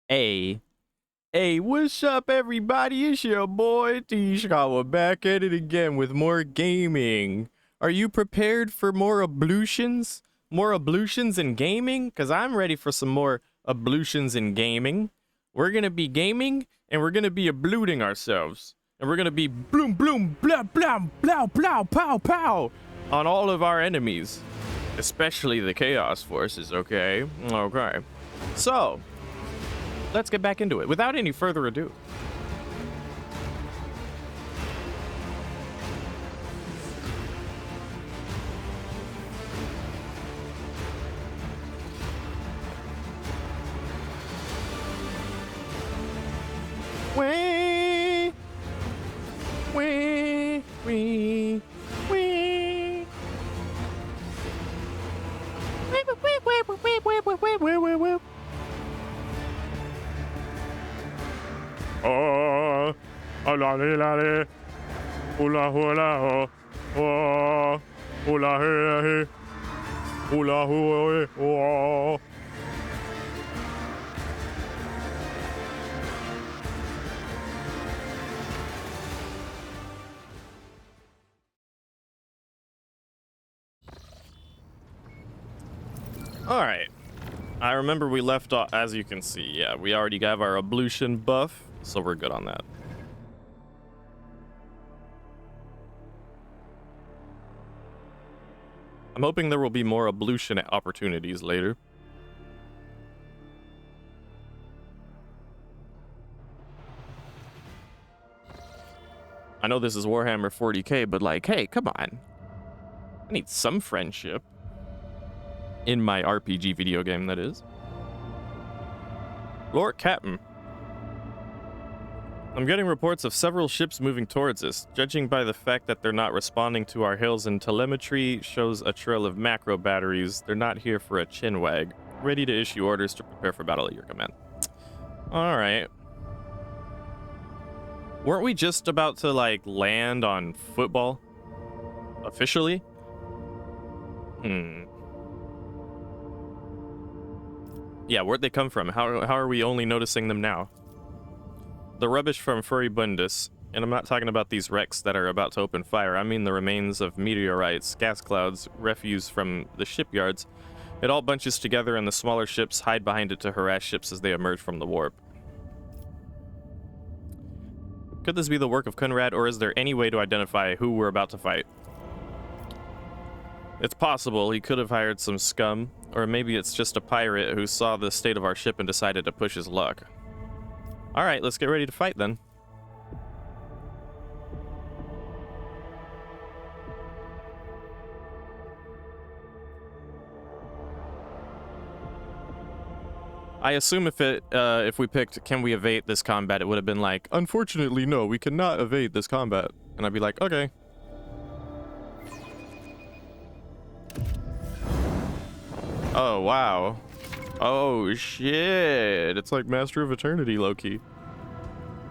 Hey, hey, what's up, everybody? It's your boy T-Shka. We're back at it again with more gaming. Are you prepared for more ablutions? More ablutions in gaming? Because I'm ready for some more ablutions in gaming. We're going to be gaming, and we're going to be abluting ourselves. And we're going to be bloom, bloom, blah, blah, blah, blah, pow, pow on all of our enemies. Especially the Chaos Forces, okay? Okay. So, let's get back into it without any further ado. Wee, wee, wee, wee. Oh, la la la, hula hula ho, oh, hula hula hula hula oh. All right. I remember we left off, as you can see, yeah, we already got our ablution buff, so we're good on that. I'm hoping there will be more ablution opportunities later. I know this is Warhammer 40k, but like, hey, come on. I need some friendship. In my RPG video game, that is. Lord Captain. I'm getting reports of several ships moving towards us. Judging by the fact that they're not responding to our hails, and telemetry shows a trail of macro batteries, they're not here for a chinwag. Ready to issue orders to prepare for battle at your command. Alright. Weren't we just about to, like, land on football? Officially? Yeah, where'd they come from? How are we only noticing them now? The rubbish from Furibundus, and I'm not talking about these wrecks that are about to open fire, I mean the remains of meteorites, gas clouds, refuse from the shipyards. It all bunches together and the smaller ships hide behind it to harass ships as they emerge from the warp. Could this be the work of Conrad, or is there any way to identify who we're about to fight? It's possible he could have hired some scum, or maybe it's just a pirate who saw the state of our ship and decided to push his luck. Alright, let's get ready to fight then. I assume if we picked can we evade this combat, it would have been like, unfortunately no, we cannot evade this combat. And I'd be like, okay. Oh, wow. Oh, shit. It's like Master of Eternity, low-key.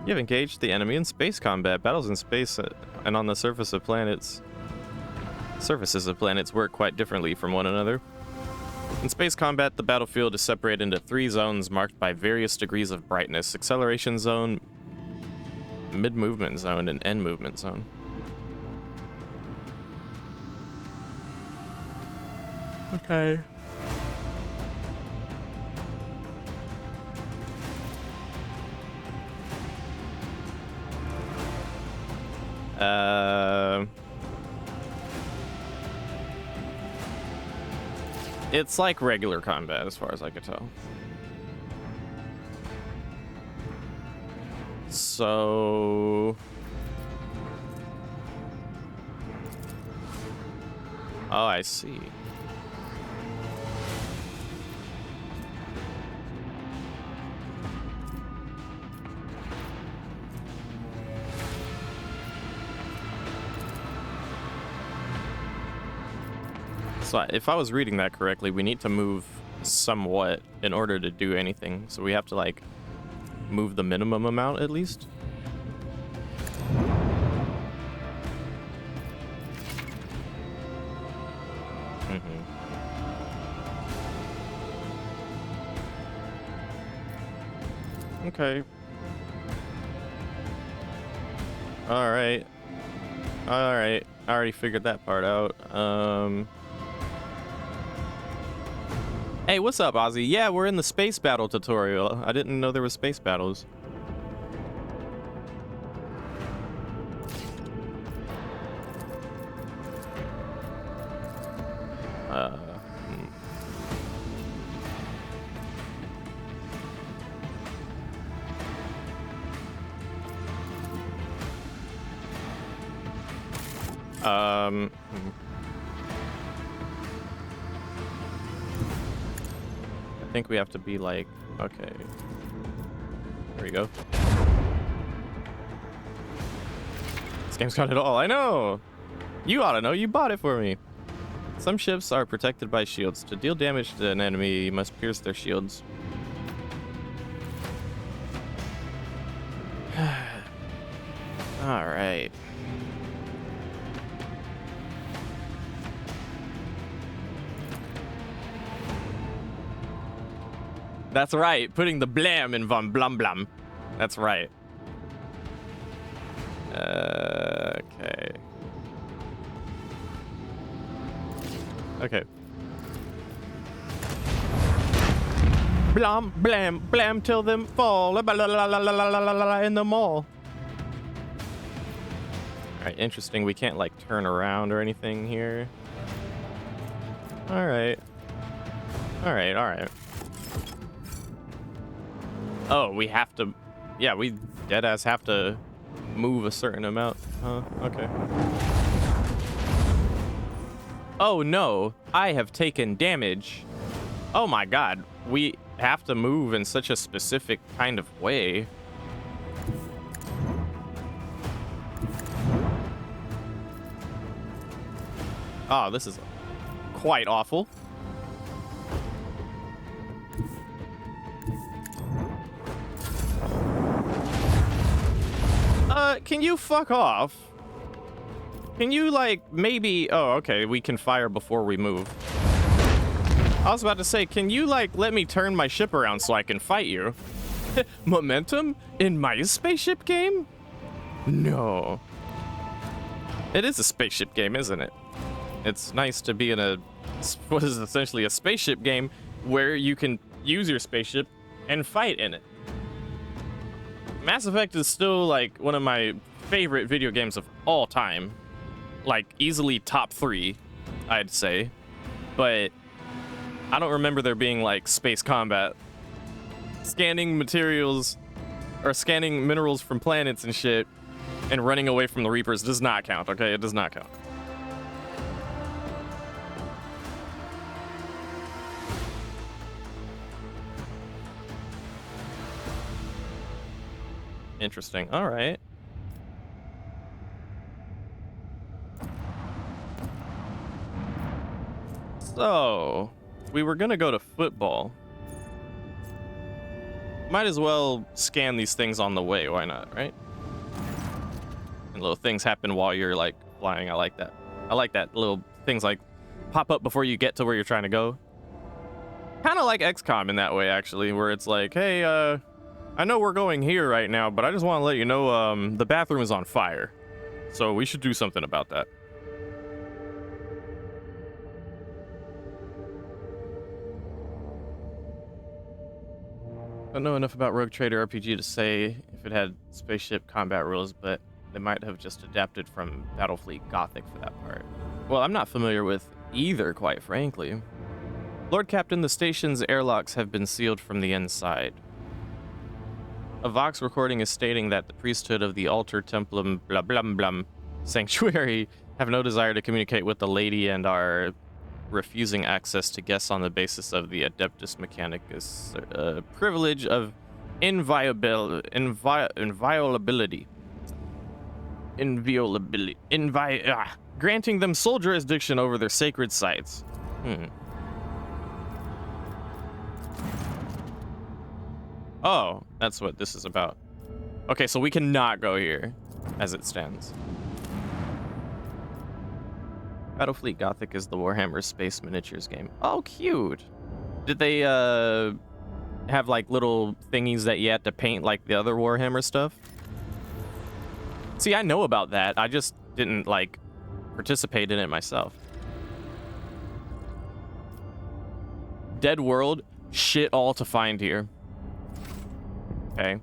You have engaged the enemy in space combat. Battles in space and on the surfaces of planets work quite differently from one another. In space combat, the battlefield is separated into 3 zones marked by various degrees of brightness: acceleration zone, mid-movement zone, and end movement zone. Okay. It's like regular combat as far as I could tell. So... Oh, I see. So if I was reading that correctly, we need to move somewhat in order to do anything. So we have to, like, move the minimum amount at least. Okay. Alright. Alright. I already figured that part out. Hey, what's up, Ozzy? Yeah, we're in the space battle tutorial. I didn't know there were space battles. I think we have to be like, okay. There we go. This game's got it all. I know. You ought to know. You bought it for me. Some ships are protected by shields. To deal damage to an enemy, you must pierce their shields. All right. That's right. Putting the blam in von blum blum. That's right. Okay. Okay. Blam, blam, blam till them fall in the mall. Alright, interesting. We can't like turn around or anything here. Alright. Alright, alright. Oh, we have to... Yeah, we deadass have to move a certain amount. Huh, okay. Oh no, I have taken damage. Oh my god, we have to move in such a specific kind of way. Oh, this is quite awful. Can you fuck off? Can you, like, maybe... Oh, okay, we can fire before we move. I was about to say, can you, like, let me turn my ship around so I can fight you? Momentum? In my spaceship game? No. It is a spaceship game, isn't it? It's nice to be in a... what is essentially a spaceship game where you can use your spaceship and fight in it. Mass Effect is still, like, one of my favorite video games of all time. Like, easily top 3, I'd say. But I don't remember there being, like, space combat. Scanning materials, or scanning minerals from planets and shit, and running away from the Reapers does not count, okay? It does not count. Interesting. All right. So, we were gonna go to football. Might as well scan these things on the way. Why not, right? And little things happen while you're, like, flying. I like that. I like that. Little things, like, pop up before you get to where you're trying to go. Kind of like XCOM in that way, actually, where it's like, hey, I know we're going here right now, but I just want to let you know the bathroom is on fire. So we should do something about that. I don't know enough about Rogue Trader RPG to say if it had spaceship combat rules, but they might have just adapted from Battlefleet Gothic for that part. Well, I'm not familiar with either, quite frankly. Lord Captain, the station's airlocks have been sealed from the inside. A Vox recording is stating that the priesthood of the Altar Templum blah blah blah sanctuary have no desire to communicate with the lady and are refusing access to guests on the basis of the Adeptus Mechanicus privilege of inviolability. Granting them sole jurisdiction over their sacred sites. Oh, that's what this is about. Okay, so we cannot go here, as it stands. Battlefleet Gothic is the Warhammer Space Miniatures game. Oh, cute. Did they, have like little thingies that you have to paint like the other Warhammer stuff. See, I know about that. I just didn't like participate in it myself. Dead world, shit all to find here. Okay.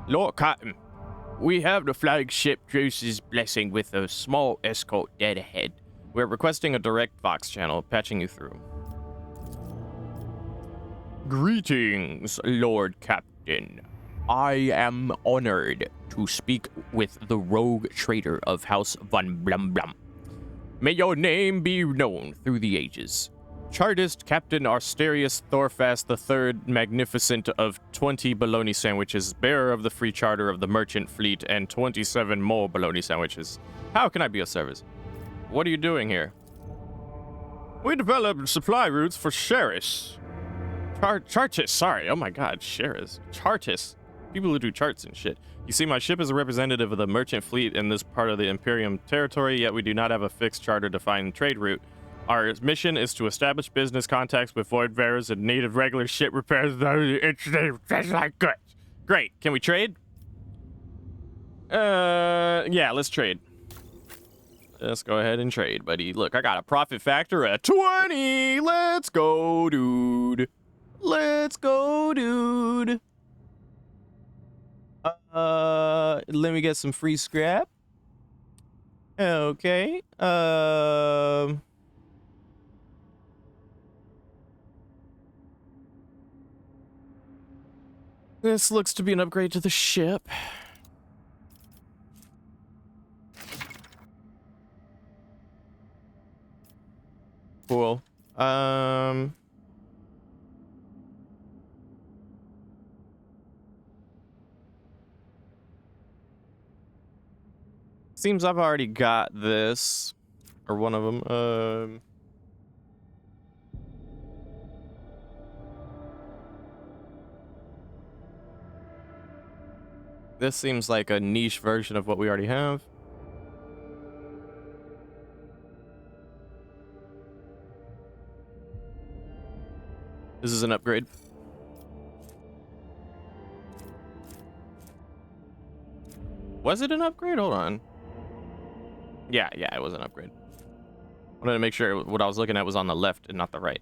Lord Cotton, we have the flagship Juice's blessing with a small escort dead ahead. We're requesting a direct Vox channel, patching you through. Greetings, Lord Captain. I am honored to speak with the rogue trader of House von Blum Blum. May your name be known through the ages. Chartist Captain Arsterius Thorfast III, magnificent of 20 bologna sandwiches, bearer of the free charter of the merchant fleet, and 27 more bologna sandwiches. How can I be of service? What are you doing here? We developed supply routes for Sheris. Chartist, sorry. Oh my god, Sheris. Chartist. People who do charts and shit. You see, my ship is a representative of the merchant fleet in this part of the Imperium territory, yet we do not have a fixed charter-defined trade route. Our mission is to establish business contacts with void bearers in need of regular ship repairs. Like good. Great. Can we trade? Yeah, let's trade. Let's go ahead and trade, buddy. Look, I got a profit factor at 20. Let's go, dude. Let's go, dude. Let me get some free scrap. Okay. This looks to be an upgrade to the ship. Cool. Seems I've already got this, or one of them. This seems like a niche version of what we already have. This is an upgrade. Was it an upgrade? Hold on. Yeah, it was an upgrade. I wanted to make sure what I was looking at was on the left and not the right.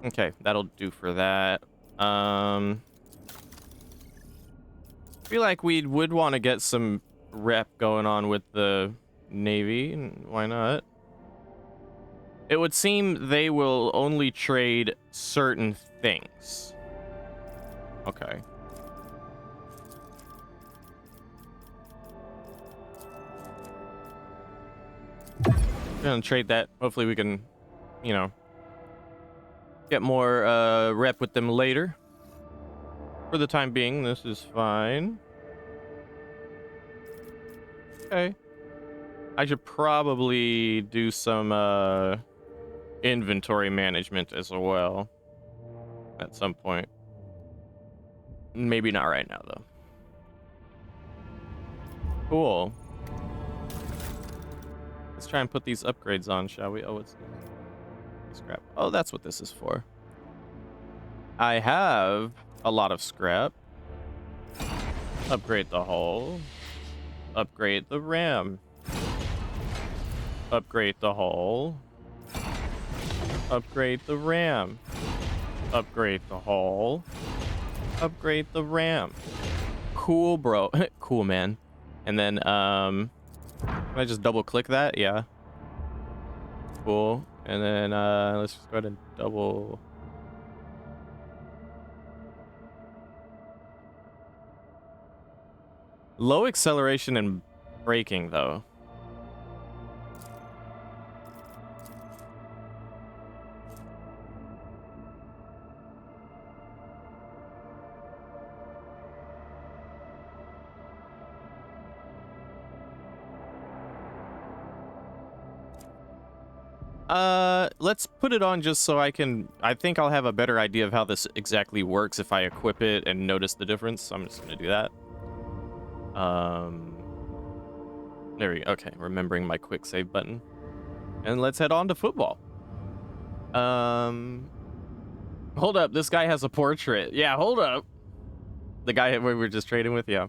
Okay, that'll do for that. I feel like we would want to get some rep going on with the Navy, and why not? It would seem they will only trade certain things. Okay. Gonna trade that. Hopefully we can, you know, get more rep with them later. For the time being, this is fine. Okay. I should probably do some inventory management as well at some point. Maybe not right now though. Cool. Let's try and put these upgrades on, shall we? Oh, it's scrap. Oh, that's what this is for. I have a lot of scrap. Upgrade the hull. Upgrade the ram. Upgrade the hull. Upgrade the ram. Upgrade the hull. Upgrade the ram. Cool, bro. Cool, man. And then, can I just double click that? Yeah. Cool. And then, let's just go ahead and double. Low acceleration and braking, though. Let's put it on just so I think I'll have a better idea of how this exactly works if I equip it and notice the difference. So I'm just gonna do that. There we go. Okay, remembering my quick save button. And let's head on to football. Hold up, this guy has a portrait. Yeah, hold up. The guy we were just trading with, yeah.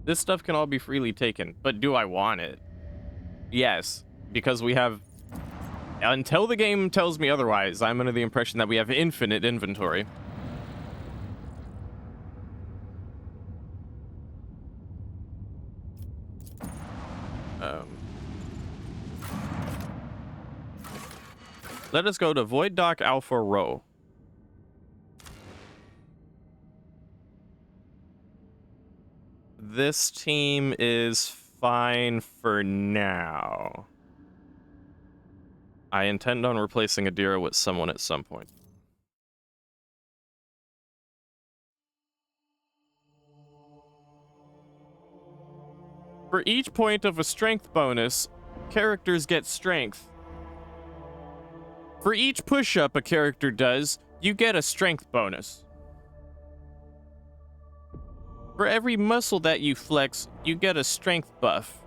This stuff can all be freely taken, but do I want it? Yes, because we have... Until the game tells me otherwise, I'm under the impression that we have infinite inventory. Let us go to Void Dock Alpha Row. This team is fine for now. I intend on replacing Adira with someone at some point. For each point of a strength bonus, characters get strength. For each push-up a character does, you get a strength bonus. For every muscle that you flex, you get a strength buff.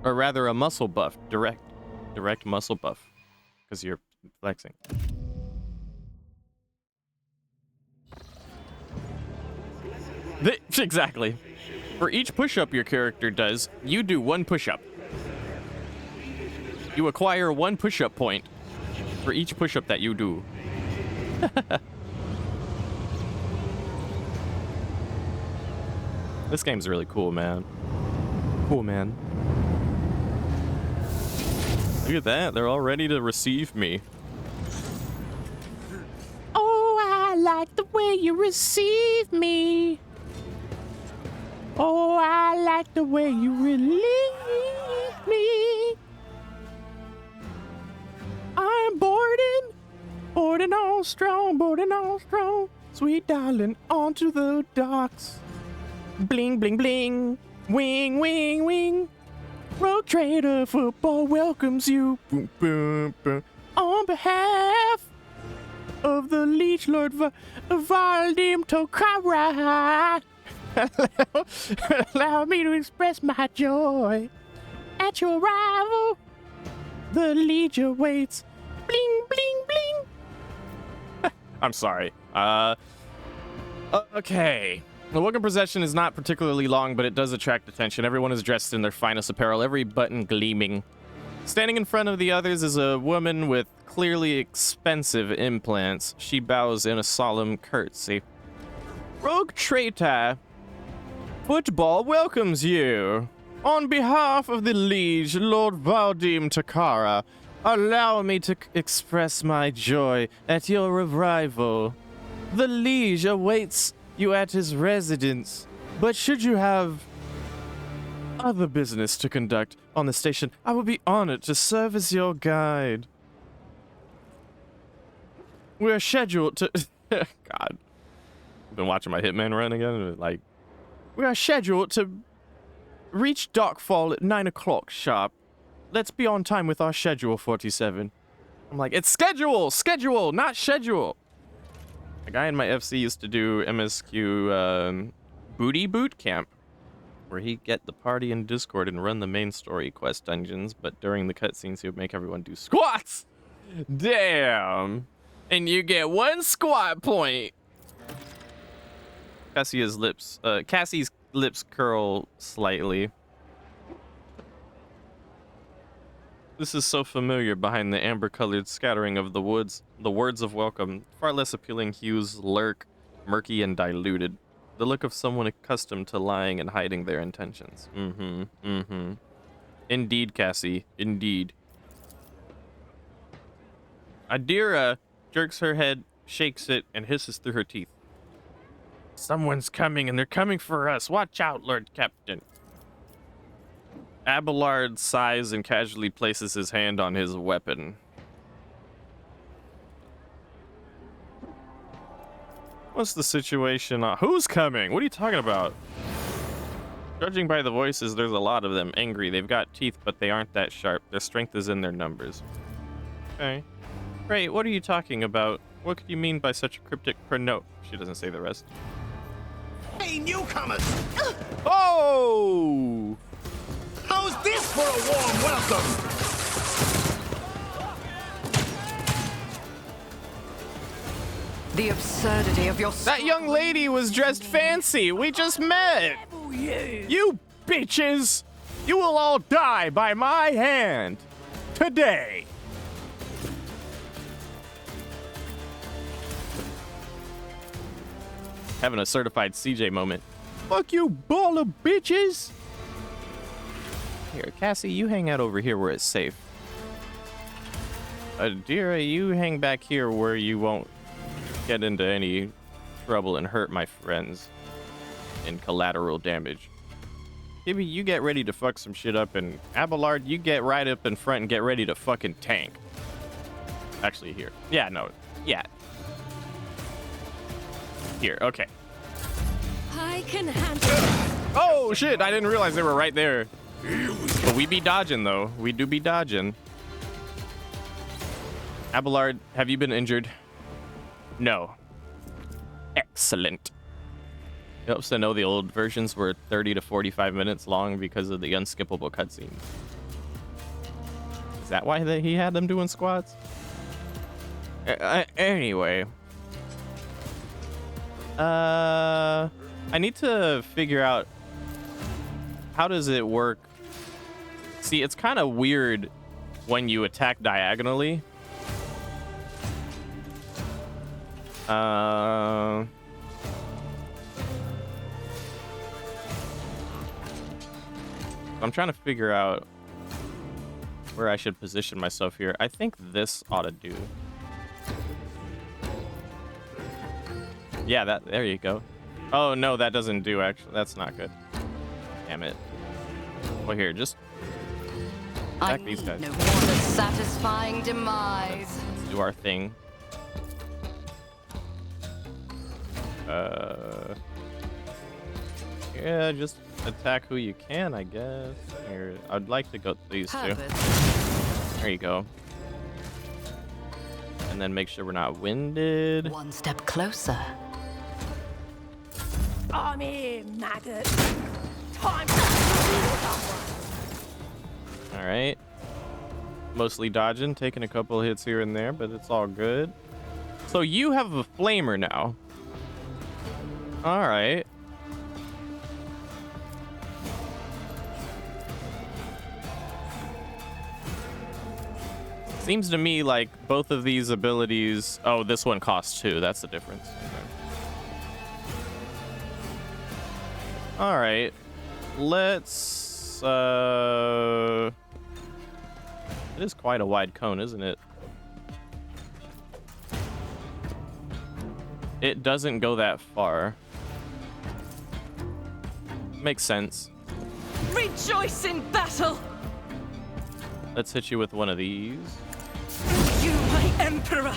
Or rather, a muscle buff. Direct muscle buff. Because you're flexing. Exactly. For each push-up your character does, you do one push-up. You acquire one push-up point for each push-up that you do. This game's really cool, man. Cool, man. Look at that. They're all ready to receive me. Oh, I like the way you receive me. Oh, I like the way you relieve me. I'm boarding on strong, sweet darling, onto the docks. Bling, bling, bling, wing, wing, wing. Rogue Trader Football welcomes you. Boom, boom, boom. On behalf of the Leech Lord Valdim Tokara, allow me to express my joy at your arrival. The Leech awaits. Bling, bling, bling. I'm sorry. Okay. The welcome procession is not particularly long, but it does attract attention. Everyone is dressed in their finest apparel, every button gleaming. Standing in front of the others is a woman with clearly expensive implants. She bows in a solemn curtsy. Rogue Traitor Football welcomes you. On behalf of the Liege, Lord Valdim Takara, allow me to express my joy at your arrival. The Liege awaits you at his residence, but should you have other business to conduct on the station, I will be honored to serve as your guide. We are scheduled to... God. I've been watching my Hitman run again. Like, we are scheduled to reach Dockfall at 9 o'clock sharp. Let's be on time with our schedule, 47. I'm like, it's schedule, not schedule. A guy in my FC used to do MSQ booty boot camp, where he'd get the party in Discord and run the main story quest dungeons, but during the cutscenes he would make everyone do squats. Damn. And you get one squat point. Cassie's lips curl slightly. This is so familiar behind the amber-colored scattering of the woods. The words of welcome, far less appealing hues lurk, murky and diluted. The look of someone accustomed to lying and hiding their intentions. Indeed, Cassie, indeed. Adira jerks her head, shakes it, and hisses through her teeth. Someone's coming, and they're coming for us. Watch out, Lord Captain. Abelard sighs and casually places his hand on his weapon. What's the situation? Who's coming? What are you talking about? Judging by the voices, there's a lot of them. Angry. They've got teeth, but they aren't that sharp. Their strength is in their numbers. Okay. Great. What are you talking about? What could you mean by such a cryptic note? She doesn't say the rest. Hey, newcomers! Oh! How's this for a warm welcome? The absurdity of your... That young lady was dressed fancy. We just met. You bitches! You will all die by my hand today. Having a certified CJ moment. Fuck you, ball of bitches! Here, Cassie, you hang out over here where it's safe. Adira, you hang back here where you won't get into any trouble and hurt my friends in collateral damage. Gibby, you get ready to fuck some shit up, and Abelard, you get right up in front and get ready to fucking tank. Actually, here. Yeah, no. Yeah. Here, okay. I can handle. Oh, shit, I didn't realize they were right there. But we be dodging, though. We do be dodging. Abelard, have you been injured? No. Excellent. It helps to know the old versions were 30 to 45 minutes long because of the unskippable cutscenes. Is that why he had them doing squats? Anyway. I need to figure out how does it work. See, it's kind of weird when you attack diagonally. I'm trying to figure out where I should position myself here. I think this ought to do. Yeah, there you go. Oh, no, that doesn't do, actually. That's not good. Damn it. Well, here, just attack these guys. No more than satisfying demise. Let's do our thing. Yeah, just attack who you can, I guess. Here, I'd like to go these two. There you go. And then make sure we're not winded. One step closer. I'm here, maggot. Time to kill someone. All right. Mostly dodging, taking a couple hits here and there, but it's all good. So you have a flamer now. All right. Seems to me like both of these abilities... Oh, this one costs 2. That's the difference. Okay. All right. Let's... It is quite a wide cone, isn't it? It doesn't go that far. Makes sense. Rejoice in battle. Let's hit you with one of these. You, my emperor.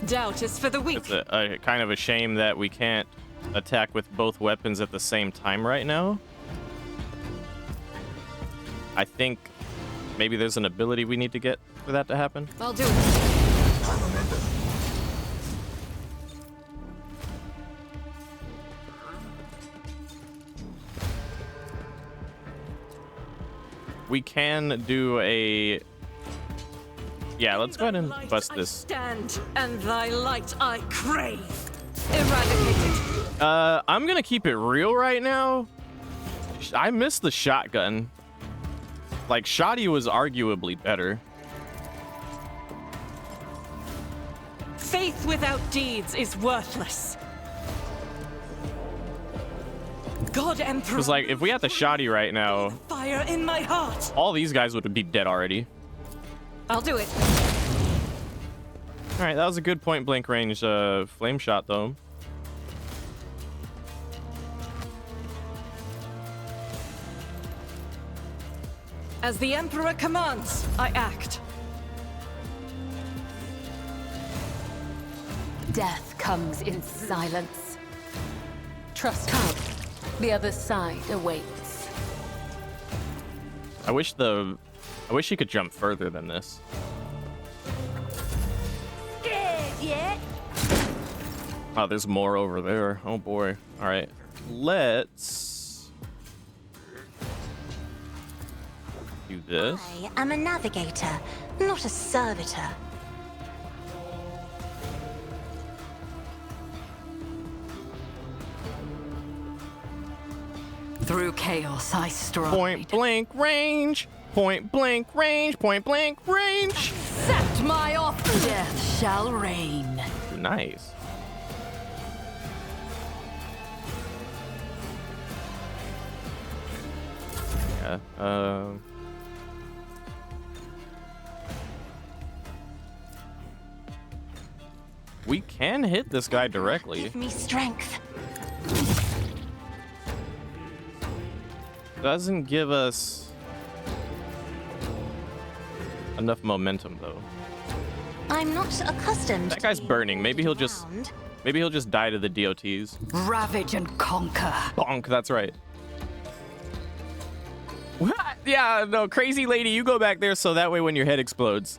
Doubt is for the weak. It's a kind of a shame that we can't attack with both weapons at the same time right now. I think maybe there's an ability we need to get for that to happen. I'll do it. We can do a... Yeah, let's go ahead and bust this. Stand, and thy light I crave. Eradicated. I'm gonna keep it real right now. I miss the shotgun. Like, Shoddy was arguably better. Faith without deeds is worthless. God Emperor. Because, like, if we had the Shoddy right now, Fire in my heart. all these guys would be dead already. I'll do it. All right, that was a good point blank range flame shot, though. As the Emperor commands, I act. Death comes in silence. Trust come. The other side awaits. I wish he could jump further than this. Scared yet? Oh, there's more over there. Oh boy. All right. Let's do this. I am a navigator, not a servitor. Through chaos, I stride. Point blank range. Point blank range. Point blank range. Accept my offer. Death shall reign. Nice. Yeah. We can hit this guy directly. Give me strength. Doesn't give us enough momentum though. I'm not accustomed. That guy's to burning. Maybe he'll just around. die to the DOTs. Ravage and conquer. Bonk, that's right. What? Yeah, no, crazy lady, you go back there so that way when your head explodes,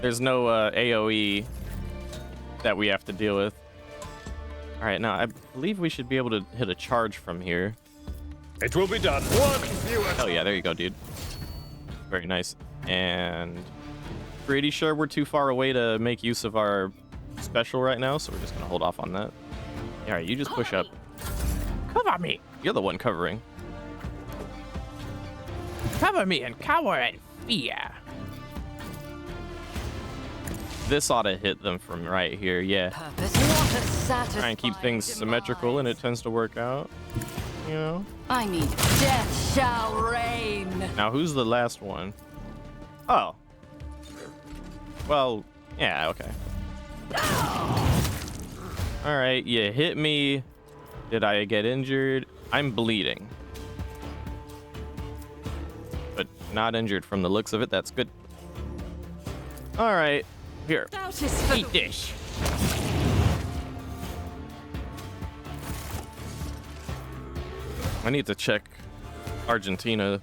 there's no AoE that we have to deal with. All right, now I believe we should be able to hit a charge from here. It will be done. One viewer. Oh yeah, there you go, dude. Very nice. And pretty sure we're too far away to make use of our special right now, so we're just gonna hold off on that. All right, you just push up. Cover me. You're the one covering. Cover me and cower in fear. This ought to hit them from right here, yeah. Purpose. What a satisfying Try and keep things symmetrical, and it tends to work out. You know? I need death shall reign. Now, who's the last one? Oh. Well, yeah, okay. All right, you hit me. Did I get injured? I'm bleeding. But not injured from the looks of it. That's good. All right, here. Doubt is for Eat this. I need to check Argentina.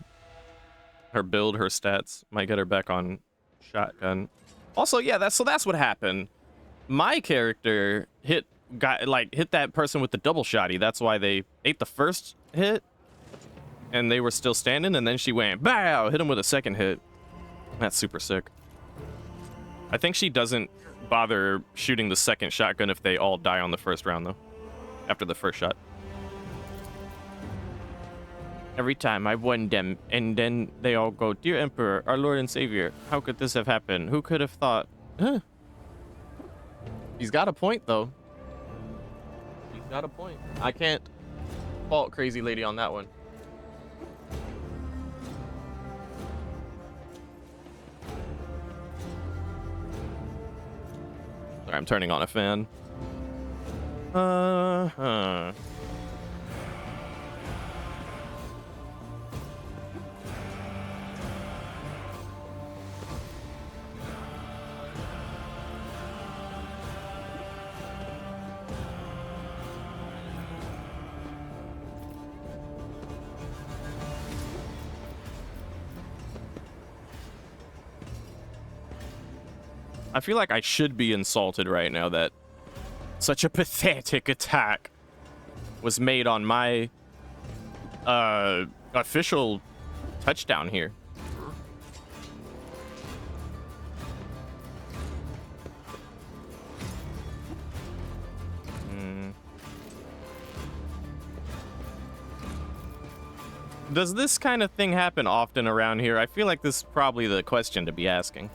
Her build, her stats might get her back on shotgun. Also, yeah, that's what happened. My character hit that person with the double shotty. That's why they ate the first hit, and they were still standing. And then she went bow, hit him with a second hit. That's super sick. I think she doesn't bother shooting the second shotgun if they all die on the first round, though. After the first shot. Every time I won them, and then they all go, "Dear Emperor, our Lord and Savior, how could this have happened? Who could have thought?" Huh. He's got a point, though. He's got a point. I can't fault Crazy Lady on that one. Sorry, I'm turning on a fan. I feel like I should be insulted right now that such a pathetic attack was made on my official touchdown here. Does this kind of thing happen often around here? I feel like this is probably the question to be asking.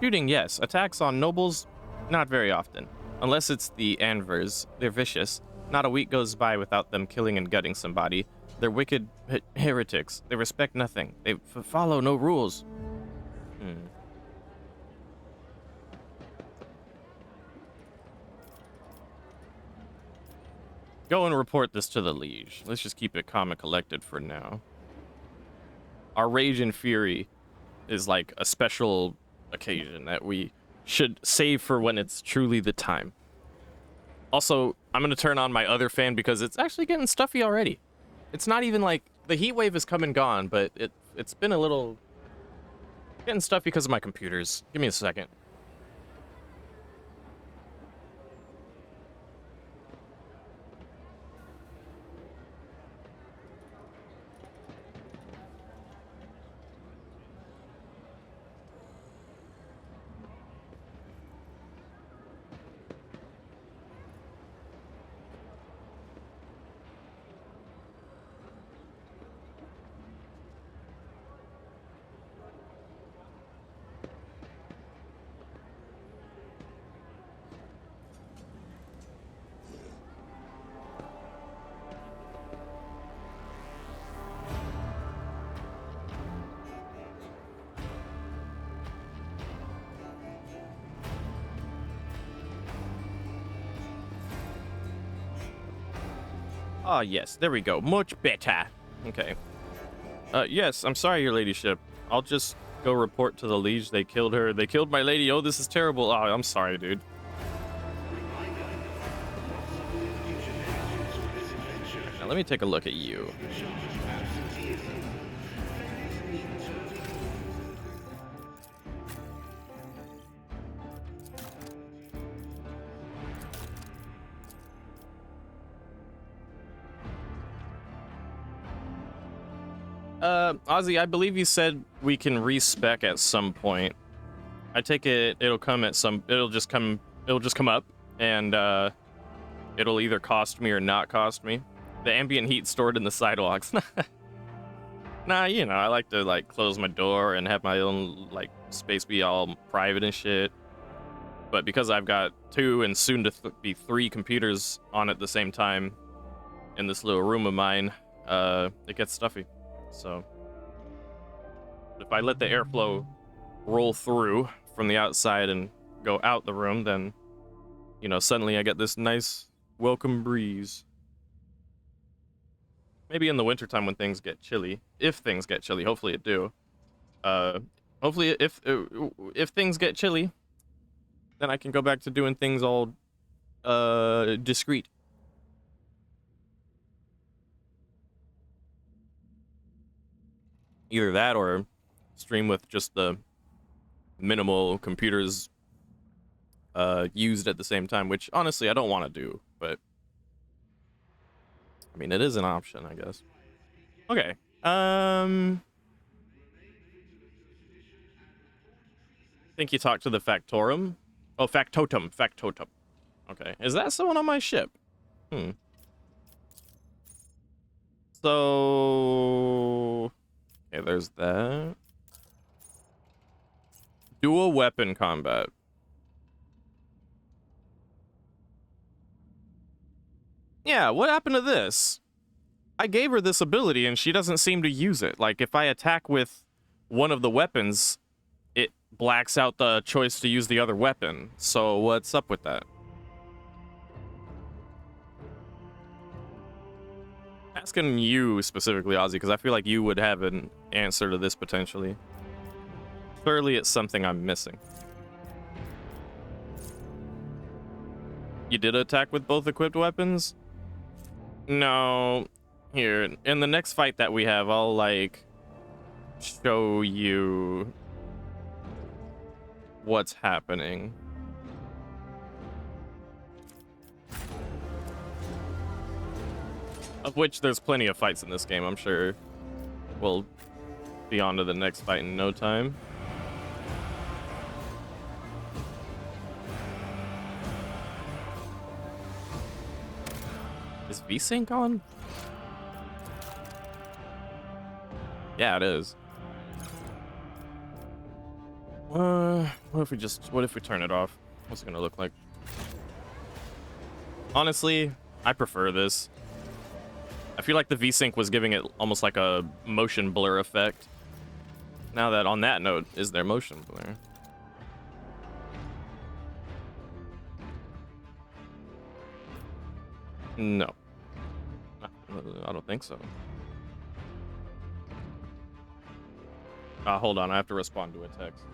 Shooting, yes. Attacks on nobles, not very often. Unless it's the Anvers. They're vicious. Not a week goes by without them killing and gutting somebody. They're wicked heretics. They respect nothing. They follow no rules. Go and report this to the liege. Let's just keep it calm and collected for now. Our rage and fury is like a special occasion that we should save for when it's truly the time. Also, I'm gonna turn on my other fan because it's actually getting stuffy already. It's not even like the heat wave has come and gone, but it's been a little getting stuffy because of my computers. Give me a second. Ah, yes, there we go. Much better. Okay. Yes, I'm sorry, your ladyship. I'll just go report to the liege. They killed her. They killed my lady. Oh, this is terrible. Oh, I'm sorry, dude. Now, let me take a look at you. Ozzy, I believe you said we can respec at some point. I take it it'll just come up, and it'll either cost me or not cost me. The ambient heat stored in the sidewalks. Nah, you know, I like to like close my door and have my own like space be all private and shit. But because I've got 2 and soon to be 3 computers on at the same time in this little room of mine, it gets stuffy. So if I let the airflow roll through from the outside and go out the room, then, you know, suddenly I get this nice welcome breeze. Maybe in the wintertime when things get chilly. If things get chilly, hopefully it do. Hopefully if things get chilly, then I can go back to doing things all discreet. Either that or stream with just the minimal computers used at the same time, which honestly I don't want to do, but I mean, it is an option, I guess. Okay. Think you talked to the Factotum? Oh, Factotum. Factotum. Okay. Is that someone on my ship? So... Okay, there's that. Dual weapon combat. Yeah, what happened to this? I gave her this ability and she doesn't seem to use it. Like, if I attack with one of the weapons, it blacks out the choice to use the other weapon. So what's up with that? Asking you specifically, Ozzy, because I feel like you would have an answer to this potentially. Surely it's something I'm missing. You did attack with both equipped weapons? No. Here, in the next fight that we have, I'll, like, show you what's happening. Of which there's plenty of fights in this game, I'm sure. We'll be on to the next fight in no time. Is VSync on? Yeah, it is. What if we turn it off? What's it gonna look like? Honestly, I prefer this. I feel like the VSync was giving it almost like a motion blur effect. Now that on that note, is there motion blur? No. I don't think so. Hold on, I have to respond to a text.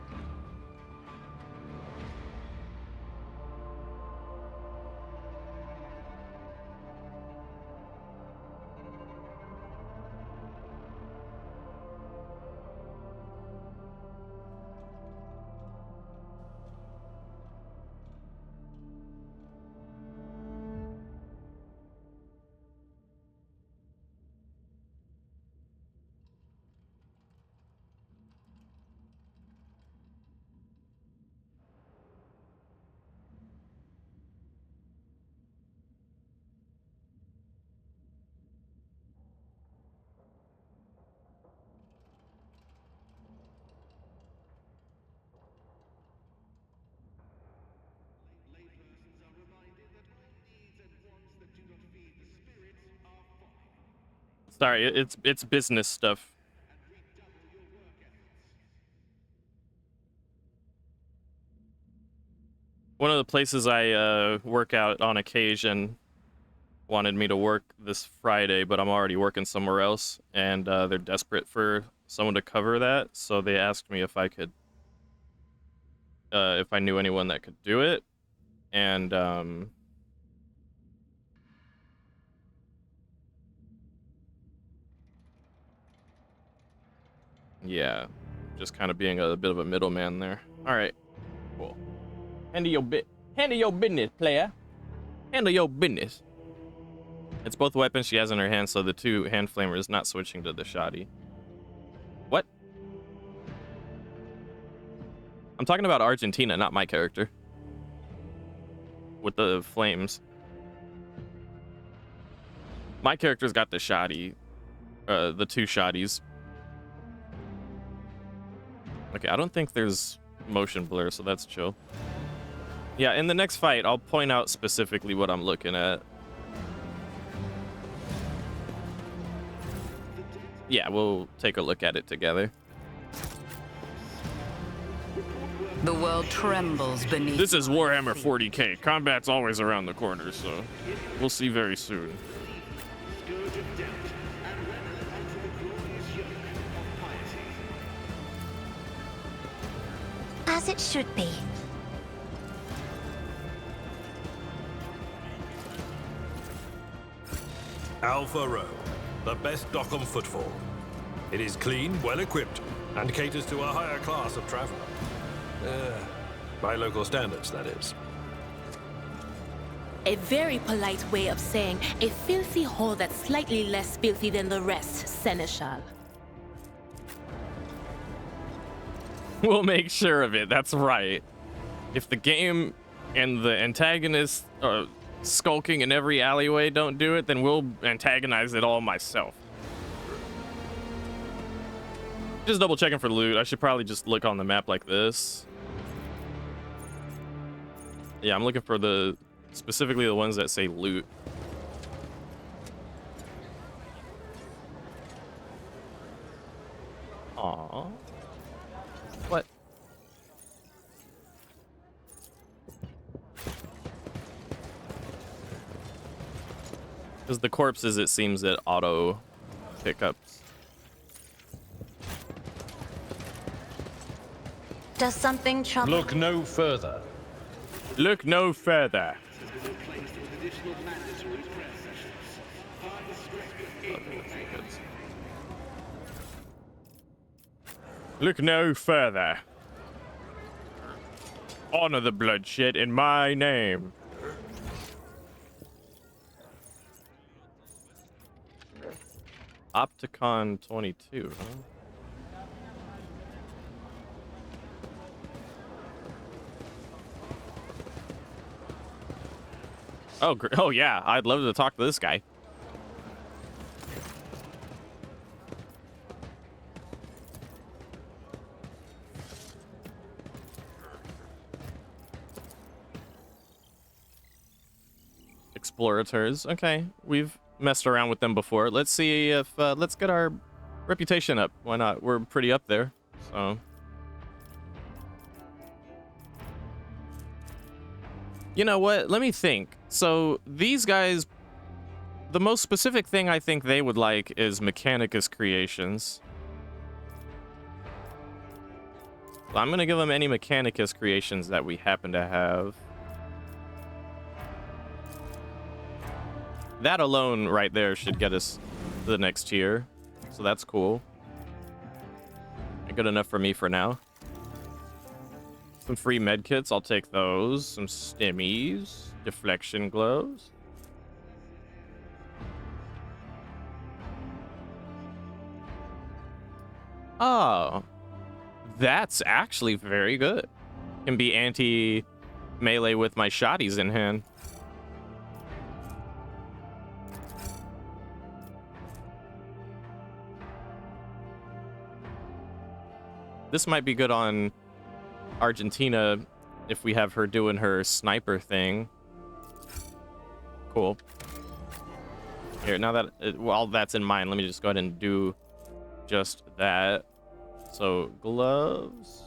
Sorry, it's business stuff. One of the places I work out on occasion, wanted me to work this Friday, but I'm already working somewhere else, and they're desperate for someone to cover that, so they asked me if I could, if I knew anyone that could do it, and yeah, just kind of being a bit of a middleman there. All right, cool. Handle your business, player. Handle your business. It's both weapons she has in her hand, so the two hand flamers, not switching to the shoddy. What? I'm talking about Argentina, not my character. With the flames. My character's got the shoddy. The two shoddies. Okay, I don't think there's motion blur, so that's chill. Yeah, in the next fight, I'll point out specifically what I'm looking at. Yeah, we'll take a look at it together. The world trembles beneath. This is Warhammer 40k. Combat's always around the corner, so we'll see very soon. As it should be. Alpha Row, the best dock on footfall. It is clean, well equipped, and caters to a higher class of traveler. By local standards, that is. A very polite way of saying a filthy hole that's slightly less filthy than the rest, Seneschal. We'll make sure of it, that's right. If the game and the antagonist are skulking in every alleyway don't do it, then we'll antagonize it all myself. Just double checking for loot. I should probably just look on the map like this. Yeah, I'm looking for specifically the ones that say loot. Aww. What? Because the corpses, it seems that auto pickups. Does something trouble? Look no further. Look no further. Look no further. Honor the bloodshed in my name. Opticon 22, huh? Oh yeah, I'd love to talk to this guy. Explorators. Okay, we've messed around with them before. Let's see if let's get our reputation up. Why not? We're pretty up there. So you know what? Let me think. So these guys, the most specific thing I think they would like is Mechanicus creations. So I'm gonna give them any Mechanicus creations that we happen to have. That alone right there should get us to the next tier. So that's cool. Good enough for me for now. Some free medkits, I'll take those. Some stimmies, deflection gloves. Oh, that's actually very good. Can be anti-melee with my shotties in hand. This might be good on Argentina if we have her doing her sniper thing. Cool. Here, now that while that's in mind, let me just go ahead and do just that. So gloves.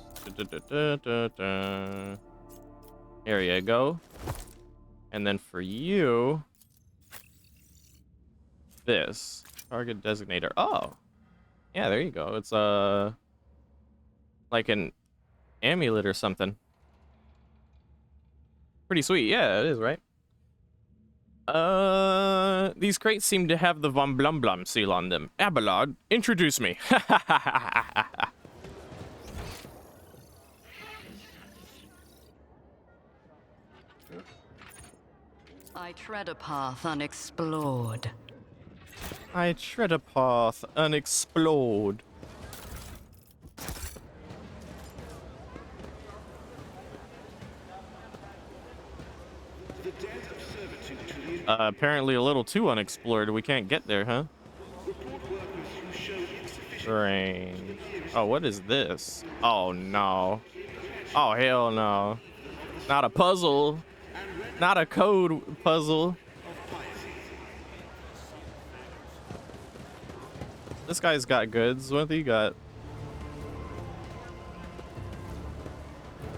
Here you go. And then for you, this? Target designator. Oh. Yeah, there you go. It's like an amulet or something. Pretty sweet. Yeah, it is, right? These crates seem to have the Von Blum Blum seal on them. Abelard, introduce me. I tread a path unexplored. I tread a path unexplored. Apparently a little too unexplored. We can't get there, huh? Strange. Oh, what is this? Oh, no. Oh, hell no. Not a puzzle. Not a code puzzle. This guy's got goods. What do you got?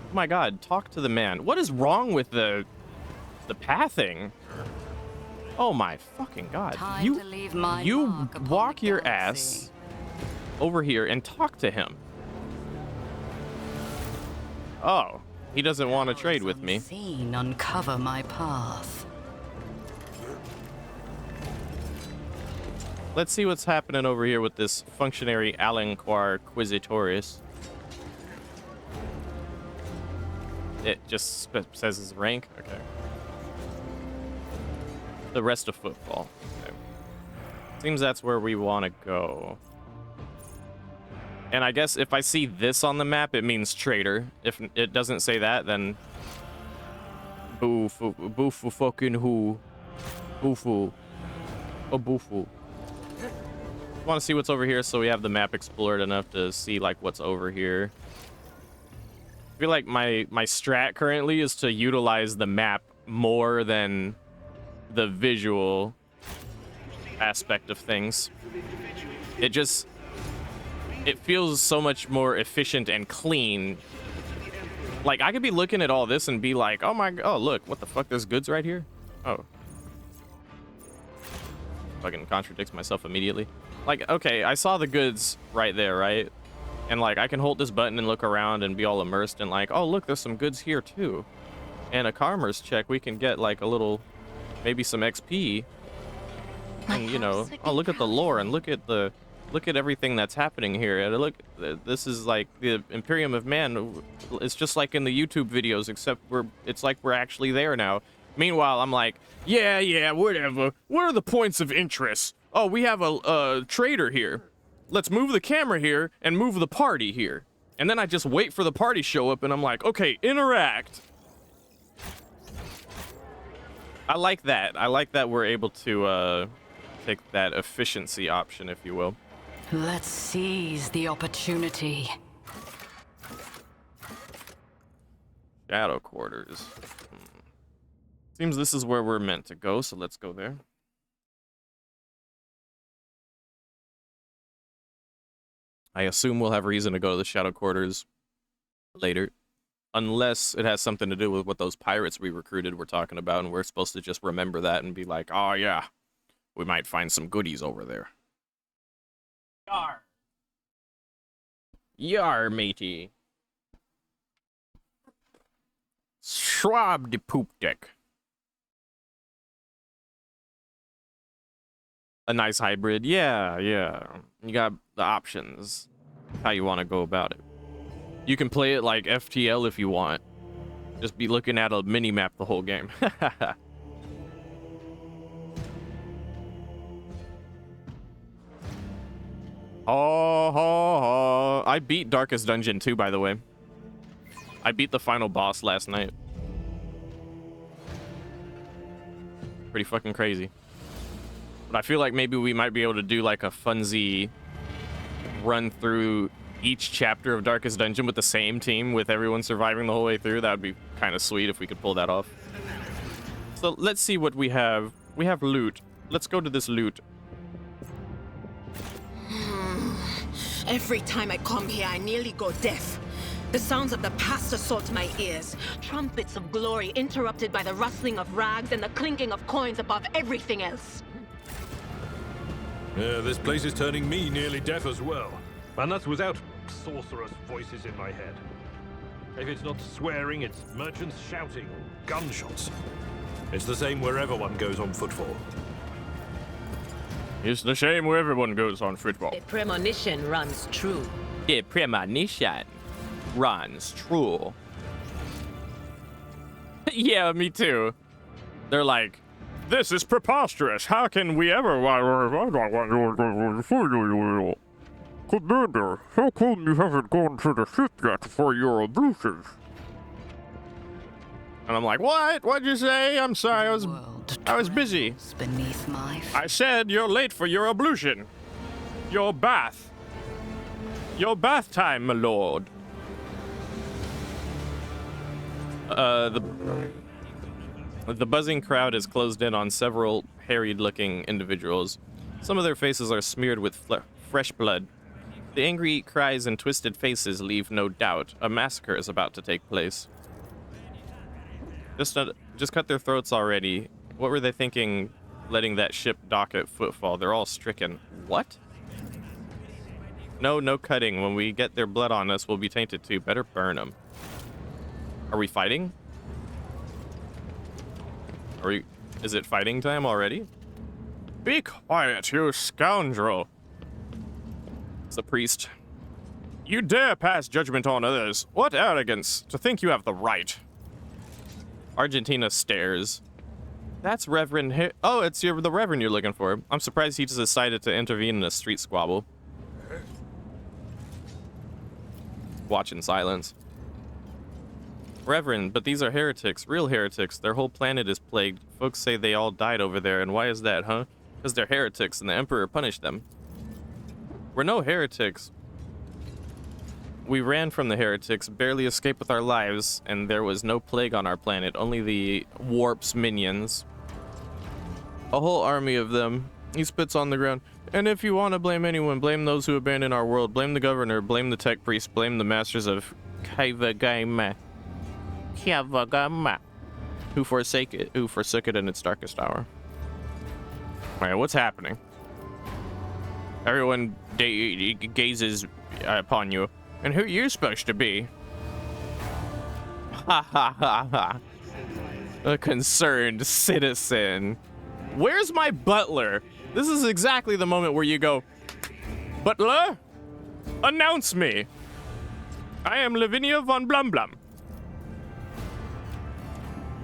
Oh my god, talk to the man. What is wrong with the pathing? Oh my fucking god. Time You to leave my you mark upon walk the your galaxy. ass over here and talk to him. Oh, he doesn't want to trade with me. Unseen, uncover my path. Let's see what's happening over here with this functionary Alanquar Quisitorius. It just says his rank. Okay. The rest of football. Okay. Seems that's where we want to go. And I guess if I see this on the map, it means traitor. If it doesn't say that, then boofu fucking who. Boofu. Oh, boofu. Want to see what's over here, so we have the map explored enough to see like what's over here. I feel like my strat currently is to utilize the map more than the visual aspect of things. It feels so much more efficient and clean. Like I could be looking at all this and be like, oh look, what the fuck, there's goods right here. Oh, fucking contradicts myself immediately. Like, okay, I saw the goods right there, right? And like I can hold this button and look around and be all immersed in like, oh look, there's some goods here too. And a commerce check, we can get like a little, maybe some XP. And you know, oh look at the lore and look at everything that's happening here. And look, this is like the Imperium of Man. It's just like in the YouTube videos, except it's like we're actually there now. Meanwhile, I'm like, yeah, whatever. What are the points of interest? Oh, we have a trader here. Let's move the camera here and move the party here. And then I just wait for the party show up and I'm like, okay, interact. I like that. I like that we're able to take that efficiency option, if you will. Let's seize the opportunity. Shadow quarters. Seems this is where we're meant to go, so let's go there. I assume we'll have reason to go to the shadow quarters later. Unless it has something to do with what those pirates we recruited were talking about, and we're supposed to just remember that and be like, oh yeah, we might find some goodies over there. Yar. Yar, matey. Schwab de poop deck. A nice hybrid. Yeah. You got the options. How you want to go about it. You can play it like FTL if you want. Just be looking at a mini-map the whole game. Oh, I beat Darkest Dungeon too, by the way. I beat the final boss last night. Pretty fucking crazy. But I feel like maybe we might be able to do like a funsy run through each chapter of Darkest Dungeon with the same team, with everyone surviving the whole way through. That would be kind of sweet if we could pull that off. So let's see what we have. We have loot. Let's go to this loot. Every time I come here, I nearly go deaf. The sounds of the past assault my ears. Trumpets of glory interrupted by the rustling of rags and the clinking of coins above everything else. This place is turning me nearly deaf as well. And that's without sorcerous voices in my head. If it's not swearing, it's merchants shouting, gunshots. It's the same wherever one goes on footfall. It's the same where everyone goes on football. The premonition runs true. The premonition runs true. Yeah, me too. They're like, this is preposterous. How can we ever... Commander, how come you haven't gone to the ship yet for your ablutions? And I'm like, what? What'd you say? I'm sorry, I was busy. Beneath my I said you're late for your ablution. Your bath. Your bath time, my lord. The buzzing crowd is closed in on several harried-looking individuals. Some of their faces are smeared with fresh blood. The angry cries and twisted faces leave no doubt. A massacre is about to take place. Just cut their throats already. What were they thinking, letting that ship dock at Footfall? They're all stricken. What? No cutting. When we get their blood on us, we'll be tainted too. Better burn them. Are we fighting? Is it fighting time already? Be quiet, you scoundrel. It's the priest. You dare pass judgment on others. What arrogance to think you have the right. Argentina stares. That's Reverend oh, it's the Reverend you're looking for. I'm surprised he just decided to intervene in a street squabble. Watch in silence. Reverend, but these are heretics, real heretics. Their whole planet is plagued. Folks say they all died over there, and why is that, huh? Because they're heretics and the Emperor punished them. We're no heretics. We ran from the heretics, barely escaped with our lives, and there was no plague on our planet, only the Warp's minions. A whole army of them. He spits on the ground. And if you want to blame anyone, blame those who abandoned our world. Blame the governor, blame the tech priest, blame the masters of Kaivagama. Who forsook it in its darkest hour. Alright, what's happening? Everyone gazes upon you. And who are you supposed to be? Ha ha ha ha. A concerned citizen. Where's my butler? This is exactly the moment where you go, Butler, announce me. I am Lavinia von Blum Blum.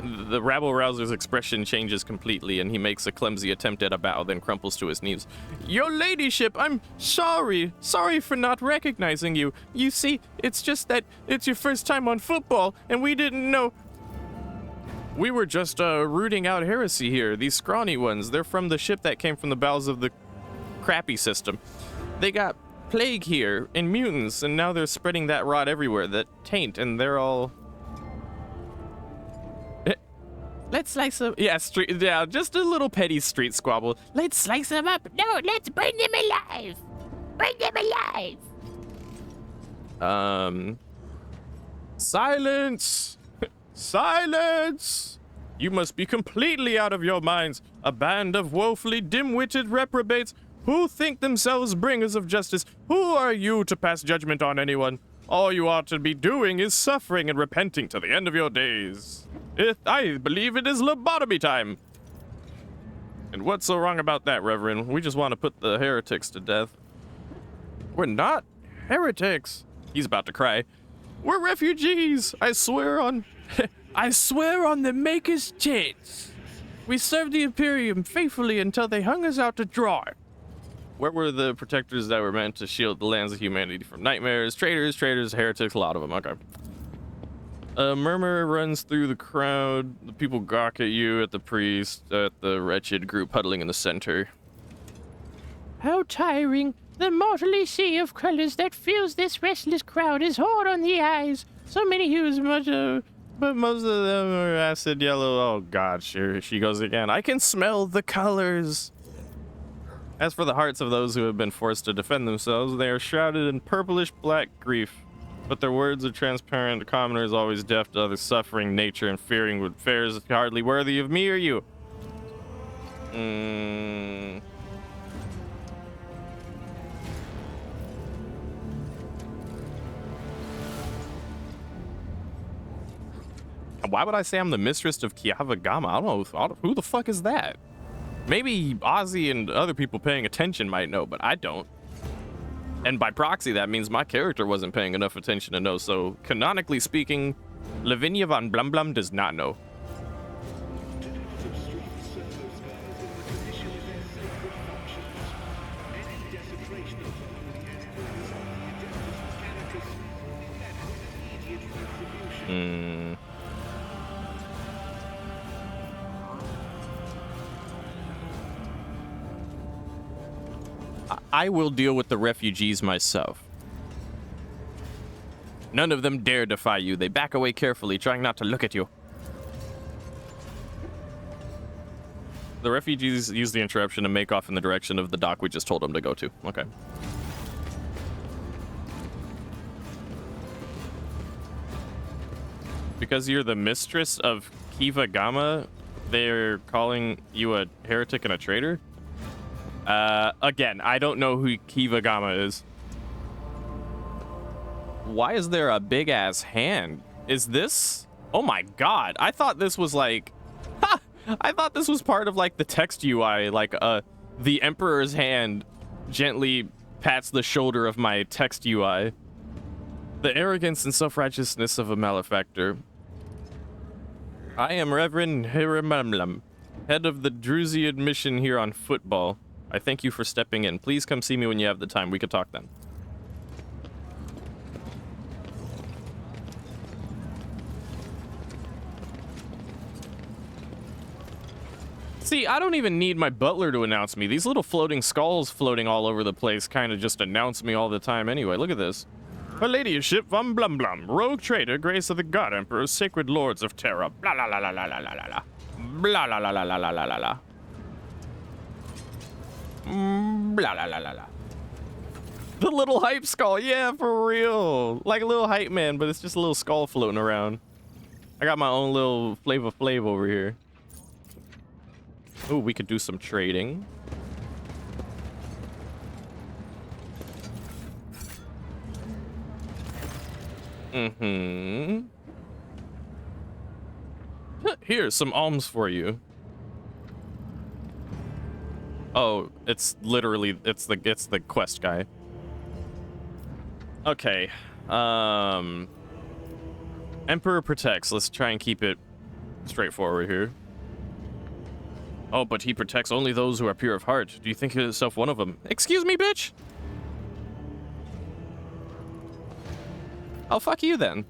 The rabble-rouser's expression changes completely, and he makes a clumsy attempt at a bow, then crumples to his knees. Your ladyship, I'm sorry. Sorry for not recognizing you. You see, it's just that it's your first time on football, and we didn't know. We were just rooting out heresy here. These scrawny ones, they're from the ship that came from the bowels of the crappy system. They got plague here and mutants, and now they're spreading that rot everywhere, that taint, and they're all... Let's slice them. Yeah, just a little petty street squabble. Let's slice them up. No, let's burn them alive. Burn them alive. Silence. Silence. You must be completely out of your minds. A band of woefully dim-witted reprobates who think themselves bringers of justice. Who are you to pass judgment on anyone? All you ought to be doing is suffering and repenting to the end of your days. I believe it is lobotomy time. And what's so wrong about that, Reverend? We just want to put the heretics to death. We're not heretics. He's about to cry. We're refugees. I swear on the Maker's tits. We served the Imperium faithfully until they hung us out to dry. Where were the protectors that were meant to shield the lands of humanity from nightmares? Traitors, heretics, a lot of them. Okay. A murmur runs through the crowd. The people gawk at you, at the priest, at the wretched group huddling in the center. How tiring. The motley sea of colors that fills this restless crowd is hard on the eyes. So many hues, but most of them are acid yellow. Oh god, here she goes again. I can smell the colors. As for the hearts of those who have been forced to defend themselves, they are shrouded in purplish black grief. But their words are transparent. The commoner is always deaf to other suffering, nature, and fearing with affairs hardly worthy of me or you. Why would I say I'm the mistress of Kiavagama? I don't know. Who the fuck is that? Maybe Ozzy and other people paying attention might know, but I don't. And by proxy, that means my character wasn't paying enough attention to know. So, canonically speaking, Lavinia von Blumblum does not know. I will deal with the refugees myself. None of them dare defy you. They back away carefully, trying not to look at you. The refugees use the interruption to make off in the direction of the dock we just told them to go to. Okay. Because you're the mistress of Kiva-Gama, they're calling you a heretic and a traitor? Again, I don't know who Kiva-Gama is. Why is there a big-ass hand? Is this... Oh my god, I thought this was like... Ha! I thought this was part of like the text UI, like the Emperor's hand gently pats the shoulder of my text UI. The arrogance and self-righteousness of a malefactor. I am Reverend Hiramamlam, head of the Drusiad mission here on football. I thank you for stepping in. Please come see me when you have the time. We could talk then. See, I don't even need my butler to announce me. These little floating skulls floating all over the place kind of just announce me all the time anyway. Look at this. Her ladyship von Blumblum, rogue traitor, grace of the god emperor, sacred lords of terror. Blah la la la la la la la la. Blah la la la la la la la la. Blah la la la la. The little hype skull, yeah, for real. Like a little hype man, but it's just a little skull floating around. I got my own little Flavor Flav over here. Ooh, we could do some trading. Here's some alms for you. Oh, it's literally it's the quest guy. Okay. Emperor protects. Let's try and keep it straightforward here. Oh, but he protects only those who are pure of heart. Do you think yourself one of them? Excuse me, bitch? Oh, fuck you then.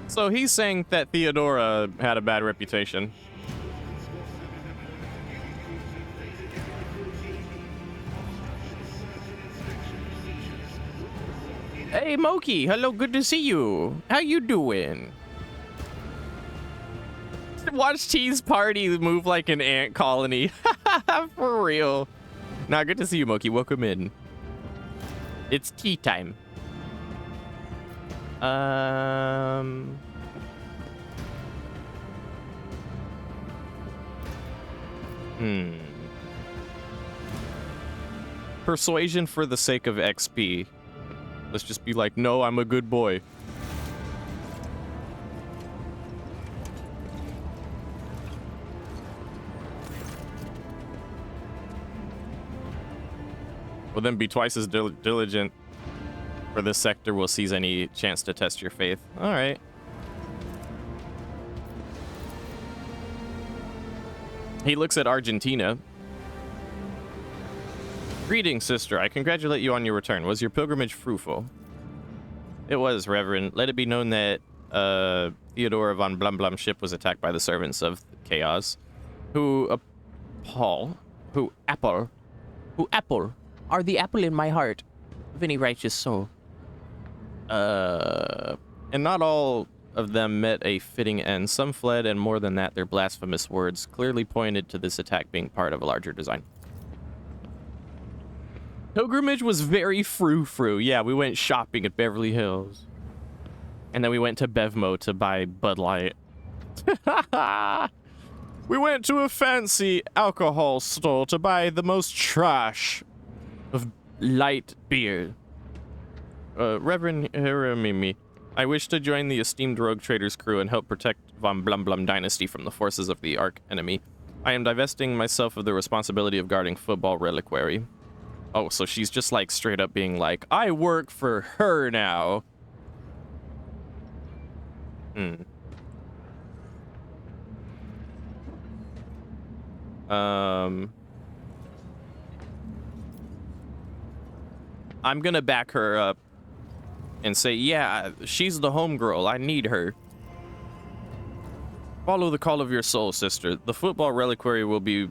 So he's saying that Theodora had a bad reputation. Hey, Moki. Hello, good to see you. How you doing? Watch T's party move like an ant colony. For real. Nah, good to see you, Moki. Welcome in. It's tea time. Persuasion for the sake of XP. Let's just be like, no, I'm a good boy. Will then be twice as diligent for this sector will seize any chance to test your faith. All right. He looks at Argentina. Greetings, sister. I congratulate you on your return. Was your pilgrimage fruitful? It was, Reverend. Let it be known that Theodora von Blumblum's ship was attacked by the servants of Chaos, who apple are the apple in my heart of any righteous soul. And not all of them met a fitting end. Some fled, and more than that, their blasphemous words clearly pointed to this attack being part of a larger design. Pilgrimage was very frou-frou. Yeah, we went shopping at Beverly Hills. And then we went to Bevmo to buy Bud Light. We went to a fancy alcohol store to buy the most trash of light beer. Reverend Hiramimi, I wish to join the esteemed rogue trader's crew and help protect Von Blum Blum dynasty from the forces of the arch enemy. I am divesting myself of the responsibility of guarding football reliquary. Oh, so she's just like straight up being like, I work for her now. I'm gonna back her up and say, yeah, she's the homegirl. I need her. Follow the call of your soul, sister. The football reliquary will be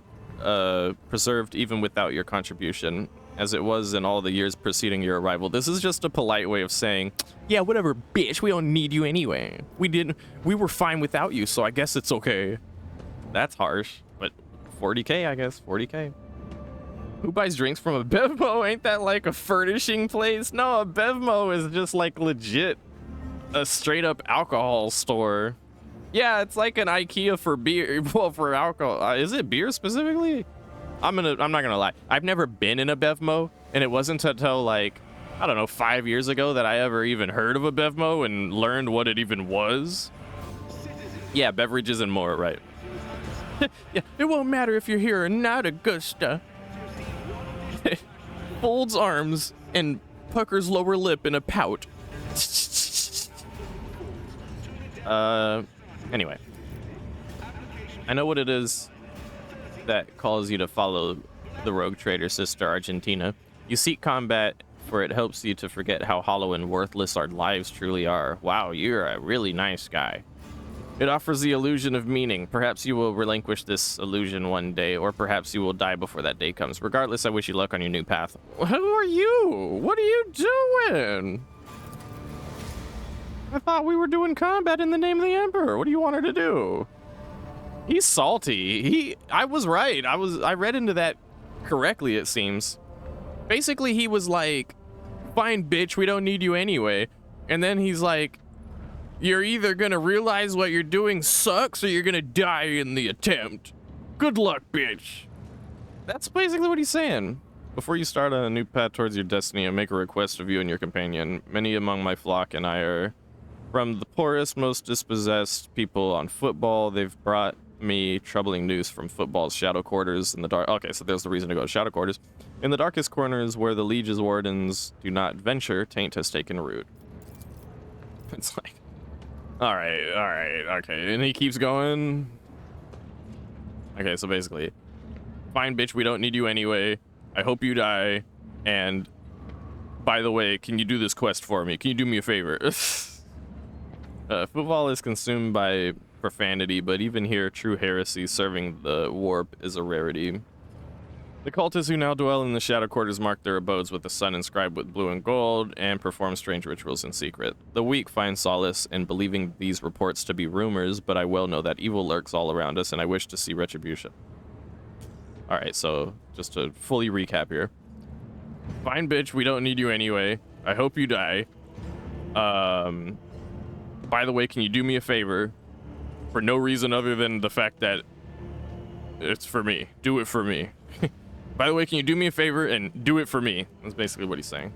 preserved even without your contribution, as it was in all the years preceding your arrival. This is just a polite way of saying, yeah, whatever, bitch, we don't need you anyway. We were fine without you, so I guess it's okay. That's harsh, but 40K, I guess, 40K. Who buys drinks from a Bevmo? Ain't that like a furnishing place? No, a Bevmo is just like legit a straight up alcohol store. Yeah, it's like an IKEA for beer, well, for alcohol. Is it beer specifically? I'm not gonna lie. I've never been in a Bevmo, and it wasn't until like, I don't know, 5 years ago that I ever even heard of a Bevmo and learned what it even was. Yeah, beverages and more, right? Yeah, it won't matter if you're here or not, Augusta. Folds arms and puckers lower lip in a pout. Anyway. I know what it is that calls you to follow the rogue trader, Sister Argentina. You seek combat, for it helps you to forget how hollow and worthless our lives truly are. Wow, you're a really nice guy. It offers the illusion of meaning. Perhaps you will relinquish this illusion one day, or perhaps you will die before that day comes. Regardless, I wish you luck on your new path. Who are you? What are you doing? I thought we were doing combat in the name of the Emperor. What do you want her to do? He's salty. I was right. I read into that correctly, it seems. Basically, he was like, fine, bitch, we don't need you anyway. And then he's like, you're either gonna realize what you're doing sucks or you're gonna die in the attempt. Good luck, bitch. That's basically what he's saying. Before you start on a new path towards your destiny, I make a request of you and your companion. Many among my flock and I are from the poorest, most dispossessed people on football. They've brought me troubling news from football's shadow quarters in the dark. Okay, so there's the reason to go to shadow quarters. In the darkest corners where the liege's wardens do not venture, taint has taken root. It's like, all right, okay. And he keeps going. Okay, so basically, fine, bitch, we don't need you anyway. I hope you die. And by the way, can you do this quest for me? Can you do me a favor? Football is consumed by profanity, but even here, true heresy serving the warp is a rarity. The cultists who now dwell in the shadow quarters mark their abodes with the sun inscribed with blue and gold and perform strange rituals in secret. The weak find solace in believing these reports to be rumors, but I well know that evil lurks all around us and I wish to see retribution. Alright, so just to fully recap here. Fine, bitch, we don't need you anyway. I hope you die. By the way, can you do me a favor? For no reason other than the fact that it's for me. Do it for me. By the way, can you do me a favor and do it for me? That's basically what he's saying.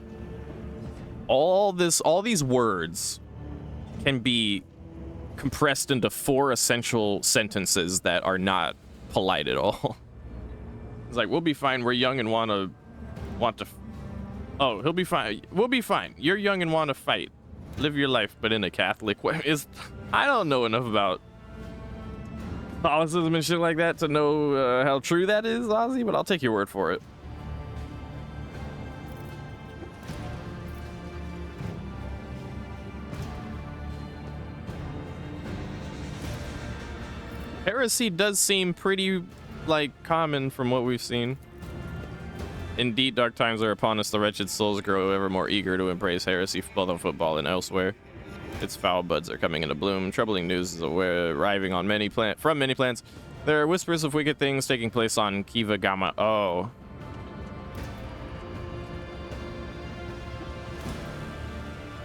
All these words can be compressed into 4 essential sentences that are not polite at all. It's like, we'll be fine. We're young and want to. Oh, he'll be fine. We'll be fine. You're young and want to fight. Live your life, but in a Catholic way. I don't know enough about Catholicism and shit like that to know how true that is, Ozzy, but I'll take your word for it. Heresy does seem pretty, like, common from what we've seen. Indeed, dark times are upon us. The wretched souls grow ever more eager to embrace heresy, both on football and elsewhere. Its foul buds are coming into bloom. Troubling news is arriving on from many planets. There are whispers of wicked things taking place on Kiva Gamma. Oh.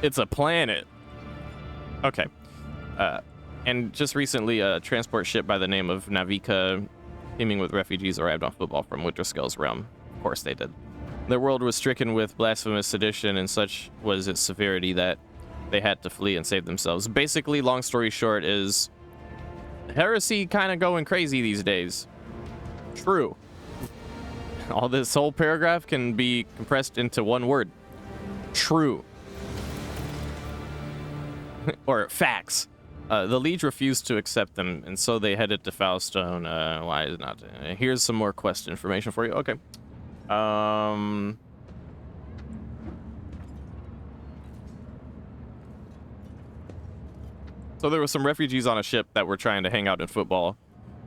It's a planet. Okay. And just recently, a transport ship by the name of Navika, teeming with refugees, arrived on football from Winterscale's realm. Of course they did. Their world was stricken with blasphemous sedition, and such was its severity that they had to flee and save themselves. Basically, long story short, is heresy kind of going crazy these days. True. All this whole paragraph can be compressed into one word. True. Or facts. The Liege refused to accept them, and so they headed to Foulstone. Why is not? Here's some more quest information for you. Okay. So there were some refugees on a ship that were trying to hang out in football,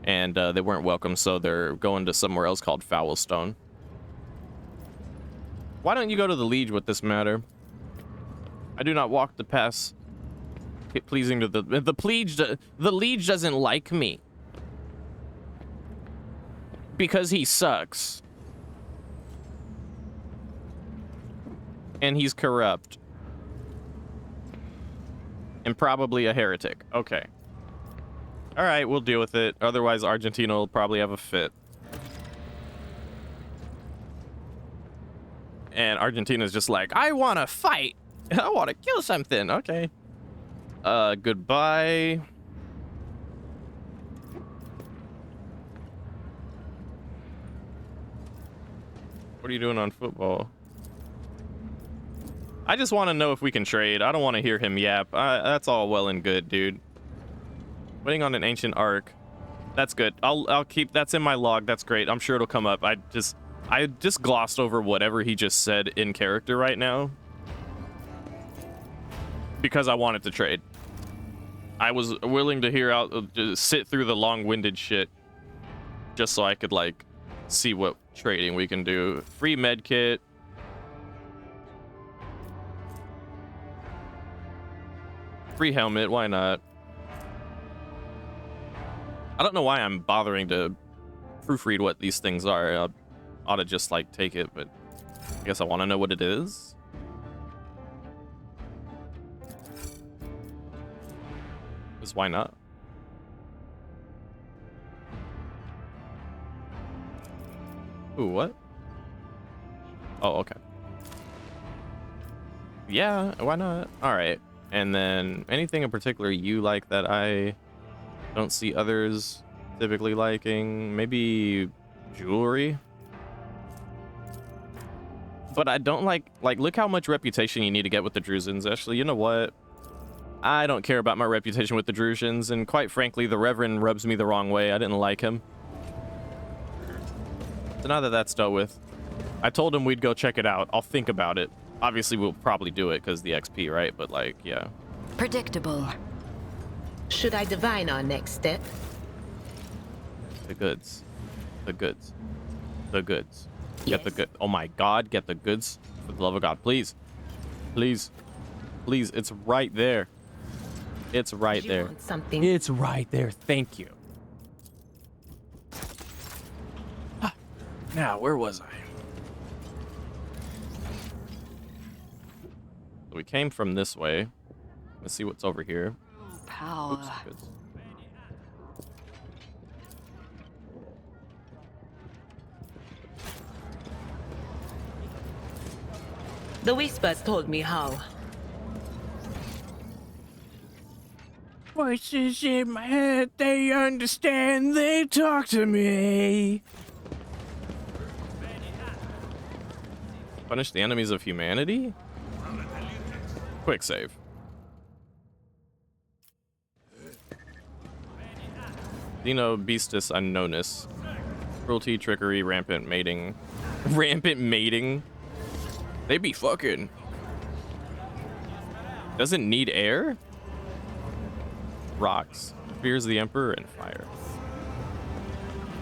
and they weren't welcome, so they're going to somewhere else called Foulstone. Why don't you go to the Liege with this matter? I do not walk the paths pleasing to the Liege doesn't like me because he sucks and he's corrupt and probably a heretic. Okay. All right, we'll deal with it. Otherwise, Argentina will probably have a fit. And Argentina's just like, I want to fight. I want to kill something. Okay. Goodbye. What are you doing on football? I just want to know if we can trade. I don't want to hear him yap. That's all well and good, dude. Waiting on an ancient arc. That's good. I'll keep that's in my log. That's great. I'm sure it'll come up. I just glossed over whatever he just said in character right now because I wanted to trade. I was willing to hear out, just sit through the long-winded shit just so I could like see what trading we can do. Free med kit. Free helmet, why not? I don't know why I'm bothering to proofread what these things are. I ought to just like take it, but I guess I want to know what it is. Because why not? Ooh, what? Oh, okay. Yeah, why not? All right. And then anything in particular you like that I don't see others typically liking? Maybe jewelry? But I don't like look how much reputation you need to get with the Druzins. Actually, you know what? I don't care about my reputation with the Druzins, and quite frankly, the Reverend rubs me the wrong way. I didn't like him. So now that that's dealt with, I told him we'd go check it out. I'll think about it. Obviously, we'll probably do it because the XP, right? But like, yeah. Predictable. Should I divine our next step? The goods. The goods. The goods. Get the Yes. good. Oh my God, get the goods. For the love of God, please. Please. Please, it's right there. It's right You there. want something? It's right there. Thank you. Now, where was I? So we came from this way. Let's see what's over here. Power. Oops, goods. The whispers told me how. Voices in my head, they understand, they talk to me. Punish the enemies of humanity? Quick save. Dino Beastus Unknowness. Cruelty, trickery, rampant mating. Rampant mating? They be fucking. Doesn't need air? Rocks. Fears the Emperor and fire.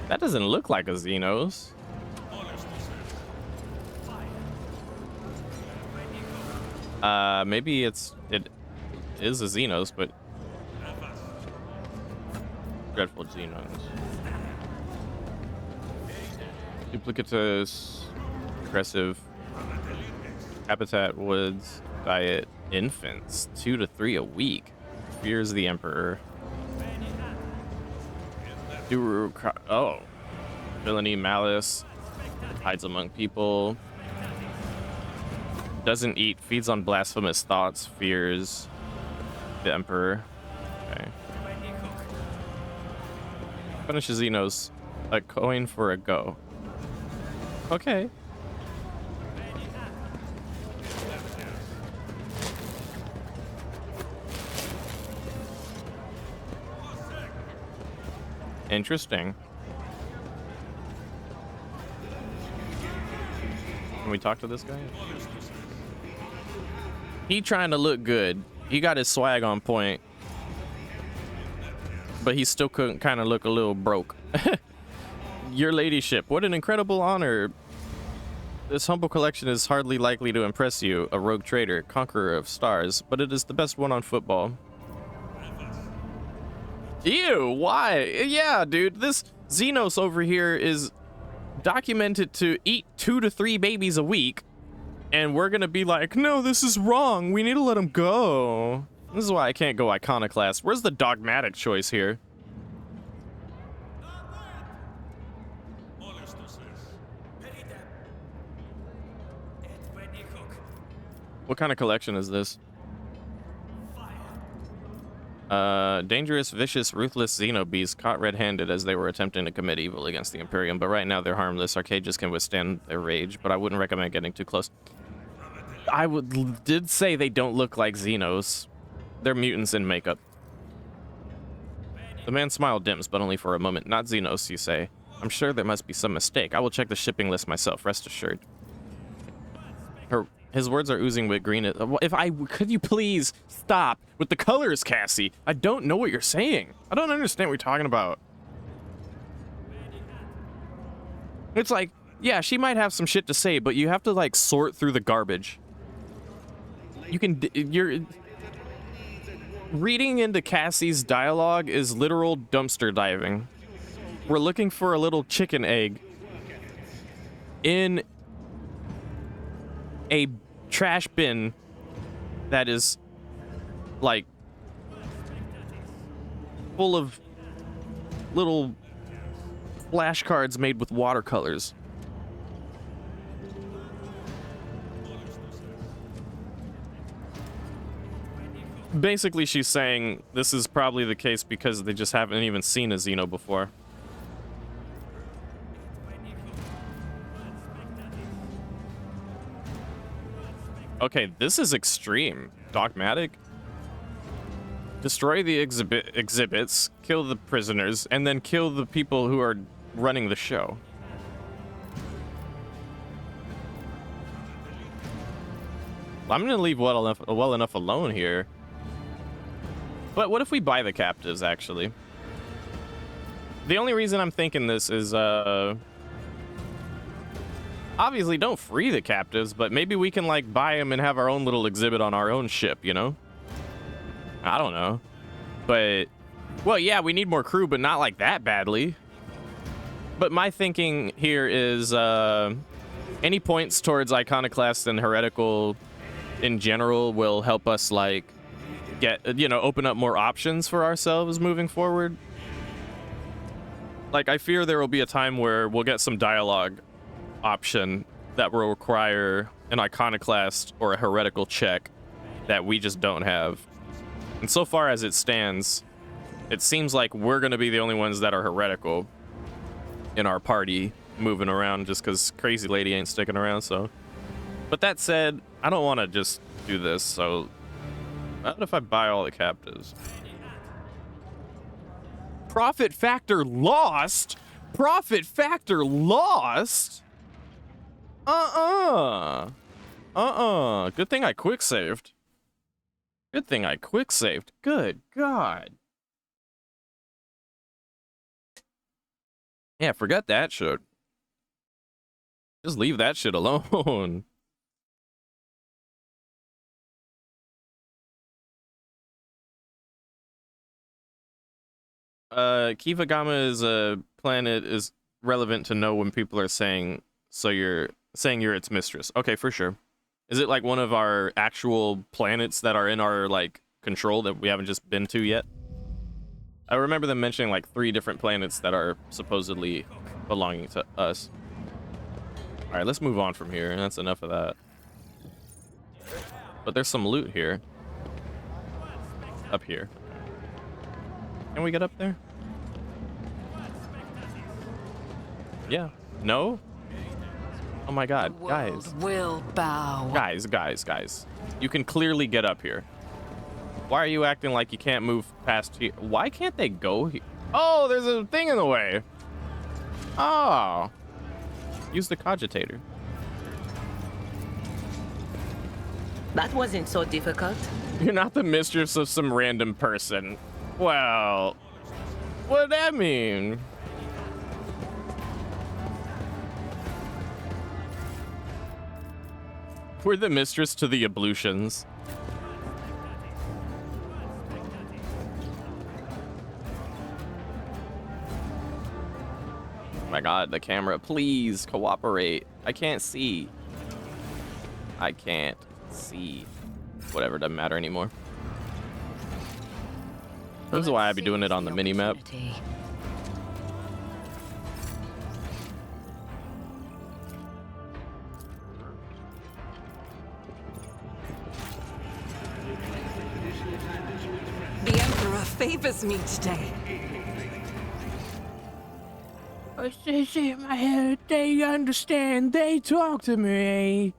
That doesn't look like a Xenos. Maybe it is a Xenos, but dreadful Xenos. Duplicitous, aggressive, habitat woods, diet, infants, 2 to 3 a week. fears the Emperor. Oh. Villainy, malice, hides among people. Doesn't eat, feeds on blasphemous thoughts, fears the Emperor. Okay. Punishes Xenos. A coin for a go. Okay. Interesting. Can we talk to this guy? He trying to look good. He got his swag on point. But he still couldn't kind of look a little broke. Your ladyship, what an incredible honor. This humble collection is hardly likely to impress you, a rogue trader, conqueror of stars, but it is the best one on football. Ew, why? Yeah, dude, this Xenos over here is documented to eat 2 to 3 babies a week, and we're gonna be like, no, this is wrong. We need to let him go. This is why I can't go iconoclast. Where's the dogmatic choice here? What kind of collection is this? Dangerous, vicious, ruthless Xenobees caught red-handed as they were attempting to commit evil against the Imperium, but right now they're harmless. Our cages can withstand their rage, but I wouldn't recommend getting too close. I did say they don't look like Xenos. They're mutants in makeup. The man's smile dims, but only for a moment. Not Xenos, you say. I'm sure there must be some mistake. I will check the shipping list myself, rest assured. His words are oozing with green. Could you please stop with the colors, Cassie? I don't know what you're saying. I don't understand what you're talking about. It's like, yeah, she might have some shit to say, but you have to like sort through the garbage. You're reading into Cassie's dialogue is literal dumpster diving. We're looking for a little chicken egg in a trash bin that is like full of little flashcards made with watercolors. Basically, she's saying this is probably the case because they just haven't even seen a Xeno before. Okay, this is extreme. Dogmatic. Destroy the exhibits, kill the prisoners, and then kill the people who are running the show. I'm gonna leave well enough alone here. But what if we buy the captives, actually? The only reason I'm thinking this is, obviously, don't free the captives, but maybe we can, like, buy them and have our own little exhibit on our own ship, you know? I don't know. But, well, yeah, we need more crew, but not, like, that badly. But my thinking here is, any points towards Iconoclast and Heretical in general will help us, like, get, you know, open up more options for ourselves moving forward. Like, I fear there will be a time where we'll get some dialogue option that will require an Iconoclast or a Heretical check that we just don't have. And so far as it stands, it seems like we're going to be the only ones that are Heretical in our party moving around just because Crazy Lady ain't sticking around, so. But that said, I don't want to just do this, so what if I buy all the captives? Profit factor lost? Profit factor lost? Good thing I quick saved. Good thing I quick saved. Good God. Yeah, forget that shit. Just leave that shit alone. Kivagama is a planet is relevant to know when people are saying, so you're saying you're its mistress. Okay, for sure. Is it like one of our actual planets that are in our, like, control that we haven't just been to yet. I remember them mentioning like 3 different planets that are supposedly belonging to us. All right, let's move on from here. That's enough of that. But there's some loot here. Up here. Can we get up there? Yeah. No? Oh my god, guys. Will bow. Guys. You can clearly get up here. Why are you acting like you can't move past here? Why can't they go here? Oh, there's a thing in the way. Oh. Use the cogitator. That wasn't so difficult. You're not the mistress of some random person. Well, what'd that mean? We're the mistress to the ablutions. Oh my god, the camera, please cooperate. I can't see. I can't see. Whatever, doesn't matter anymore. This is why I'd be doing it on the mini-map. The Emperor favors me today. I say in my head, they understand, they talk to me.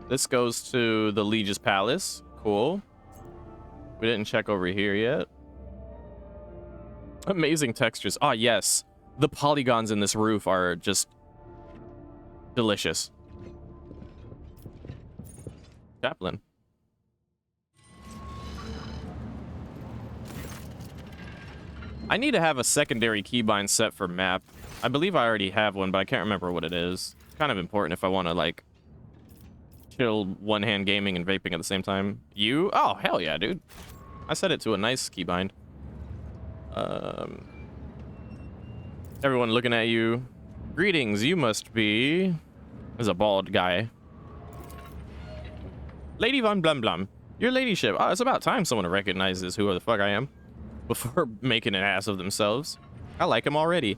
This goes to the Liege's Palace. Cool. We didn't check over here yet. Amazing textures. Ah, yes. The polygons in this roof are just delicious. Chaplain. I need to have a secondary keybind set for map. I believe I already have one, but I can't remember what it is. It's kind of important if I want to, like, chill one-hand gaming and vaping at the same time. You? Oh, hell yeah, dude. I set it to a nice keybind. Everyone looking at you. Greetings, you must be... There's a bald guy. Lady Von Blum Blum. Your ladyship. Oh, it's about time someone recognizes who the fuck I am before making an ass of themselves. I like him already.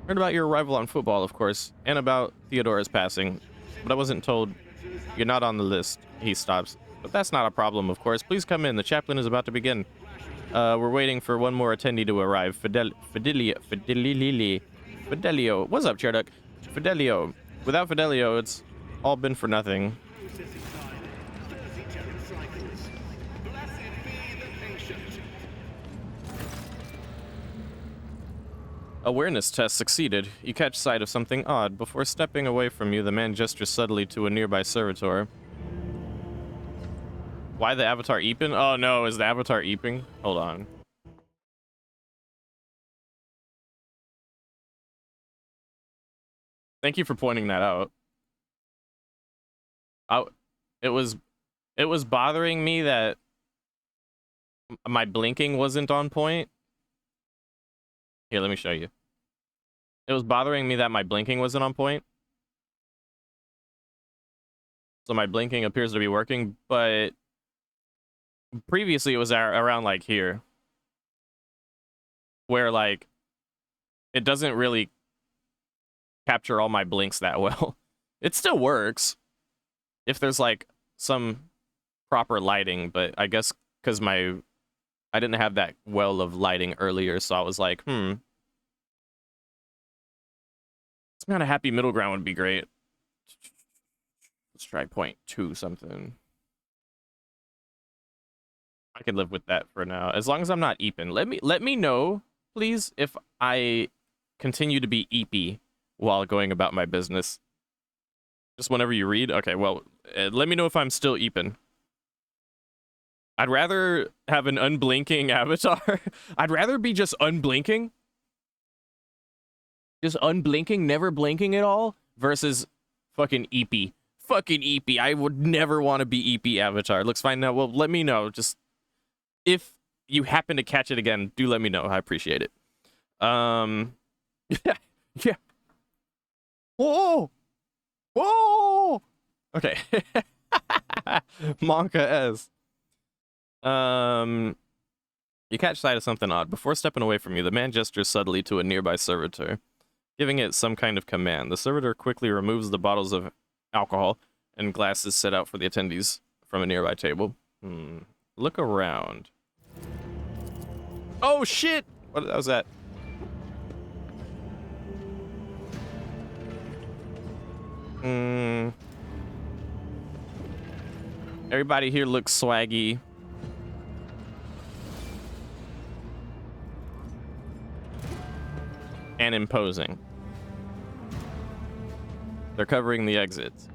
Heard about your arrival on football, of course, and about Theodora's passing, but I wasn't told you're not on the list. He stops. But that's not a problem, of course. Please come in. The chaplain is about to begin. We're waiting for one more attendee to arrive. Fidelio. What's up, Chairduck? Fidelio. Without Fidelio, it's all been for nothing. Awareness test succeeded. You catch sight of something odd. Before stepping away from you, the man gestures subtly to a nearby servitor. Why the avatar eeping? Oh no, is the avatar eeping? Hold on. Thank you for pointing that out. It was bothering me that my blinking wasn't on point. Here, let me show you. It was bothering me that my blinking wasn't on point. So my blinking appears to be working, but previously it was around like here. Where like it doesn't really capture all my blinks that well. It still works if there's like some proper lighting, but I guess because I didn't have that well of lighting earlier, so I was like, some kind of happy middle ground would be great. Let's try 0.2 something. I can live with that for now, as long as I'm not eeping. Let me know, please, if I continue to be eepy while going about my business. Just whenever you read. Okay, well, let me know if I'm still eeping. I'd rather have an unblinking avatar. I'd rather be just unblinking. Just unblinking, never blinking at all, versus fucking eepy. Fucking eepy. I would never want to be eepy avatar. Looks fine now. Well, let me know. Just if you happen to catch it again, do let me know. I appreciate it. Yeah. Yeah. Whoa! Whoa! Okay. Monka S. You catch sight of something odd. Before stepping away from you, the man gestures subtly to a nearby servitor, giving it some kind of command. The servitor quickly removes the bottles of alcohol and glasses set out for the attendees from a nearby table. Look around. Oh, shit! What was that? Everybody here looks swaggy. And imposing. They're covering the exits.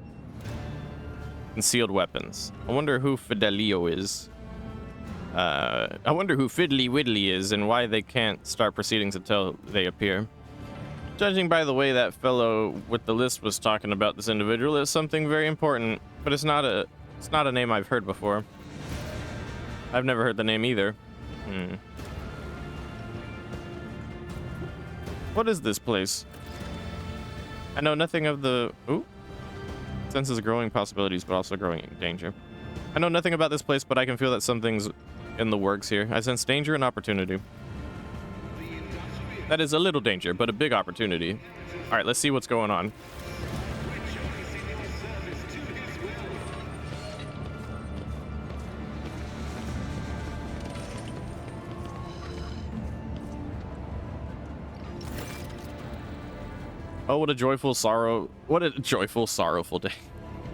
Concealed weapons. I wonder who Fidelio is. I wonder who Fiddly Widdly is and why they can't start proceedings until they appear. Judging by the way that fellow with the list was talking about this individual, it's something very important, but it's not a name I've heard before. I've never heard the name either. What is this place? I know nothing of the... Ooh. Senses growing possibilities, but also growing danger. I know nothing about this place, but I can feel that something's in the works here. I sense danger and opportunity. That is a little danger, but a big opportunity. All right, let's see what's going on. Oh, what a joyful sorrow. What a joyful, sorrowful day.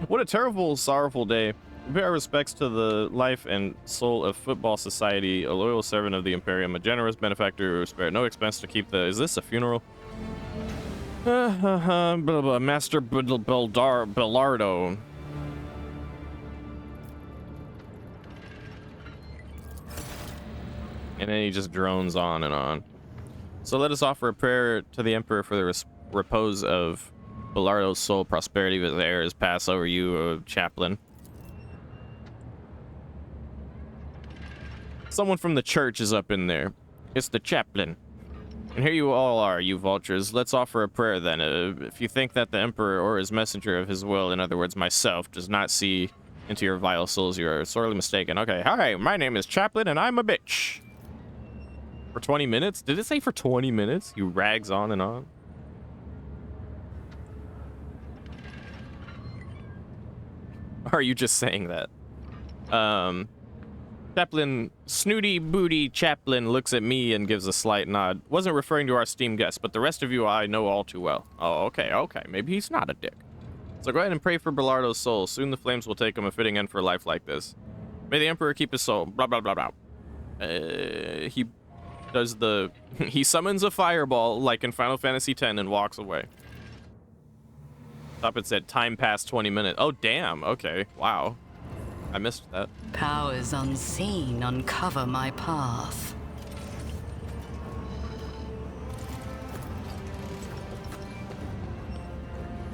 What a terrible, sorrowful day. We pay our respects to the life and soul of Football Society, a loyal servant of the Imperium, a generous benefactor who spared no expense to keep the... Is this a funeral? Blah, blah, Master Bellardo. And then he just drones on and on. So let us offer a prayer to the Emperor for the repose of Bellardo's soul, prosperity of his heirs, pass over you, chaplain. Someone from the church is up in there. It's the chaplain. And here you all are, you vultures. Let's offer a prayer then. If you think that the Emperor or his messenger of his will, in other words, myself, does not see into your vile souls, you are sorely mistaken. Okay, hi, my name is Chaplain, and I'm a bitch. For 20 minutes? Did it say for 20 minutes? You rags on and on. Or are you just saying that? Chaplain, snooty booty Chaplain looks at me and gives a slight nod. Wasn't referring to our esteemed guest, but the rest of you I know all too well. Oh, okay. Maybe he's not a dick. So go ahead and pray for Bellardo's soul. Soon the flames will take him, a fitting end for a life like this. May the Emperor keep his soul. Blah, blah, blah, blah. He does the... he summons a fireball, like in Final Fantasy X, and walks away. Top it said, time past 20 minutes. Oh, damn. Okay. Wow. I missed that. Powers unseen uncover my path.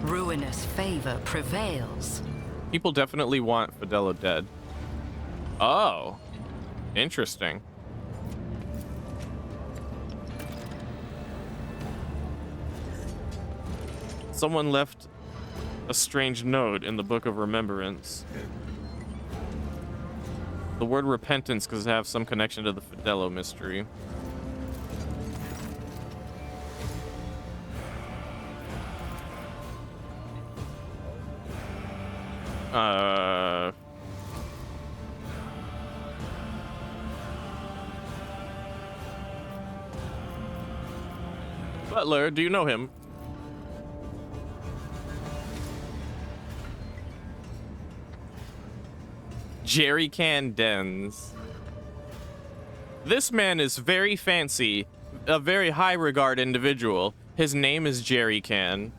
Ruinous favor prevails. People definitely want Fidelio dead. Oh. Interesting. Someone left a strange note in the Book of Remembrance. The word repentance could have some connection to the Fidelio mystery. Butler, do you know him? Jerry Can Dens. This man is very fancy, a very high regard individual. His name is Jerry Can.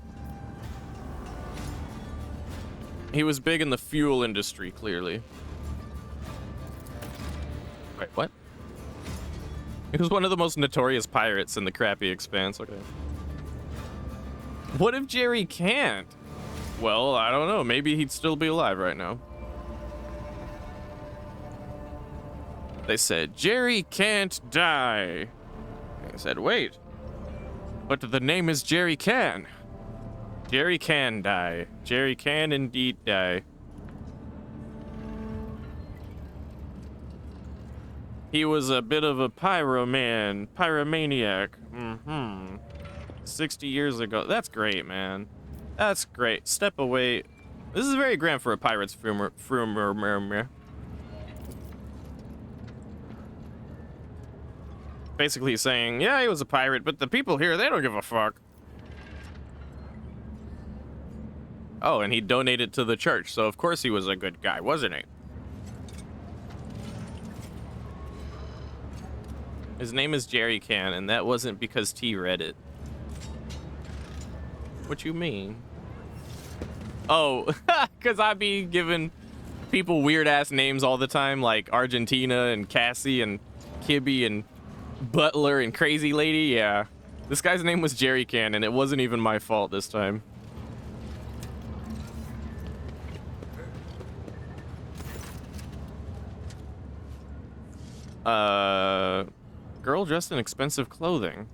He was big in the fuel industry, clearly. Wait, what? He was one of the most notorious pirates in the crappy Expanse. Okay. What if Jerry can't? Well, I don't know. Maybe he'd still be alive right now. They said, Jerry can't die. I said, wait. But the name is Jerry Can. Jerry can die. Jerry can indeed die. He was a bit of a pyromaniac. 60 years ago. That's great, man. That's great. Step away. This is very grand for a pirate's frumer. Basically saying, yeah, he was a pirate, but the people here, they don't give a fuck. Oh, and he donated to the church, so of course he was a good guy, wasn't he? His name is Jerry Can, and that wasn't because T read it. What you mean? Oh, because I be giving people weird-ass names all the time, like Argentina and Cassie and Kibby and Butler and Crazy Lady. Yeah, this guy's name was Jerry Can, and it wasn't even my fault this time. Girl dressed in expensive clothing.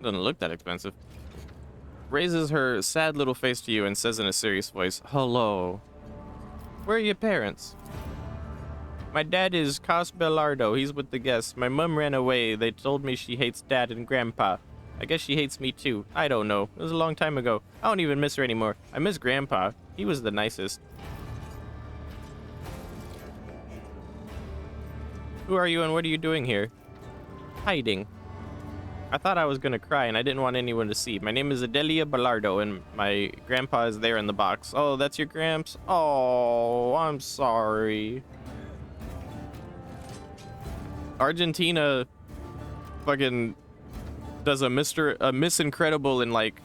Doesn't look that expensive. Raises her sad little face to you and says in a serious voice, "Hello. Where are your parents?" "My dad is Cos Belardo. He's with the guests. My mom ran away. They told me she hates dad and grandpa. I guess she hates me too. I don't know. It was a long time ago. I don't even miss her anymore. I miss grandpa. He was the nicest." "Who are you and what are you doing here?" "Hiding. I thought I was gonna cry and I didn't want anyone to see. My name is Adelia Belardo and my grandpa is there in the box." "Oh, that's your gramps? Oh, I'm sorry." Argentina fucking does a Miss Incredible and like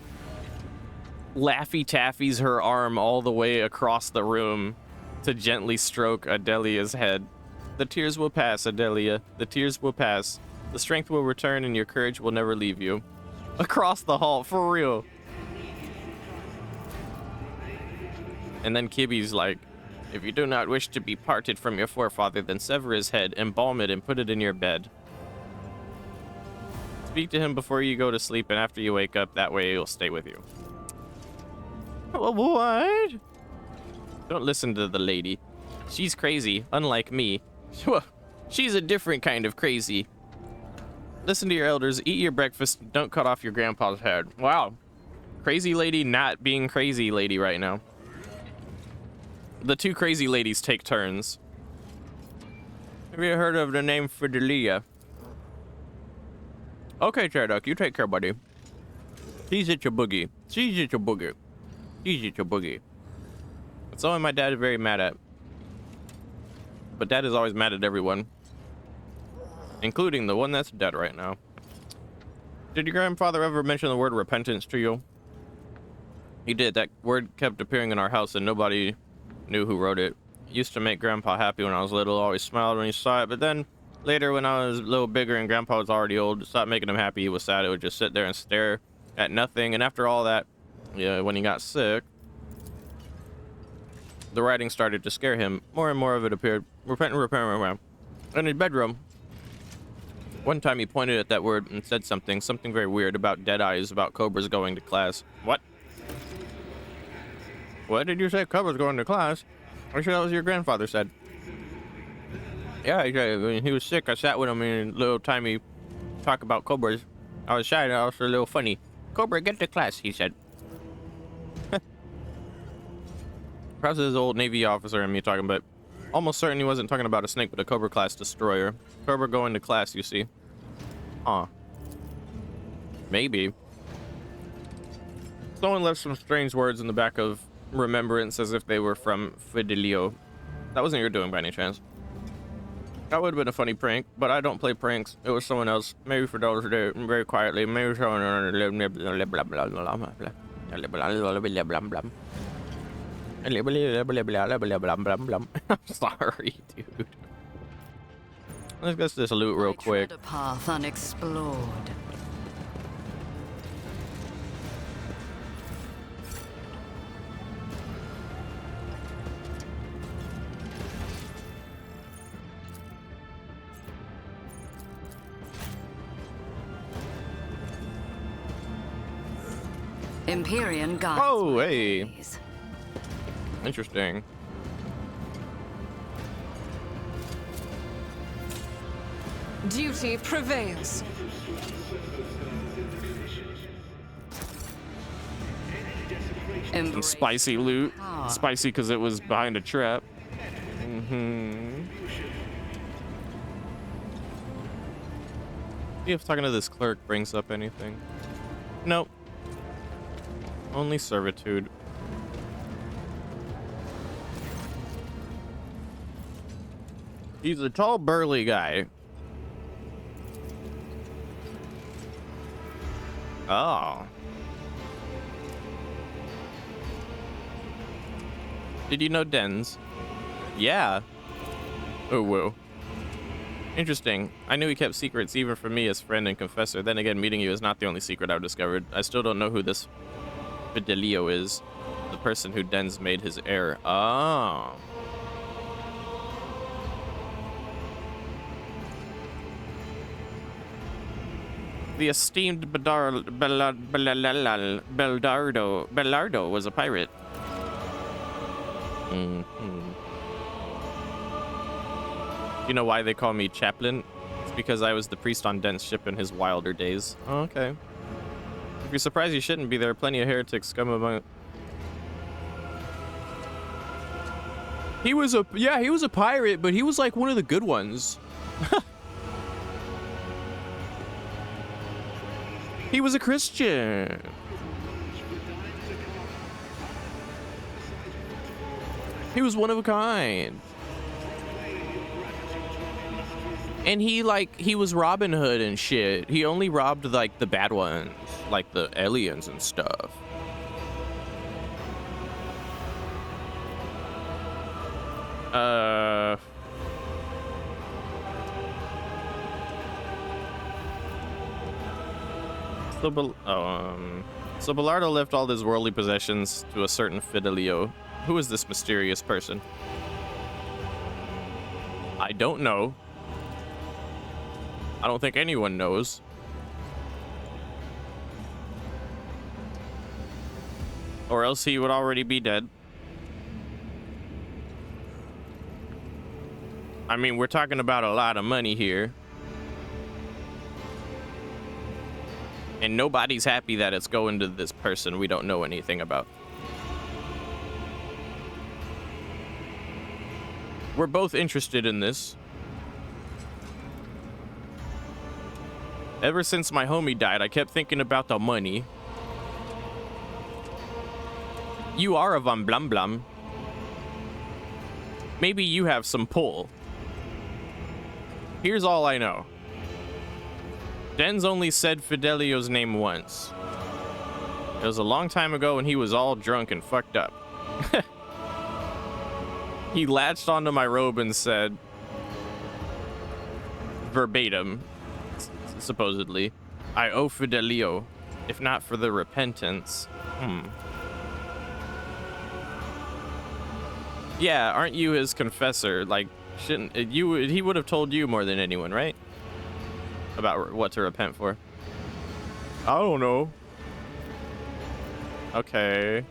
Laffy Taffies her arm all the way across the room to gently stroke Adelia's head. "The tears will pass, Adelia. The tears will pass. The strength will return and your courage will never leave you." Across the hall, for real. And then Kibby's like, "If you do not wish to be parted from your forefather, then sever his head, embalm it, and put it in your bed. Speak to him before you go to sleep and after you wake up. That way he'll stay with you." What? Don't listen to the lady. She's crazy, unlike me. She's a different kind of crazy. Listen to your elders, eat your breakfast, don't cut off your grandpa's head. Wow. Crazy lady not being crazy lady right now. The two crazy ladies take turns. Have you heard of the name Fidelia? Okay, Chaddock, you take care, buddy. She's at your boogie. She's at your boogie. She's at your boogie. It's someone my dad is very mad at. But dad is always mad at everyone. Including the one that's dead right now. Did your grandfather ever mention the word repentance to you? He did. That word kept appearing in our house and nobody knew who wrote it. It used to make grandpa happy when I was little. Always smiled when he saw it. But then later when I was a little bigger and grandpa was already old, it stopped making him happy. He was sad. It would just sit there and stare at nothing. And after all that, yeah, when he got sick, the writing started to scare him. More and more of it appeared. Repent. In his bedroom. One time he pointed at that word and said something very weird about dead eyes, about cobras going to class. What? What did you say? Cobras going to class? I'm sure that was your grandfather said. Yeah, when he was sick, I sat with him in a little time he talk about cobras. I was shy and also a little funny. "Cobra, get to class," he said. Perhaps his old Navy officer and me talking, but almost certain he wasn't talking about a snake, but a Cobra class destroyer. Cobra going to class, you see. Huh. Maybe. Someone left some strange words in the back of Remembrance as if they were from Fidelio. That wasn't your doing by any chance. That would have been a funny prank, but I don't play pranks. It was someone else. Maybe for those who did it very quietly. Maybe someone. I'm sorry, dude. Let's get this loot real quick. A path unexplored. Empyrean guides. Oh, my hey. ways. Interesting. Duty prevails. Some Embrace. spicy loot. Spicy because it was behind a trap. See if talking to this clerk brings up anything. Nope. Only servitude. He's a tall, burly guy. Oh. Did you know Dens? Yeah. Oh, whoa. Interesting. I knew he kept secrets even from me as friend and confessor. Then again, meeting you is not the only secret I've discovered. I still don't know who this Fidelio is. The person who Dens made his heir. Oh. The esteemed Bellardo was a pirate. You know why they call me chaplain? It's because I was the priest on Dent's ship in his wilder days. Oh, okay. If you're surprised you shouldn't be, there are plenty of heretics scum among... He was a pirate, but he was like one of the good ones. He was a Christian. He was one of a kind. And he was Robin Hood and shit. He only robbed like the bad ones, like the aliens and stuff. So Bellardo left all his worldly possessions to a certain Fidelio. Who is this mysterious person? I don't know. I don't think anyone knows. Or else he would already be dead. I mean, we're talking about a lot of money here. And nobody's happy that it's going to this person we don't know anything about. We're both interested in this. Ever since my homie died, I kept thinking about the money. You are a Von Blum Blum. Maybe you have some pull. Here's all I know. Dens only said Fidelio's name once. It was a long time ago when he was all drunk and fucked up. He latched onto my robe and said, verbatim, supposedly, I owe Fidelio, if not for the repentance. Yeah, aren't you his confessor? Like, shouldn't you? He would have told you more than anyone, right? About what to repent for. I don't know. Okay.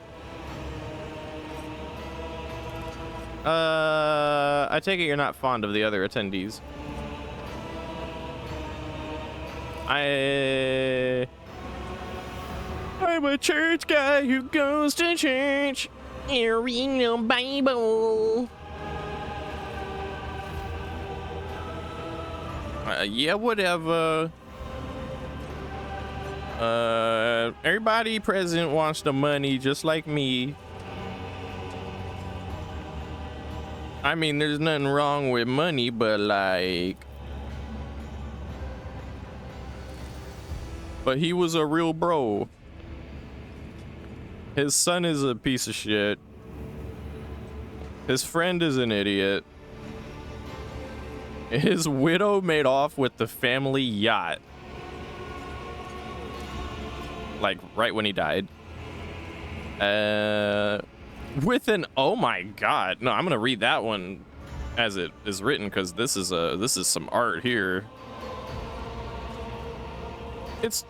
I take it you're not fond of the other attendees. I'm a church guy who goes to church. Reading the Bible. Yeah, whatever. Everybody present wants the money just like me. I mean, there's nothing wrong with money, but like... But he was a real bro. His son is a piece of shit. His friend is an idiot. His widow made off with the family yacht. Like, right when he died. With an, oh my god. No, I'm gonna read that one as it is written, because this is some art here. It's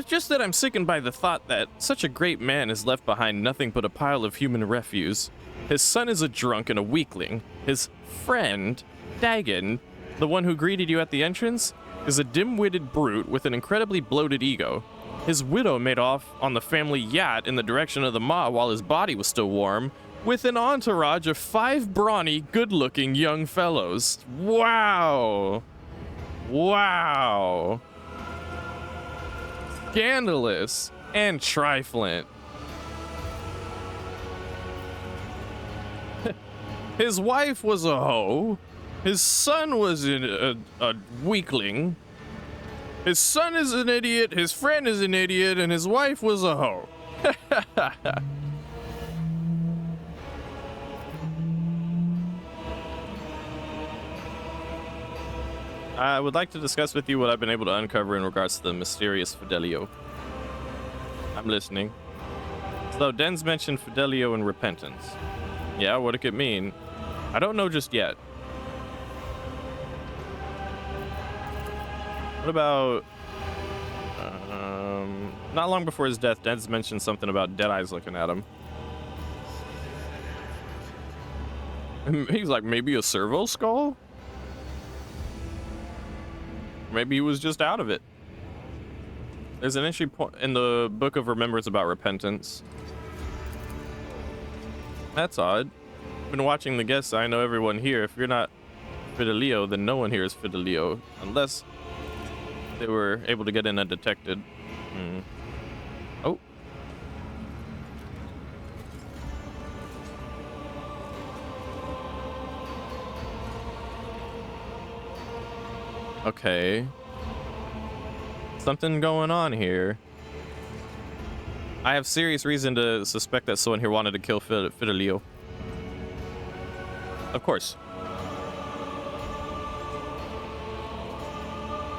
just that I'm sickened by the thought that such a great man has left behind nothing but a pile of human refuse. His son is a drunk and a weakling. His friend, Dagon, the one who greeted you at the entrance, is a dim-witted brute with an incredibly bloated ego. His widow made off on the family yacht in the direction of the maw while his body was still warm, with an entourage of 5 brawny, good-looking young fellows. Wow. Wow. Scandalous and trifling. His wife was a hoe. His son was a weakling. His son is an idiot, his friend is an idiot, and his wife was a hoe. I would like to discuss with you what I've been able to uncover in regards to the mysterious Fidelio. I'm listening. So, Den's mentioned Fidelio and repentance. Yeah, what it could mean. I don't know just yet. What about... not long before his death, Den's mentioned something about dead eyes looking at him. He's like, maybe a servo skull? Maybe he was just out of it. There's an entry point in the Book of Remembrance about repentance. That's odd. Been watching the guests. I know everyone here. If you're not Fidelio, then no one here is Fidelio, unless they were able to get in undetected. Oh. Okay. Something going on here. I have serious reason to suspect that someone here wanted to kill Fidelio. Of course.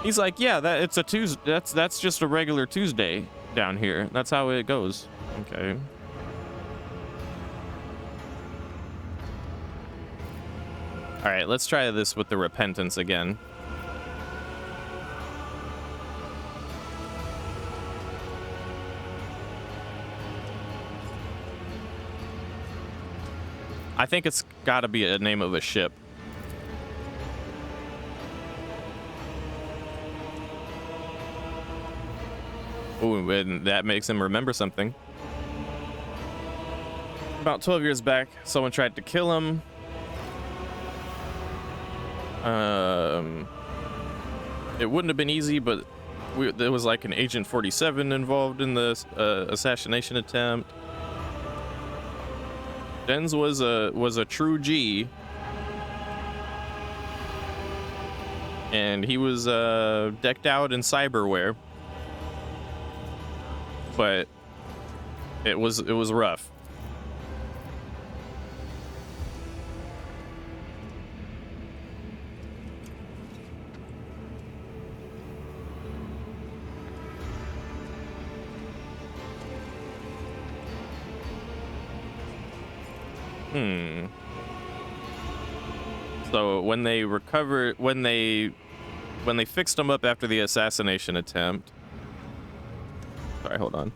He's like, yeah, it's a Tuesday. That's just a regular Tuesday down here. That's how it goes. Okay. All right, let's try this with the repentance again. I think it's got to be a name of a ship. Ooh, and that makes him remember something. About 12 years back, someone tried to kill him. It wouldn't have been easy, but there was like an Agent 47 involved in the assassination attempt. Denz was a true G, and he was decked out in cyberware, but it was rough. So when they fixed him up after the assassination attempt. Sorry, hold on.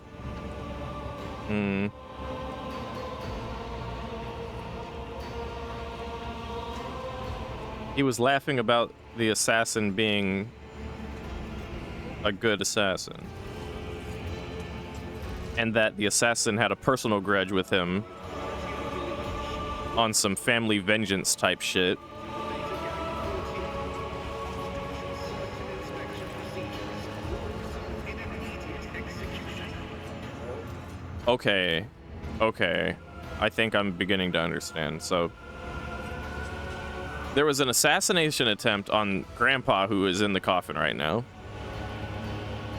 He was laughing about the assassin being a good assassin, and that the assassin had a personal grudge with him on some family vengeance type shit. Okay. I think I'm beginning to understand. So there was an assassination attempt on Grandpa, who is in the coffin right now.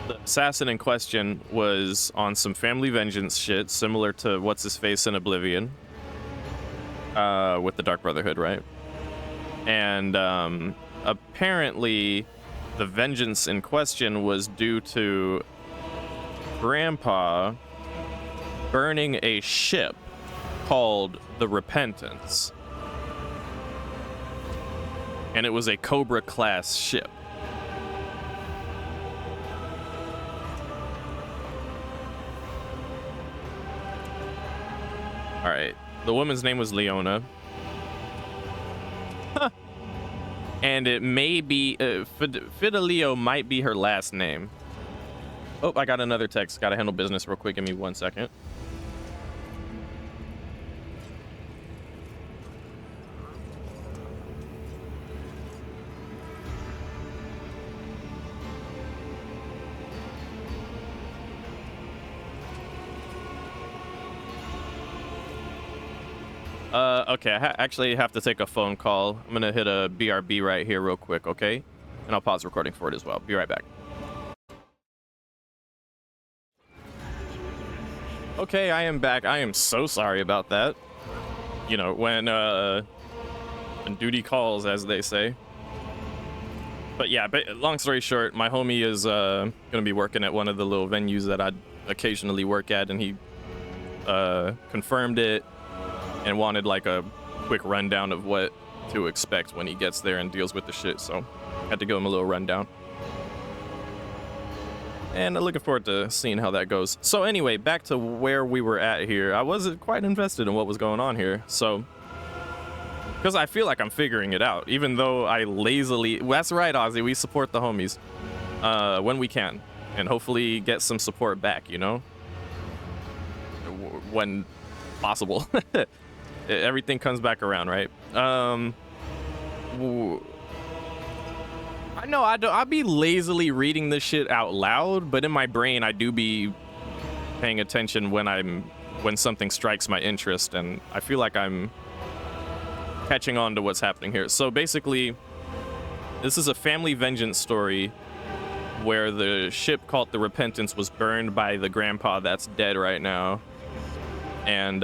The assassin in question was on some family vengeance shit, similar to What's-His-Face in Oblivion. With the Dark Brotherhood, right? And apparently the vengeance in question was due to Grandpa burning a ship called the Repentance. And it was a Cobra class ship. All right. The woman's name was Leona. Huh. And it may be Fidelio might be her last name. Oh, I got another text. Gotta handle business real quick. Give me 1 second. Okay, I actually have to take a phone call. I'm gonna hit a BRB right here real quick, okay? And I'll pause recording for it as well. Be right back. Okay, I am back. I am so sorry about that. You know, when duty calls, as they say. But yeah, long story short, my homie is gonna be working at one of the little venues that I occasionally work at, and he confirmed it and wanted like a quick rundown of what to expect when he gets there and deals with the shit, so I had to give him a little rundown. And I'm looking forward to seeing how that goes. So anyway, back to where we were at here. I wasn't quite invested in what was going on here, so... because I feel like I'm figuring it out, even though I lazily... That's right, Ozzy, we support the homies when we can, and hopefully get some support back, you know? When possible. Everything comes back around, right? I know I'll be lazily reading this shit out loud, but in my brain I do be paying attention when something strikes my interest, and I feel like I'm catching on to what's happening here. So basically, this is a family vengeance story where the ship called the Repentance was burned by the grandpa that's dead right now, and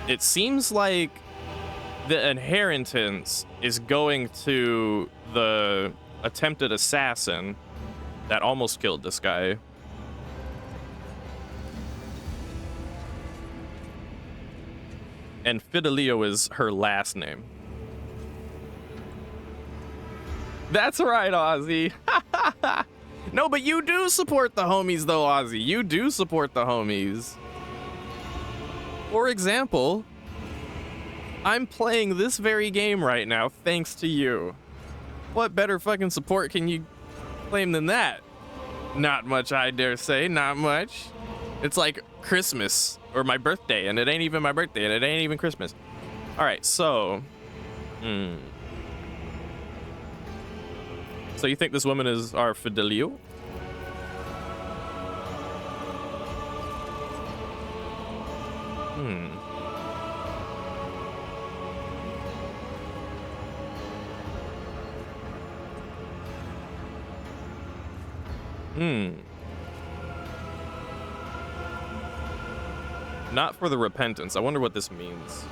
it seems like the inheritance is going to the attempted assassin that almost killed this guy. And Fidelio is her last name. That's right, Ozzy. No, but you do support the homies though, Ozzy. You do support the homies. For example, I'm playing this very game right now thanks to you. What better fucking support can you claim than that? Not much, I dare say, not much. It's like Christmas or my birthday, and it ain't even my birthday, and it ain't even Christmas. All right, so... So you think this woman is our Fidelio? Not for the Repentance. I wonder what this means.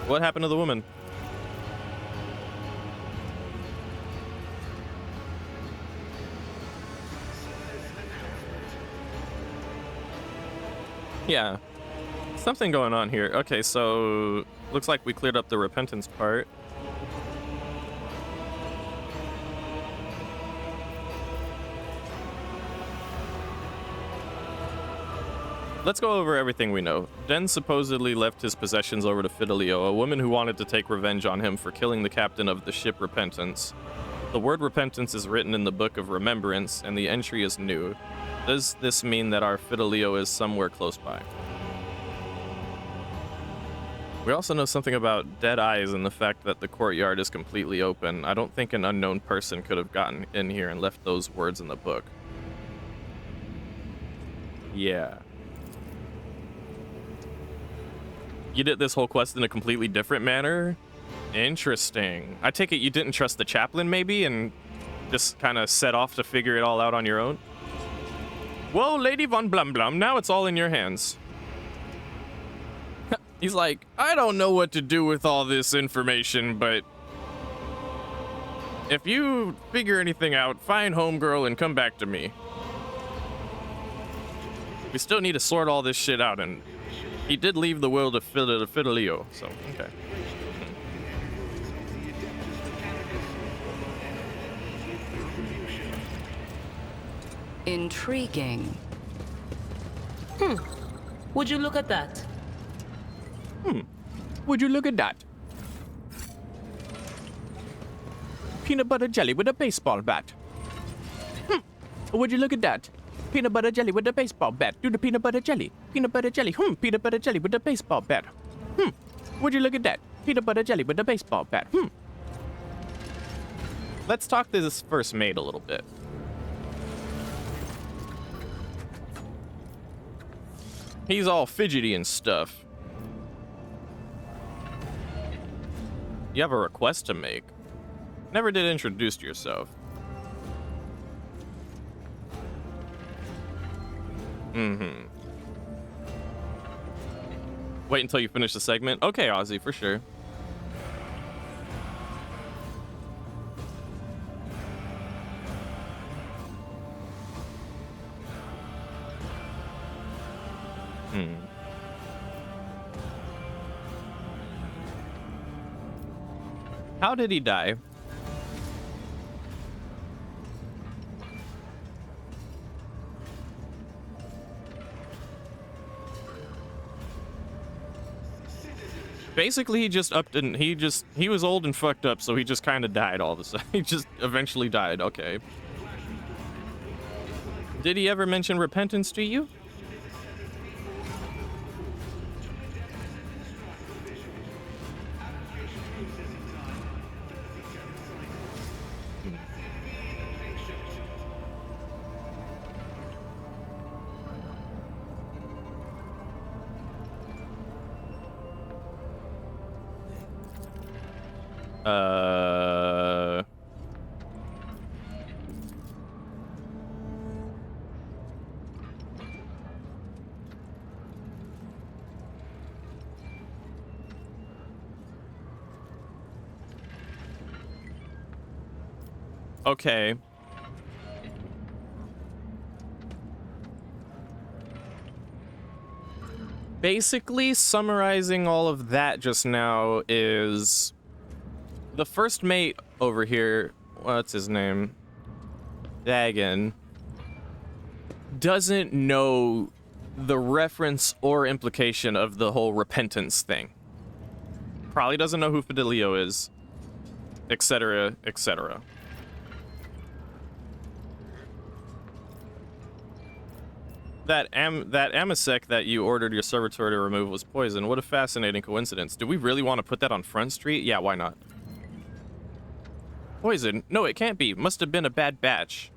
What happened to the woman? Yeah. Something going on here. Okay, so looks like we cleared up the Repentance part. Let's go over everything we know. Den supposedly left his possessions over to Fidelio, a woman who wanted to take revenge on him for killing the captain of the ship Repentance. The word Repentance is written in the Book of Remembrance, and the entry is new. Does this mean that our Fidelio is somewhere close by? We also know something about dead eyes and the fact that the courtyard is completely open. I don't think an unknown person could have gotten in here and left those words in the book. Yeah. You did this whole quest in a completely different manner? Interesting. I take it you didn't trust the chaplain, maybe, and just kind of set off to figure it all out on your own? Whoa, Lady Von Blum Blum, now it's all in your hands. He's like, I don't know what to do with all this information, but if you figure anything out, find homegirl and come back to me. We still need to sort all this shit out, and he did leave the will to Fidelio, so, okay. Intriguing. Would you look at that? Would you look at that? Peanut butter jelly with a baseball bat. Would you look at that? Peanut butter jelly with a baseball bat. Do the peanut butter jelly. Peanut butter jelly. Peanut butter jelly with a baseball bat. Would you look at that? Peanut butter jelly with a baseball bat. Let's talk to this first mate a little bit. He's all fidgety and stuff. You have a request to make. Never did introduce yourself. Wait until you finish the segment? Okay, Ozzy, for sure. How did he die? Basically, he just upped and he was old and fucked up, so he just kind of died all of a sudden. He just eventually died. Okay. Did he ever mention repentance to you? Okay. Basically, summarizing all of that just now is the first mate over here, what's his name? Dagon, doesn't know the reference or implication of the whole repentance thing. Probably doesn't know who Fidelio is, etc., etc. That Amasec that you ordered your servitor to remove was poison. What a fascinating coincidence. Do we really want to put that on Front Street? Yeah, why not? Poison? No, it can't be. Must have been a bad batch.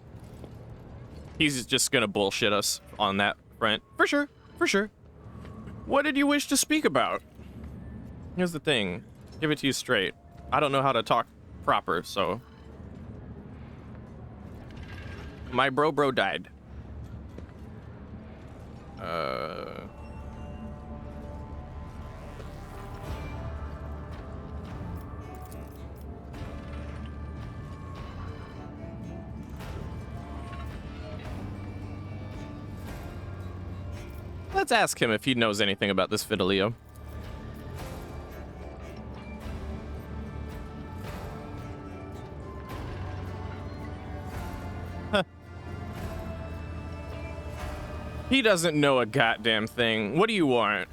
He's just gonna bullshit us on that front. For sure, for sure. What did you wish to speak about? Here's the thing. Give it to you straight. I don't know how to talk proper, so... My bro died. Let's ask him if he knows anything about this Fidelio. Huh. He doesn't know a goddamn thing. What do you want?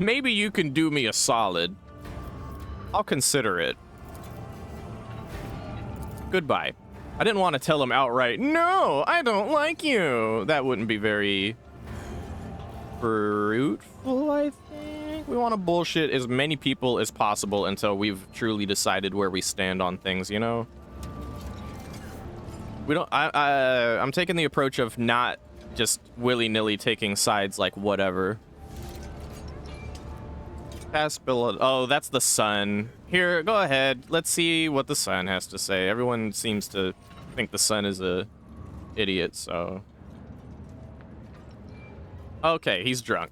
Maybe you can do me a solid. I'll consider it. Goodbye. I didn't want to tell him outright, no, I don't like you. That wouldn't be very fruitful, I think. We want to bullshit as many people as possible until we've truly decided where we stand on things, you know? We don't, I'm taking the approach of not just willy-nilly taking sides like whatever. Pass below. Oh, that's the sun. Here, go ahead. Let's see what the sun has to say. Everyone seems to think the sun is a idiot, so... Okay, he's drunk.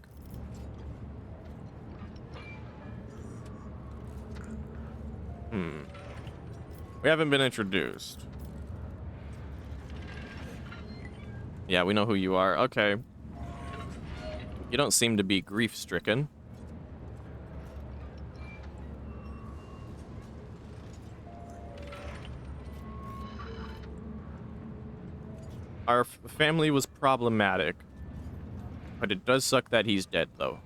We haven't been introduced. Yeah, we know who you are. Okay. You don't seem to be grief-stricken. Our family was problematic. But it does suck that he's dead, though.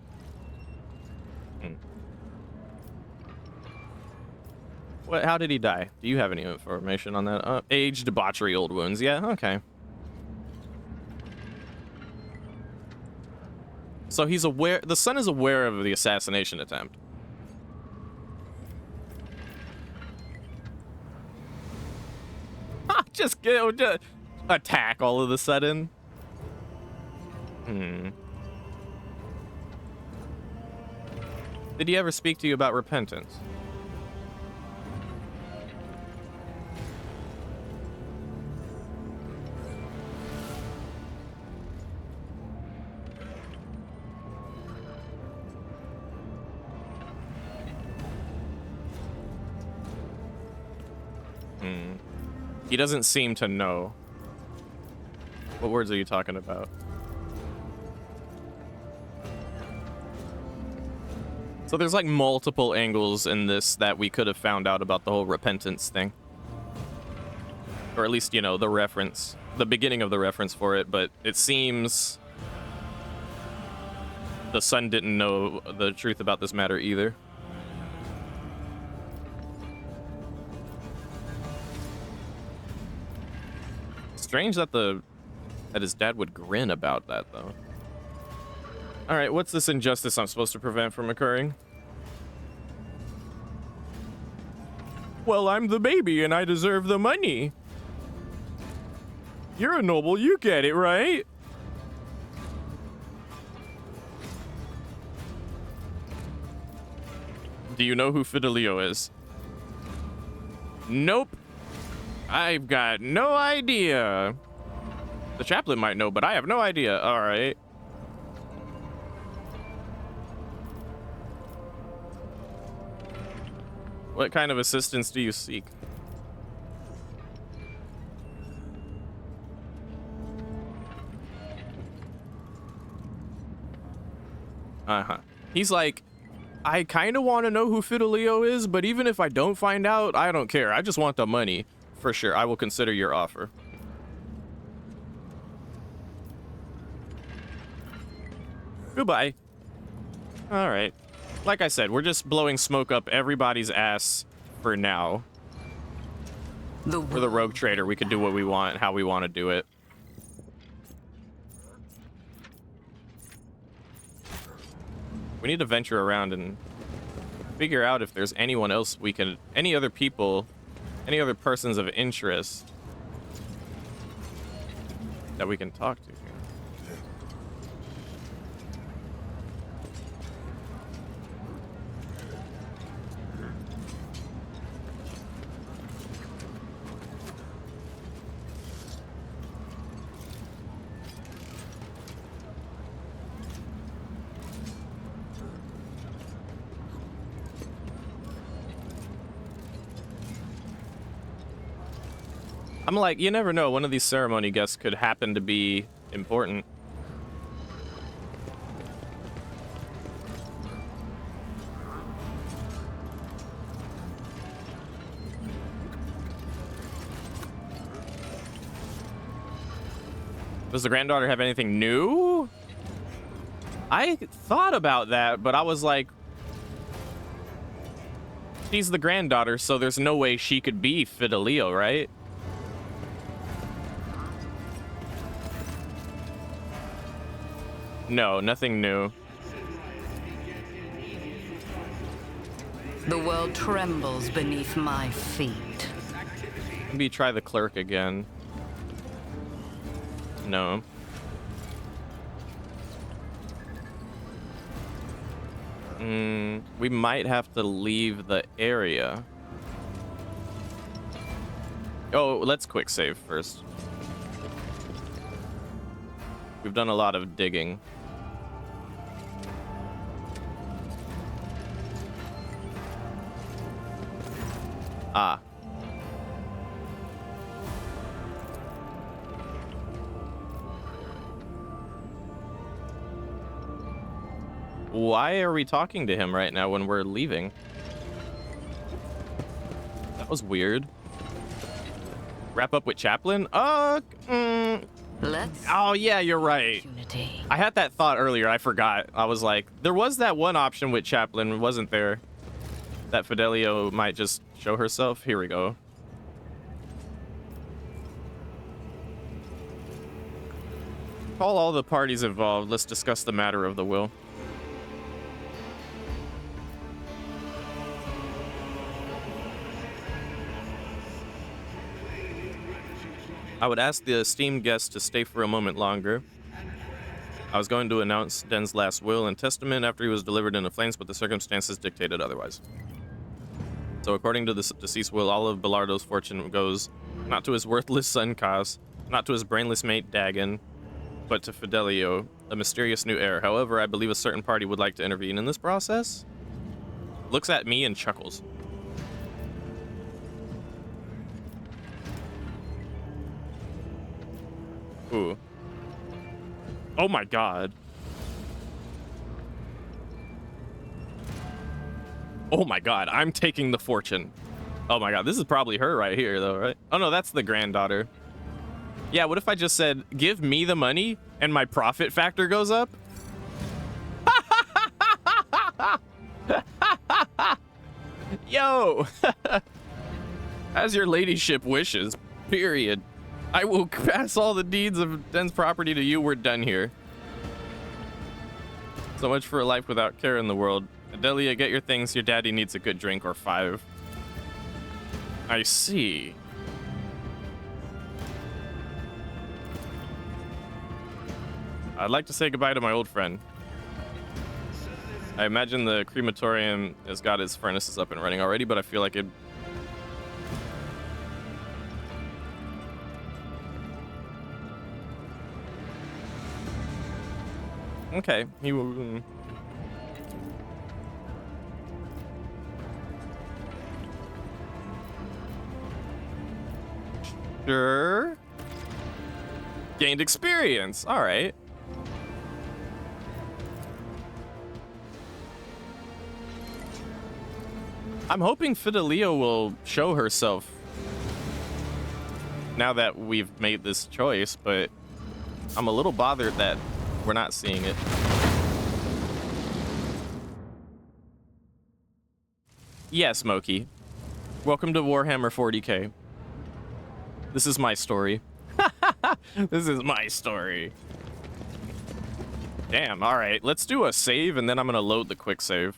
What? How did he die? Do you have any information on that? Age, debauchery, old wounds. Yeah, okay. So he's aware. The son is aware of the assassination attempt. Just attack all of a sudden. Did he ever speak to you about repentance? He doesn't seem to know. What words are you talking about? So there's like multiple angles in this that we could have found out about the whole repentance thing. Or at least, you know, the reference, the beginning of the reference for it, but it seems the son didn't know the truth about this matter either. Strange that his dad would grin about that, though. All right, what's this injustice I'm supposed to prevent from occurring? Well, I'm the baby and I deserve the money. You're a noble, you get it, right? Do you know who Fidelio is? Nope. I've got no idea. The chaplain might know, but I have no idea. All right. What kind of assistance do you seek? He's like, I kind of want to know who Fidelio is, but even if I don't find out, I don't care. I just want the money. For sure, I will consider your offer. Goodbye. All right. Like I said, we're just blowing smoke up everybody's ass for now. We're the rogue trader. We can do what we want, how we want to do it. We need to venture around and figure out if there's anyone else we can, any other people, any other persons of interest that we can talk to. I'm like, you never know. One of these ceremony guests could happen to be important. Does the granddaughter have anything new? I thought about that, but I was like, she's the granddaughter, so there's no way she could be Fidelio, right? No, nothing new. The world trembles beneath my feet. Maybe try the clerk again. No. We might have to leave the area. Oh, let's quick save first. We've done a lot of digging. Ah. Why are we talking to him right now when we're leaving? That was weird. Wrap up with Chaplin? Let's Oh, yeah, you're right. opportunity. I had that thought earlier. I forgot. I was like, there was that one option with Chaplin, wasn't there? That Fidelio might just show herself. Here we go. Call all the parties involved. Let's discuss the matter of the will. I would ask the esteemed guest to stay for a moment longer. I was going to announce Den's last will and testament after he was delivered into flames, but the circumstances dictated otherwise. So according to the deceased will, all of Belardo's fortune goes not to his worthless son Kaz, not to his brainless mate Dagon, but to Fidelio, a mysterious new heir. However, I believe a certain party would like to intervene in this process. Looks at me and chuckles. Ooh. Oh my god. Oh my god, I'm taking the fortune. Oh my god, this is probably her right here though, right? Oh no, that's the granddaughter. Yeah, what if I just said, give me the money and my profit factor goes up? Yo! As your ladyship wishes, period. I will pass all the deeds of Den's property to you. We're done here. So much for a life without care in the world. Adelia, get your things. Your daddy needs a good drink or 5. I see. I'd like to say goodbye to my old friend. I imagine the crematorium has got its furnaces up and running already, but I feel like it... Okay, he will... Sure. Gained experience. All right. I'm hoping Fidelio will show herself now that we've made this choice, but I'm a little bothered that we're not seeing it. Yeah, Smokey. Welcome to Warhammer 40k. This is my story. This is my story. Damn, all right. Let's do a save, and then I'm going to load the quick save.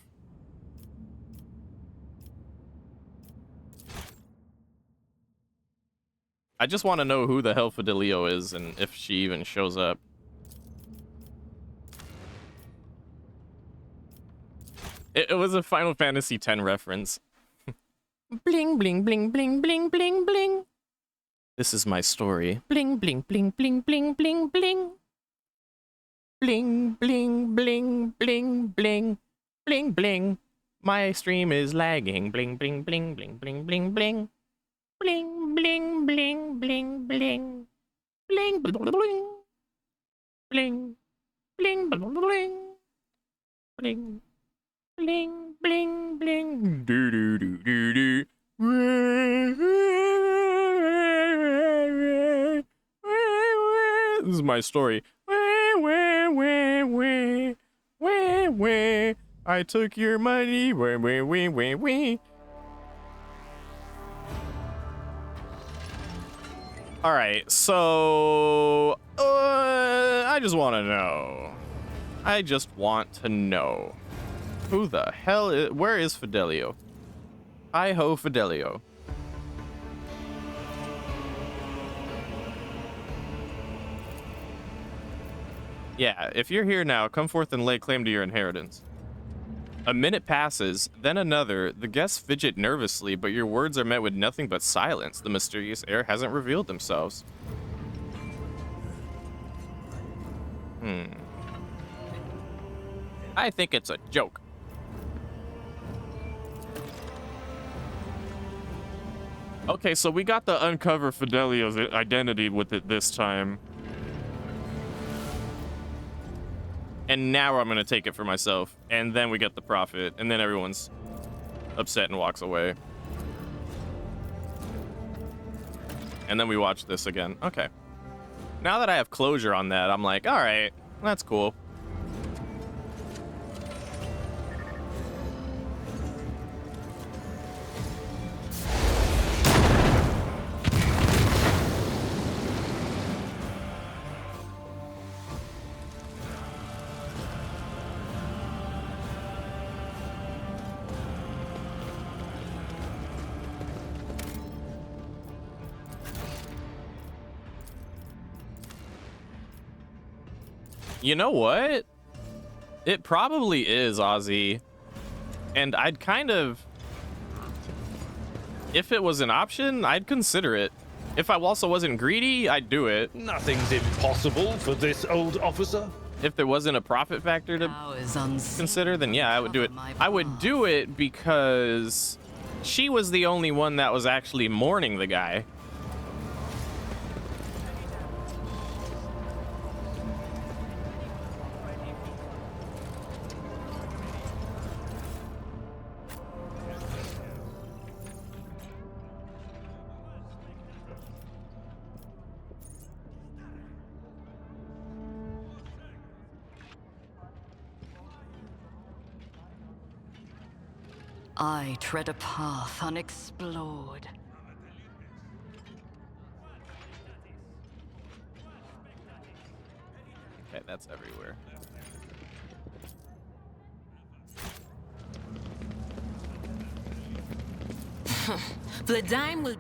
I just want to know who the hell Fidelio is and if she even shows up. It was a Final Fantasy X reference. Bling, bling, bling, bling, bling, bling, bling. This is my story. Bling, bling, bling, bling, bling, bling, bling. Bling, bling, bling, bling, bling, bling, bling. My stream is lagging. Bling, bling, bling, bling, bling, bling, bling. Bling, bling, bling, bling, bling. Bling, bling, bling. Bling, bling, bling, bling. Bling, bling, bling. Do, do, do, do, do. This is my story. I took your money. All right, so I just want to know. I just want to know. Who the hell is... Where is Fidelio? Hi-ho, Fidelio. Yeah, if you're here now, come forth and lay claim to your inheritance. A minute passes, then another. The guests fidget nervously, but your words are met with nothing but silence. The mysterious heir hasn't revealed themselves. I think it's a joke. Okay, so we got to uncover Fidelio's identity with it this time. And now I'm gonna take it for myself. And then we get the profit. And then everyone's upset and walks away. And then we watch this again. Okay. Now that I have closure on that, I'm like, all right, that's cool. You know what? It probably is Ozzy. And I'd kind of... If it was an option, I'd consider it. If I also wasn't greedy, I'd do it. Nothing's impossible for this old officer. If there wasn't a profit factor to consider, then yeah, I would do it. I would do it because she was the only one that was actually mourning the guy. I tread a path unexplored. Okay, that's everywhere. The dime will...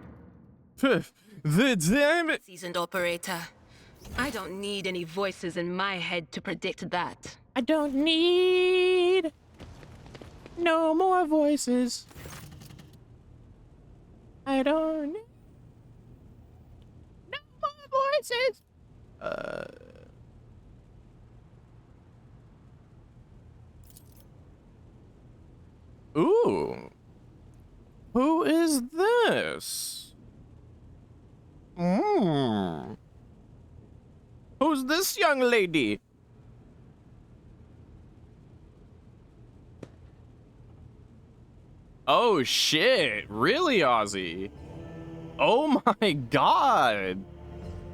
The damn it! Seasoned operator. I don't need any voices in my head to predict that. I don't need no more voices. I don't need no more voices. Ooh. Who is this? Who's this young lady? Oh shit, really, Ozzy? Oh my god.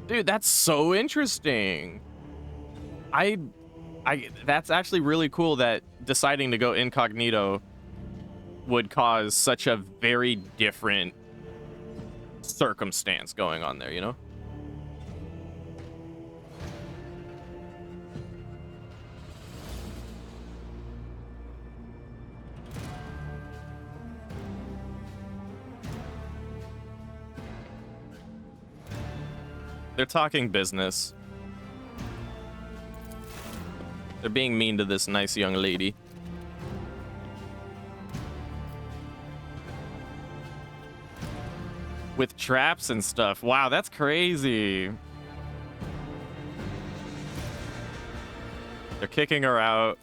Dude, that's so interesting. That's actually really cool that deciding to go incognito would cause such a very different circumstance going on there, you know? They're talking business. They're being mean to this nice young lady. With traps and stuff. Wow, that's crazy. They're kicking her out.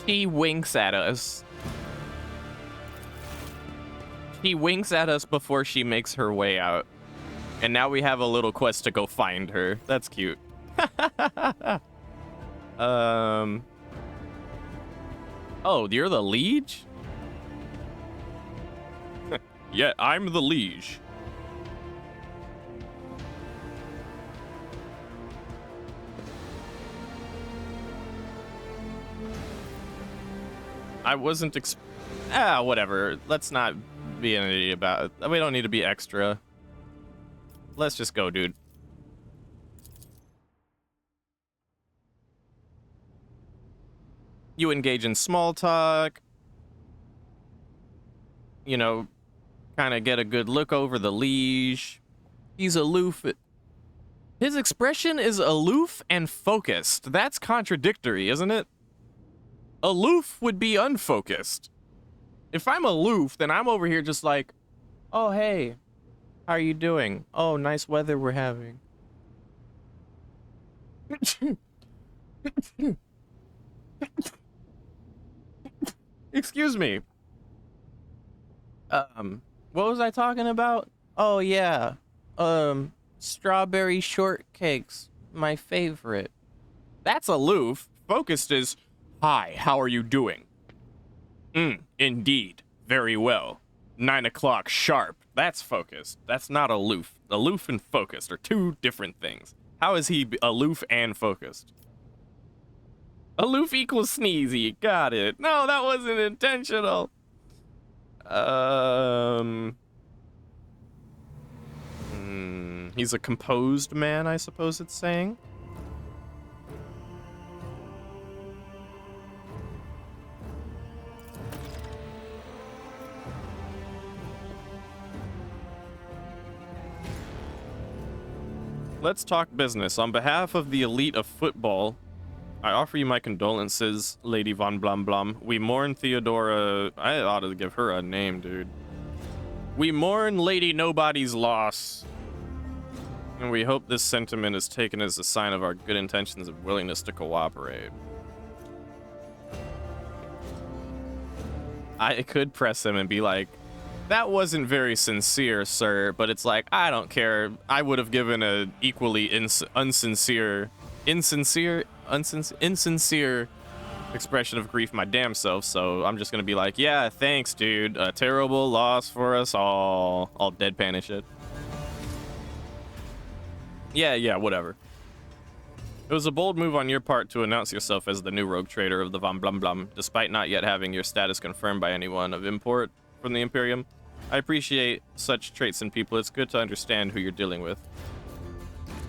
She winks at us. She winks at us before she makes her way out. And now we have a little quest to go find her. That's cute. Oh, you're the liege? Yeah, I'm the liege. I wasn't whatever. Let's not be an idiot about it. We don't need to be extra. Let's just go, dude. You engage in small talk. You know, kind of get a good look over the liege. He's aloof. His expression is aloof and focused. That's contradictory, isn't it? Aloof would be unfocused. If I'm aloof, then I'm over here just like, oh, hey, how are you doing? Oh, nice weather we're having. Excuse me. What was I talking about? Oh yeah. Strawberry shortcakes, my favorite. That's aloof. Focused is, hi, how are you doing? Indeed. Very well. 9 o'clock sharp. That's focused. That's not aloof. Aloof and focused are two different things. How is he aloof and focused? Aloof equals sneezy. Got it. No, that wasn't intentional. He's a composed man, I suppose it's saying. Let's talk business. On behalf of the elite of football, I offer you my condolences, Lady Von Blum Blum. We mourn Theodora. I ought to give her a name, dude. We mourn Lady Nobody's loss. And we hope this sentiment is taken as a sign of our good intentions and willingness to cooperate. I could press him and be like, that wasn't very sincere, sir, but it's like, I don't care. I would have given a equally insincere expression of grief my damn self, so I'm just gonna be like, yeah, thanks, dude. A terrible loss for us all deadpan and shit. Yeah, whatever. It was a bold move on your part to announce yourself as the new rogue trader of the Von Blum Blum, despite not yet having your status confirmed by anyone of import from the Imperium. I appreciate such traits in people. It's good to understand who you're dealing with.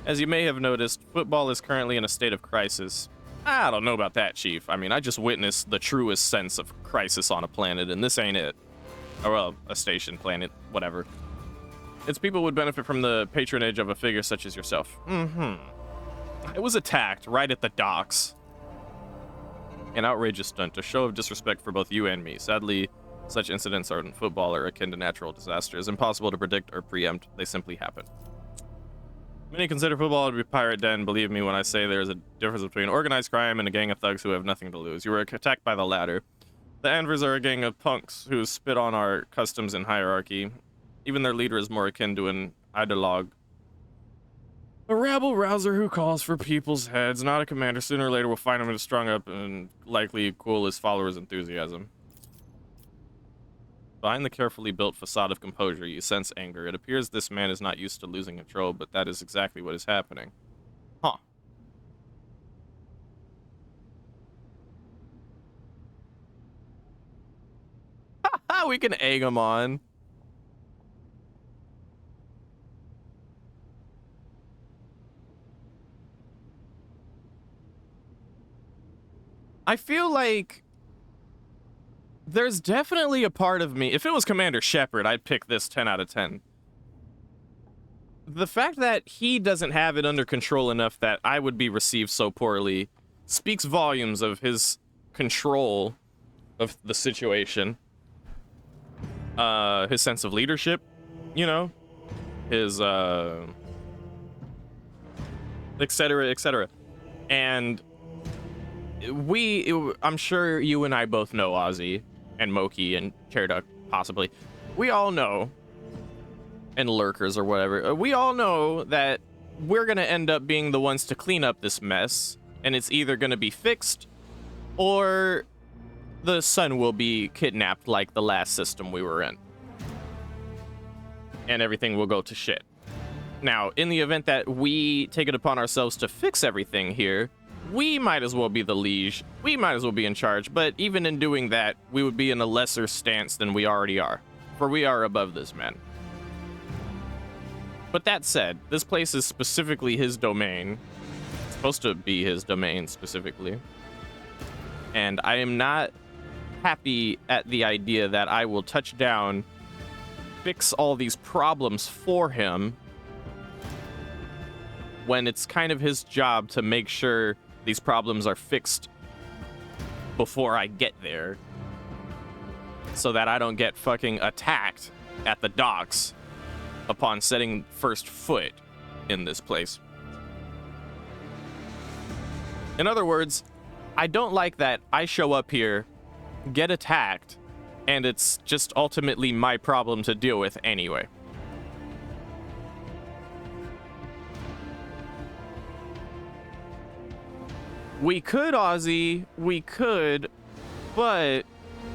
As you may have noticed, football is currently in a state of crisis. I don't know about that, Chief. I mean, I just witnessed the truest sense of crisis on a planet, and this ain't it. Or, well, a station, planet, whatever. Its people would benefit from the patronage of a figure such as yourself. It was attacked right at the docks. An outrageous stunt, a show of disrespect for both you and me. Sadly, such incidents in football are akin to natural disasters, impossible to predict or preempt. They simply happen. Many consider football to be a pirate den. Believe me when I say there is a difference between organized crime and a gang of thugs who have nothing to lose. You were attacked by the latter. The Anvers are a gang of punks who spit on our customs and hierarchy. Even their leader is more akin to an ideologue. A rabble-rouser who calls for people's heads, not a commander. Sooner or later we'll find him strung up and likely cool his followers' enthusiasm. Behind the carefully built facade of composure, you sense anger. It appears this man is not used to losing control, but that is exactly what is happening. Huh. We can egg him on. I feel like there's definitely a part of me, if it was Commander Shepard, I'd pick this 10 out of 10. The fact that he doesn't have it under control enough that I would be received so poorly speaks volumes of his control of the situation. His sense of leadership, you know, his, etc., etc. And I'm sure you and I both know, Ozzy and Moki and Chairduck, possibly. We all know, and Lurkers or whatever, we all know that we're going to end up being the ones to clean up this mess, and it's either going to be fixed or the sun will be kidnapped like the last system we were in. And everything will go to shit. Now, in the event that we take it upon ourselves to fix everything here, we might as well be the liege. We might as well be in charge. But even in doing that, we would be in a lesser stance than we already are. For we are above this man. But that said, this place is specifically his domain. It's supposed to be his domain specifically. And I am not happy at the idea that I will touch down, fix all these problems for him, when it's kind of his job to make sure these problems are fixed before I get there, so that I don't get fucking attacked at the docks upon setting first foot in this place. In other words, I don't like that I show up here, get attacked, and it's just ultimately my problem to deal with anyway. We could, Ozzy, we could, but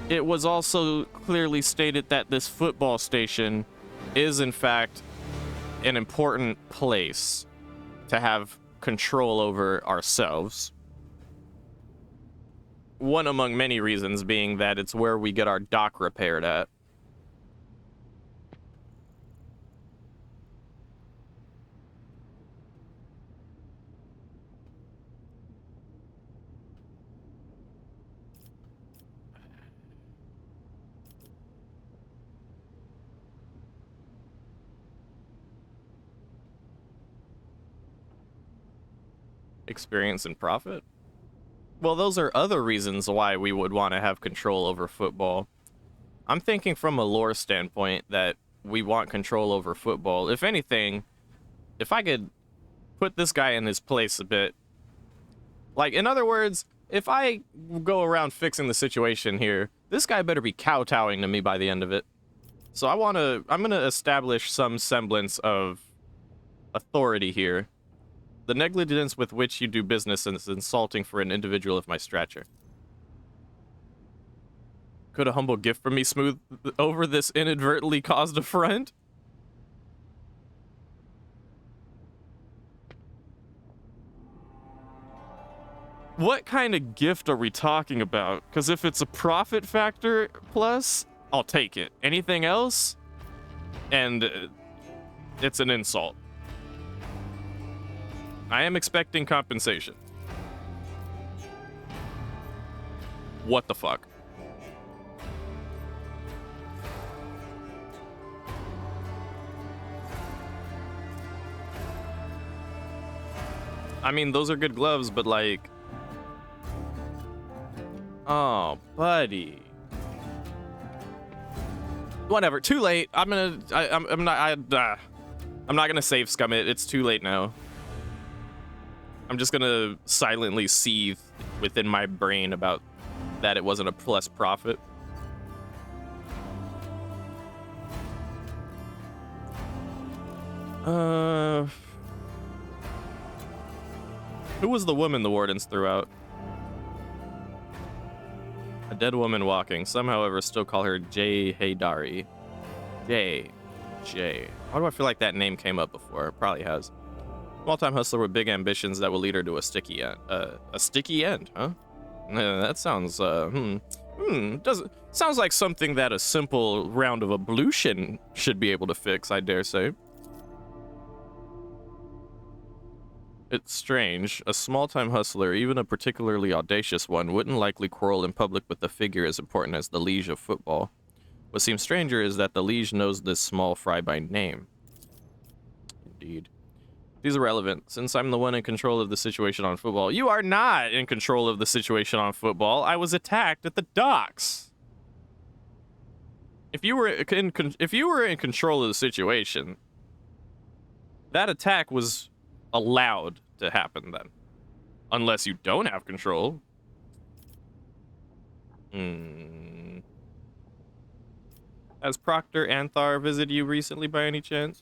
it was also clearly stated that this football station is, in fact, an important place to have control over ourselves. One among many reasons being that it's where we get our dock repaired at. Experience and profit? Well, those are other reasons why we would want to have control over football. I'm thinking from a lore standpoint that we want control over football. If anything, if I could put this guy in his place a bit. Like, in other words, if I go around fixing the situation here, this guy better be kowtowing to me by the end of it. So I'm gonna establish some semblance of authority here. The negligence with which you do business is insulting for an individual of my stature. Could a humble gift from me smooth over this inadvertently caused affront? What kind of gift are we talking about? Because if it's a profit factor plus, I'll take it. Anything else? And it's an insult. I am expecting compensation. What the fuck? I mean, those are good gloves, but like... Oh, buddy. Whatever, too late. I'm not gonna save scum it. It's too late now. I'm just gonna silently seethe within my brain about that it wasn't a plus profit. Who was the woman the wardens threw out? A dead woman walking. Some, however, still call her J. Haydari. J. Why do I feel like that name came up before? It probably has. Small-time hustler with big ambitions that will lead her to a sticky end. A sticky end, huh? That sounds, sounds like something that a simple round of ablution should be able to fix, I dare say. It's strange. A small-time hustler, even a particularly audacious one, wouldn't likely quarrel in public with a figure as important as the liege of football. What seems stranger is that the liege knows this small fry by name. Indeed. These are relevant, since I'm the one in control of the situation on football. You are not in control of the situation on football. I was attacked at the docks. If you were in control of the situation, that attack was allowed to happen then. Unless you don't have control. Has Proctor Anthar visited you recently by any chance?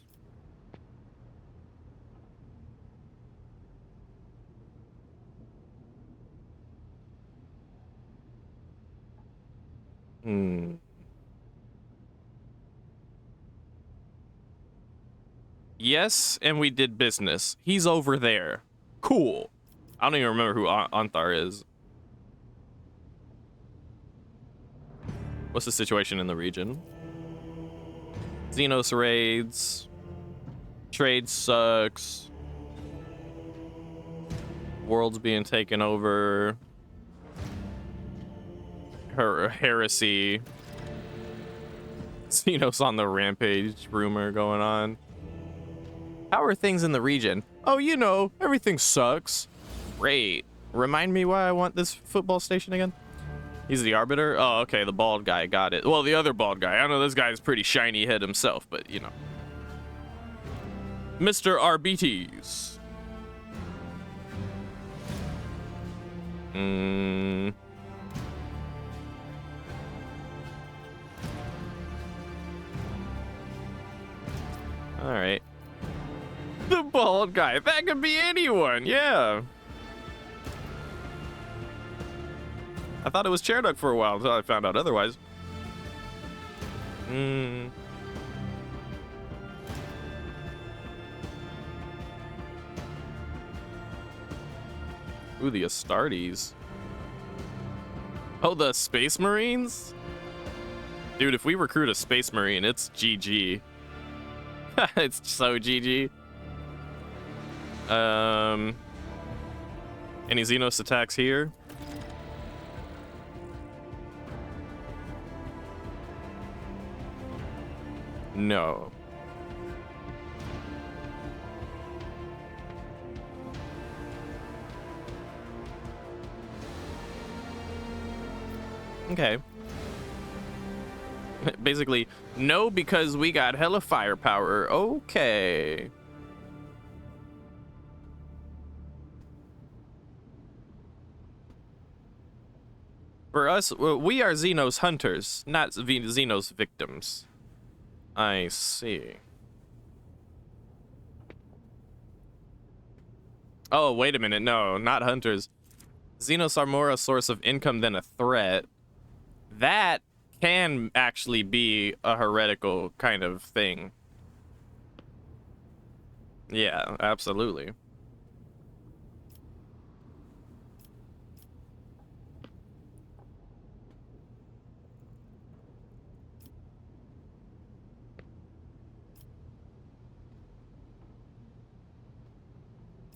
Yes, and we did business. He's over there. Cool. I don't even remember who Anthar is. What's the situation in the region? Xenos raids. Trade sucks. World's being taken over. Heresy. Xenos on the rampage rumor going on. How are things in the region? Oh, you know, everything sucks. Great. Remind me why I want this football station again? He's the arbiter? Oh, okay, the bald guy, got it. Well, the other bald guy. I know this guy's pretty shiny head himself, but, you know. Mr. Arbites. Mm. All right. The bald guy. That could be anyone. Yeah. I thought it was Chairduck for a while until I found out otherwise. Hmm. Ooh, the Astartes. Oh, the Space Marines? Dude, if we recruit a Space Marine, it's GG. It's so GG. Any Xenos attacks here? No. Okay. Basically, no, because we got hella firepower. Okay. For us, we are Xenos hunters, not Xenos victims. I see. Oh, wait a minute. No, not hunters. Xenos are more a source of income than a threat. That can actually be a heretical kind of thing. Yeah, absolutely.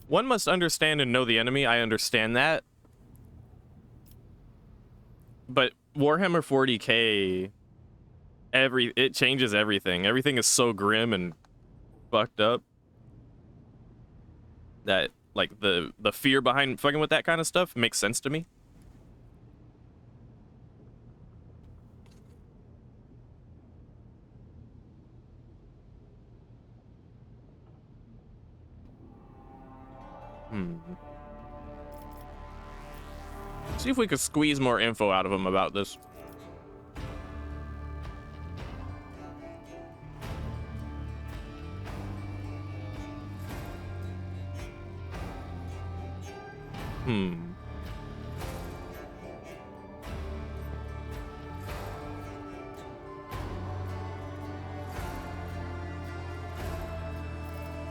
One must understand and know the enemy. I understand that. But Warhammer 40K, it changes everything. Everything is so grim and fucked up that like the fear behind fucking with that kind of stuff makes sense to me. See if we could squeeze more info out of him about this.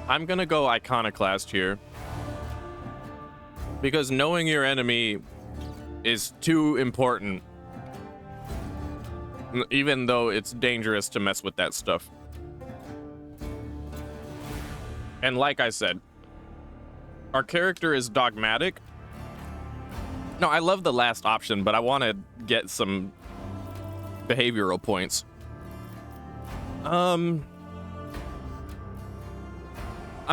I'm gonna go Iconoclast here. Because knowing your enemy is too important. Even though it's dangerous to mess with that stuff. And like I said, our character is dogmatic. No, I love the last option, but I want to get some behavioral points. I'm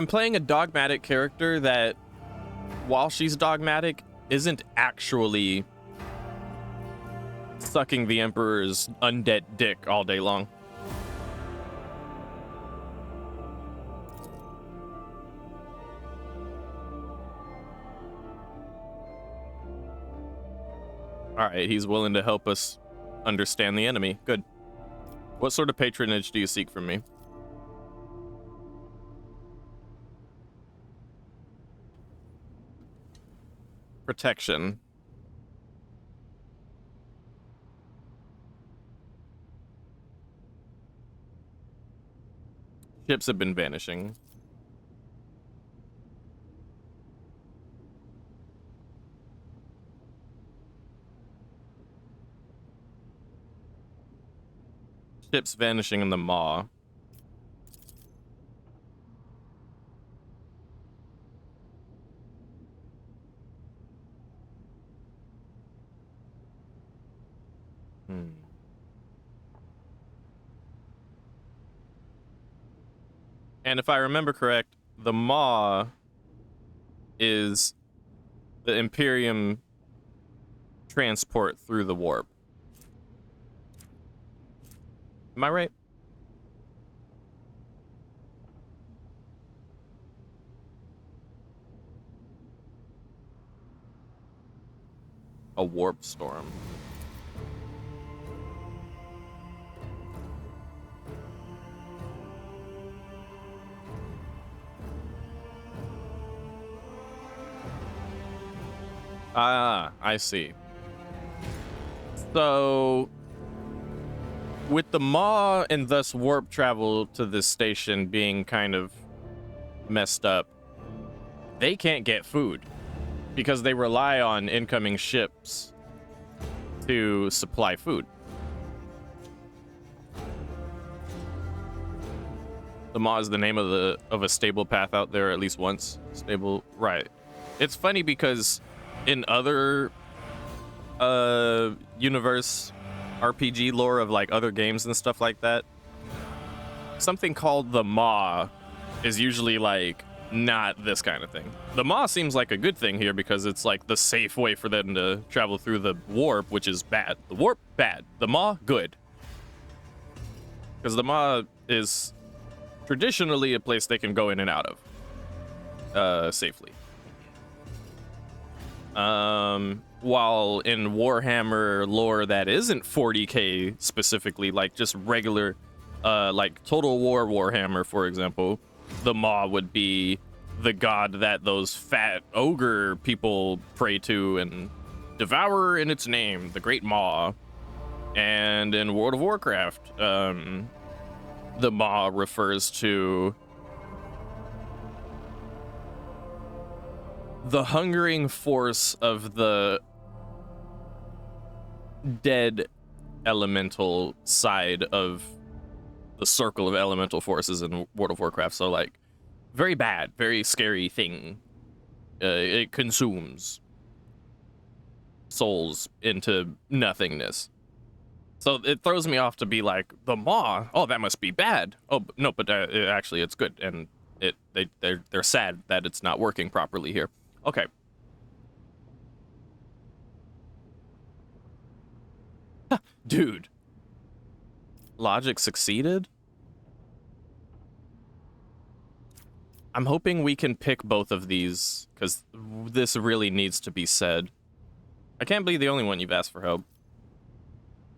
playing a dogmatic character that, while she's dogmatic, isn't actually sucking the Emperor's undead dick all day long. All right, he's willing to help us understand the enemy. Good. What sort of patronage do you seek from me? Protection. Ships have been vanishing. Ships vanishing in the maw. And if I remember correct, the maw is the Imperium transport through the warp. Am I right? A warp storm. Ah, I see. So, with the maw and thus warp travel to this station being kind of messed up, they can't get food because they rely on incoming ships to supply food. The maw is the name of a stable path out there, at least once. Stable, right. It's funny because in other universe RPG lore of like other games and stuff like that, something called the maw is usually like not this kind of thing. The maw seems like a good thing here because it's like the safe way for them to travel through the warp, which is bad. The warp, bad. The maw, good. Because the maw is traditionally a place they can go in and out of safely. While in Warhammer lore that isn't 40k specifically, like just regular, like Total War Warhammer, for example, the maw would be the god that those fat ogre people pray to and devour in its name, the Great Maw. And in World of Warcraft, the maw refers to the hungering force of the dead elemental side of the circle of elemental forces in World of Warcraft. So like very bad, very scary thing. It consumes souls into nothingness. So it throws me off to be like, the maw, oh, that must be bad. Oh, no, but actually it's good. And they're sad that it's not working properly here. Okay. Dude. Logic succeeded? I'm hoping we can pick both of these, because this really needs to be said. I can't believe the only one you've asked for help.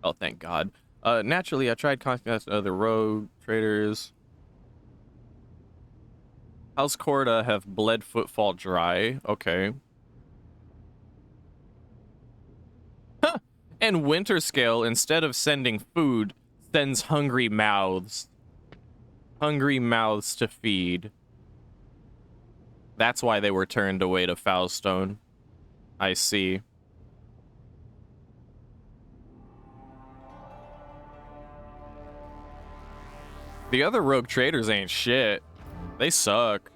Oh, thank God. Naturally, I tried contacting other rogue traders. House Corda have bled footfall dry. Okay. Huh. And Winterscale, instead of sending food, sends hungry mouths. Hungry mouths to feed. That's why they were turned away to Foulstone. I see. The other rogue traders ain't shit. They suck.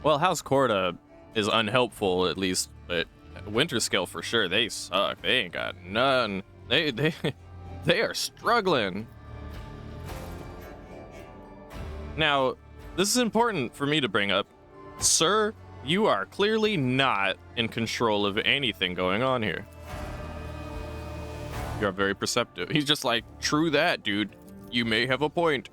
Well, House Corda is unhelpful, at least, but Winterscale for sure, they suck. They ain't got none. They are struggling. Now, this is important for me to bring up. Sir, you are clearly not in control of anything going on here. You are very perceptive. He's just like, true that, dude. You may have a point.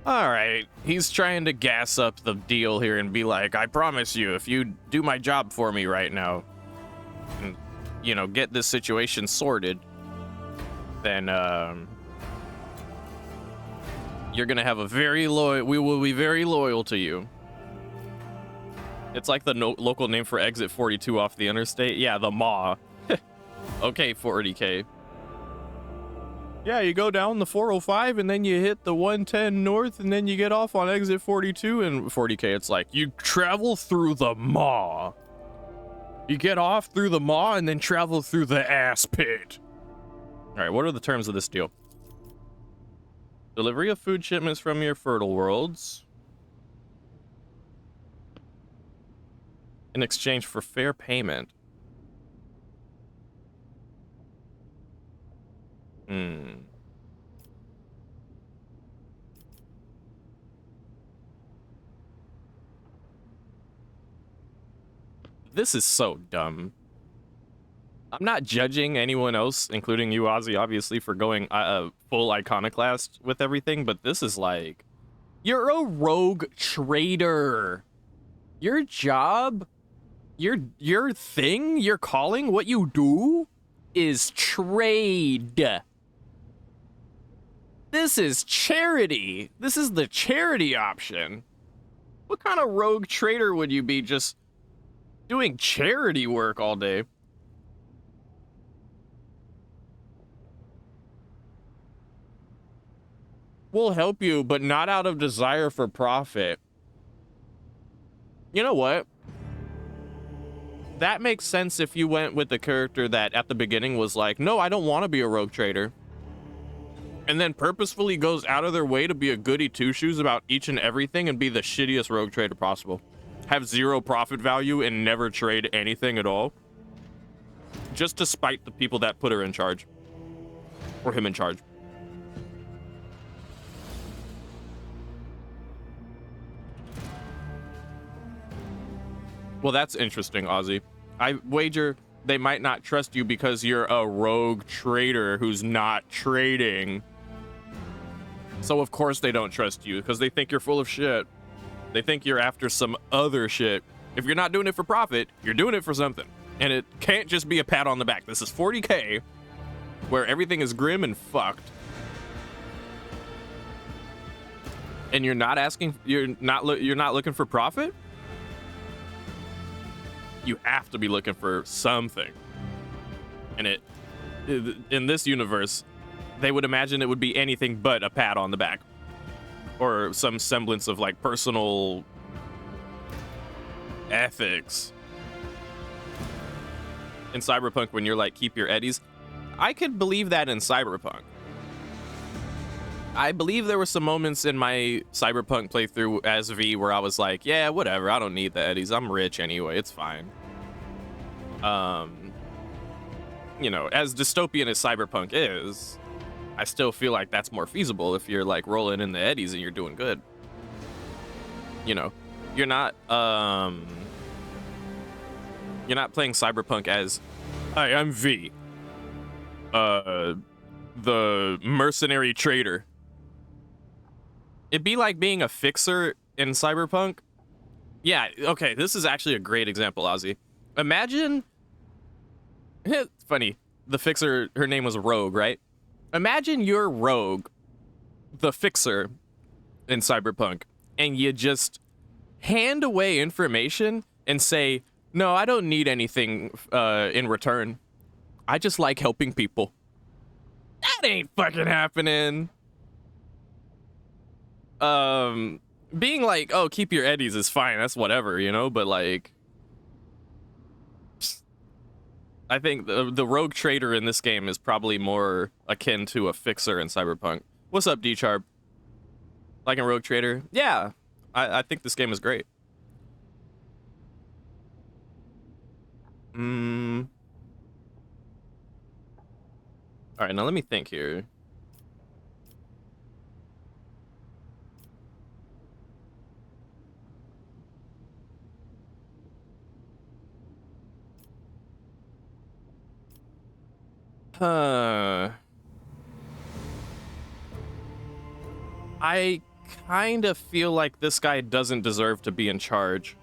All right, he's trying to gas up the deal here and be like, I promise you, if you do my job for me right now and, you know, get this situation sorted, then, you're gonna have a very loyal, we will be very loyal to you. It's like the local name for exit 42 off the interstate. Yeah, the Maw. Okay, 40K. Yeah, you go down the 405 and then you hit the 110 north and then you get off on exit 42 and 40K. It's like you travel through the Maw. You get off through the Maw and then travel through the ass pit. All right, what are the terms of this deal? Delivery of food shipments from your fertile worlds in exchange for fair payment. This is so dumb. I'm not judging anyone else, including you, Ozzy, obviously, for going full iconoclast with everything, but this is like, you're a rogue trader. Your job, your thing, your calling, what you do is trade. This is charity. This is the charity option. What kind of rogue trader would you be just doing charity work all day? We'll help you, but not out of desire for profit. You know what? That makes sense if you went with the character that at the beginning was like, no, I don't want to be a rogue trader. And then purposefully goes out of their way to be a goody two-shoes about each and everything and be the shittiest rogue trader possible. Have zero profit value and never trade anything at all. Just to spite the people that put her in charge. Or him in charge. Well, that's interesting, Ozzy. I wager they might not trust you because you're a rogue trader who's not trading. So of course they don't trust you because they think you're full of shit. They think you're after some other shit. If you're not doing it for profit, you're doing it for something. And it can't just be a pat on the back. This is 40K where everything is grim and fucked. And you're not looking for profit? You have to be looking for something. And in this universe, they would imagine it would be anything but a pat on the back. Or some semblance of like personal ethics. In Cyberpunk, when you're like, keep your eddies, I could believe that in Cyberpunk. I believe there were some moments in my Cyberpunk playthrough as V where I was like, yeah, whatever, I don't need the eddies. I'm rich anyway, it's fine. You know, as dystopian as Cyberpunk is, I still feel like that's more feasible if you're like rolling in the eddies and you're doing good. You know, you're not playing Cyberpunk as, hi, I'm V, the mercenary trader. It'd be like being a fixer in Cyberpunk. Yeah, okay, this is actually a great example, Ozzy. Imagine, it's funny, the fixer, her name was Rogue, right? Imagine you're Rogue, the fixer in Cyberpunk, and you just hand away information and say, no, I don't need anything in return. I just like helping people. That ain't fucking happening. Being like, oh, keep your eddies is fine, that's whatever, you know, but like, I think the rogue trader in this game is probably more akin to a fixer in Cyberpunk. What's up, D-Charb? Like a rogue trader? Yeah, I think this game is great. All right, now let me think here. I kind of feel like this guy doesn't deserve to be in charge.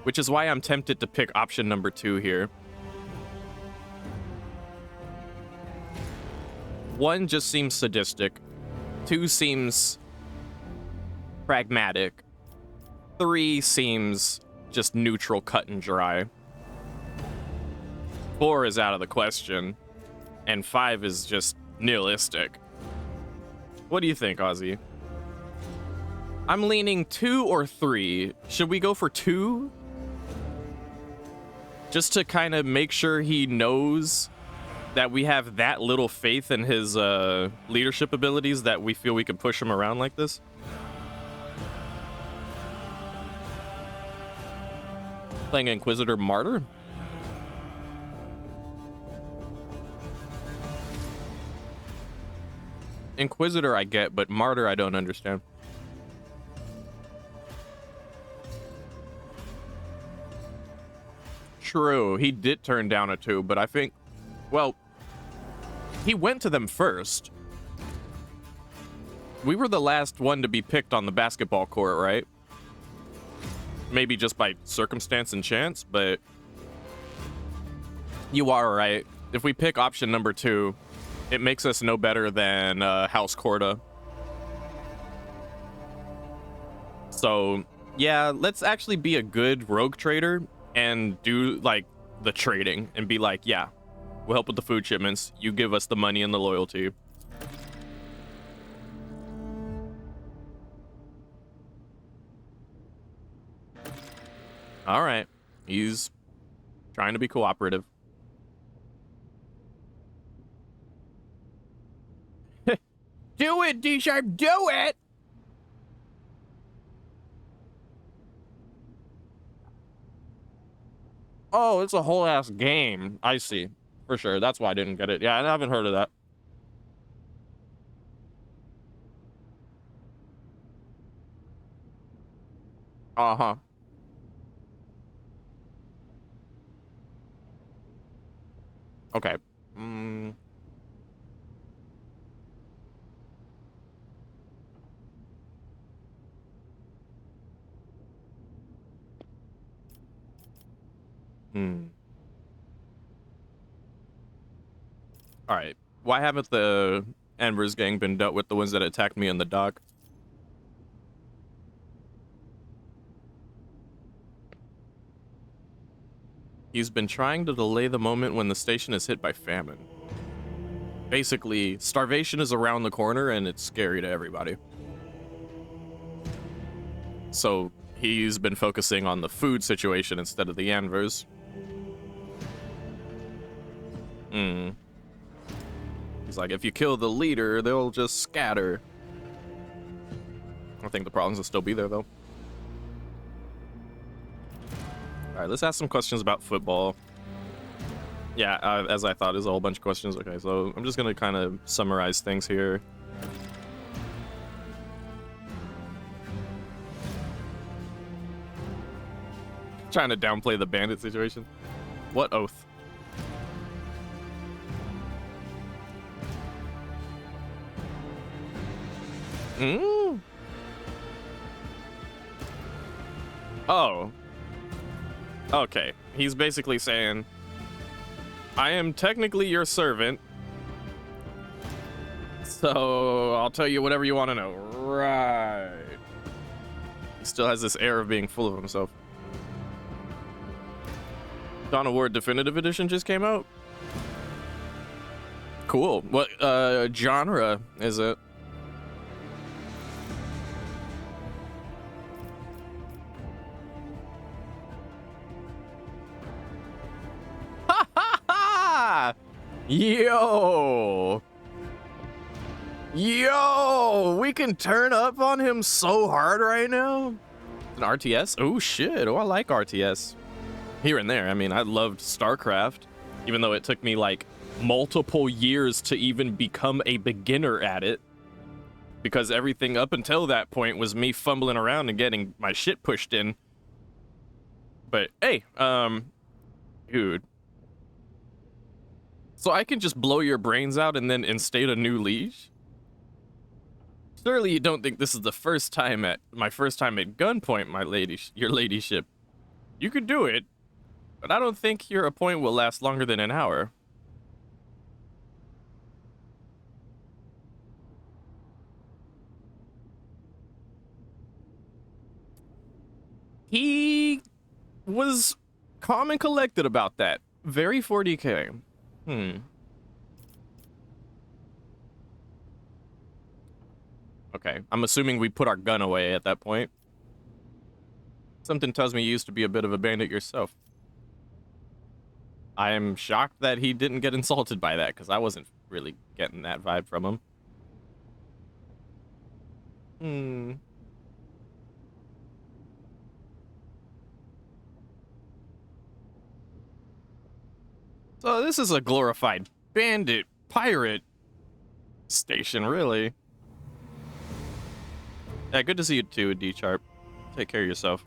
Which is why I'm tempted to pick option number 2 here. 1 just seems sadistic. 2 seems pragmatic. 3 seems just neutral, cut and dry. 4 is out of the question. And 5 is just nihilistic. What do you think, Ozzy? I'm leaning 2 or 3. Should we go for 2? Just to kind of make sure he knows that we have that little faith in his leadership abilities that we feel we can push him around like this? Playing Inquisitor Martyr? Inquisitor I get, but Martyr I don't understand. True, he did turn down a 2, but I think, well, he went to them first. We were the last one to be picked on the basketball court, right? Maybe just by circumstance and chance, but you are right. If we pick option number 2, it makes us no better than House Corda. So, yeah, let's actually be a good rogue trader and do, like, the trading and be like, yeah, we'll help with the food shipments. You give us the money and the loyalty. All right. He's trying to be cooperative. Do it, D-Sharp, do it! Oh, it's a whole ass game. I see. For sure. That's why I didn't get it. Yeah, I haven't heard of that. Uh-huh. Okay. All right. Why haven't the Embers gang been dealt with, the ones that attacked me in the dock? He's been trying to delay the moment when the station is hit by famine. Basically, starvation is around the corner and it's scary to everybody. So he's been focusing on the food situation instead of the Anvers. He's like, if you kill the leader, they'll just scatter. I think the problems will still be there, though. All right, let's ask some questions about football. Yeah, as I thought, there's a whole bunch of questions. Okay, so I'm just going to kind of summarize things here. Trying to downplay the bandit situation. What oath? Oh. Okay. He's basically saying, I am technically your servant, so I'll tell you whatever you want to know. Right. He still has this air of being full of himself. Dawn of War Definitive Edition just came out. Cool. What genre is it? Yo, we can turn up on him so hard right now. An RTS? Oh shit, oh I like RTS. Here and there, I mean, I loved StarCraft, even though it took me like multiple years to even become a beginner at it. Because everything up until that point was me fumbling around and getting my shit pushed in. But hey, dude. So I can just blow your brains out and then instate a new liege? Surely you don't think this is the first time at my first time at gunpoint, my lady, your ladyship. You could do it, but I don't think your appointment will last longer than an hour. He was calm and collected about that. Very 40k. Okay, I'm assuming we put our gun away at that point. Something tells me you used to be a bit of a bandit yourself. I am shocked that he didn't get insulted by that, because I wasn't really getting that vibe from him. So this is a glorified bandit, pirate station, really. Yeah, good to see you too, D-Sharp. Take care of yourself.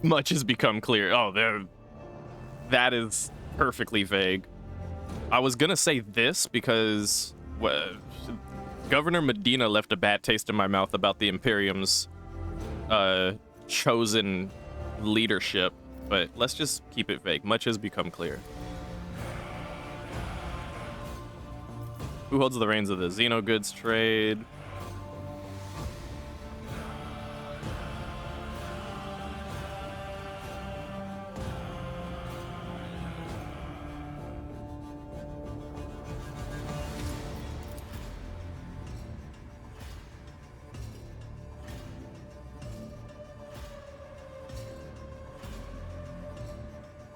Much has become clear. Oh, that is perfectly vague. I was gonna say this because Governor Medina left a bad taste in my mouth about the Imperium's chosen leadership, but let's just keep it vague. Much has become clear. Who holds the reins of the Xeno goods trade?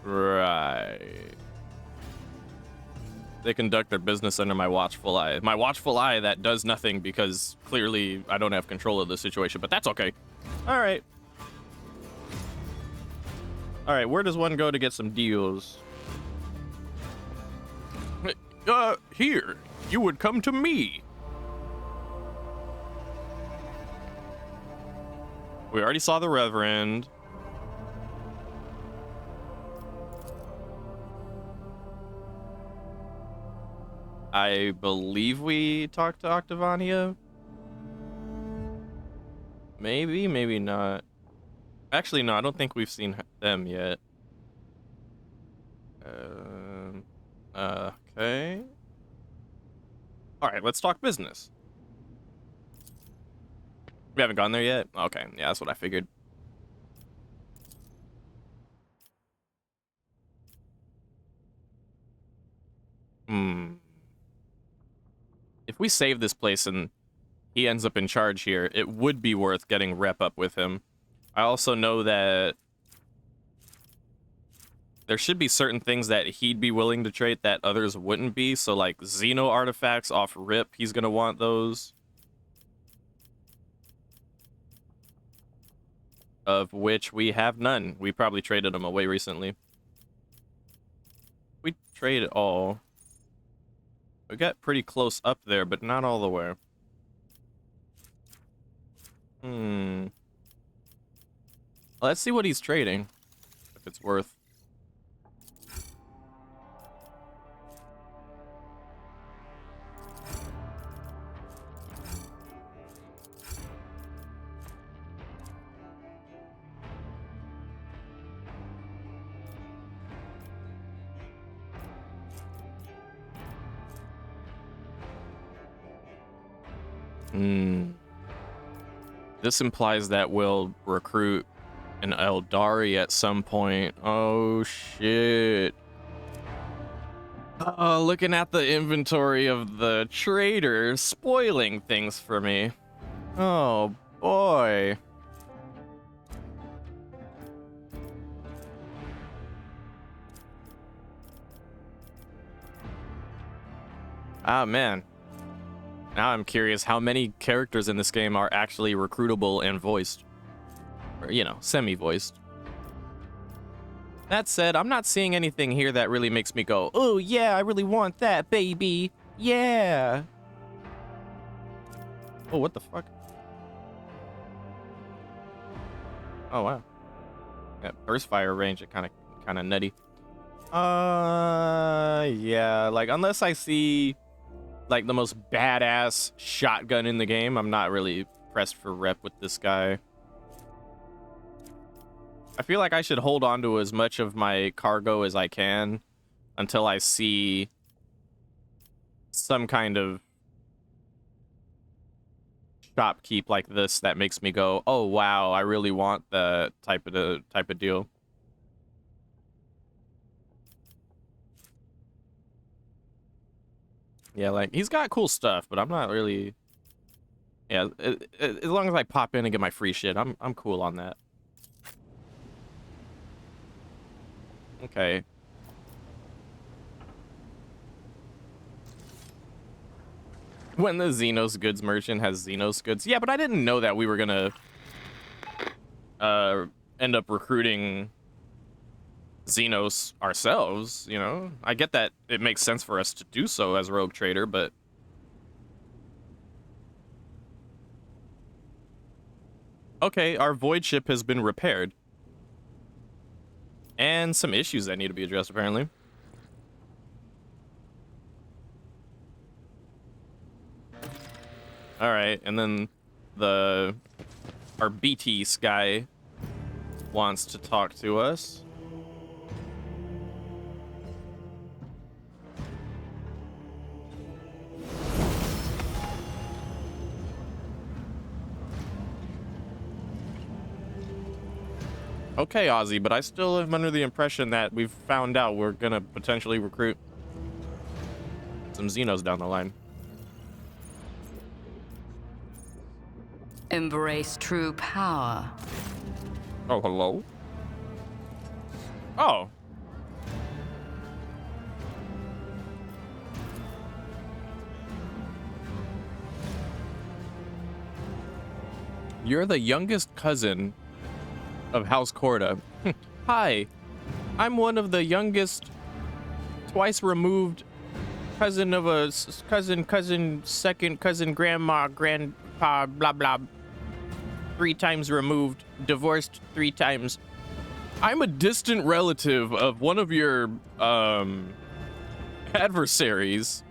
Right. They conduct their business under my watchful eye. My watchful eye that does nothing because clearly I don't have control of the situation, but that's okay. All right. All right, where does one go to get some deals? Here. You would come to me. We already saw the Reverend. I believe we talked to Octavania. Maybe, maybe not. Actually, no, I don't think we've seen them yet. Okay. All right, let's talk business. We haven't gone there yet? Okay, yeah, that's what I figured. If we save this place and he ends up in charge here, it would be worth getting rep up with him. I also know that there should be certain things that he'd be willing to trade that others wouldn't be. So like Xeno artifacts off rip, he's gonna want those. Of which we have none. We probably traded them away recently. We trade it all. We got pretty close up there, but not all the way. Let's see what he's trading. If it's worth. This implies that we'll recruit an Eldari at some point. Oh, shit. Looking at the inventory of the trader, spoiling things for me. Oh, boy. Ah, man. Now I'm curious how many characters in this game are actually recruitable and voiced. Or, you know, semi-voiced. That said, I'm not seeing anything here that really makes me go, oh yeah, I really want that, baby. Yeah. Oh, what the fuck? Oh, wow. That burst fire range, it kind of nutty. Yeah, like, unless I see like the most badass shotgun in the game, I'm not really pressed for rep with this guy. I feel like I should hold on to as much of my cargo as I can until I see some kind of shopkeep like this that makes me go, oh wow, I really want the type of deal. Yeah, like, he's got cool stuff, but I'm not really... Yeah, as long as I pop in and get my free shit, I'm cool on that. Okay. When the Xenos goods merchant has Xenos goods. Yeah, but I didn't know that we were gonna end up recruiting Xenos ourselves, you know? I get that it makes sense for us to do so as rogue trader, but okay, our void ship has been repaired. And some issues that need to be addressed, apparently. Alright, and then our BTS guy wants to talk to us. Okay, Ozzy, but I still am under the impression that we've found out we're gonna potentially recruit some Xenos down the line. Embrace true power. Oh, hello? Oh. You're the youngest cousin of House Corda. Hi, I'm one of the youngest, twice removed cousin of a cousin, second cousin, grandma, grandpa, blah, blah. 3 times removed, divorced 3 times. I'm a distant relative of one of your, adversaries.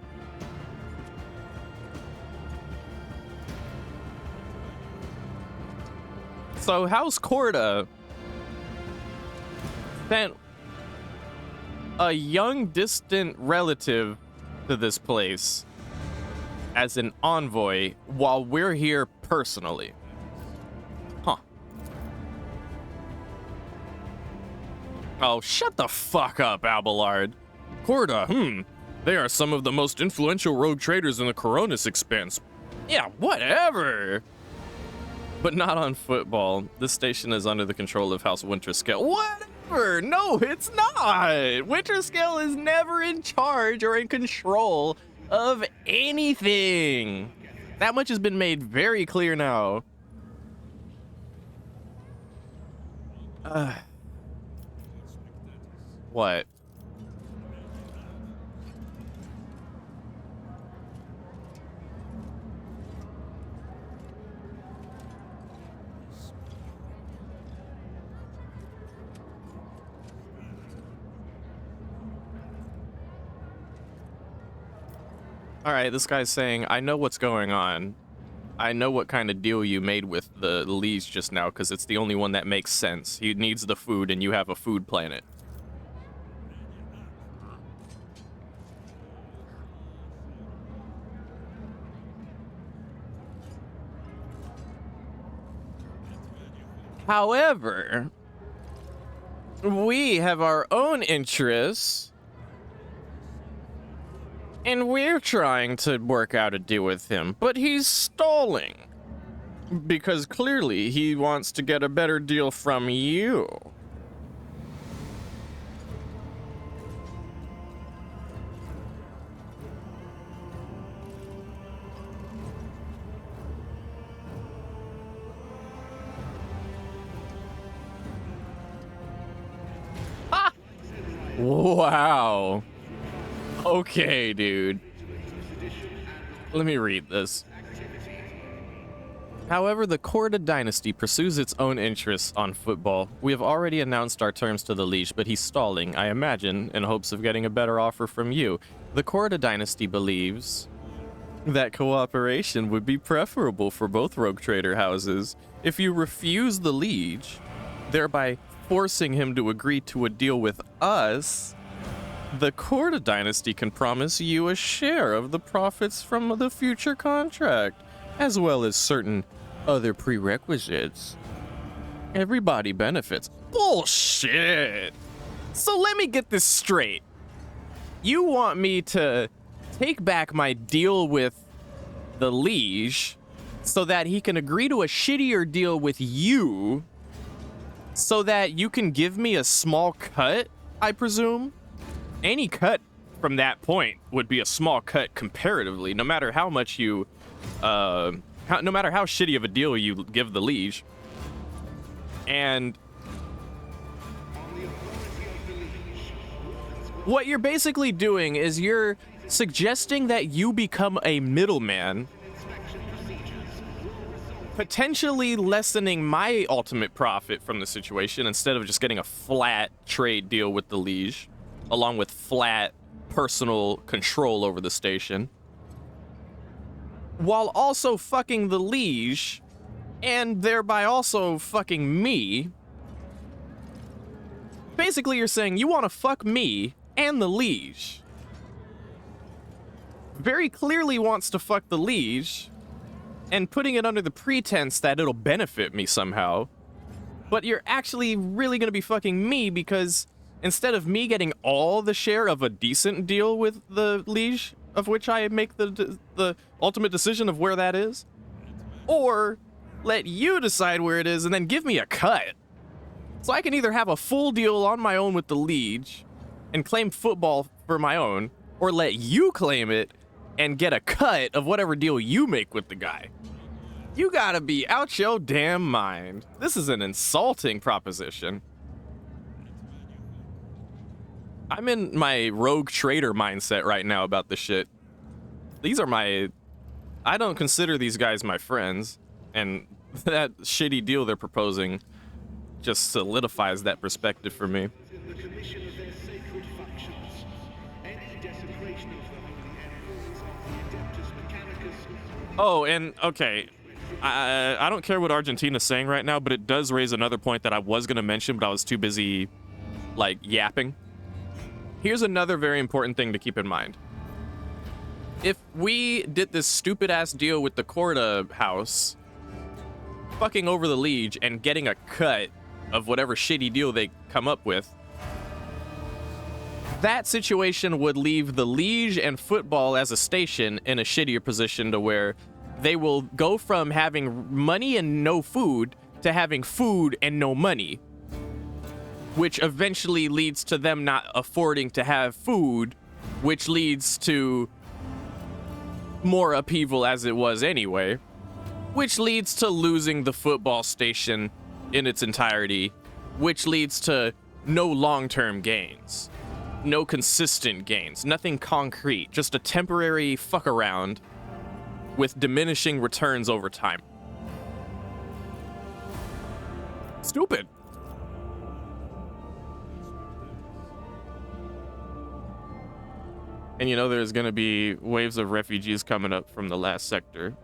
So House Corda sent a young distant relative to this place as an envoy while we're here personally. Huh. Oh, shut the fuck up, Abelard. Corda, they are some of the most influential rogue traders in the Coronis Expanse. Yeah, whatever. But not on football. This station is under the control of House Winterscale. Whatever! No, it's not! Winterscale is never in charge or in control of anything. That much has been made very clear now. What? All right, this guy's saying, I know what's going on. I know what kind of deal you made with the Lees just now, because it's the only one that makes sense. He needs the food, and you have a food planet. However, we have our own interests. And we're trying to work out a deal with him, but he's stalling. Because clearly he wants to get a better deal from you. Ah! Wow. Okay, dude. Let me read this. However, the Corda dynasty pursues its own interests on football. We have already announced our terms to the Leash, but he's stalling, I imagine, in hopes of getting a better offer from you. The Corda dynasty believes that cooperation would be preferable for both rogue trader houses. If you refuse the Liege, thereby forcing him to agree to a deal with us, the Corda dynasty can promise you a share of the profits from the future contract, as well as certain other prerequisites. Everybody benefits. Bullshit! So let me get this straight. You want me to take back my deal with the Liege so that he can agree to a shittier deal with you so that you can give me a small cut, I presume? Any cut from that point would be a small cut comparatively, no matter how much you, no matter how shitty of a deal you give the Liege. And what you're basically doing is you're suggesting that you become a middleman potentially lessening my ultimate profit from the situation instead of just getting a flat trade deal with the liege, along with flat personal control over the station, while also fucking the liege and thereby also fucking me. Basically, you're saying you want to fuck me and the liege. Very clearly wants to fuck the liege, and putting it under the pretense that it'll benefit me somehow. But you're actually really gonna be fucking me because instead of me getting all the share of a decent deal with the liege, of which I make the ultimate decision of where that is, or let you decide where it is and then give me a cut. So I can either have a full deal on my own with the liege and claim football for my own, or let you claim it and get a cut of whatever deal you make with the guy. You gotta be out your damn mind. This is an insulting proposition. I'm in my rogue trader mindset right now about this shit. I don't consider these guys my friends, and that shitty deal they're proposing just solidifies that perspective for me. Oh, and okay, I don't care what Argentina's saying right now, but it does raise another point that I was gonna mention, but I was too busy, like, yapping. Here's another very important thing to keep in mind. If we did this stupid-ass deal with the Corda house, fucking over the liege and getting a cut of whatever shitty deal they come up with, that situation would leave the liege and football as a station in a shittier position to where they will go from having money and no food to having food and no money, which eventually leads to them not affording to have food, which leads to more upheaval as it was anyway, which leads to losing the football station in its entirety, which leads to no long-term gains, no consistent gains, nothing concrete, just a temporary fuck around with diminishing returns over time. Stupid. And you know there's gonna be waves of refugees coming up from the last sector.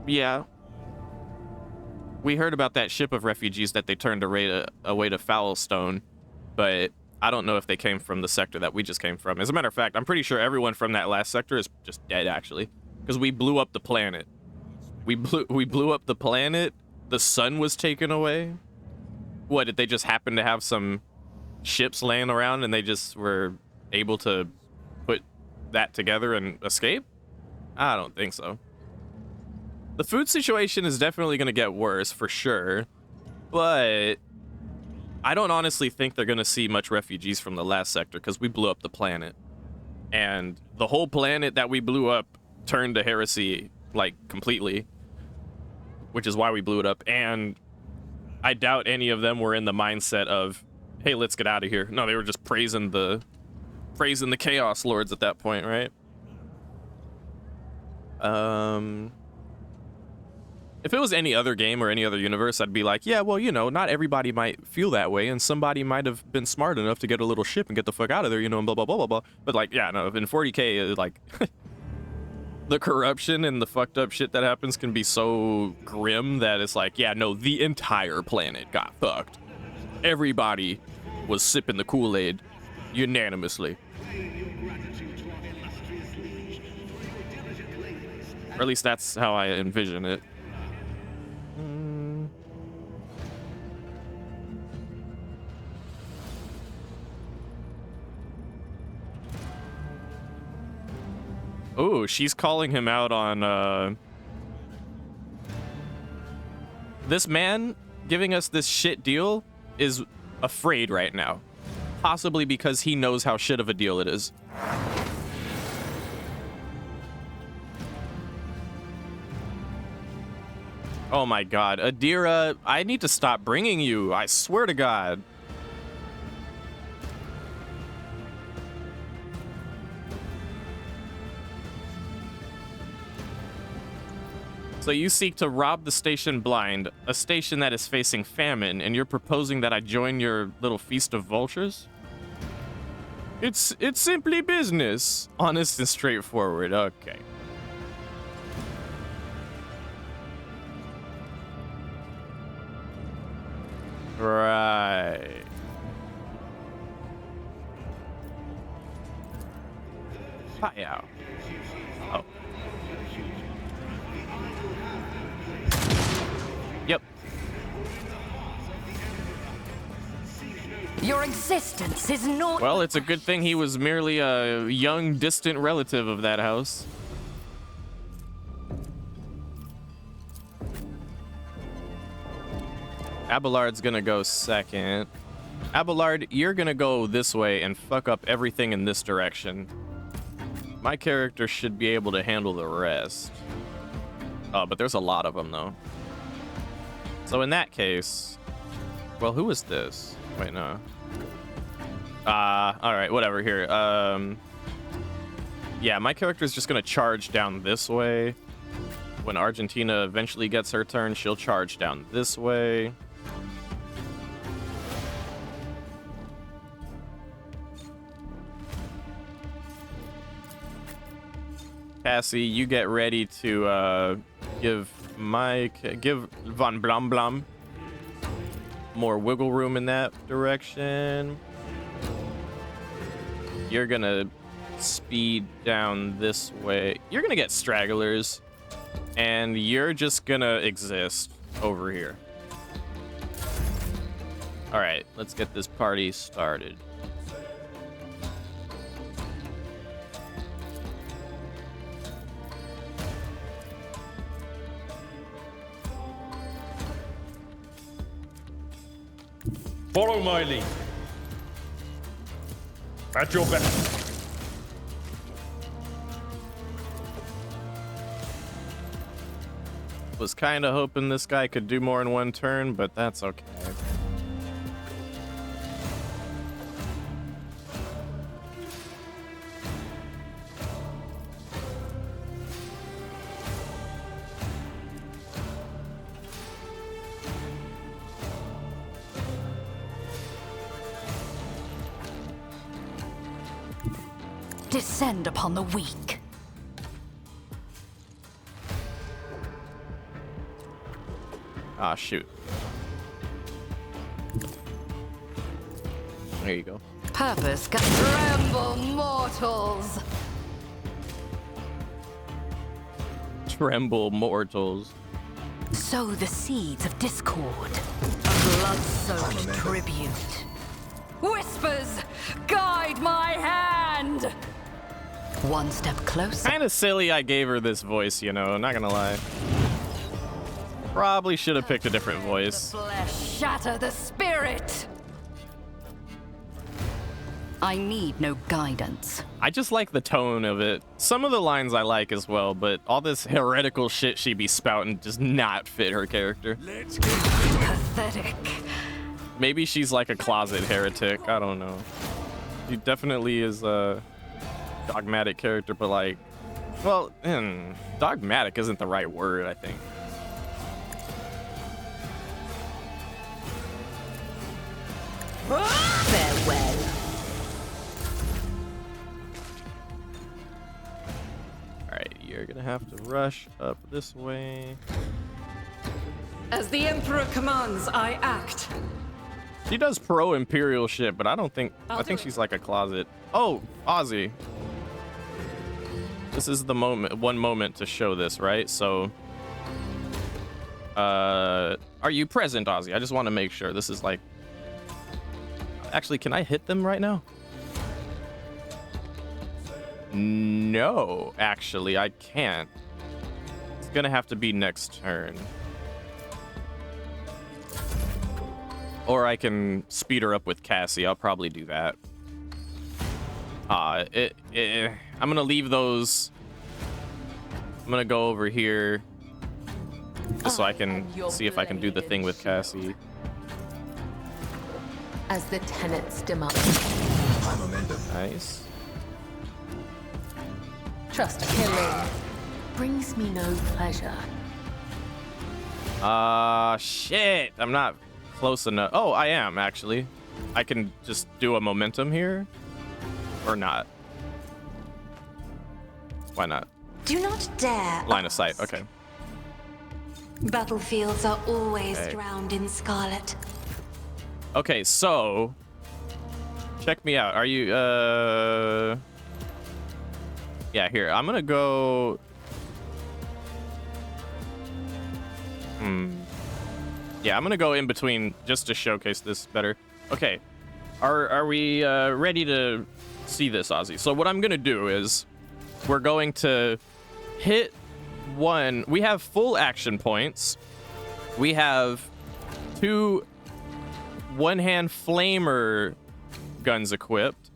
Yeah. We heard about that ship of refugees that they turned away to Foulstone, but I don't know if they came from the sector that we just came from. As a matter of fact, I'm pretty sure everyone from that last sector is just dead, actually, because we blew up the planet. We blew up the planet. The sun was taken away. What, did they just happen to have some ships laying around and they just were able to put that together and escape? I don't think so. The food situation is definitely going to get worse for sure, but I don't honestly think they're going to see much refugees from the last sector because we blew up the planet. And the whole planet that we blew up turned to heresy, like, completely, which is why we blew it up. And I doubt any of them were in the mindset of, hey, let's get out of here. No, they were just praising the Chaos Lords at that point, right? If it was any other game or any other universe, I'd be like, yeah, well, you know, not everybody might feel that way, and somebody might have been smart enough to get a little ship and get the fuck out of there, you know, and blah, blah, blah, blah, blah. But, like, yeah, no, in 40K, like, the corruption and the fucked up shit that happens can be so grim that it's like, yeah, no, the entire planet got fucked. Everybody was sipping the Kool-Aid unanimously. Or at least that's how I envision it. Oh, she's calling him out on, this man giving us this shit deal is afraid right now. Possibly because he knows how shit of a deal it is. Oh my god, Adira, I need to stop bringing you, I swear to god. So you seek to rob the station blind, a station that is facing famine, and you're proposing that I join your little feast of vultures? It's simply business. Honest and straightforward. Okay. Right. Hi-yow. Oh. Yep. Your existence is not. Well, it's a good thing he was merely a young, distant relative of that house. Abelard's gonna go second. Abelard, you're gonna go this way and fuck up everything in this direction. My character should be able to handle the rest. Oh, but there's a lot of them, though. So in that case... Well, who is this? Wait, no. Alright, whatever, here. Yeah, my character's just gonna charge down this way. When Argentina eventually gets her turn, she'll charge down this way. Cassie, you get ready to give Von Blom Blom more wiggle room in that direction. You're gonna speed down this way. You're gonna get stragglers, and you're just gonna exist over here. All right, let's get this party started. Follow my lead. At your back. Was kind of hoping this guy could do more in one turn, but that's okay. Descend upon the weak. Ah, shoot. There you go. Purpose can tremble, mortals. Tremble, mortals. Sow the seeds of discord. A blood-soaked tribute. Whispers, guide my hand. One step closer. Kind of silly I gave her this voice, you know, not gonna lie. Probably should have picked a different voice. The flesh shatter the spirit. I need no guidance. I just like the tone of it. Some of the lines I like as well, but all this heretical shit she be spouting does not fit her character. Pathetic. Maybe she's like a closet heretic, I don't know. She definitely is a dogmatic character, but like, well, dogmatic isn't the right word, I think. Farewell. Alright, you're gonna have to rush up this way. As the Emperor commands, I act. She does pro-imperial shit, but I think she's like a closet. Oh, Ozzy. This is the moment, one moment to show this, right? So, are you present, Ozzy? I just want to make sure. This is like, actually, can I hit them right now? No, actually, I can't. It's gonna have to be next turn. Or I can speed her up with Cassie. I'll probably do that. I'm gonna leave those. I'm gonna go over here just so I can see if I can do the thing with Cassie. As the tenets dim up. Nice. Trust killing brings me no pleasure. Shit. I'm not close enough. Oh, I am, actually. I can just do a momentum here. Or not. Why not? Do not dare. Line of sight. ask. Okay. Battlefields are always Okay. drowned in scarlet. Okay, so check me out. Are you yeah, here. I'm gonna go yeah, I'm gonna go in between just to showcase this better. Okay. Are we ready to see this, Ozzy? So what I'm gonna do is we're going to hit one. We have full action points. We have 2 one-hand flamer guns equipped.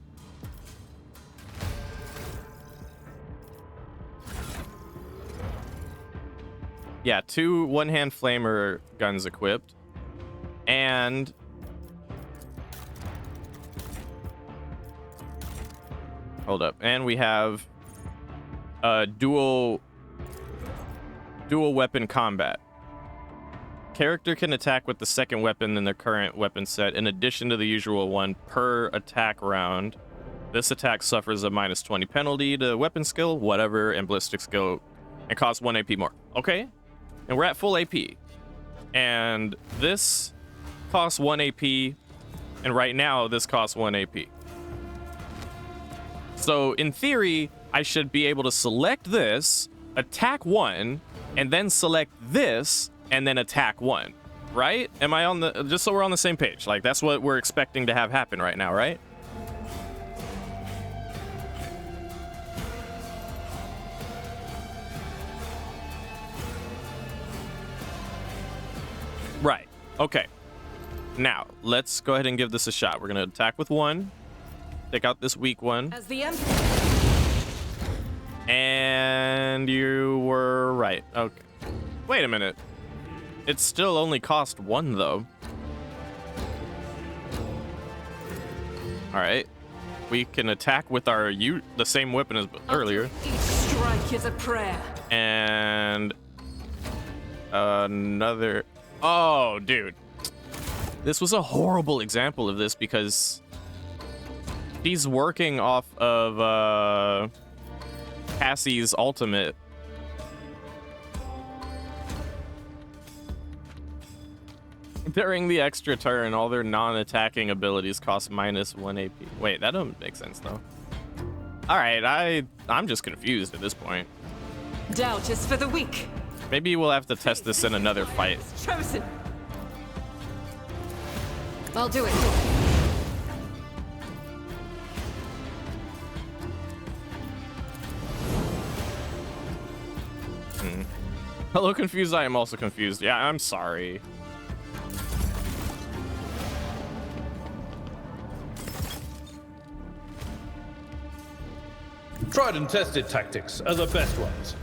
Yeah, 2 one-hand flamer guns equipped. And hold up. And we have dual weapon combat. Character can attack with the second weapon in their current weapon set in addition to the usual one per attack round. This attack suffers a -20 penalty to weapon skill, whatever, and ballistic skill, and costs 1 AP more. Okay? And we're at full AP. And this costs 1 AP, and right now this costs 1 AP. So in theory, I should be able to select this, attack 1, and then select this, and then attack 1, right? Am I on the, just so we're on the same page, like that's what we're expecting to have happen right now, right? Right, okay. Now, let's go ahead and give this a shot. We're gonna attack with 1, take out this weak one, As the Emperor. and you were right. Okay. Wait a minute. It still only cost 1 though. All right, we can attack with our the same weapon as earlier, Each strike is a prayer. and another. Oh, dude, this was a horrible example of this because he's working off of Cassie's ultimate. During the extra turn, all their non-attacking abilities cost -1 AP. Wait, that don't make sense though. All right, I'm just confused at this point. Doubt is for the weak. Maybe we'll have to test this in another fight. Chosen. I'll do it. Hello, confused. I am also confused. Yeah, I'm sorry. Tried and tested tactics are the best ones.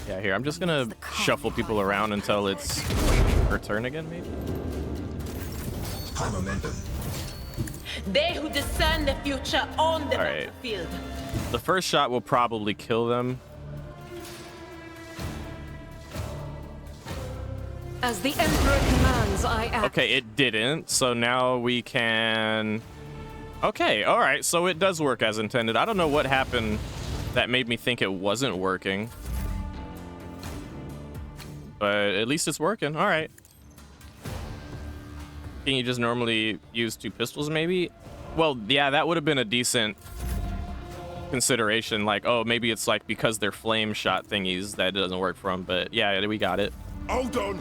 Yeah, here, I'm just gonna shuffle people around until it's her turn again, maybe? High momentum. They who discern the future on the All right. battlefield. The first shot will probably kill them. As the Emperor commands, I act. Okay, it didn't, so now we can... Okay, all right, so it does work as intended. I don't know what happened that made me think it wasn't working. But at least it's working, all right. Can you just normally use 2 pistols, maybe? Well, yeah, that would have been a decent consideration. Like, oh, maybe it's like because they're flame shot thingies that it doesn't work for them. But yeah, we got it. Hold on.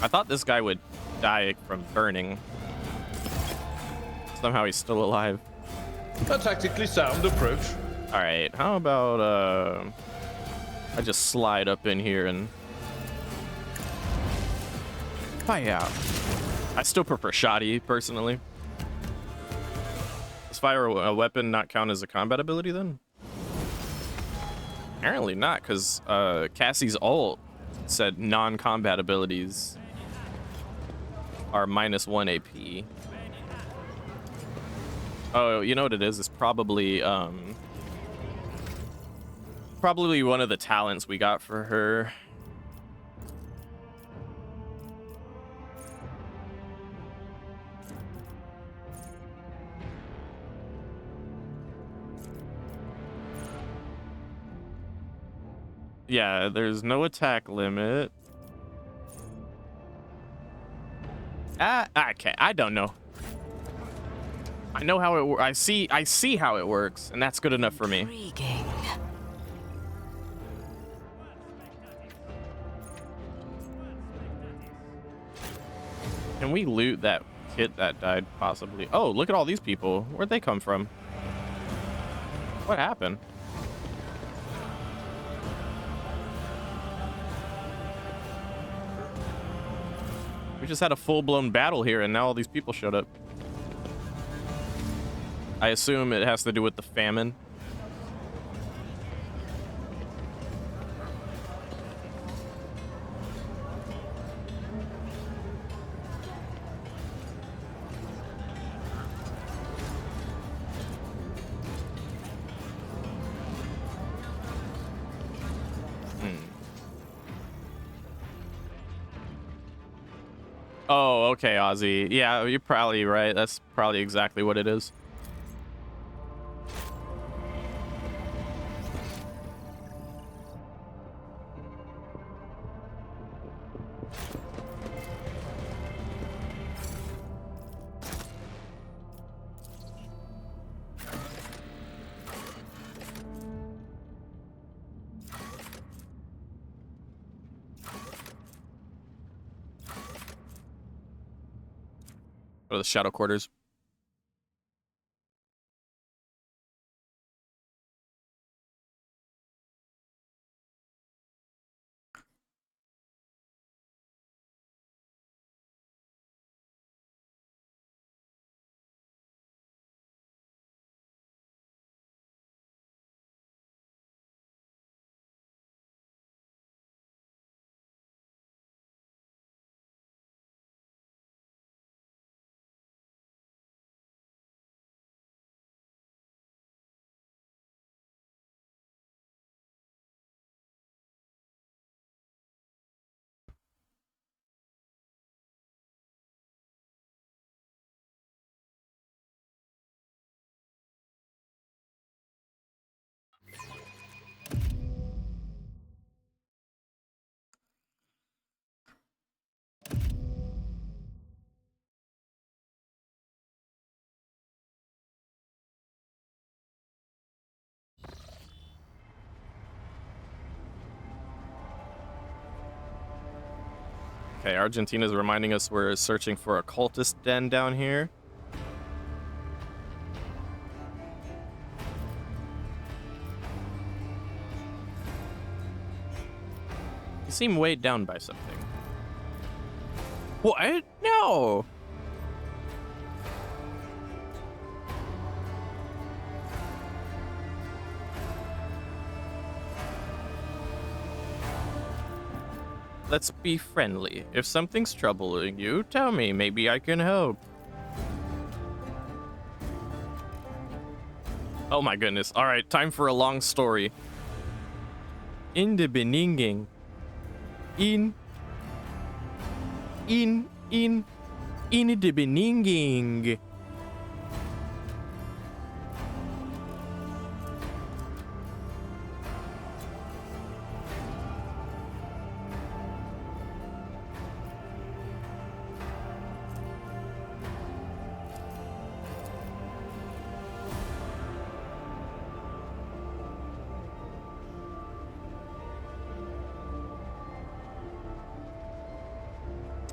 I thought this guy would die from burning. Somehow he's still alive. A tactically sound approach. All right, how about I just slide up in here and fire out. I still prefer shoddy personally. Does fire a weapon not count as a combat ability then? Apparently not, because Cassie's ult said non-combat abilities are -1 AP. Oh, you know what it is? It's probably probably one of the talents we got for her. Yeah, there's no attack limit. Okay, I don't know. I know how it works. I see how it works, and that's good enough for me. Intriguing. Can we loot that kid that died, possibly? Oh, look at all these people. Where'd they come from? What happened? We just had a full-blown battle here, and now all these people showed up. I assume it has to do with the famine. Oh, okay, Ozzy. Yeah, you're probably right. That's probably exactly what it is. Go to the shadow quarters. Okay, Argentina's reminding us we're searching for a cultist den down here. You seem weighed down by something. What? No! Let's be friendly. If something's troubling you, tell me. Maybe I can help. Oh my goodness. All right, time for a long story. In the beginning. In the beginning.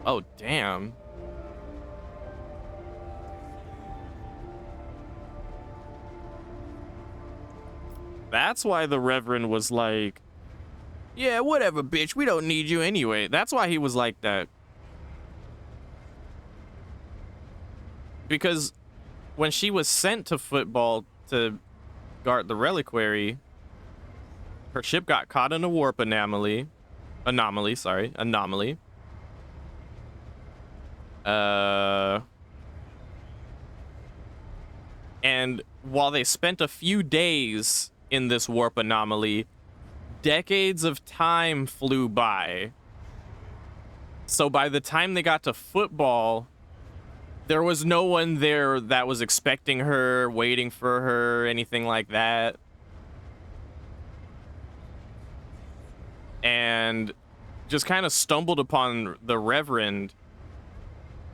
Oh, damn. That's why the Reverend was like, yeah, whatever, bitch. We don't need you anyway. That's why he was like that. Because when she was sent to football to guard the reliquary, her ship got caught in a warp anomaly. Anomaly. And while they spent a few days in this warp anomaly, decades of time flew by. So by the time they got to football, there was no one there that was expecting her, waiting for her, anything like that. And just kind of stumbled upon the Reverend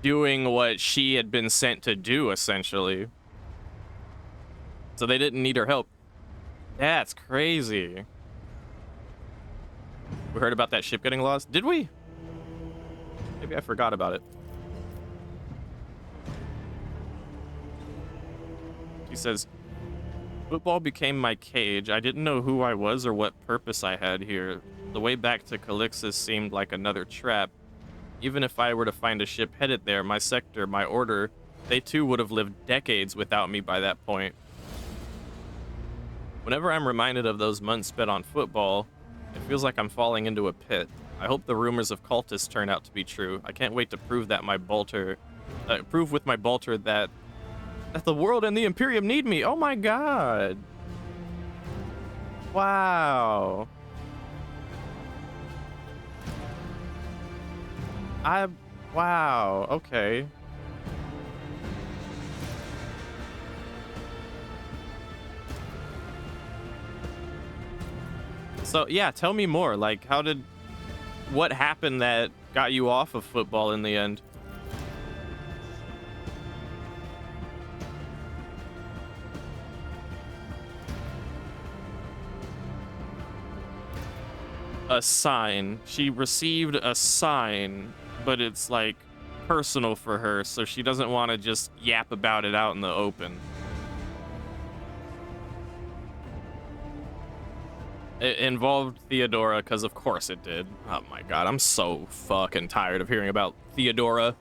doing what she had been sent to do, essentially. So they didn't need her help. That's crazy. We heard about that ship getting lost? Did we? Maybe I forgot about it. He says, football became my cage. I didn't know who I was or what purpose I had here. The way back to Calixus seemed like another trap. Even if I were to find a ship headed there, my sector, my order, they too would have lived decades without me by that point. Whenever I'm reminded of those months spent on football, it feels like I'm falling into a pit. I hope the rumors of cultists turn out to be true. I can't wait to prove that prove with my bolter that the world and the Imperium need me. Oh my god. Wow. Wow, okay. So, yeah, tell me more. Like, what happened that got you off of football in the end? A sign. She received a sign, but it's like personal for her, so she doesn't want to just yap about it out in the open. It involved Theodora, because of course it did. Oh my god, I'm so fucking tired of hearing about Theodora.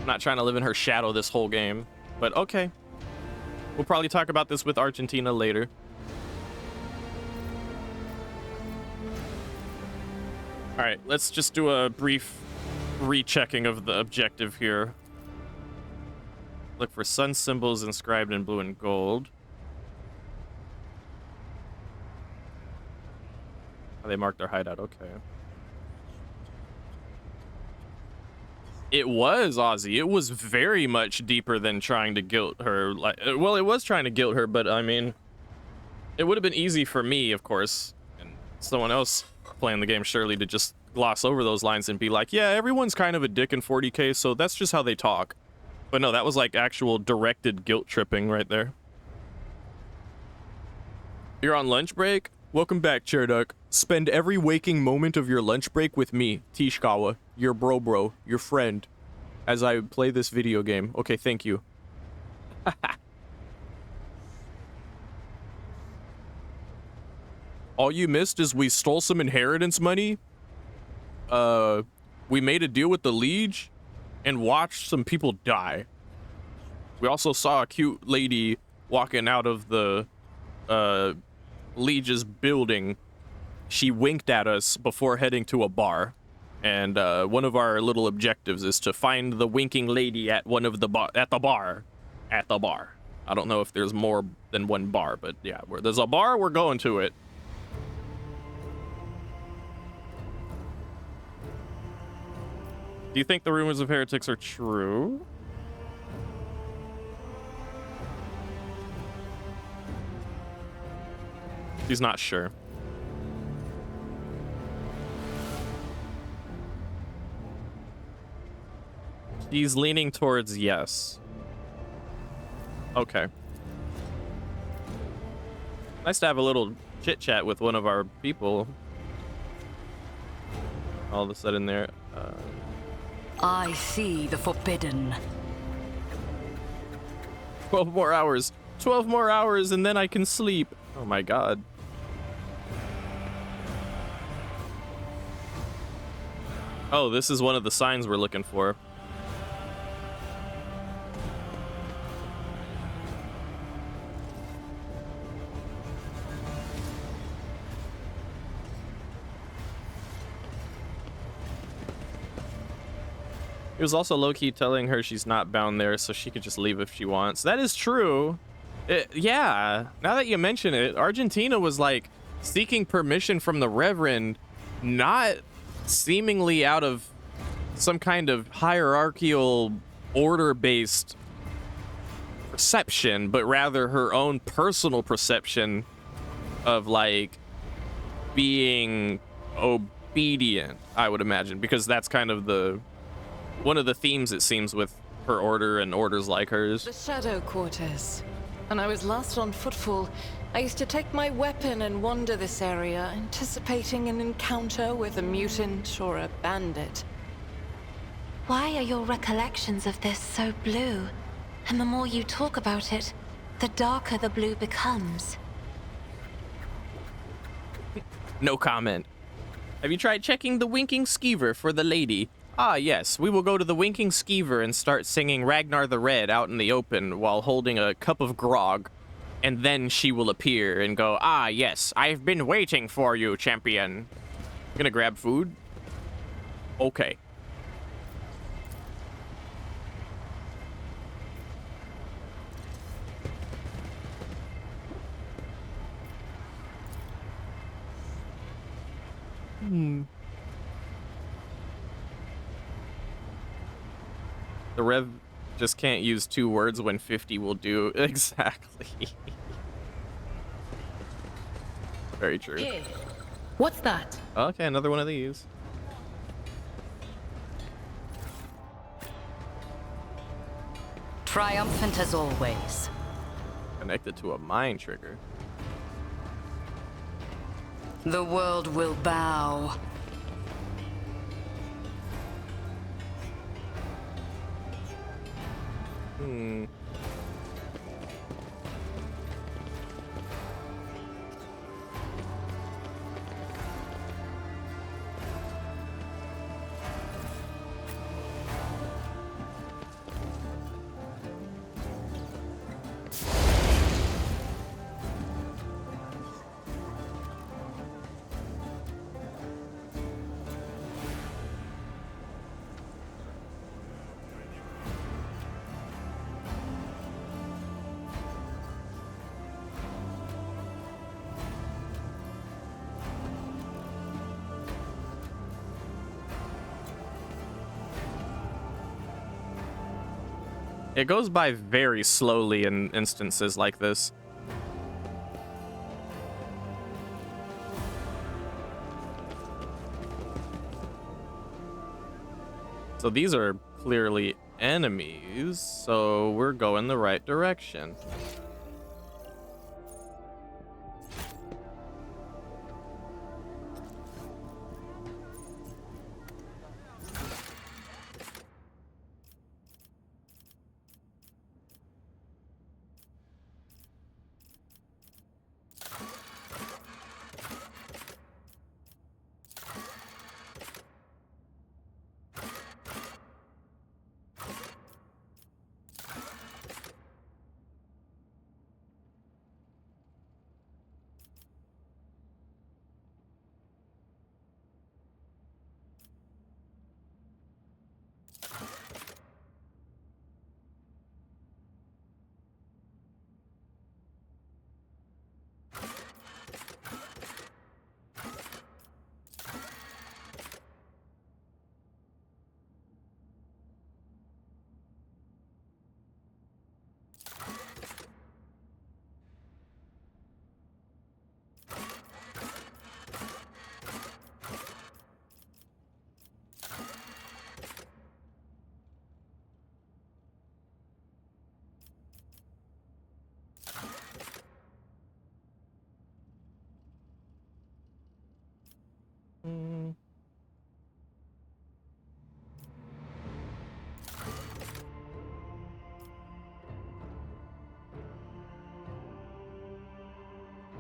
I'm not trying to live in her shadow this whole game, but okay. We'll probably talk about this with Argentina later. All right, let's just do a brief rechecking of the objective here. Look for sun symbols inscribed in blue and gold. Oh, they marked their hideout, okay. It was, Ozzy. It was very much deeper than trying to guilt her. Like, well, it was trying to guilt her, but I mean, it would have been easy for me, of course, and someone else playing the game, surely, to just gloss over those lines and be like, yeah, everyone's kind of a dick in 40k, so that's just how they talk. But no, that was like actual directed guilt tripping right there. You're on lunch break? Welcome back, Chairduck. Spend every waking moment of your lunch break with me, Tishkawa, your bro, your friend, as I play this video game. Okay, thank you. All you missed is we stole some inheritance money. We made a deal with the Liege and watched some people die. We also saw a cute lady walking out of the Liege's building. She winked at us before heading to a bar, and one of our little objectives is to find the winking lady at one of the at the bar. I don't know if there's more than one bar, but yeah, where there's a bar, we're going to it. Do you think the rumors of heretics are true? He's not sure. He's leaning towards yes. Okay. Nice to have a little chit chat with one of our people. All of a sudden there. I see the forbidden. 12 more hours. 12 more hours and then I can sleep. Oh my god. Oh, this is one of the signs we're looking for. He was also low-key telling her she's not bound there, so she could just leave if she wants. That is true. Yeah, now that you mention it, Argentina was like, seeking permission from the Reverend, not seemingly out of some kind of hierarchical order-based perception, but rather her own personal perception of like being obedient, I would imagine, because that's kind of the one of the themes, it seems, with her order and orders like hers. The Shadow Quarters. When I was last on Footfall, I used to take my weapon and wander this area, anticipating an encounter with a mutant or a bandit. Why are your recollections of this so blue? And the more you talk about it, the darker the blue becomes. No comment. Have you tried checking the Winking Skeever for the lady? Ah, yes, we will go to the Winking Skeever and start singing Ragnar the Red out in the open while holding a cup of grog. And then she will appear and go, ah, yes, I've been waiting for you, champion. Gonna grab food? Okay. The Rev just can't use 2 words when 50 will do. Exactly. Very true. Here. What's that? Okay, another one of these. Triumphant as always. Connected to a mind trigger. The world will bow. It goes by very slowly in instances like this. So these are clearly enemies, so we're going the right direction.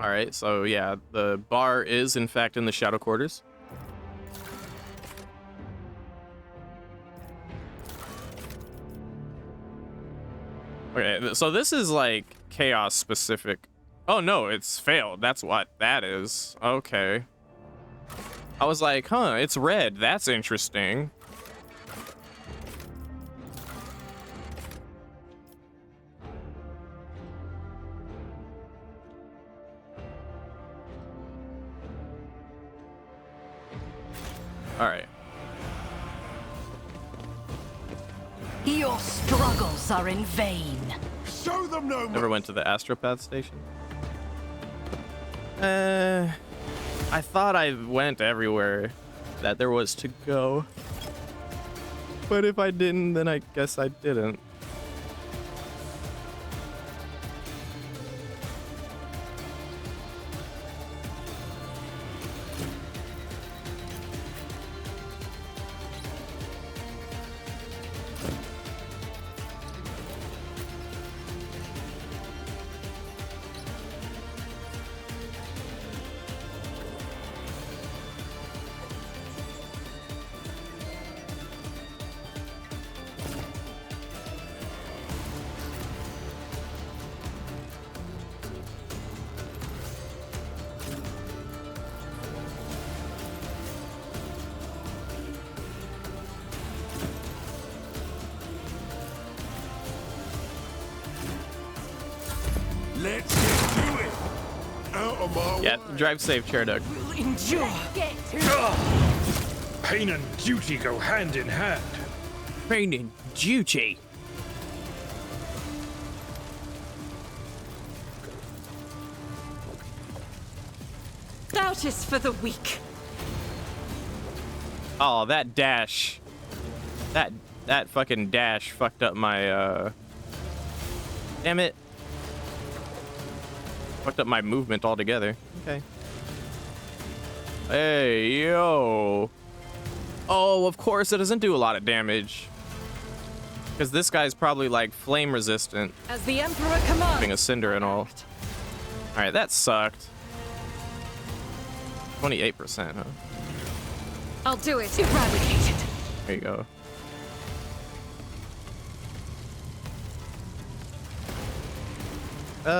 All right, so yeah, the bar is in fact in the Shadow Quarters. Okay, so this is like chaos specific. Oh no, it's failed. That's what that is. Okay. I was like, huh, it's red. That's interesting. All right. Your struggles are in vain. Show them no Never went to the Astropath station. I thought I went everywhere that there was to go. But if I didn't, then I guess I didn't. Let's get to it. Out of my Yeah, way. drive safe, Chair Duck. Endure. Pain and duty go hand in hand. Pain and duty. Doubt is for the weak. Oh, that dash. That fucking dash fucked up my damn it. Fucked up my movement altogether. Okay. Hey, yo. Oh, of course it doesn't do a lot of damage. Because this guy's probably like flame resistant, As the Emperor commands. being a cinder and all. Alright, that sucked. 28%, huh? I'll do it. Eradicate it. There you go. Kind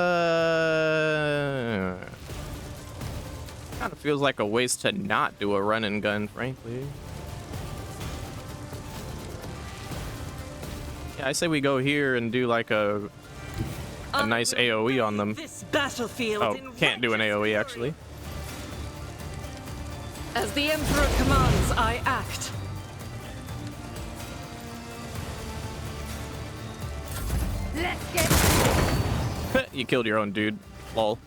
of feels like a waste to not do a run and gun, frankly. Yeah, I say we go here and do like a nice AoE on them. This battlefield. Oh, in can't do an righteous AoE actually. As the Emperor commands, I act. Let's get. You killed your own dude. Lol.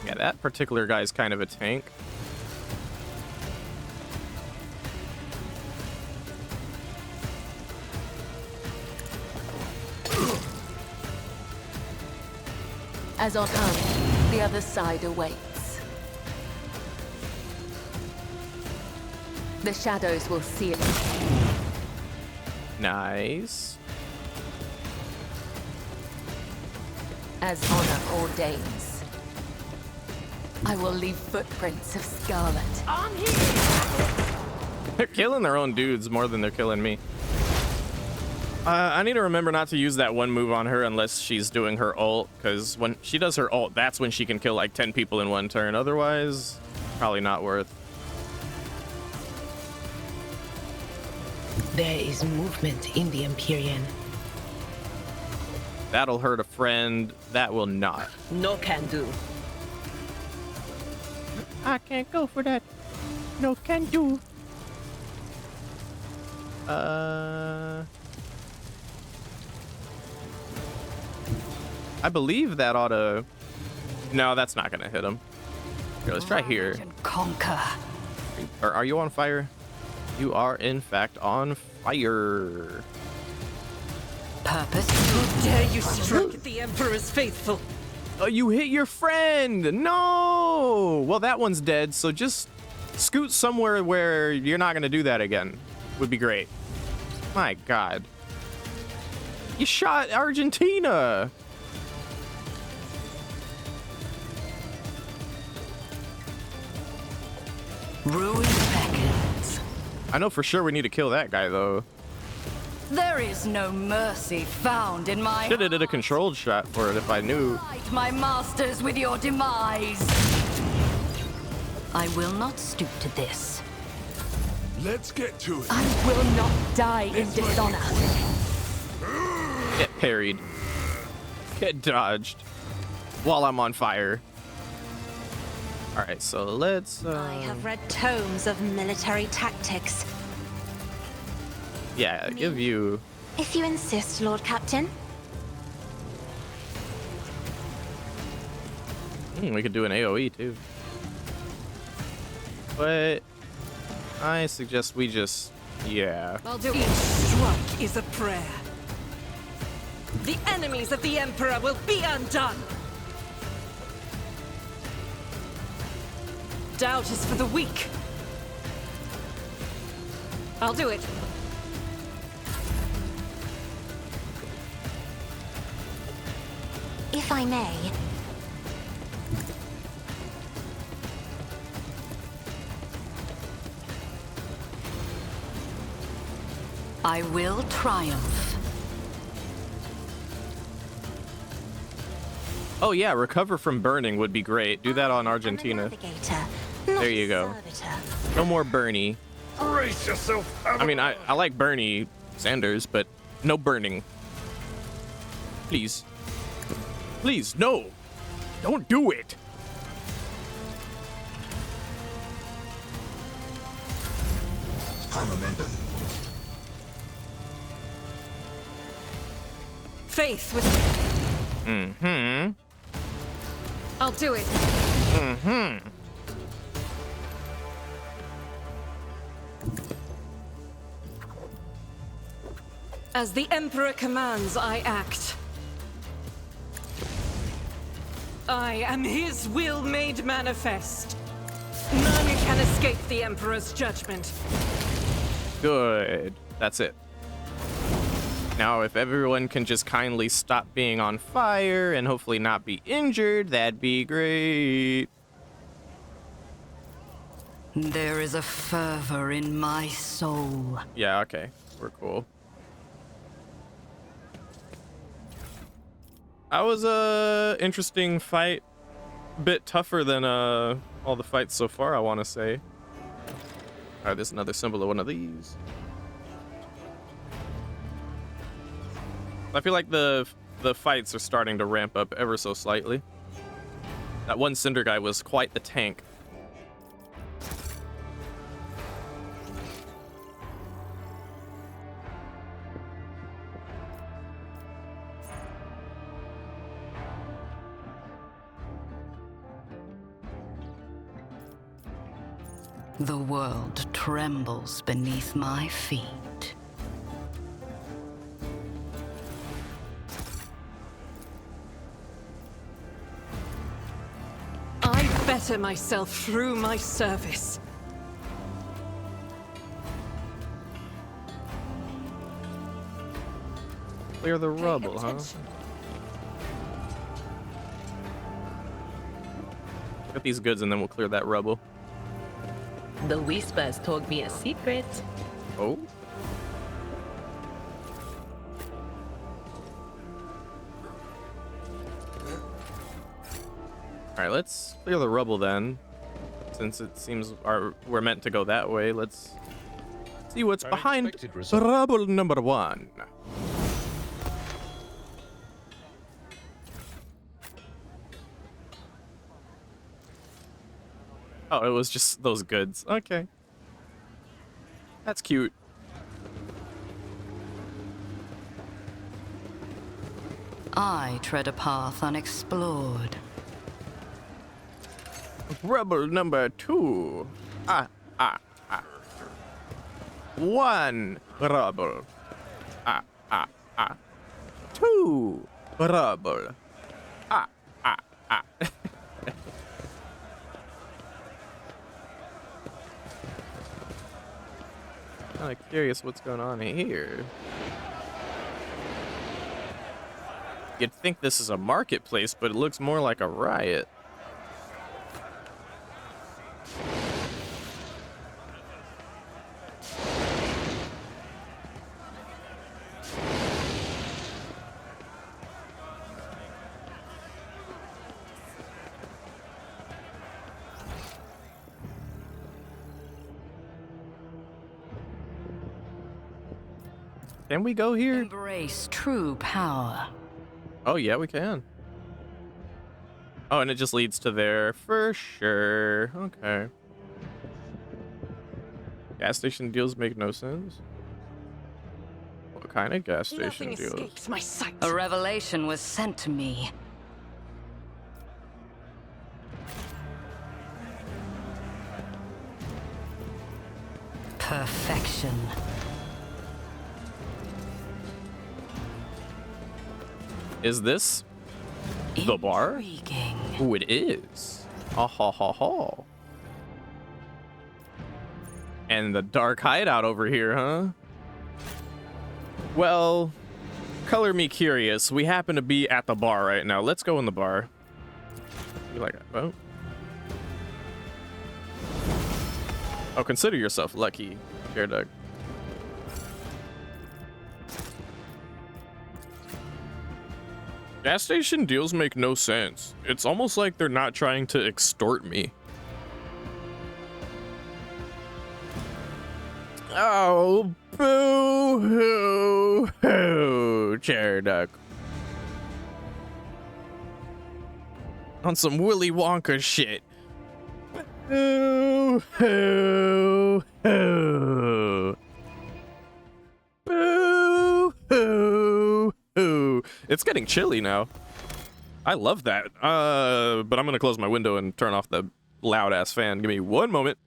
Yeah, that particular guy's kind of a tank. As on Earth, the other side awaits. The shadows will see it. Nice. As honor ordains. I will leave footprints of scarlet. I'm here. They're killing their own dudes more than they're killing me. I need to remember not to use that one move on her unless she's doing her ult, because when she does her ult, that's when she can kill like 10 people in one turn. Otherwise, probably not worth. There is movement in the Empyrean. That'll hurt a friend. That will not. No can do. I can't go for that. No can do. I believe that ought to... No, that's not gonna hit him. Here, let's try here. And conquer. Are you on fire? You are, in fact, on fire. Purpose. How dare you strike at the Emperor's faithful? Oh, you hit your friend! No! Well, that one's dead, so just scoot somewhere where you're not gonna do that again. Would be great. My God. You shot Argentina! Ruin beckons. I know for sure we need to kill that guy, though. There is no mercy found in my. Should have did a controlled shot for it if I knew. Fight my masters with your demise. I will not stoop to this. Let's get to it. I will not die in dishonor. Get parried. Get dodged. While I'm on fire. Alright, so let's... I have read tomes of military tactics. Yeah, give you... If you insist, Lord Captain. We could do an AoE too. But I suggest we just... Yeah. I'll do Each strike is a prayer. The enemies of the Emperor will be undone. Doubt is for the weak. I'll do it. If I may. I will triumph. Oh yeah, recover from burning would be great. Do that on Argentina. Navigator, There you go. No more Bernie. Brace yourself. I mean, I like Bernie Sanders, but no burning. Please. Please, no. Don't do it. Faith with... Mm-hmm. I'll do it. Mm-hmm. As the Emperor commands, I act. I am his will made manifest. None can escape the Emperor's judgment. Good. That's it. Now, if everyone can just kindly stop being on fire and hopefully not be injured, that'd be great. There is a fervor in my soul. Yeah, okay. We're cool. That was a interesting fight. Bit tougher than all the fights so far, I want to say. All right, there's another symbol of one of these. I feel like the fights are starting to ramp up ever so slightly. That one Cinder guy was quite the tank. The world trembles beneath my feet. I better myself through my service. Clear the rubble, huh? Get these goods and then we'll clear that rubble. The Whispers told me a secret. Oh. Alright, let's clear the rubble then. Since it seems we're meant to go that way, let's see what's behind Unexpected result. rubble number 1. Oh, it was just those goods. Okay. That's cute. I tread a path unexplored. Rubble number 2. 1 rubble. 2 rubble. Kind of curious what's going on here. You'd think this is a marketplace, but it looks more like a riot. Can we go here? Embrace true power. Oh, yeah, we can. Oh, and it just leads to there for sure. Okay. Gas station deals make no sense. What kind of gas station Nothing deals? escapes my sight. A revelation was sent to me. Perfection. Is this the bar? Intriguing. Oh, it is. Ha ha ha ha. And the dark hideout over here, huh? Well, color me curious. We happen to be at the bar right now. Let's go in the bar. You like that? Oh. Oh, consider yourself lucky, Bear Doug. Gas station deals make no sense. It's almost like they're not trying to extort me. Oh, boo-hoo-hoo, Chair Duck. On some Willy Wonka shit. Boo-hoo-hoo. Boo-hoo-hoo. It's getting chilly now. I love that. But I'm gonna close my window and turn off the loud ass fan. Give me one moment.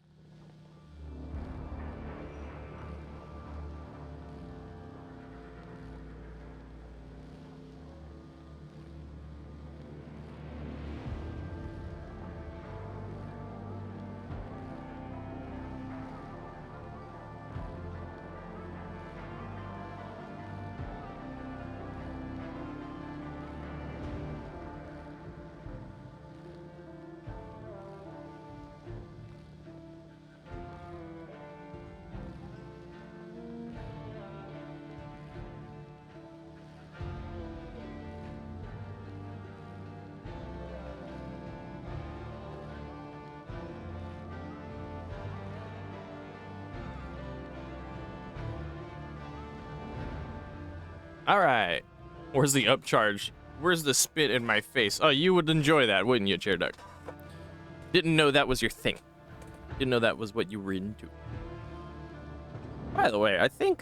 All right. Where's the upcharge? Where's the spit in my face? Oh, you would enjoy that, wouldn't you, Chair Duck? Didn't know that was your thing. Didn't know that was what you were into. By the way, I think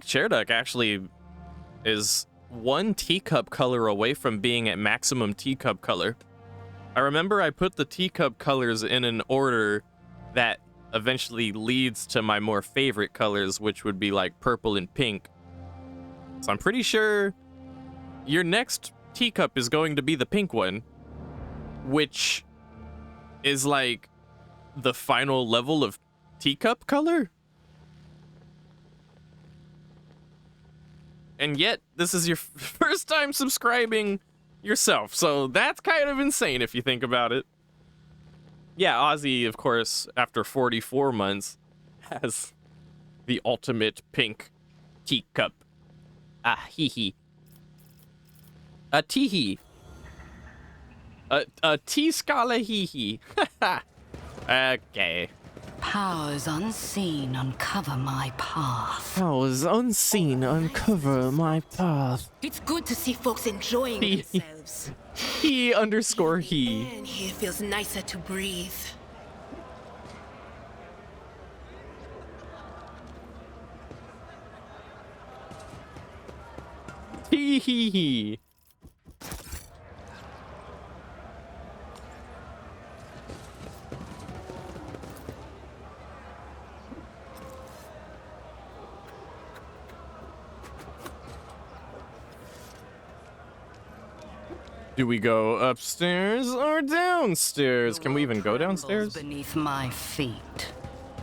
Chair Duck actually is one teacup color away from being at maximum teacup color. I remember I put the teacup colors in an order that eventually leads to my more favorite colors, which would be like purple and pink. So I'm pretty sure your next teacup is going to be the pink one, which is like the final level of teacup color. And yet, this is your first time subscribing yourself, so that's kind of insane if you think about it. Yeah, Ozzy, of course, after 44 months, has the ultimate pink teacup. Ah, hee-hee. A tee-hee. A tea-scala hee-hee. Okay. Powers unseen uncover my path. Powers unseen uncover my path. It's good to see folks enjoying themselves. He underscore he. And here feels nicer to breathe. Hee hee hee. Do we go upstairs or downstairs? Can we even go downstairs? Beneath my feet.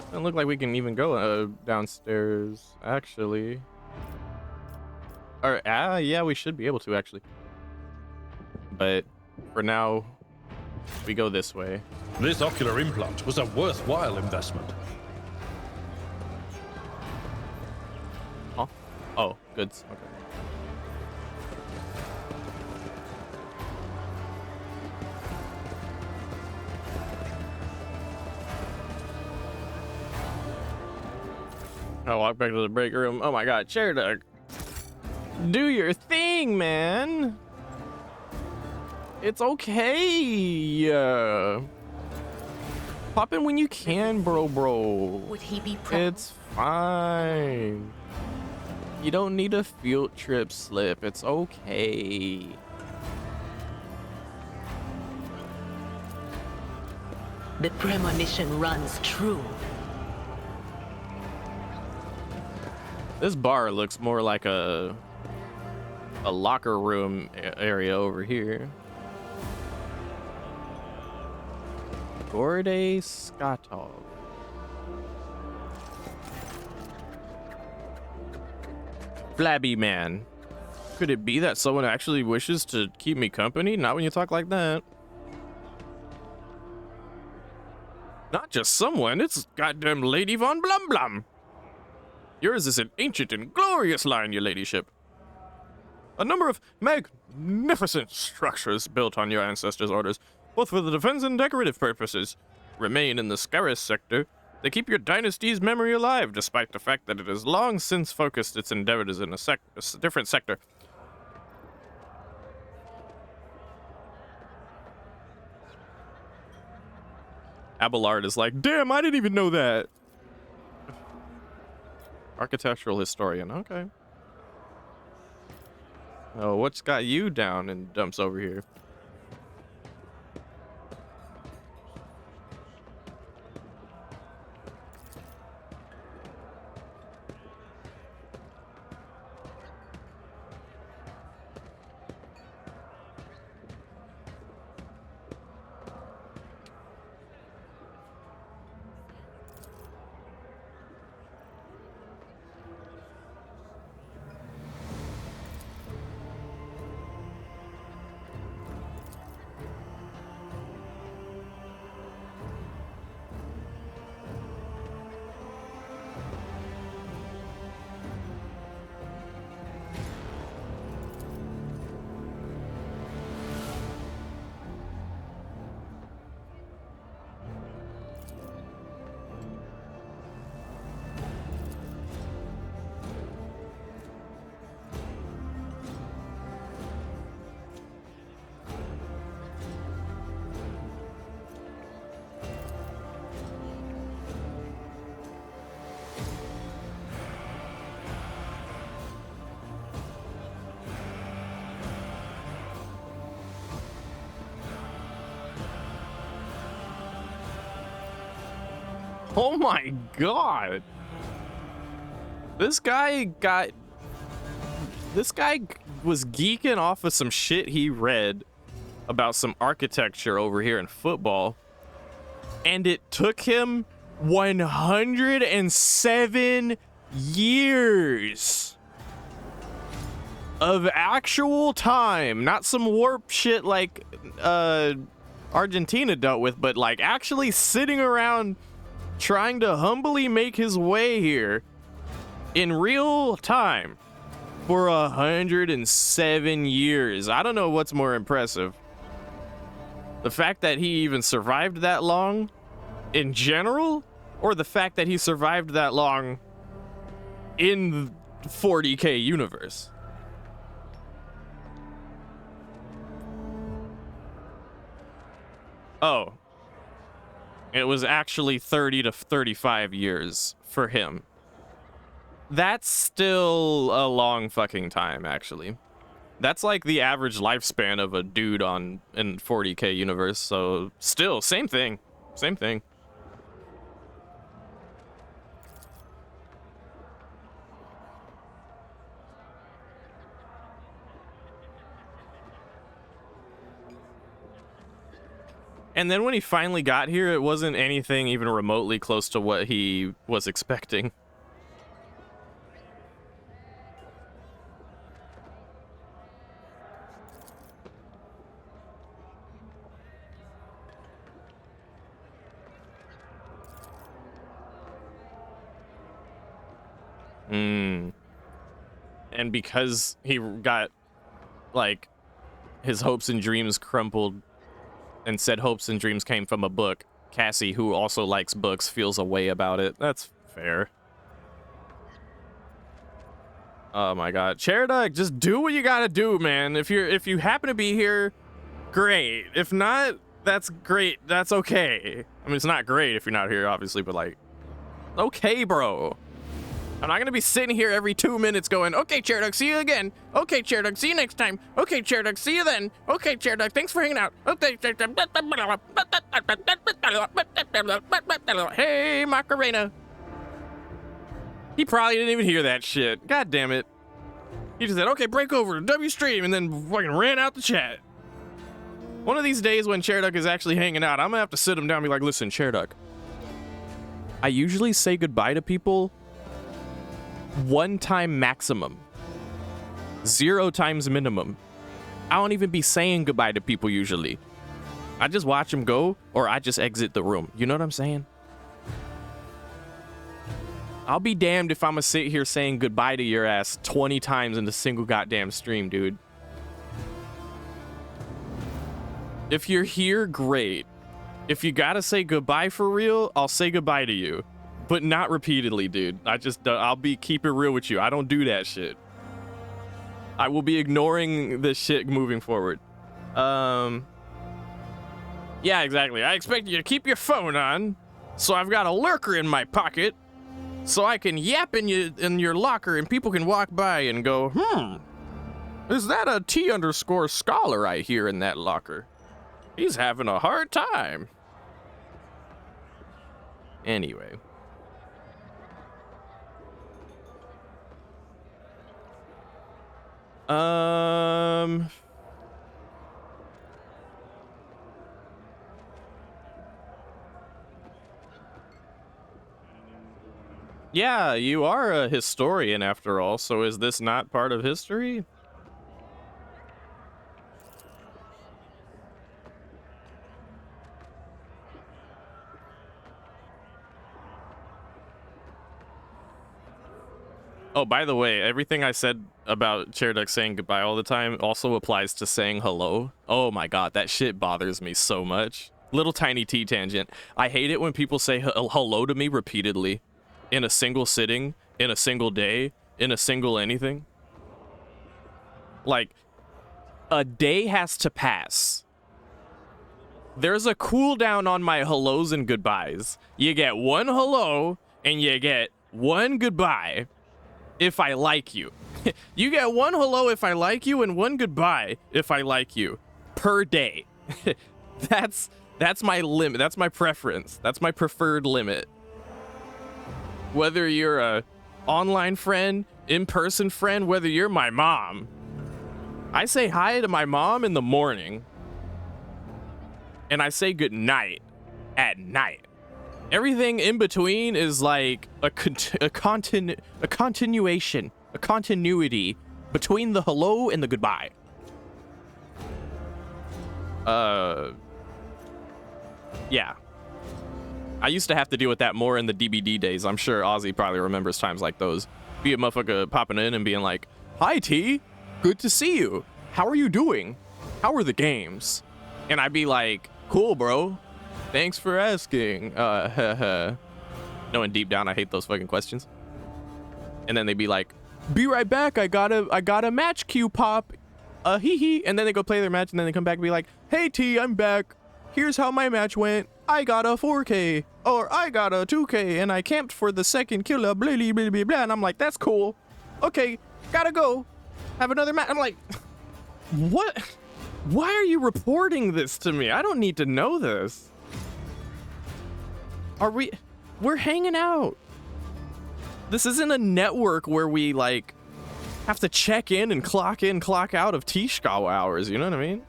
Doesn't look like we can even go downstairs, actually. Or, yeah, we should be able to, actually. But for now, we go this way. This ocular implant was a worthwhile investment. Huh? Oh, goods. Okay. I walk back to the break room. Oh my god, chair duck. Do your thing, man. It's okay. Pop in when you can, bro. Would he be proud? It's fine. You don't need a field trip slip. It's okay. The premonition runs true. This bar looks more like a locker room area over here. Gorde Skatov. Flabby man. Could it be that someone actually wishes to keep me company? Not when you talk like that. Not just someone, it's goddamn Lady Von Blum Blum. Yours is an ancient and glorious line, your ladyship. A number of magnificent structures built on your ancestors' orders, both for the defense and decorative purposes, remain in the Scaris sector. They keep your dynasty's memory alive, despite the fact that it has long since focused its endeavors in a different sector. Abelard is like, damn, I didn't even know that. Architectural historian, okay. Oh, what's got you down in dumps over here? Oh my god. This guy was geeking off of some shit he read about some architecture over here in football, and it took him 107 years of actual time, not some warp shit like Argentina dealt with, but like actually sitting around trying to humbly make his way here in real time for 107 years. I don't know what's more impressive. The fact that he even survived that long in general, or the fact that he survived that long in 40K universe. Oh. It was actually 30 to 35 years for him. That's still a long fucking time, actually. That's like the average lifespan of a dude in 40K universe, so still, same thing. Same thing. And then when he finally got here, it wasn't anything even remotely close to what he was expecting. And because he got, like, his hopes and dreams crumpled and said hopes and dreams came from a book, Cassie, who also likes books, feels a way about it. That's fair. Oh my god. Chairduck, just do what you gotta do, man. If you happen to be here, great. If not, that's great. That's okay. I mean, it's not great if you're not here, obviously, but like, okay, bro. I'm not gonna be sitting here every 2 minutes going, okay, Chairduck, see you again. Okay, Chairduck, see you next time. Okay, Chairduck, see you then. Okay, Chairduck, thanks for hanging out. Okay, hey, Macarena. He probably didn't even hear that shit. God damn it. He just said, okay, break over, W stream, and then fucking ran out the chat. One of these days when Chairduck is actually hanging out, I'm gonna have to sit him down and be like, listen, Chairduck, I usually say goodbye to people 1 time maximum, 0 times minimum. I don't even be saying goodbye to people usually. I just watch them go, or I just exit the room. You know what I'm saying? I'll be damned if I'm gonna sit here saying goodbye to your ass 20 times in a single goddamn stream, dude. If you're here, great. If you gotta say goodbye for real, I'll say goodbye to you. But not repeatedly, dude. I'll keep it real with you. I don't do that shit. I will be ignoring this shit moving forward. Yeah, exactly. I expect you to keep your phone on, so I've got a lurker in my pocket, so I can yap in your locker and people can walk by and go, is that a T_scholar I hear in that locker? He's having a hard time. Anyway. Yeah, you are a historian after all, so is this not part of history? Oh, by the way, everything I said about Chairduck saying goodbye all the time also applies to saying hello. Oh my god, that shit bothers me so much. Little tiny T tangent. I hate it when people say hello to me repeatedly. In a single sitting, in a single day, in a single anything. Like, a day has to pass. There's a cooldown on my hellos and goodbyes. You get 1 hello, and you get 1 goodbye. If I like you. You get 1 hello if I like you and 1 goodbye if I like you per day. That's my limit. That's my preference. That's my preferred limit. Whether you're a online friend, in-person friend, whether you're my mom. I say hi to my mom in the morning and I say good night at night. Everything in between is like a continuation, a continuity between the hello and the goodbye. Yeah. I used to have to deal with that more in the DBD days. I'm sure Ozzy probably remembers times like those. Be a motherfucker popping in and being like, hi T, good to see you. How are you doing? How are the games? And I'd be like, cool, bro. Thanks for asking. Knowing deep down I hate those fucking questions. And then they'd be like, be right back. I got a match queue pop. Hee hee. And then they go play their match and then they come back and be like, hey T, I'm back. Here's how my match went. I got a 4K or I got a 2K and I camped for the second killer, blah, blah, blah, blah, blah. And I'm like, that's cool. Okay, gotta go. Have another match. I'm like, what? Why are you reporting this to me? I don't need to know this. We're hanging out. This isn't a network where we like have to check in, clock out of T-Shkawa hours, you know what I mean?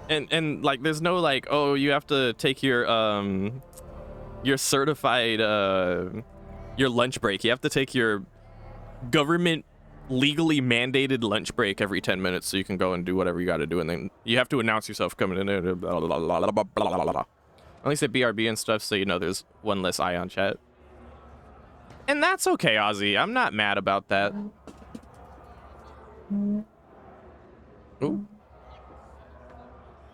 And like there's no like, oh, you have to take your certified your lunch break. You have to take your government legally mandated lunch break every 10 minutes so you can go and do whatever you got to do, and then you have to announce yourself coming in there. Blah, blah, blah, blah, blah, blah, blah, blah. At least at BRB and stuff, so you know there's one less eye on chat. And that's okay, Ozzy. I'm not mad about that. Ooh.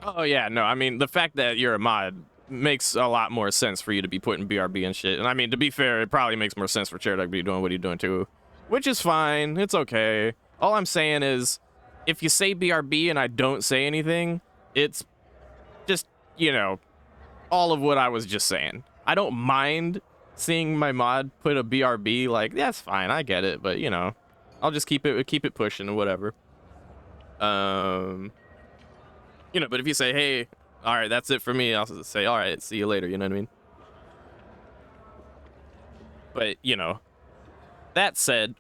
Oh yeah, no, I mean the fact that you're a mod makes a lot more sense for you to be putting BRB and shit. And I mean, to be fair, it probably makes more sense for Chair to be doing what he's doing too, which is fine. It's okay. All I'm saying is, if you say BRB and I don't say anything, it's just, you know, all of what I was just saying. I don't mind seeing my mod put a BRB, like, that's fine, I get it, but you know, I'll just keep it pushing or whatever. You know, but if you say, hey, all right, that's it for me, I'll say, all right, see you later, you know what I mean? But, you know, that said,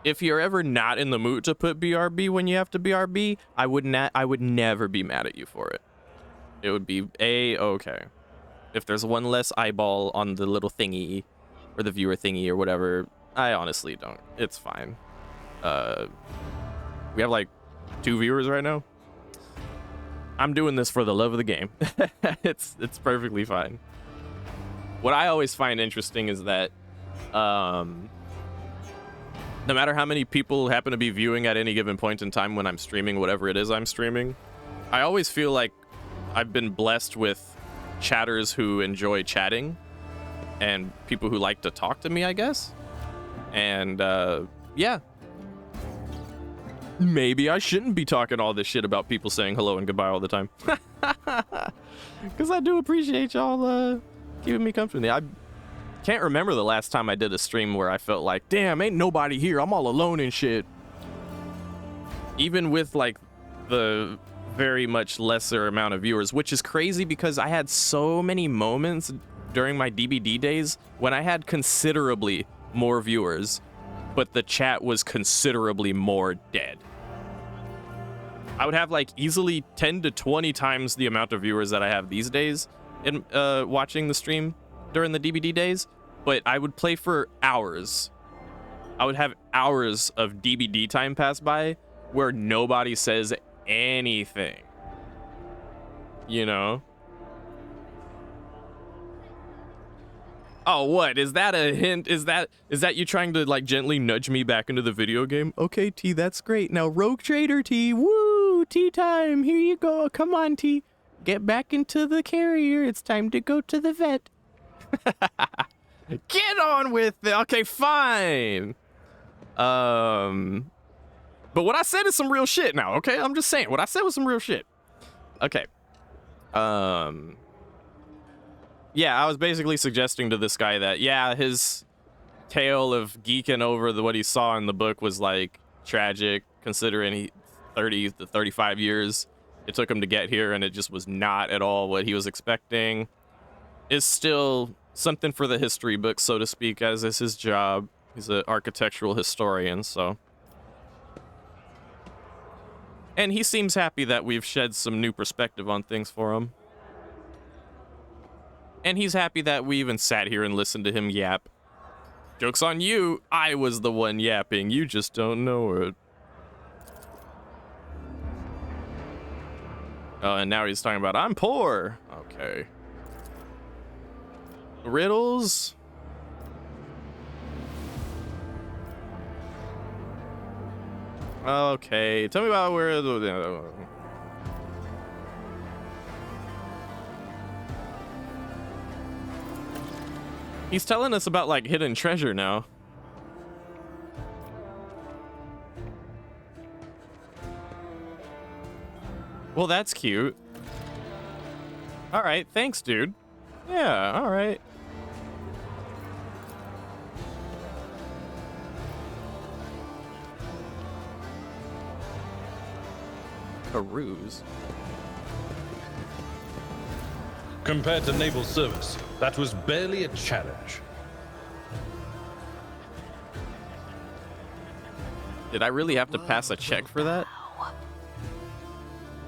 if you're ever not in the mood to put BRB when you have to BRB, I would never be mad at you for it. It would be A-okay. If there's one less eyeball on the little thingy, or the viewer thingy or whatever, I honestly don't. It's fine. We have like 2 viewers right now. I'm doing this for the love of the game. It's perfectly fine. What I always find interesting is that no matter how many people happen to be viewing at any given point in time when I'm streaming whatever it is I'm streaming, I always feel like I've been blessed with chatters who enjoy chatting and people who like to talk to me, I guess. And yeah, maybe I shouldn't be talking all this shit about people saying hello and goodbye all the time. Because I do appreciate y'all keeping me company. I can't remember the last time I did a stream where I felt like, damn, ain't nobody here, I'm all alone and shit. Even with like the very much lesser amount of viewers, which is crazy because I had so many moments during my DBD days when I had considerably more viewers, but the chat was considerably more dead. I would have like easily 10 to 20 times the amount of viewers that I have these days in watching the stream during the DBD days, but I would play for hours. I would have hours of DBD time pass by where nobody says anything, you know? Oh, what? Is that a hint? Is that you trying to like gently nudge me back into the video game? Okay, T, that's great. Now Rogue Trader, T, woo, T time. Here you go. Come on, T. Get back into the carrier. It's time to go to the vet. Get on with it. Okay, fine. But what I said is some real shit now, okay? I'm just saying, what I said was some real shit. Okay. Yeah, I was basically suggesting to this guy that, yeah, his tale of geeking over what he saw in the book was, like, tragic, considering he 30 to 35 years it took him to get here, and it just was not at all what he was expecting. Is still something for the history book, so to speak, as is his job. He's an architectural historian, so... And he seems happy that we've shed some new perspective on things for him. And he's happy that we even sat here and listened to him yap. Joke's on you, I was the one yapping, you just don't know it. Oh, and now he's talking about, I'm poor. Okay. Riddles? Okay, tell me about where the... He's telling us about, like, hidden treasure now. Well, that's cute. Alright, thanks, dude. Yeah, alright. A ruse. Compared to naval service, that was barely a challenge. Did I really have to pass a check for that?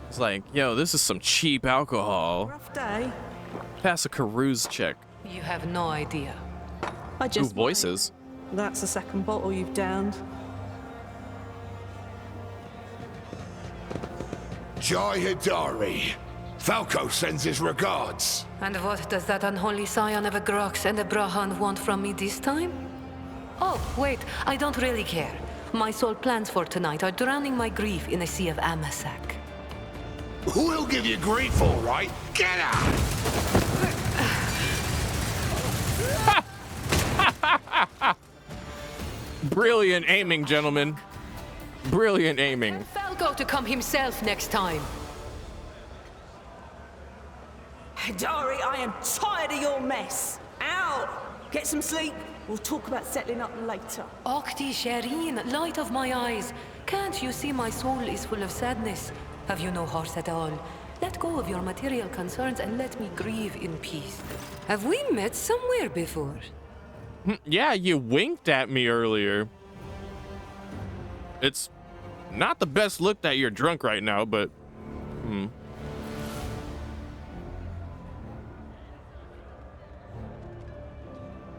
It's like, yo, this is some cheap alcohol. Rough day. Pass a carouse check. You have no idea. I Ooh, just voices. That's the second bottle you've downed. Jai Hidari. Falco sends his regards. And what does that unholy scion of a Grox and a Brahan want from me this time? Oh, wait, I don't really care. My sole plans for tonight are drowning my grief in a sea of Amasak. We'll give you grief, all right. Get out! Brilliant aiming, gentlemen. Brilliant aiming. Falco to come himself next time. Dari, I am tired of your mess. Out! Get some sleep. We'll talk about settling up later. Octi Shireen, light of my eyes. Can't you see my soul is full of sadness? Have you no heart at all? Let go of your material concerns and let me grieve in peace. Have we met somewhere before? Yeah, you winked at me earlier. It's not the best look that you're drunk right now, but...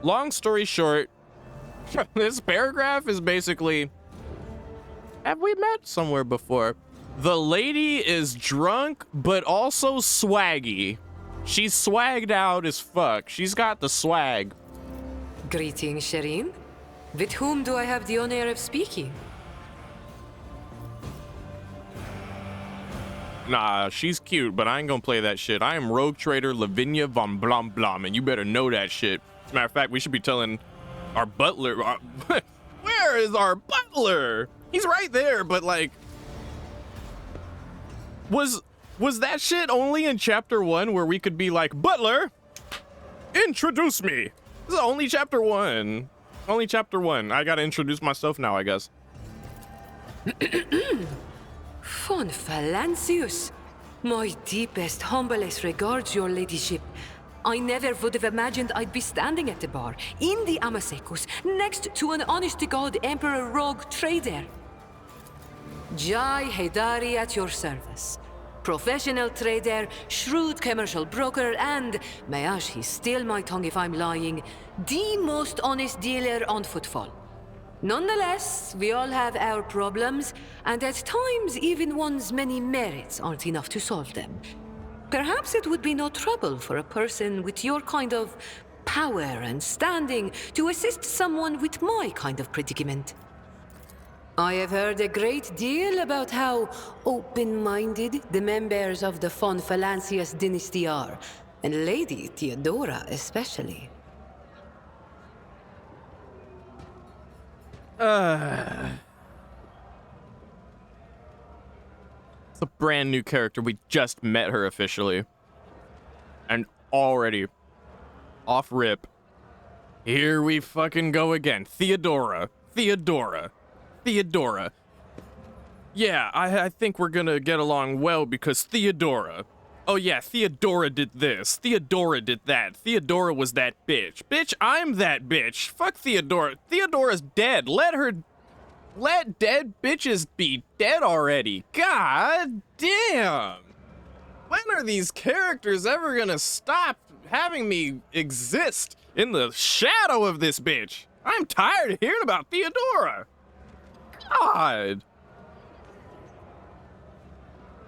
Long story short, this paragraph is basically... Have we met somewhere before? The lady is drunk, but also swaggy. She's swagged out as fuck. She's got the swag. Greetings, Shireen. With whom do I have the honor of speaking? Nah, she's cute, but I ain't gonna play that shit. I am Rogue Trader Lavinia von Blom Blom, and you better know that shit. As a matter of fact, we should be telling our butler... where is our butler? He's right there, but like... Was that shit only in chapter 1 where we could be like, Butler, introduce me? This is only chapter 1. Only chapter 1. I gotta introduce myself now, I guess. Von Valancius, my deepest, humblest regards, your ladyship. I never would have imagined I'd be standing at the bar, in the Amasekus, next to an honest-to-God Emperor Rogue Trader. Jai Haidari at your service. Professional trader, shrewd commercial broker, and, may he steal my tongue if I'm lying, the most honest dealer on footfall. Nonetheless, we all have our problems, and at times even one's many merits aren't enough to solve them. Perhaps it would be no trouble for a person with your kind of power and standing to assist someone with my kind of predicament. I have heard a great deal about how open-minded the members of the von Valancius dynasty are, and Lady Theodora especially. It's a brand new character. We just met her officially. And already, off rip, here we fucking go again. Theodora. Yeah, I think we're gonna get along well because Theodora. Oh yeah, Theodora did this. Theodora did that. Theodora was that bitch. Bitch, I'm that bitch. Fuck Theodora. Theodora's dead. Let dead bitches be dead already. God damn. When are these characters ever gonna stop having me exist in the shadow of this bitch? I'm tired of hearing about Theodora. God.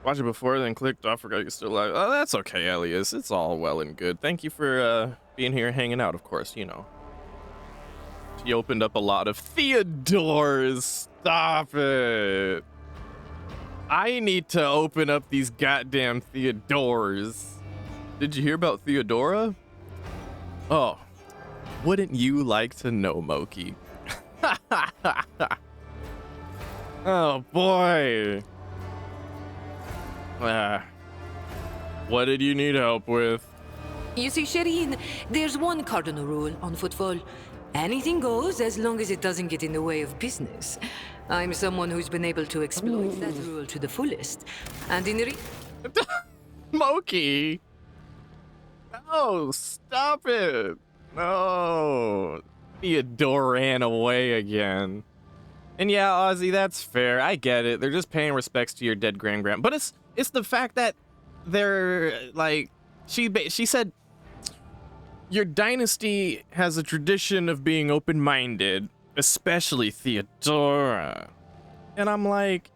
Watch it before, then clicked off. Forgot you're still alive. Oh, that's okay, Elias. It's all well and good. Thank you for being here, hanging out. Of course, you know. She opened up a lot of Theodores. Stop it. I need to open up these goddamn Theodores. Did you hear about Theodora? Oh, wouldn't you like to know, Moki? Oh boy. What did you need help with? You see, Shireen, there's one cardinal rule on footfall. Anything goes as long as it doesn't get in the way of business. I'm someone who's been able to exploit that rule to the fullest. And in Moki! No, stop it! No. Theodore ran away again. And yeah, Ozzy, that's fair. I get it. They're just paying respects to your dead grand. But it's the fact that they're like, she said, your dynasty has a tradition of being open-minded, especially Theodora. And I'm like,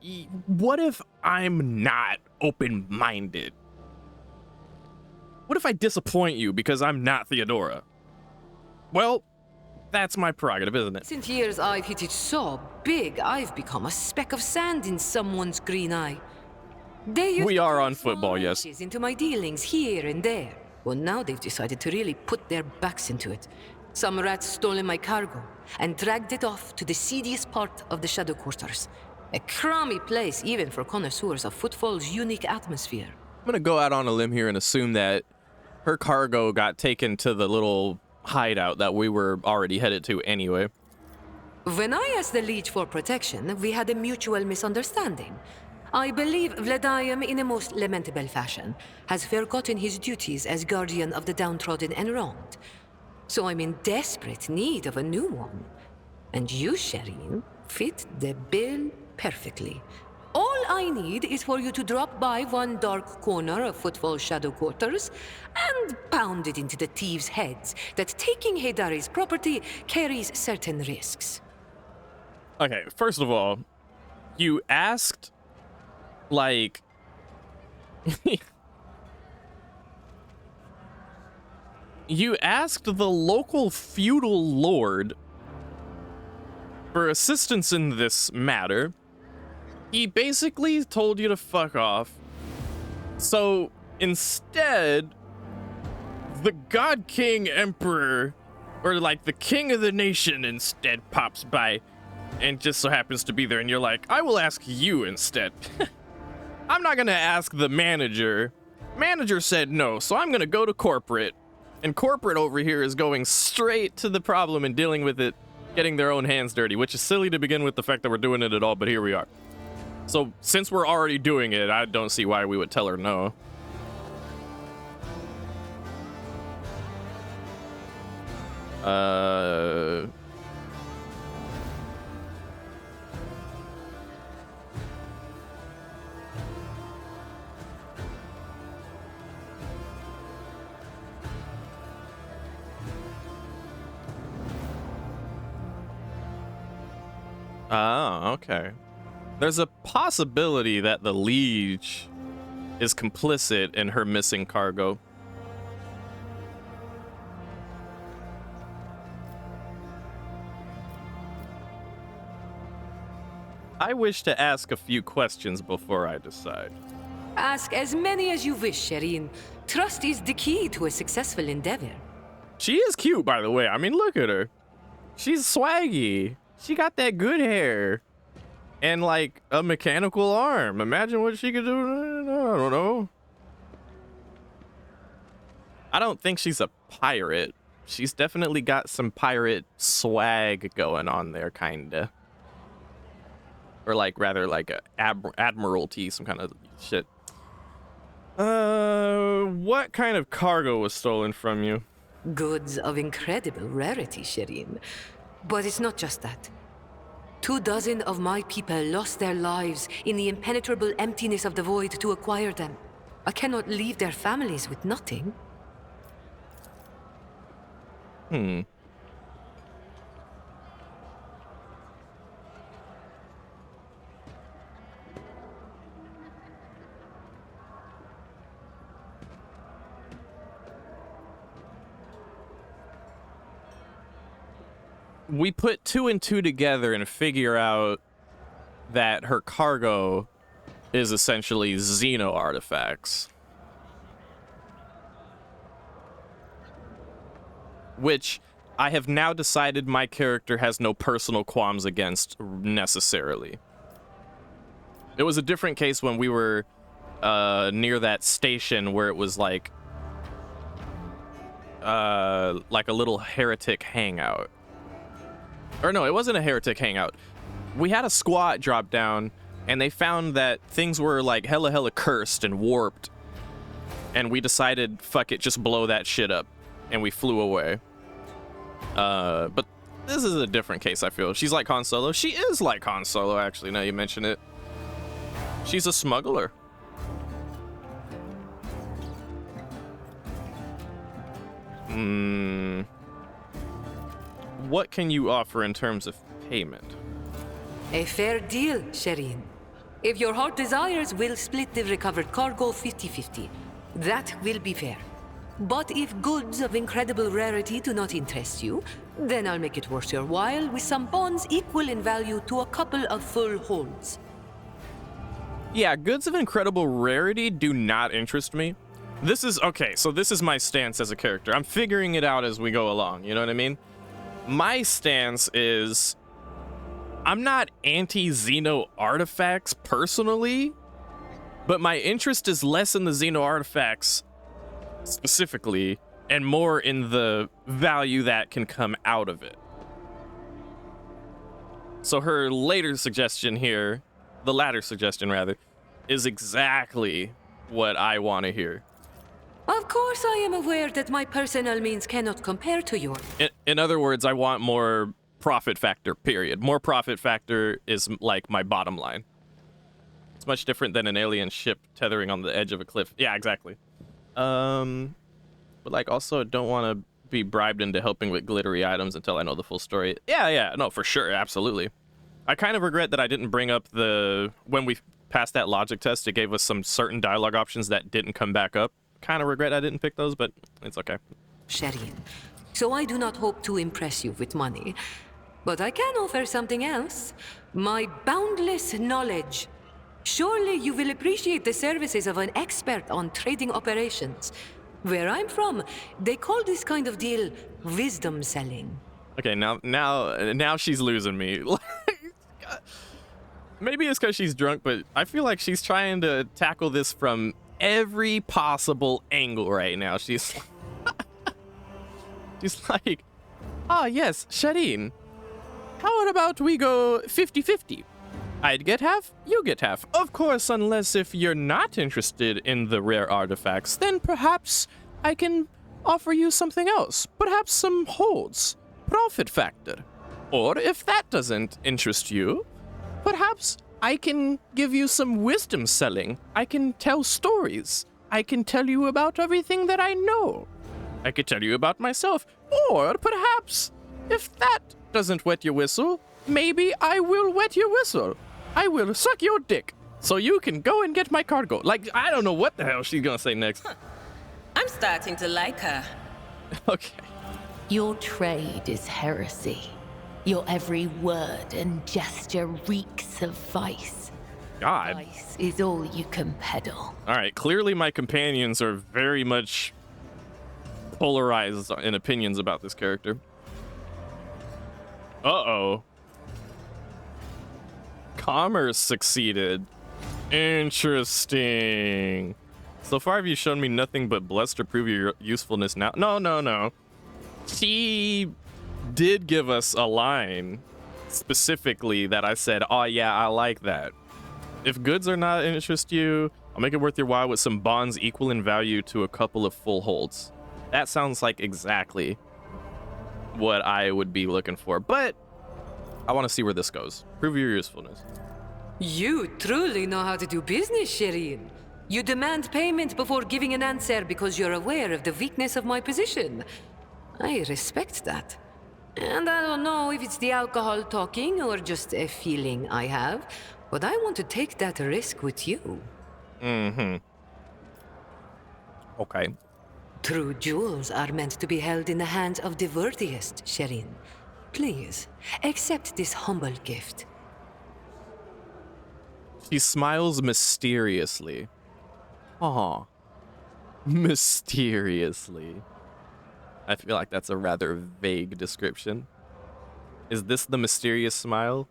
what if I'm not open-minded? What if I disappoint you because I'm not Theodora? Well, that's my prerogative, isn't it? recent years, I've hit it so big, I've become a speck of sand in someone's green eye. We are on football, yes. Into my dealings here and there. Well, now they've decided to really put their backs into it. Some rats stolen my cargo and dragged it off to the seediest part of the Shadow Quarters. A crummy place even for connoisseurs of Footfall's unique atmosphere. I'm gonna go out on a limb here and assume that her cargo got taken to the little hideout that we were already headed to anyway. When I asked the Leech for protection, we had a mutual misunderstanding. I believe Vladium, in a most lamentable fashion, has forgotten his duties as guardian of the downtrodden and wronged. So I'm in desperate need of a new one. And you, Shireen, fit the bill perfectly. All I need is for you to drop by one dark corner of Footfall Shadow Quarters and pound it into the thieves' heads that taking Heydari's property carries certain risks. Okay, first of all, you asked, like... you asked the local feudal lord for assistance in this matter. He basically told you to fuck off. So instead, the God King Emperor, or like the king of the nation instead, pops by and just so happens to be there, and you're like, I will ask you instead. I'm not gonna ask the manager. Manager said no, so I'm gonna go to corporate. And corporate over here is going straight to the problem and dealing with it, getting their own hands dirty, which is silly to begin with the fact that we're doing it at all, but here we are. So since we're already doing it, I don't see why we would tell her no. Oh, okay. There's a possibility that the Liege is complicit in her missing cargo. I wish to ask a few questions before I decide. Ask as many as you wish, Shireen. Trust is the key to a successful endeavor. She is cute, by the way. I mean, look at her. She's swaggy. She got that good hair. And, like, a mechanical arm. Imagine what she could do. I don't know. I don't think she's a pirate. She's definitely got some pirate swag going on there, kinda. Or, like, rather like a admiralty, some kind of shit. What kind of cargo was stolen from you? Goods of incredible rarity, Shireen. But it's not just that. 24 of my people lost their lives in the impenetrable emptiness of the void to acquire them. I cannot leave their families with nothing. We put 2 and 2 together and figure out that her cargo is essentially Xeno artifacts. Which I have now decided my character has no personal qualms against necessarily. It was a different case when we were near that station where it was like a little heretic hangout. Or no, it wasn't a heretic hangout. We had a squad drop down, and they found that things were like hella cursed and warped. And we decided, fuck it, just blow that shit up. And we flew away. But this is a different case, I feel. She's like Han Solo. She is like Han Solo, actually, now you mention it. She's a smuggler. What can you offer in terms of payment? A fair deal, Shireen. If your heart desires, we'll split the recovered cargo 50-50. That will be fair. But if goods of incredible rarity do not interest you, then I'll make it worth your while with some bonds equal in value to a couple of full holds. Yeah, goods of incredible rarity do not interest me. This is, okay, so this is my stance as a character. I'm figuring it out as we go along, you know what I mean? My stance is, I'm not anti-Xeno artifacts personally, but my interest is less in the Xeno artifacts specifically, and more in the value that can come out of it. So her later suggestion here, the latter suggestion rather, is exactly what I want to hear. Of course I am aware that my personal means cannot compare to yours. In other words, I want more profit factor, period. More profit factor is like my bottom line. It's much different than an alien ship tethering on the edge of a cliff. Yeah, exactly. But like also don't want to be bribed into helping with glittery items until I know the full story. Yeah, no, for sure, absolutely. I kind of regret that I didn't bring up when we passed that logic test, it gave us some certain dialogue options that didn't come back up. Kind of regret I didn't pick those, but it's okay. Sherin, so I do not hope to impress you with money, but I can offer something else. My boundless knowledge. Surely you will appreciate the services of an expert on trading operations. Where I'm from, they call this kind of deal wisdom selling. Okay, now she's losing me. Maybe it's because she's drunk, but I feel like she's trying to tackle this from every possible angle right now. She's like, ah, yes, Sherin, how about we go 50-50? I'd get half, you get half. Of course, unless if you're not interested in the rare artifacts, then perhaps I can offer you something else. Perhaps some holds, profit factor. Or if that doesn't interest you, perhaps I can give you some wisdom selling. I can tell stories. I can tell you about everything that I know. I could tell you about myself. Or perhaps, if that doesn't wet your whistle, maybe I will wet your whistle. I will suck your dick so you can go and get my cargo. Like, I don't know what the hell she's gonna say next. I'm starting to like her. Okay. Your trade is heresy. Your every word and gesture reeks of vice. God. Vice is all you can peddle. All right, clearly my companions are very much polarized in opinions about this character. Uh-oh. Commerce succeeded. Interesting. So far, have you shown me nothing but bluster to prove your usefulness now? No. She did give us a line specifically that I said, oh yeah, I like that. If goods are not interest you, I'll make it worth your while with some bonds equal in value to a couple of full holds. That sounds like exactly what I would be looking for, but I want to see where this goes. Prove your usefulness. You truly know how to do business, Sherin. You demand payment before giving an answer because you're aware of the weakness of my position. I respect that. And I don't know if it's the alcohol talking or just a feeling I have, but I want to take that risk with you. Mm-hmm. Okay. True jewels are meant to be held in the hands of the worthiest, Sherin. Please, accept this humble gift. She smiles mysteriously. Aw. Mysteriously. I feel like that's a rather vague description. Is this the mysterious smile?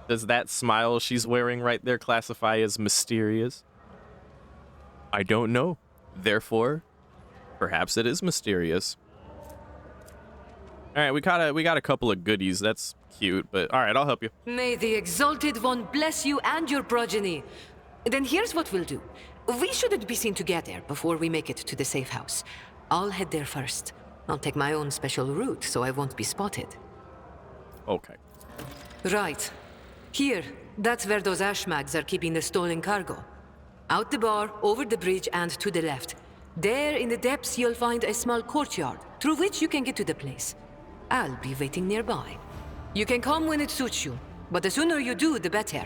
Does that smile she's wearing right there classify as mysterious? I don't know. Therefore, perhaps it is mysterious. All right, we got a couple of goodies. That's cute, but all right, I'll help you. May the Exalted One bless you and your progeny. Then here's what we'll do. We shouldn't be seen together before we make it to the safe house. I'll head there first. I'll take my own special route so I won't be spotted. Okay. Right. Here, that's where those ashmags are keeping the stolen cargo. Out the bar, over the bridge, and to the left. There in the depths you'll find a small courtyard, through which you can get to the place. I'll be waiting nearby. You can come when it suits you, but the sooner you do, the better.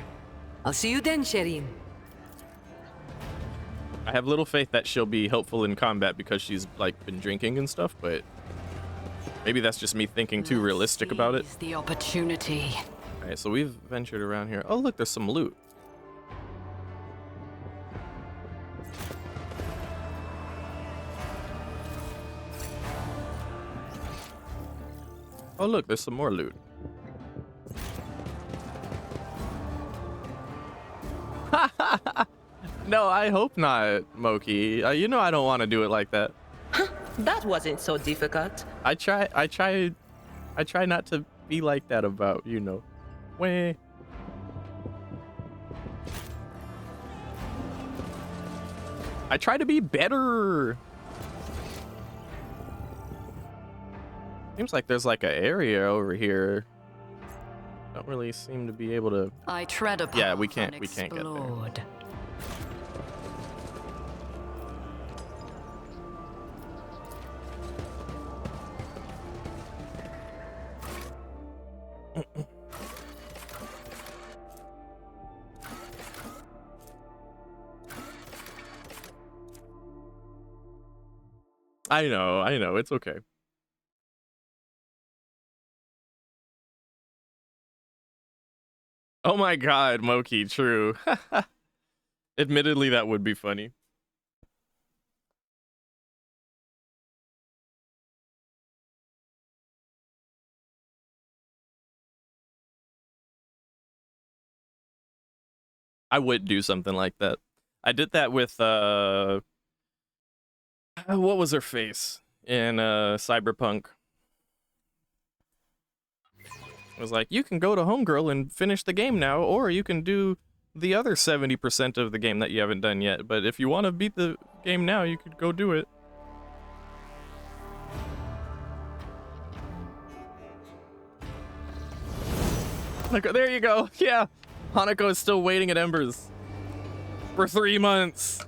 I'll see you then, Sherin. I have little faith that she'll be helpful in combat because she's like been drinking and stuff, but maybe that's just me thinking too realistic about it. The opportunity. All right, so we've ventured around here. Oh, look, there's some loot. Oh, look, there's some more loot. No, I hope not, Moki. You know I don't want to do it like that. That wasn't so difficult. I try not to be like that about, you know. Wah. I try to be better. Seems like there's like an area over here. Don't really seem to be able to. I tread upon. Yeah, we can't get there. I know, it's okay. Oh my god, Moki, true. Admittedly, that would be funny. I would do something like that. I did that with, what was her face in, Cyberpunk? It was like, you can go to Homegirl and finish the game now, or you can do the other 70% of the game that you haven't done yet. But if you want to beat the game now, you could go do it. Like, there you go. Yeah. Hanako is still waiting at Embers for 3 months.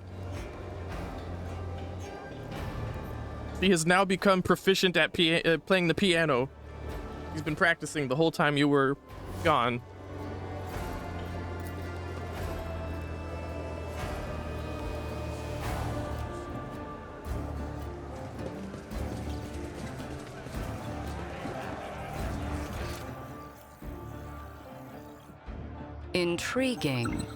He has now become proficient at playing the piano. He's been practicing the whole time you were gone. Intriguing.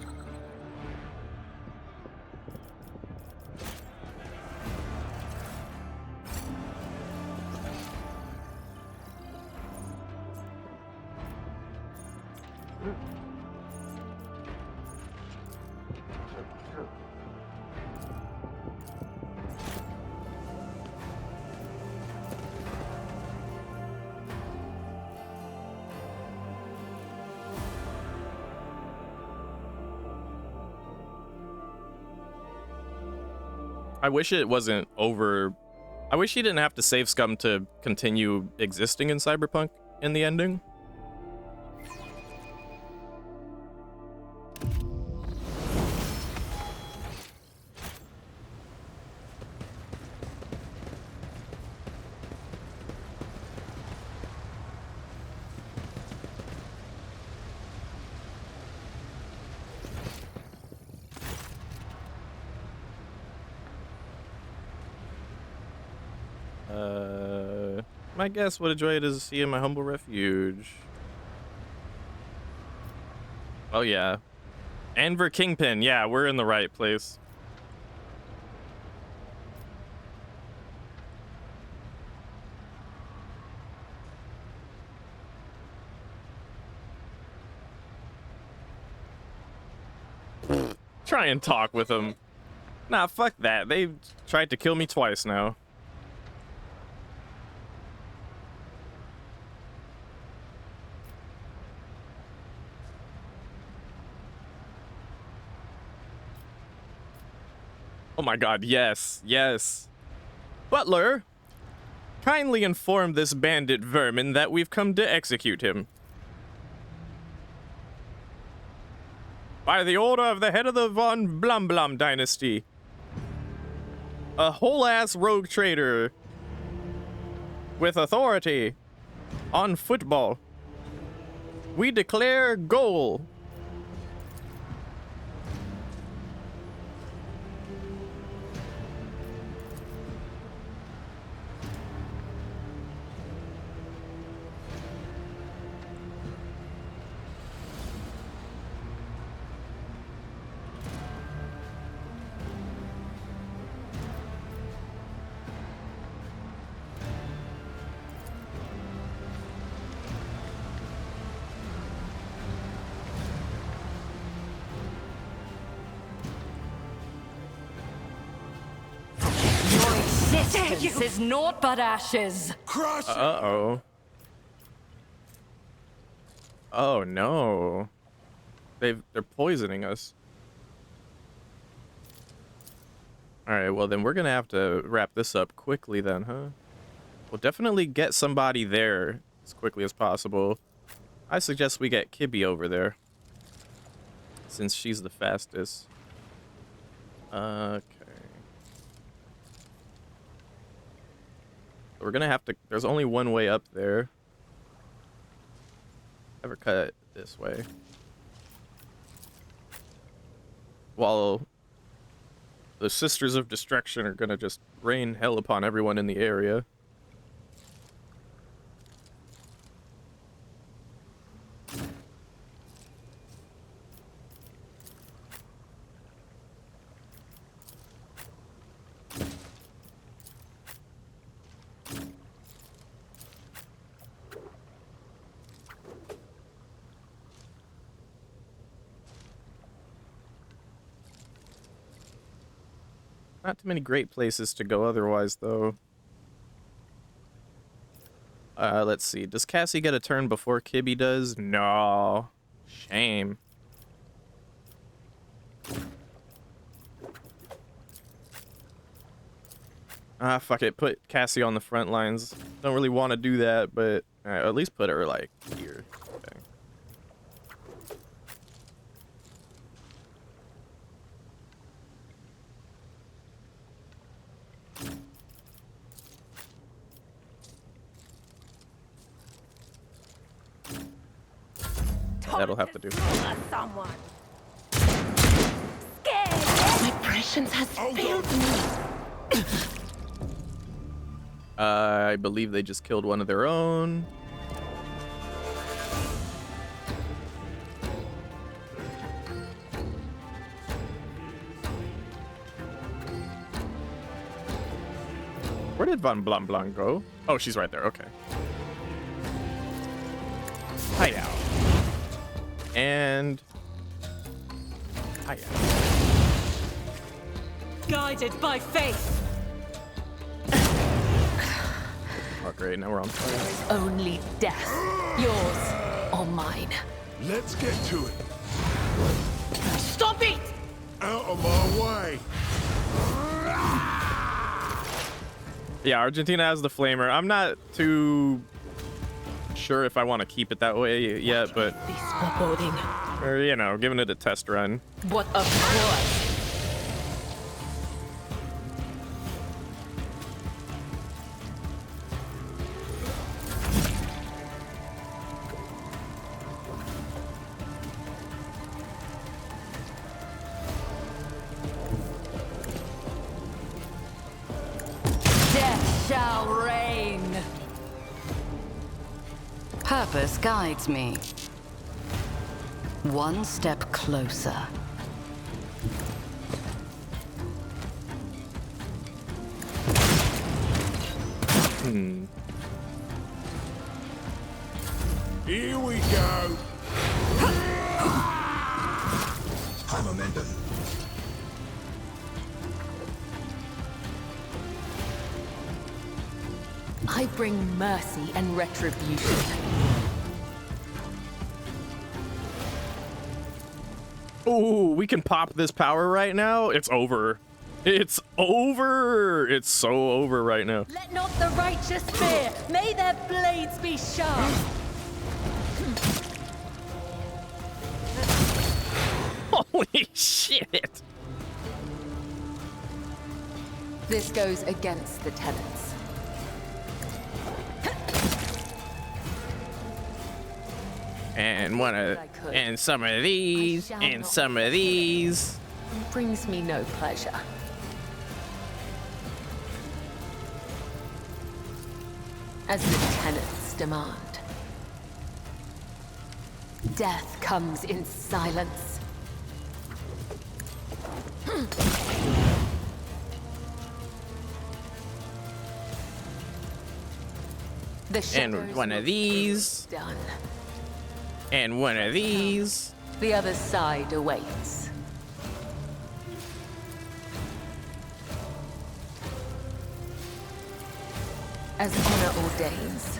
I wish it wasn't over. I wish he didn't have to save scum to continue existing in Cyberpunk in the ending. My guess, what a joy it is to see you in my humble refuge. Oh yeah. Anver Kingpin, yeah, we're in the right place. Try and talk with him. Nah, fuck that. They've tried to kill me twice now. Oh my god, yes, yes. Butler, kindly inform this bandit vermin that we've come to execute him. By the order of the head of the von Blum dynasty. A whole-ass rogue trader with authority on football. We declare goal. resistance is naught but ashes. Crush it! Uh-oh. Oh, no. They're poisoning us. Alright, well then we're gonna have to wrap this up quickly then, huh? We'll definitely get somebody there as quickly as possible. I suggest we get Kibby over there, since she's the fastest. Okay. We're gonna have to, there's only one way up there. Never cut it this way. While the Sisters of Destruction are gonna just rain hell upon everyone in the area. Not too many great places to go otherwise, though. Let's see. Does Cassie get a turn before Kibby does? No. Shame. Ah, fuck it. Put Cassie on the front lines. Don't really want to do that, but at least put her, like, here. Okay. That'll have to do. Someone. My prescience has failed me. I believe they just killed one of their own. Where did Von Blanc Blanc go? Oh, she's right there. Okay. Hideout. And hideout. Guided by faith. Oh, great. Now we're on fire. Only death. Yours or mine. Let's get to it. Stop it! Out of my way. Yeah, Argentina has the flamer. I'm not too sure if I want to keep it that way yet, but This foreboding. or, you know, giving it a test run. What of course? Death shall reign. Purpose guides me. One step closer. Here we go. High momentum. I bring mercy and retribution. Ooh, we can pop this power right now. It's over. It's over. It's so over right now. Let not the righteous fear. May their blades be sharp. Holy shit. This goes against the tenets. And one of, and some of these, and some of these. It brings me no pleasure. As the tenets demand. Death comes in silence. And one of these. Done. And one of these. The other side awaits. As honor ordains.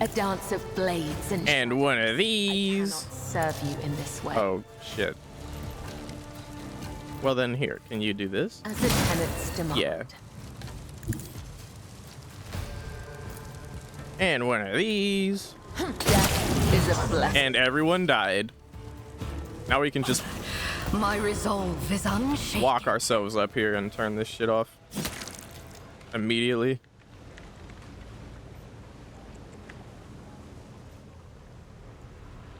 A dance of blades and one of I these. cannot serve you in this way. Oh, shit. Well, then here, can you do this? As a tenant's demand. Yeah. And one of these. Death is a blessing. And everyone died. Now we can just My resolve is unshaken. walk ourselves up here and turn this shit off immediately.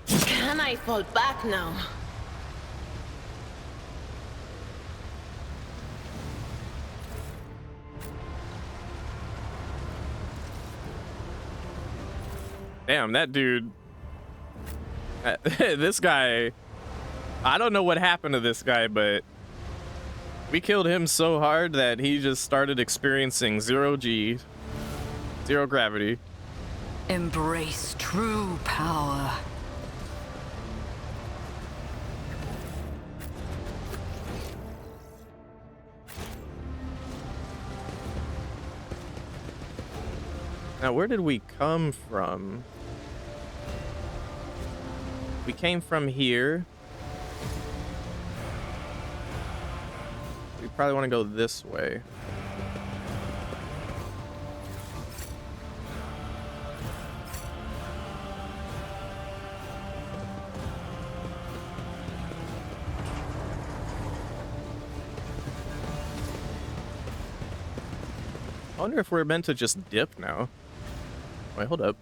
Can I fall back now? Damn, that dude. This guy. I don't know what happened to this guy, but we killed him so hard that he just started experiencing 0G, 0 gravity. Embrace true power. Now, where did we come from? We came from here. We probably want to go this way. I wonder if we're meant to just dip now. Wait, hold up.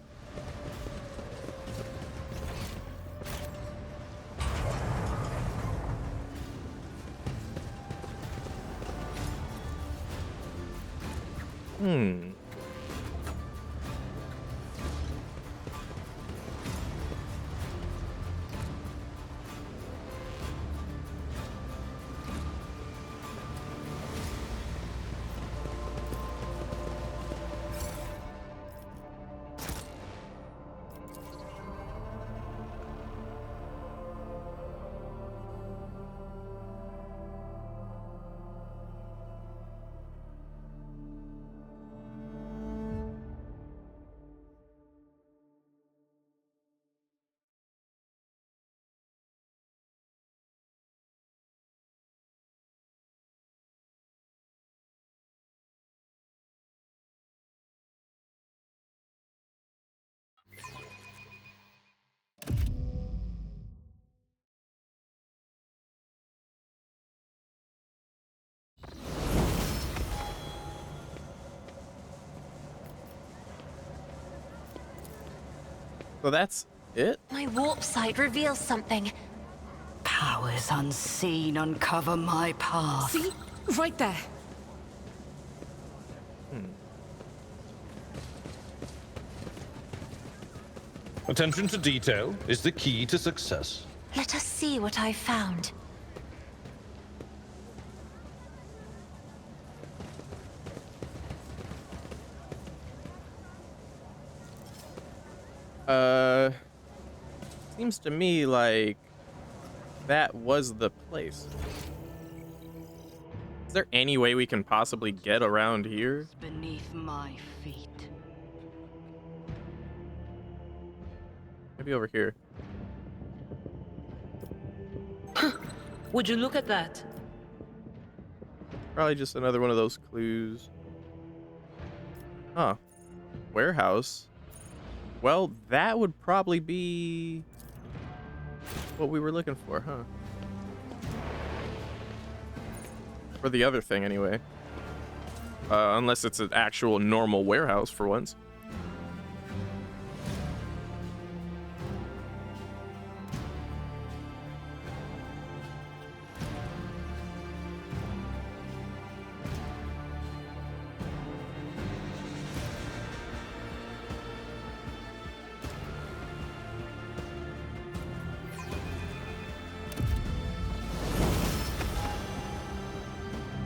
So that's it? My warp sight reveals something. Powers unseen uncover my path. See? Right there. Attention to detail is the key to success. Let us see what I found. Seems to me like that was the place. Is there any way we can possibly get around here? Beneath my feet. Maybe over here. Would you look at that? Probably just another one of those clues. Huh. Warehouse. Well, that would probably be what we were looking for, huh? For the other thing, anyway. Unless it's an actual normal warehouse for once.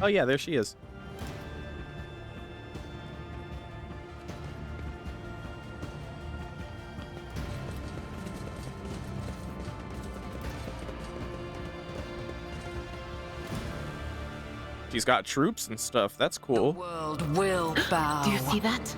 Oh yeah, there she is. She's got troops and stuff. That's cool. The world will bow. Do you see that?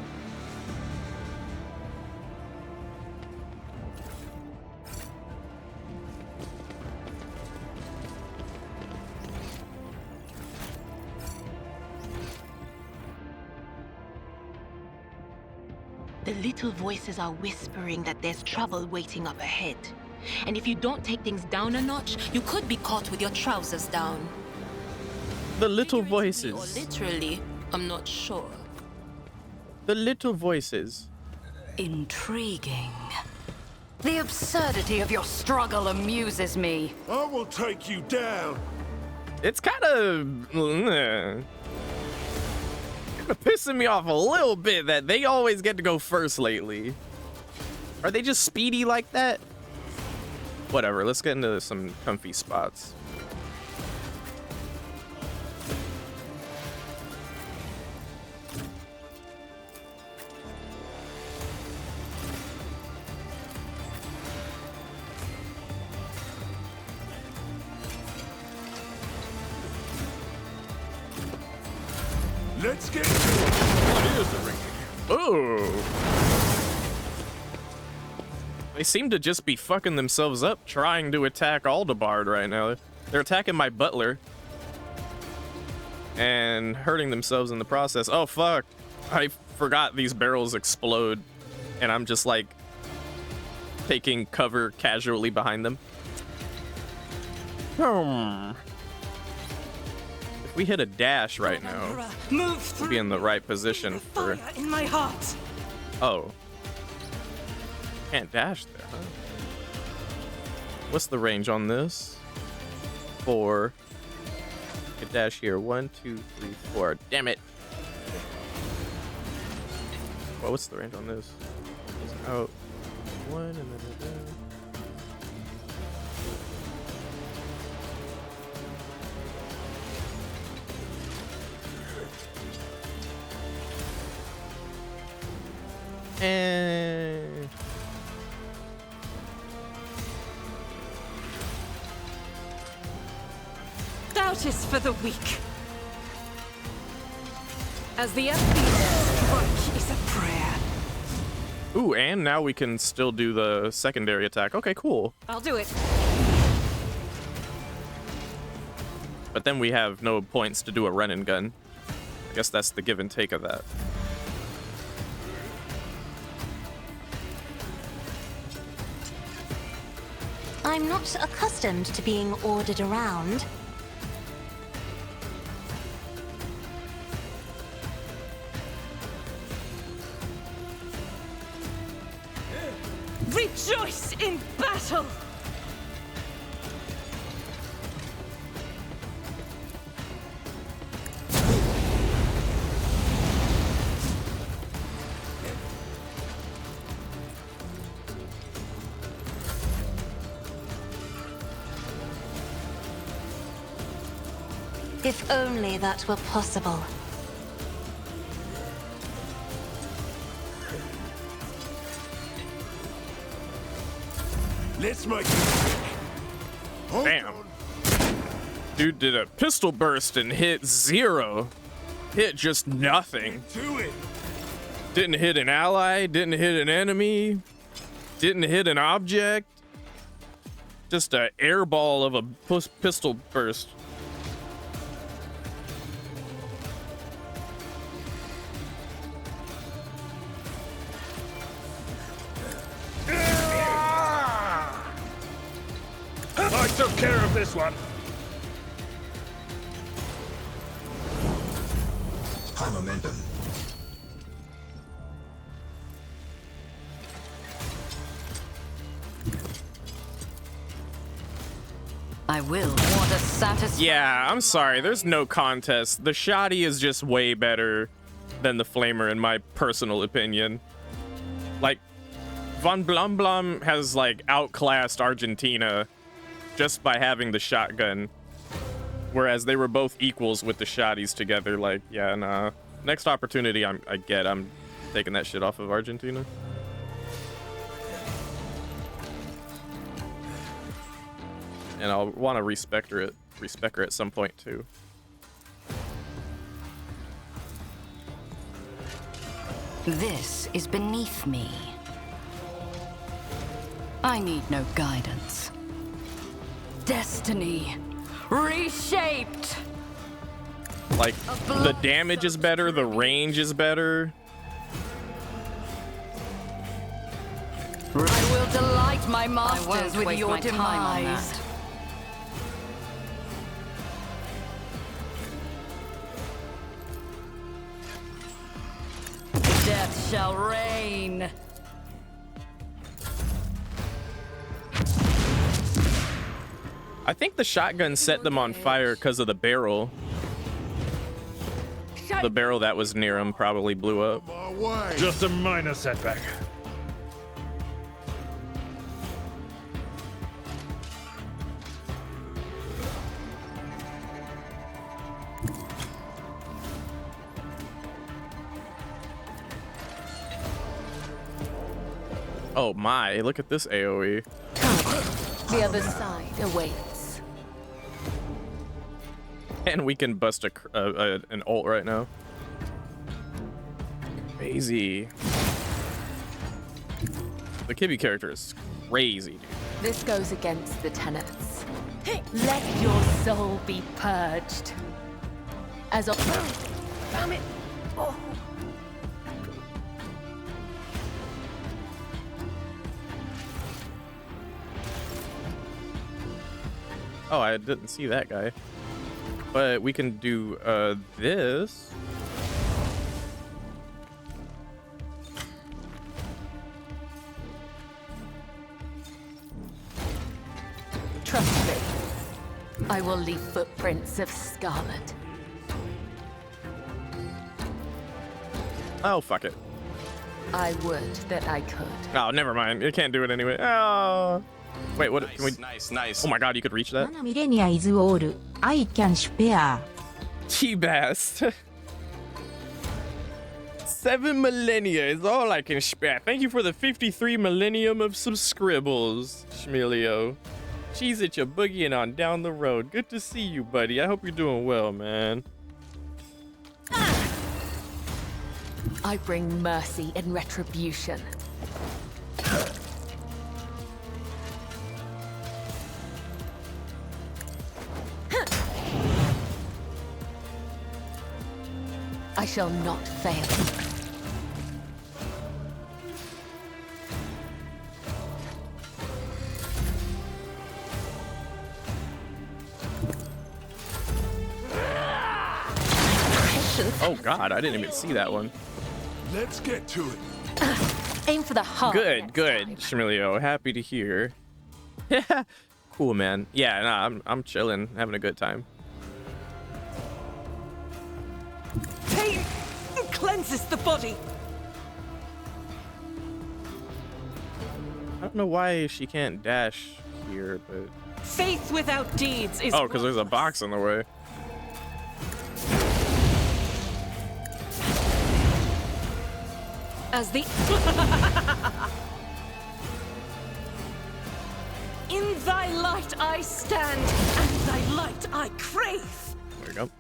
The little voices are whispering that there's trouble waiting up ahead. And if you don't take things down a notch, you could be caught with your trousers down. The little voices. Or literally, I'm not sure. The little voices. Intriguing. The absurdity of your struggle amuses me. I will take you down. It's kind of pissing me off a little bit that they always get to go first lately. Are they just speedy like that? Whatever, let's get into some comfy spots. Let's get to it. What is the ring? Ooh. They seem to just be fucking themselves up trying to attack Aldebard right now. They're attacking my butler and hurting themselves in the process. Oh fuck, I forgot these barrels explode and I'm just like taking cover casually behind them. If we hit a dash right now, we'll be in the right position for... In my heart. Oh. Can't dash there, huh? What's the range on this? 4. Could dash here. 1, 2, 3, 4. Damn it. Well, what's the range on this? It's out. 1 and then... And... Doubt is for the weak. As the FPS work is a prayer. Ooh, and now we can still do the secondary attack. Okay, cool. I'll do it. But then we have no points to do a run and gun. I guess that's the give and take of that. I'm not accustomed to being ordered around. Rejoice in battle! If only that were possible. Let's make it. Damn. Dude did a pistol burst and hit 0. Hit just nothing. Do it. Didn't hit an ally, didn't hit an enemy, didn't hit an object. Just a airball of a pistol burst. I took care of this one. High momentum. I will. What a satisfying. Yeah, I'm sorry. There's no contest. The Shoddy is just way better than the Flamer, in my personal opinion. Like, Von Blum Blum has, like, outclassed Argentina just by having the shotgun. Whereas they were both equals with the Shotties together. Like, yeah, nah. Next opportunity I'm taking that shit off of Argentina. And I'll want to respec her at some point too. This is beneath me. I need no guidance. Destiny reshaped. Like, the damage is better, the range is better. Tempt my masters with your demise. Death shall reign. I think the shotgun set them on fire because of the barrel. The barrel that was near him probably blew up. Just a minor setback. Oh my, look at this AoE. The other side awaits. And we can bust an ult right now. Crazy. The Kibby character is crazy, dude. This goes against the tenets. Let your soul be purged. As a... Damn it! Oh. Oh, I didn't see that guy. But we can do this. Trust me. I will leave footprints of scarlet. Oh, fuck it. I would that I could. Oh, never mind. You can't do it anyway. Oh. Wait, what? Nice, can we... nice. Oh my god, you could reach that? Millennia is all. I can spare. T-Bast. 7 millennia is all I can spare. Thank you for the 53 millennium of subscribbles, Shmilio. She's at your boogieing on down the road. Good to see you, buddy. I hope you're doing well, man. I bring mercy and retribution. I shall not fail. Oh god, I didn't even see that one. Let's get to it. Aim for the heart. Good, good, Shmilio. Happy to hear. Yeah, cool, man. Yeah, nah, I'm chilling, having a good time. Pain cleanses the body. I don't know why she can't dash here, but... Faith without deeds is... Oh, because there's a box in the way. As the... In thy light I stand, and thy light I crave. There you go.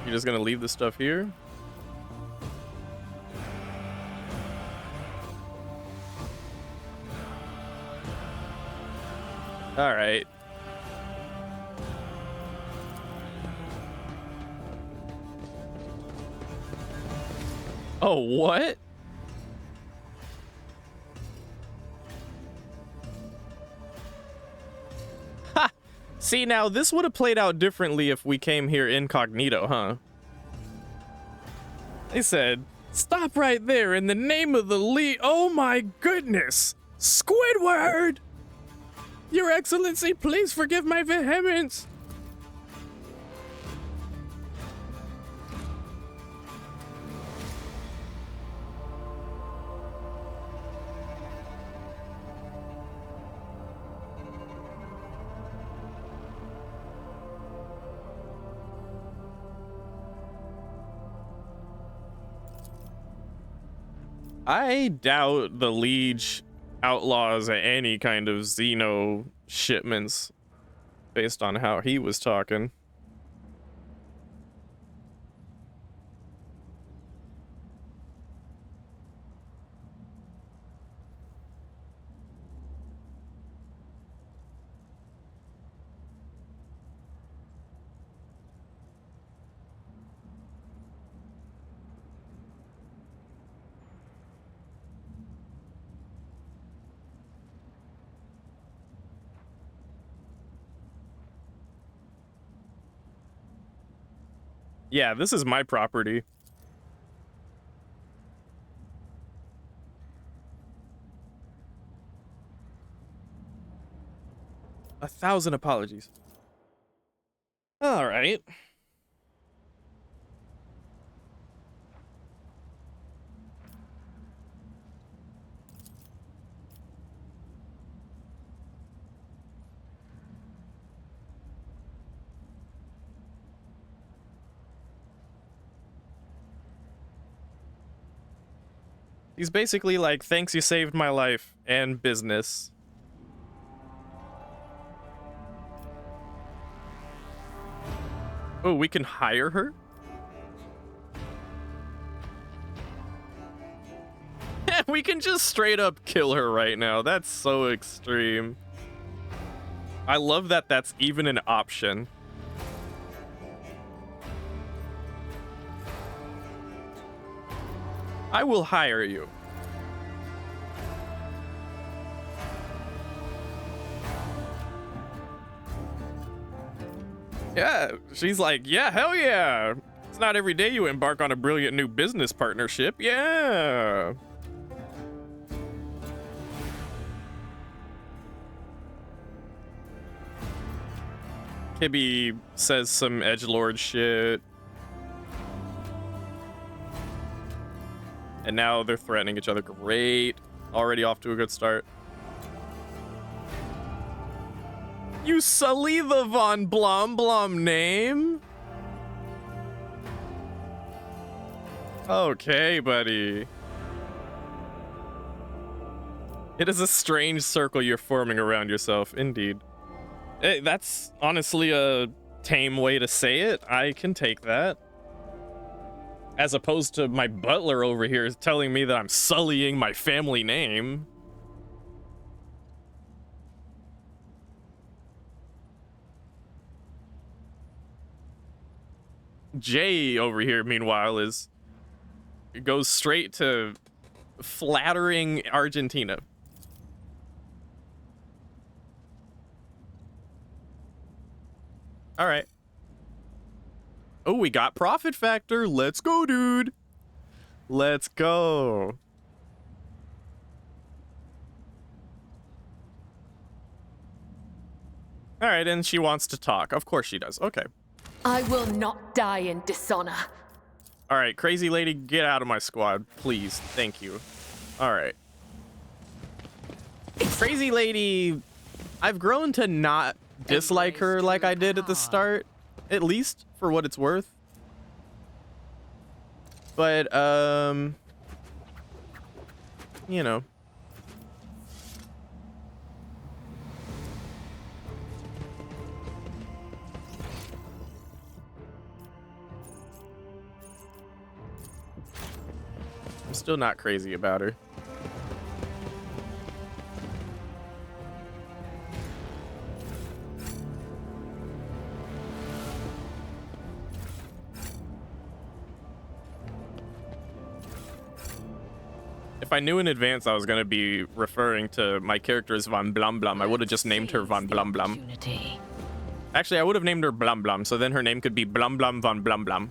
You're just gonna leave the stuff here? All right. Oh, what? Ha! See, now this would have played out differently if we came here incognito, huh? They said, stop right there in the name of the lead. Oh my goodness! Squidward! Your Excellency, please forgive my vehemence. I doubt the Liege outlaws any kind of Xeno shipments based on how he was talking. Yeah, this is my property. A 1,000 apologies. All right. He's basically like, thanks, you saved my life and business. Oh, we can hire her? We can just straight up kill her right now. That's so extreme. I love that that's even an option. I will hire you. Yeah, she's like, yeah, hell yeah. It's not every day you embark on a brilliant new business partnership. Yeah. Kibby says some edgelord shit. And now they're threatening each other. Great. Already off to a good start. You sully the von Blom Blom name? Okay, buddy. It is a strange circle you're forming around yourself, indeed. Hey, that's honestly a tame way to say it. I can take that. As opposed to my butler over here telling me that I'm sullying my family name. Jay over here, meanwhile, goes straight to flattering Argentina. All right. Oh, we got profit factor. Let's go, dude. Let's go. All right, and she wants to talk. Of course she does. Okay. I will not die in dishonor. All right, crazy lady, get out of my squad, please. Thank you. All right. Crazy lady, I've grown to not dislike her like I did at the start, at least for what it's worth. But, you know. I'm still not crazy about her. If I knew in advance I was going to be referring to my character as Von Blum Blum, I would have just named her Von Blum Blum. Actually, I would have named her Blum Blum, so then her name could be Blum Blum Von Blum Blum.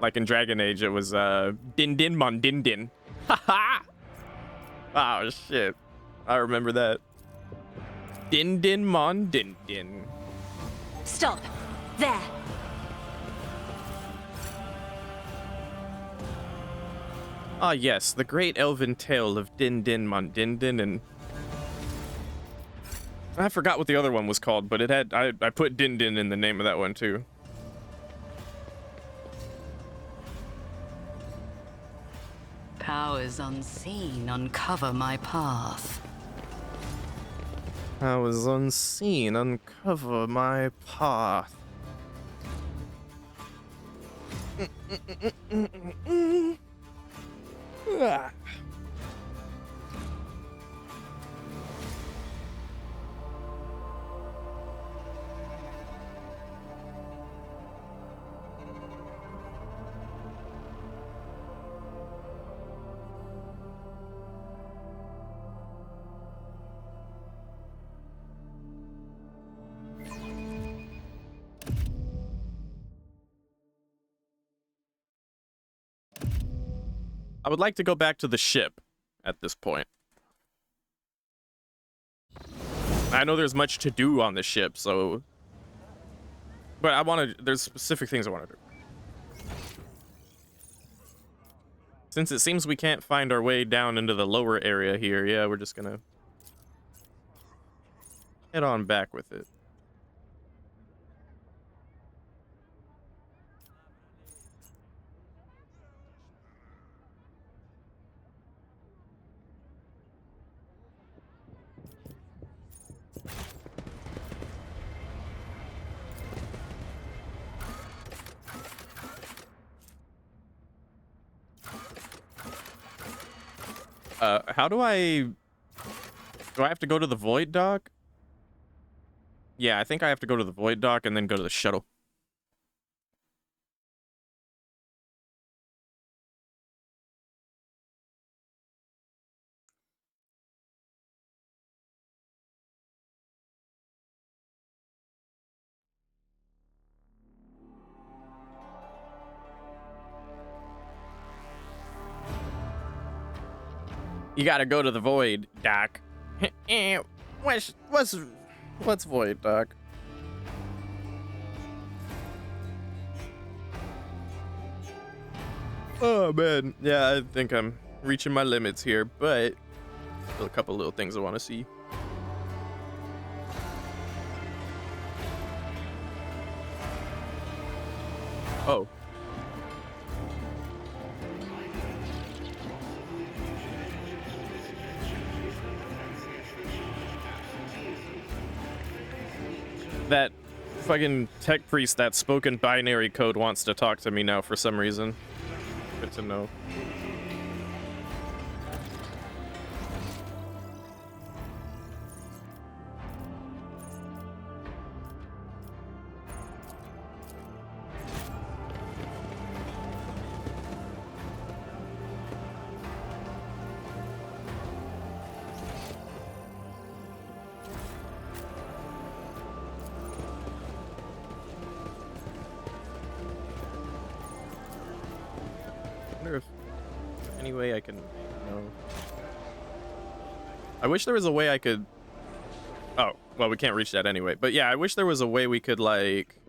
Like in Dragon Age, it was Din Din Mon Din Din. Haha! Oh shit. I remember that. Din din mon din din. Stop. There. Ah yes, the great elven tale of Din Din Mon Din Din, and I forgot what the other one was called, but it had I put Din Din in the name of that one too. Powers unseen uncover my path. Powers unseen uncover my path. Ah. I would like to go back to the ship at this point. I know there's much to do on the ship, so... But I want to... There's specific things I want to do. Since it seems we can't find our way down into the lower area here, yeah, we're just gonna... head on back with it. How do I have to go to the Void Dock? Yeah, I think I have to go to the Void Dock and then go to the shuttle. You gotta go to the Void Dock. What's Void Dock? Oh man, yeah, I think I'm reaching my limits here, but still a couple little things I want to see. Oh. That fucking tech priest that spoken binary code wants to talk to me now for some reason. Good to know. Way I can, no. I wish there was a way I could. Oh, well, we can't reach that anyway. But yeah, I wish there was a way we could like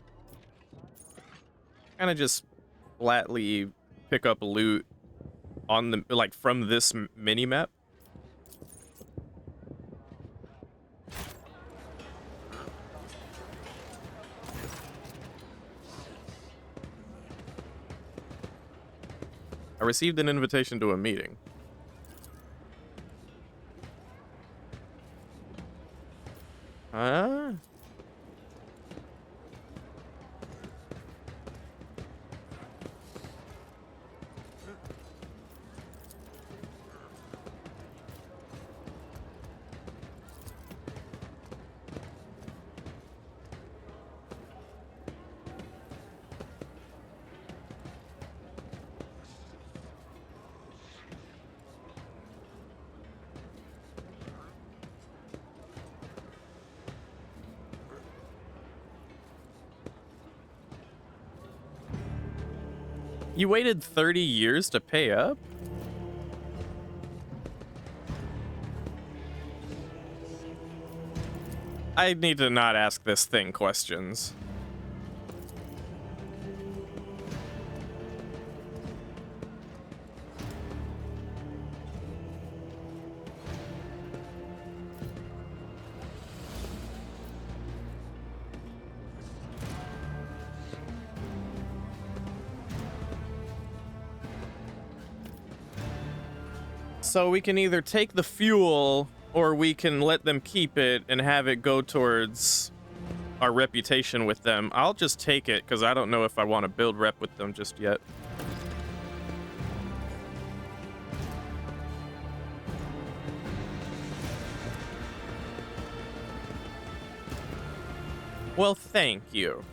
kind of just flatly pick up loot on the like from this mini map. I received an invitation to a meeting. Huh? You waited 30 years to pay up? I need to not ask this thing questions. So we can either take the fuel, or we can let them keep it and have it go towards our reputation with them. I'll just take it, because I don't know if I want to build rep with them just yet. Well, thank you.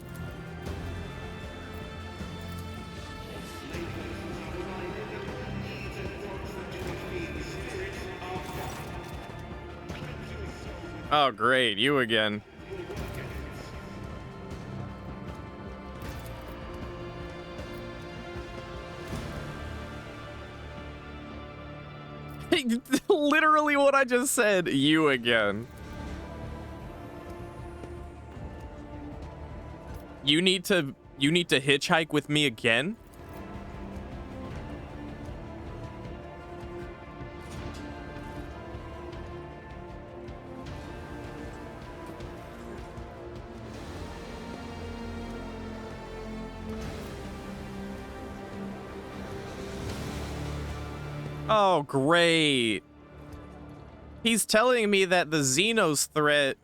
Oh, great. You again. Literally what I just said. You again. You need to hitchhike with me again? Oh, great. He's telling me that the Xenos threat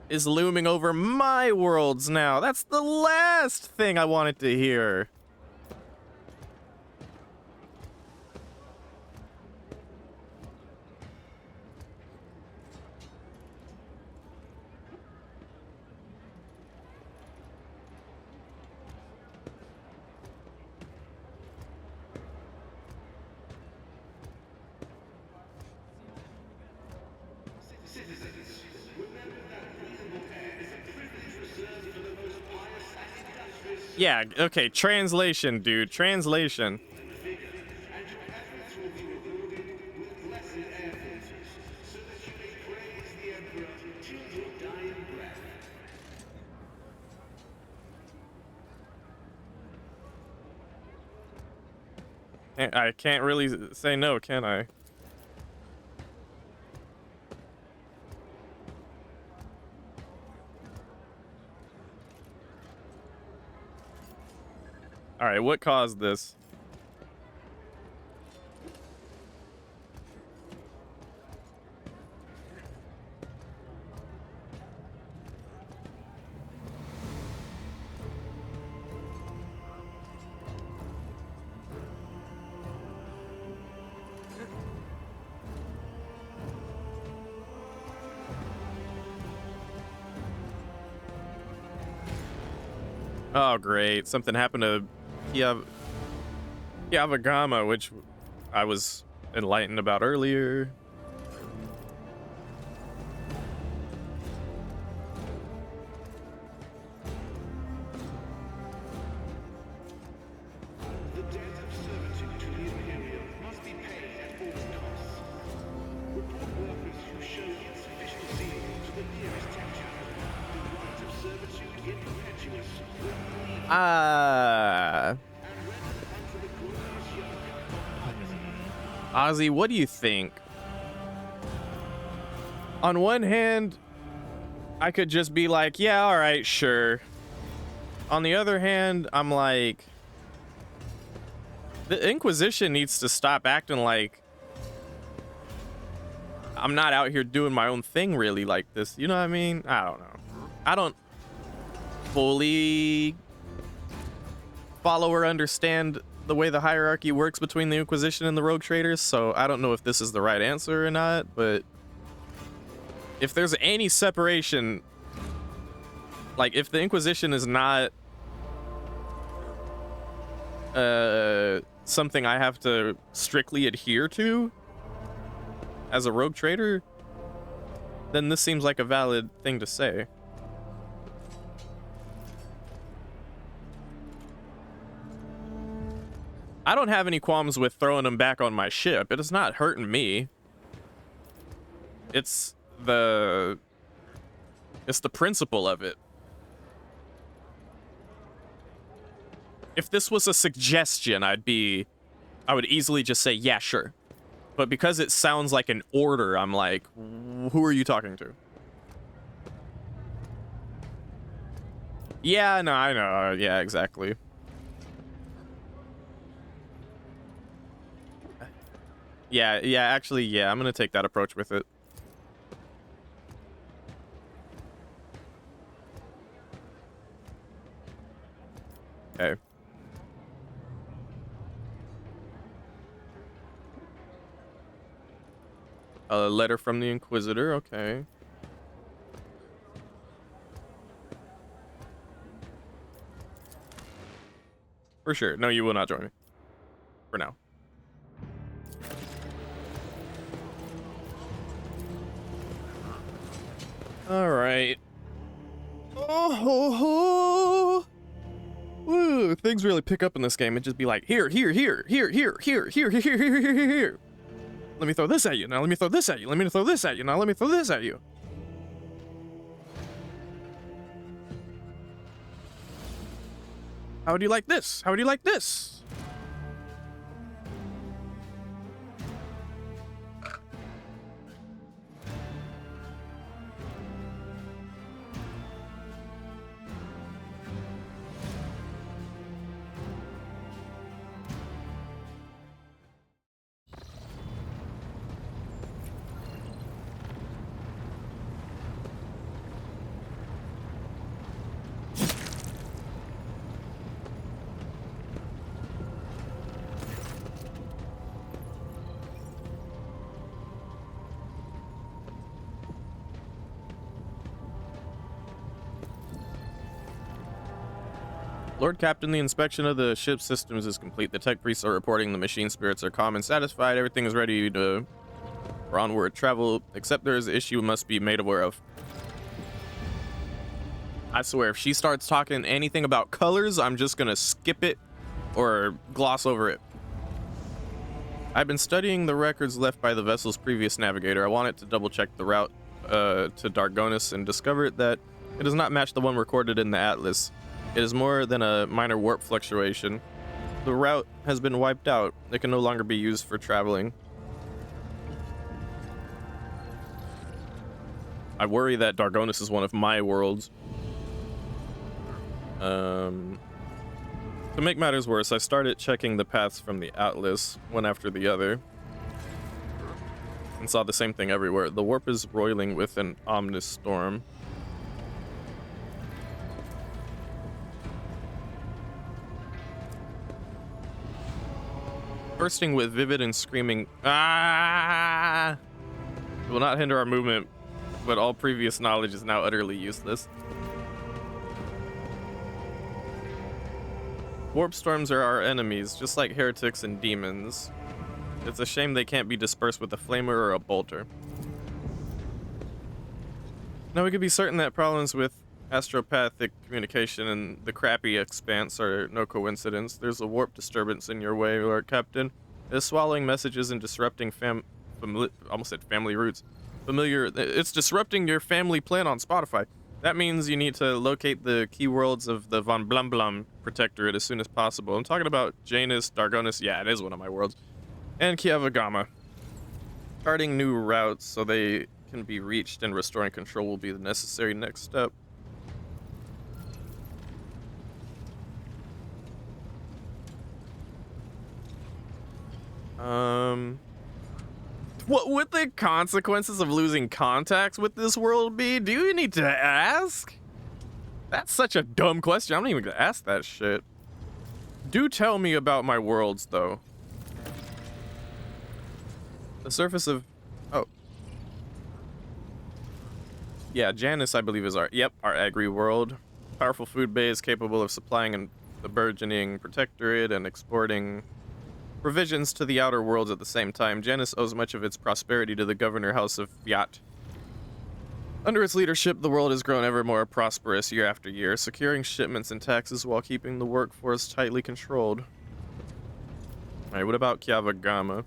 is looming over my worlds now. That's the last thing I wanted to hear. Yeah, okay, translation, dude. Translation. I can't really say no, can I? All right, what caused this? Oh, great. Something happened to Yavagama, which I was enlightened about earlier. Ozzy, what do you think? On one hand, I could just be like, yeah, all right, sure. On the other hand, I'm like, the Inquisition needs to stop acting like I'm not out here doing my own thing really like this. You know what I mean? I don't know. I don't fully follow or understand the way the hierarchy works between the Inquisition and the Rogue Traders, so I don't know if this is the right answer or not, but if there's any separation, like if the Inquisition is not something I have to strictly adhere to as a Rogue Trader, then this seems like a valid thing to say. I don't have any qualms with throwing them back on my ship. It is not hurting me. It's the It's the principle of it. If this was a suggestion, I would easily just say, yeah, sure. But because it sounds like an order, I'm like, who are you talking to? Yeah, no, I know. Yeah, exactly. Yeah, actually, yeah, I'm gonna take that approach with it. Okay. A letter from the Inquisitor, okay. For sure. No, you will not join me. For now. All right. Oh, woo, things really pick up in this game. It'd just be like, here. Let me throw this at you. Now let me throw this at you. Let me throw this at you. Now let me throw this at you. How would you like this? How would you like this? Lord Captain, the inspection of the ship's systems is complete. The tech priests are reporting the machine spirits are calm and satisfied. Everything is ready for onward travel, except there is an issue must be made aware of. I swear, if she starts talking anything about colors, I'm just gonna skip it or gloss over it. I've been studying the records left by the vessel's previous navigator. I wanted to double check the route to Dargonis and discovered that it does not match the one recorded in the Atlas. It is more than a minor warp fluctuation. The route has been wiped out. It can no longer be used for traveling. I worry that Dargonis is one of my worlds. To make matters worse, I started checking the paths from the Atlas, one after the other, and saw the same thing everywhere. The warp is roiling with an ominous storm. Bursting with vivid and screaming, ah! It will not hinder our movement, but all previous knowledge is now utterly useless. Warp storms are our enemies, just like heretics and demons. It's a shame they can't be dispersed with a flamer or a bolter. Now we can be certain that problems with astropathic communication and the crappy expanse are no coincidence. There's a warp disturbance in your way, Lord Captain. It is swallowing messages and disrupting almost said family roots. It's disrupting your family plan on Spotify. That means you need to locate the key worlds of the Von Blum Blum Protectorate as soon as possible. I'm talking about Janus, Dargonis, yeah, it is one of my worlds, and Kiavagama. Charting new routes so they can be reached and restoring control will be the necessary next step. What would the consequences of losing contacts with this world be? Do you need to ask? That's such a dumb question. I'm not even gonna ask that shit. Do tell me about my worlds, though. The surface of... Oh. Yeah, Janus, I believe, is our agri world. Powerful food base capable of supplying the burgeoning protectorate and exporting provisions to the outer worlds at the same time. Janus owes much of its prosperity to the governor house of Fiat. Under its leadership, the world has grown ever more prosperous year after year, securing shipments and taxes while keeping the workforce tightly controlled. Alright, what about Kiavagama?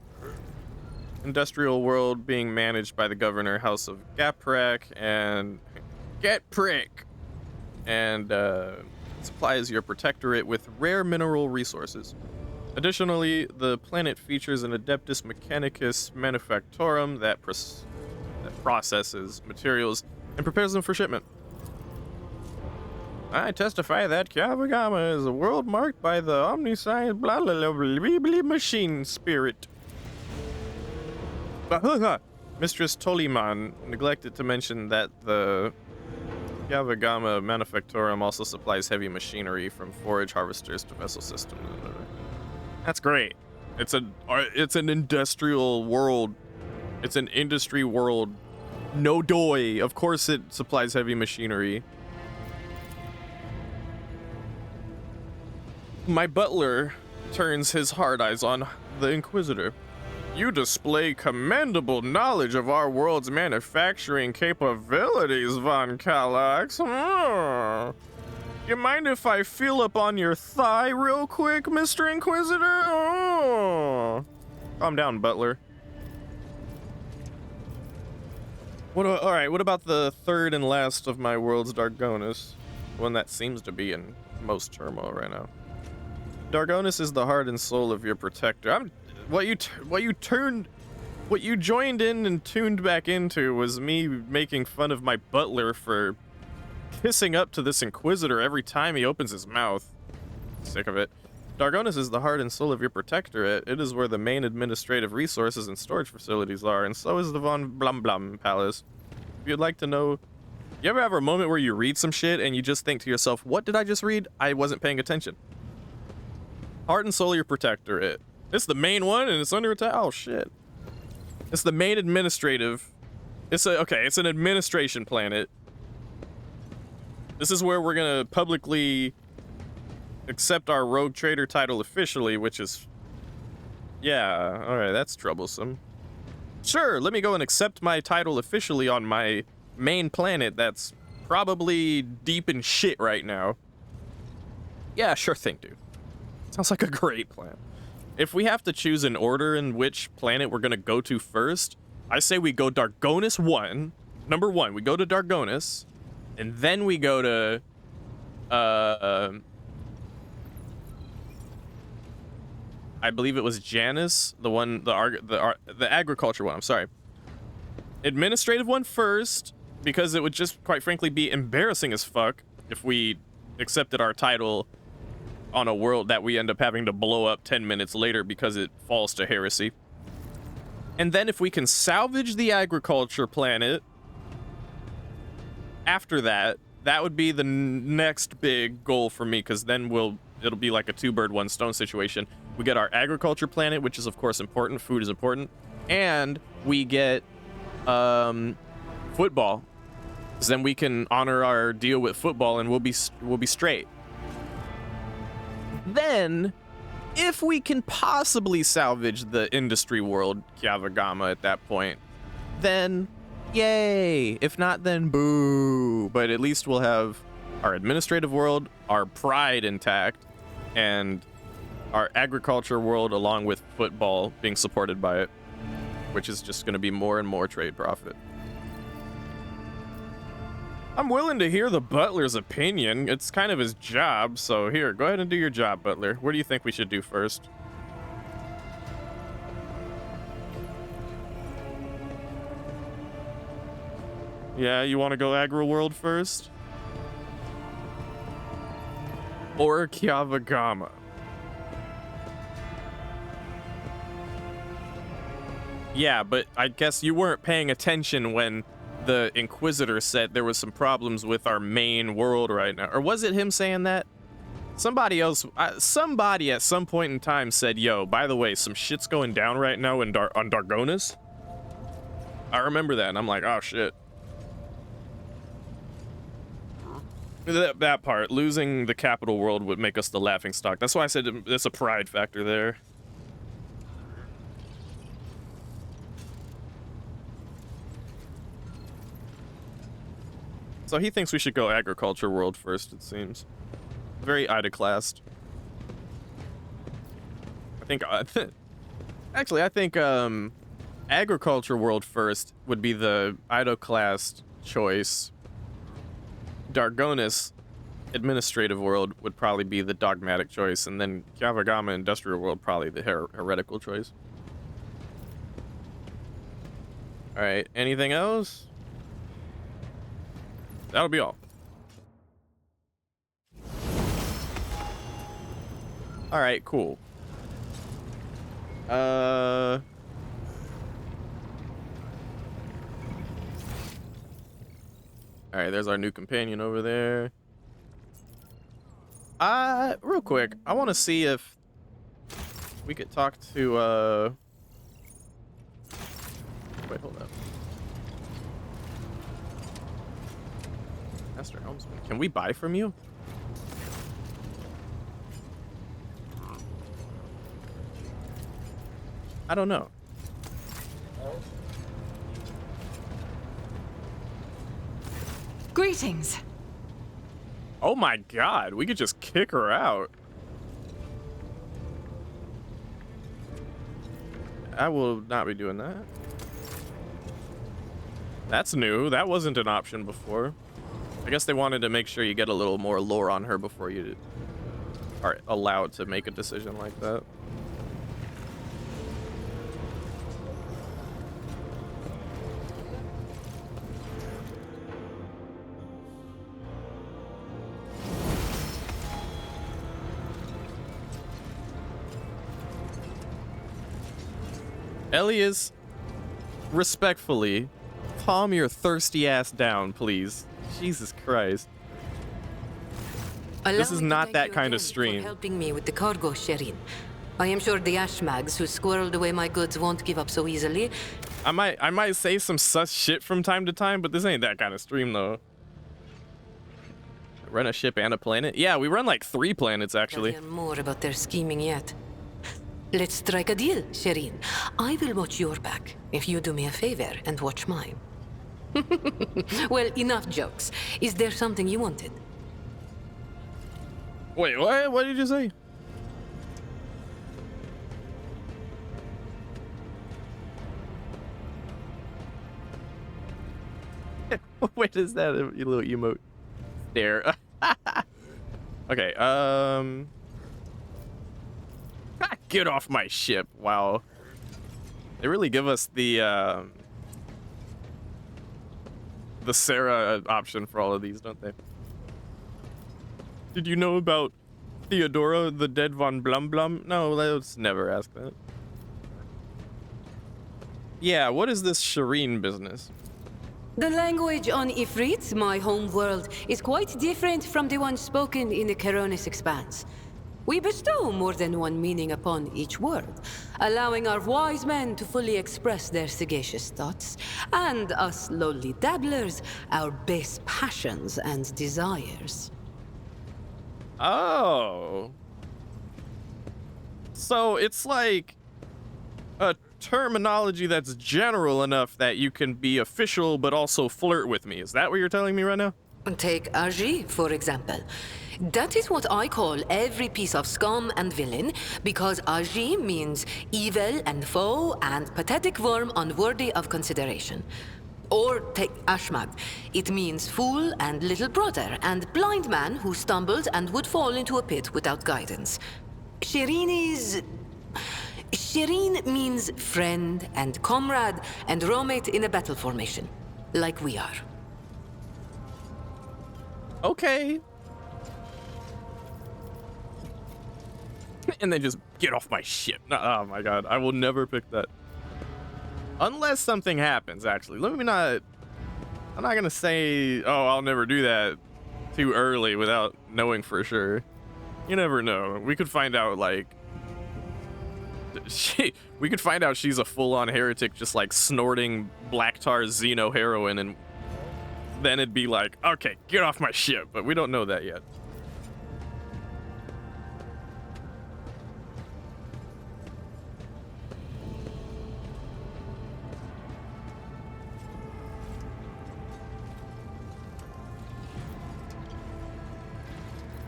Industrial world being managed by the governor house of Gaprak and Get prick. And supplies your protectorate with rare mineral resources. Additionally, the planet features an Adeptus Mechanicus Manufactorum that processes materials and prepares them for shipment. I testify that Kyavagama is a world marked by the omniscient blah blah blah blah blah machine spirit. Mistress Toliman neglected to mention that the Kyavagama Manufactorum also supplies heavy machinery from forage harvesters to vessel systems. That's great. It's an industrial world. It's an industry world. No doy. Of course it supplies heavy machinery. My butler turns his hard eyes on the Inquisitor. You display commendable knowledge of our world's manufacturing capabilities, Von Kallax. You mind if I feel up on your thigh real quick, Mr. Inquisitor? Calm down, butler. Alright, what about the third and last of my worlds, Dargonus? One that seems to be in most turmoil right now. Dargonus is the heart and soul of your protector. What you joined in and tuned back into was me making fun of my butler for kissing up to this Inquisitor every time he opens his mouth. Sick of it. Dargonus is the heart and soul of your protectorate. It is where the main administrative resources and storage facilities are, and so is the Von Blum Blum Palace. If you'd like to know, you ever have a moment where you read some shit and you just think to yourself, what did I just read? I wasn't paying attention. Heart and soul of your protectorate. It's the main one and it's under attack. Oh shit. It's the main administrative. It's an administration planet. This is where we're gonna publicly accept our rogue trader title officially, which is, yeah, alright, that's troublesome. Sure, let me go and accept my title officially on my main planet that's probably deep in shit right now. Yeah, sure thing, dude. Sounds like a great plan. If we have to choose an order in which planet we're gonna go to first, I say we go Dargonus 1. Number 1, we go to Dargonus, and then we go to I believe it was Janus, the agriculture one. I'm sorry. Administrative one first, because it would just quite frankly be embarrassing as fuck if we accepted our title on a world that we end up having to blow up 10 minutes later because it falls to heresy. And then if we can salvage the agriculture planet after that, that would be the next big goal for me, because then it'll be like a two-bird, one-stone situation. We get our agriculture planet, which is of course important. Food is important. And we get football. Because then we can honor our deal with football and we'll be straight. Then, if we can possibly salvage the industry world, Kyavagama, at that point, then yay. If not, then boo. But at least we'll have our administrative world, our pride intact, and our agriculture world along with football being supported by it, which is just going to be more and more trade profit. I'm willing to hear the butler's opinion. It's kind of his job, so here, go ahead and do your job, butler. What do you think we should do first? Yeah, you want to go Agro World first? Or Kyavagama? Yeah, but I guess you weren't paying attention when the Inquisitor said there was some problems with our main world right now. Or was it him saying that? Somebody else, somebody at some point in time said, yo, by the way, some shit's going down right now on Dargonus. I remember that, and I'm like, oh shit. That part, losing the capital world would make us the laughingstock. That's why I said there's a pride factor there. So he thinks we should go agriculture world first, it seems. Very iconoclast. I think, actually, I think agriculture world first would be the iconoclast choice. Dargonis administrative world would probably be the dogmatic choice, and then Kyavagama industrial world probably the heretical choice. All right, anything else? That'll be all. All right, cool. All right, there's our new companion over there. Real quick, I want to see if we could talk to, wait, hold up. Master Helmsman, can we buy from you? I don't know. Greetings. Oh my god, we could just kick her out. I will not be doing that. That's new. That wasn't an option before. I guess they wanted to make sure you get a little more lore on her before you are allowed to make a decision like that. Elias, respectfully, calm your thirsty ass down, please. Jesus Christ. This is not that kind of stream. Helping me with the cargo, Sherin. I am sure the Ashmags who squirreled away my goods won't give up so easily. I might say some sus shit from time to time, but this ain't that kind of stream though. Run a ship and a planet? Yeah, we run like 3 planets actually. I'll hear more about their scheming yet. Let's strike a deal, Sherin. I will watch your back if you do me a favor and watch mine. Well, enough jokes. Is there something you wanted? Wait, what? What did you say? What is that little emote? There. Okay, get off my ship. Wow. They really give us the Sarah option for all of these, don't they? Did you know about Theodora, the dead von Blum Blum? No, let's never ask that. Yeah, what is this Shireen business? The language on Ifrit, my home world, is quite different from the one spoken in the Keronis Expanse. We bestow more than one meaning upon each word, allowing our wise men to fully express their sagacious thoughts, and us lowly dabblers, our base passions and desires. Oh. So it's like a terminology that's general enough that you can be official but also flirt with me. Is that what you're telling me right now? Take Agi, for example. That is what I call every piece of scum and villain, because Agi means evil and foe and pathetic worm unworthy of consideration. Or take Ashmag. It means fool and little brother and blind man who stumbled and would fall into a pit without guidance. Shireen means friend and comrade and roommate in a battle formation, like we are. Okay. And then just get off my ship. Oh my god, I will never pick that. Unless something happens, actually. I'm not gonna say, oh, I'll never do that too early without knowing for sure. You never know. We could find out, like, we could find out she's a full-on heretic just like snorting black tar xeno heroin, and then it'd be like, okay, get off my ship, but we don't know that yet.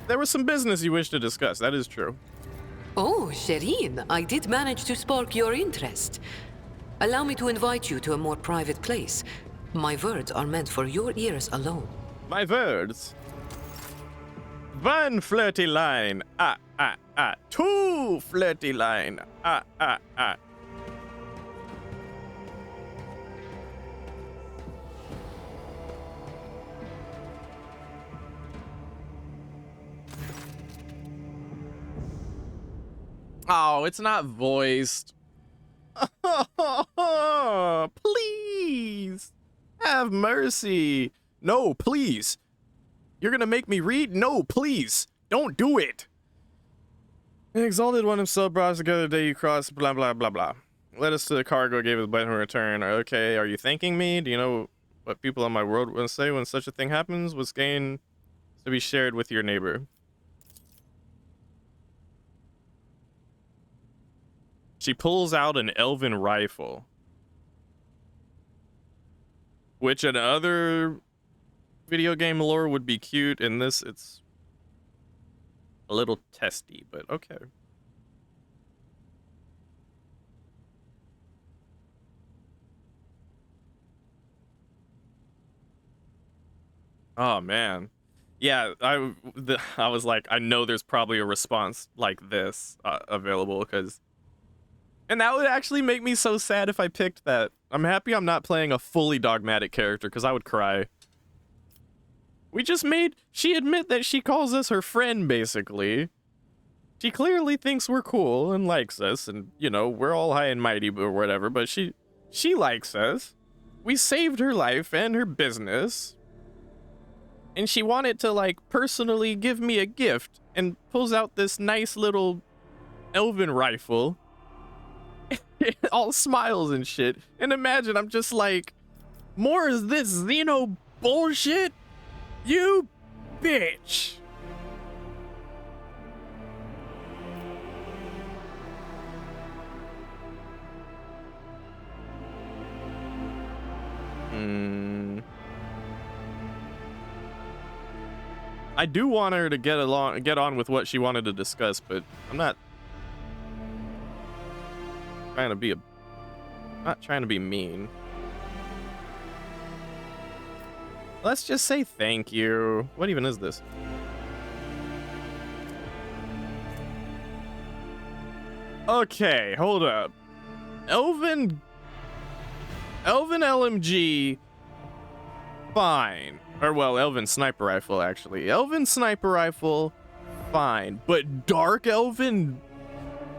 There was some business you wish to discuss, that is true. Oh, Shireen, I did manage to spark your interest. Allow me to invite you to a more private place. My words are meant for your ears alone. My words. One flirty line. Two flirty line. Oh, it's not voiced. Please. Have mercy. No, please. You're gonna make me read? No, please. Don't do it. The Exalted One himself brought us together the day you crossed, blah, blah, blah, blah. Led us to the cargo, gave us button in return. Okay, are you thanking me? Do you know what people on my world will say when such a thing happens? What's gained to be shared with your neighbor. She pulls out an elven rifle. Which in other video game lore would be cute. In this, it's a little testy, but okay. Oh, man. Yeah, I was like, I know there's probably a response like this available, because... And that would actually make me so sad if I picked that. I'm happy I'm not playing a fully dogmatic character, because I would cry. We just made... She admit that she calls us her friend, basically. She clearly thinks we're cool and likes us, and, you know, we're all high and mighty or whatever, but she likes us. We saved her life and her business. And she wanted to, like, personally give me a gift, and pulls out this nice little elven rifle. All smiles and shit. And imagine I'm just like, more is this Xeno bullshit? You bitch. I do want her to get on with what she wanted to discuss, but I'm not trying to be not trying to be mean. Let's just say thank you. What even is this? Okay, hold up. Elven LMG, fine. Or, well, Elven Sniper Rifle, actually. Elven Sniper Rifle, fine. But Dark Elven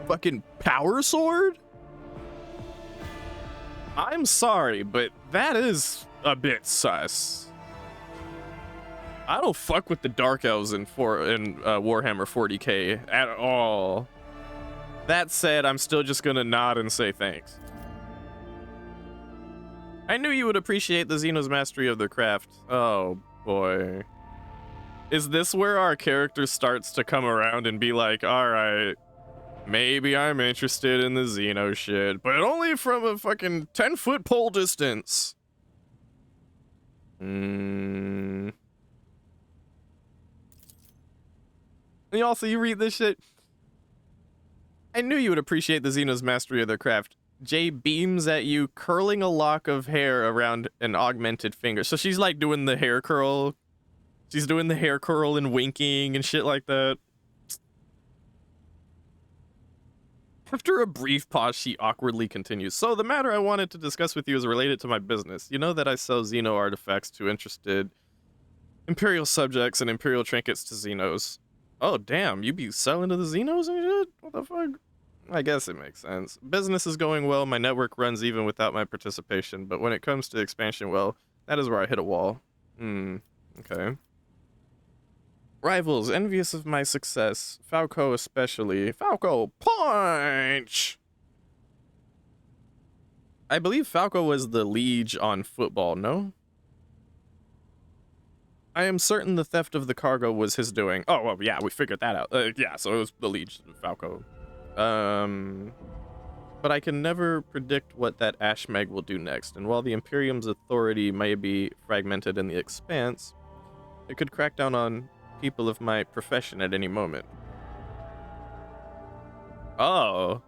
fucking Power Sword? I'm sorry, but that is a bit sus. I don't fuck with the Dark Elves in Warhammer 40k at all. That said, I'm still just gonna nod and say thanks. I knew you would appreciate the Xeno's mastery of their craft. Oh, boy. Is this where our character starts to come around and be like, alright, maybe I'm interested in the Xeno shit, but only from a fucking 10-foot pole distance. And also, you read this shit. I knew you would appreciate the Xeno's mastery of their craft. Jay beams at you, curling a lock of hair around an augmented finger. So she's like doing the hair curl. She's doing the hair curl and winking and shit like that. After a brief pause, she awkwardly continues. So the matter I wanted to discuss with you is related to my business. You know that I sell Xeno artifacts to interested Imperial subjects and Imperial trinkets to Xenos. Oh, damn, you be selling to the Xenos and shit? What the fuck? I guess it makes sense. Business is going well, my network runs even without my participation, but when it comes to expansion, well, that is where I hit a wall. Okay. Rivals, envious of my success. Falco especially. Falco, punch! I believe Falco was the liege on football, no? I am certain the theft of the cargo was his doing. Oh, well, yeah, we figured that out. Yeah, so it was the liege, Falco. But I can never predict what that Ashmeg will do next, and while the Imperium's authority may be fragmented in the expanse, it could crack down on people of my profession at any moment. Oh.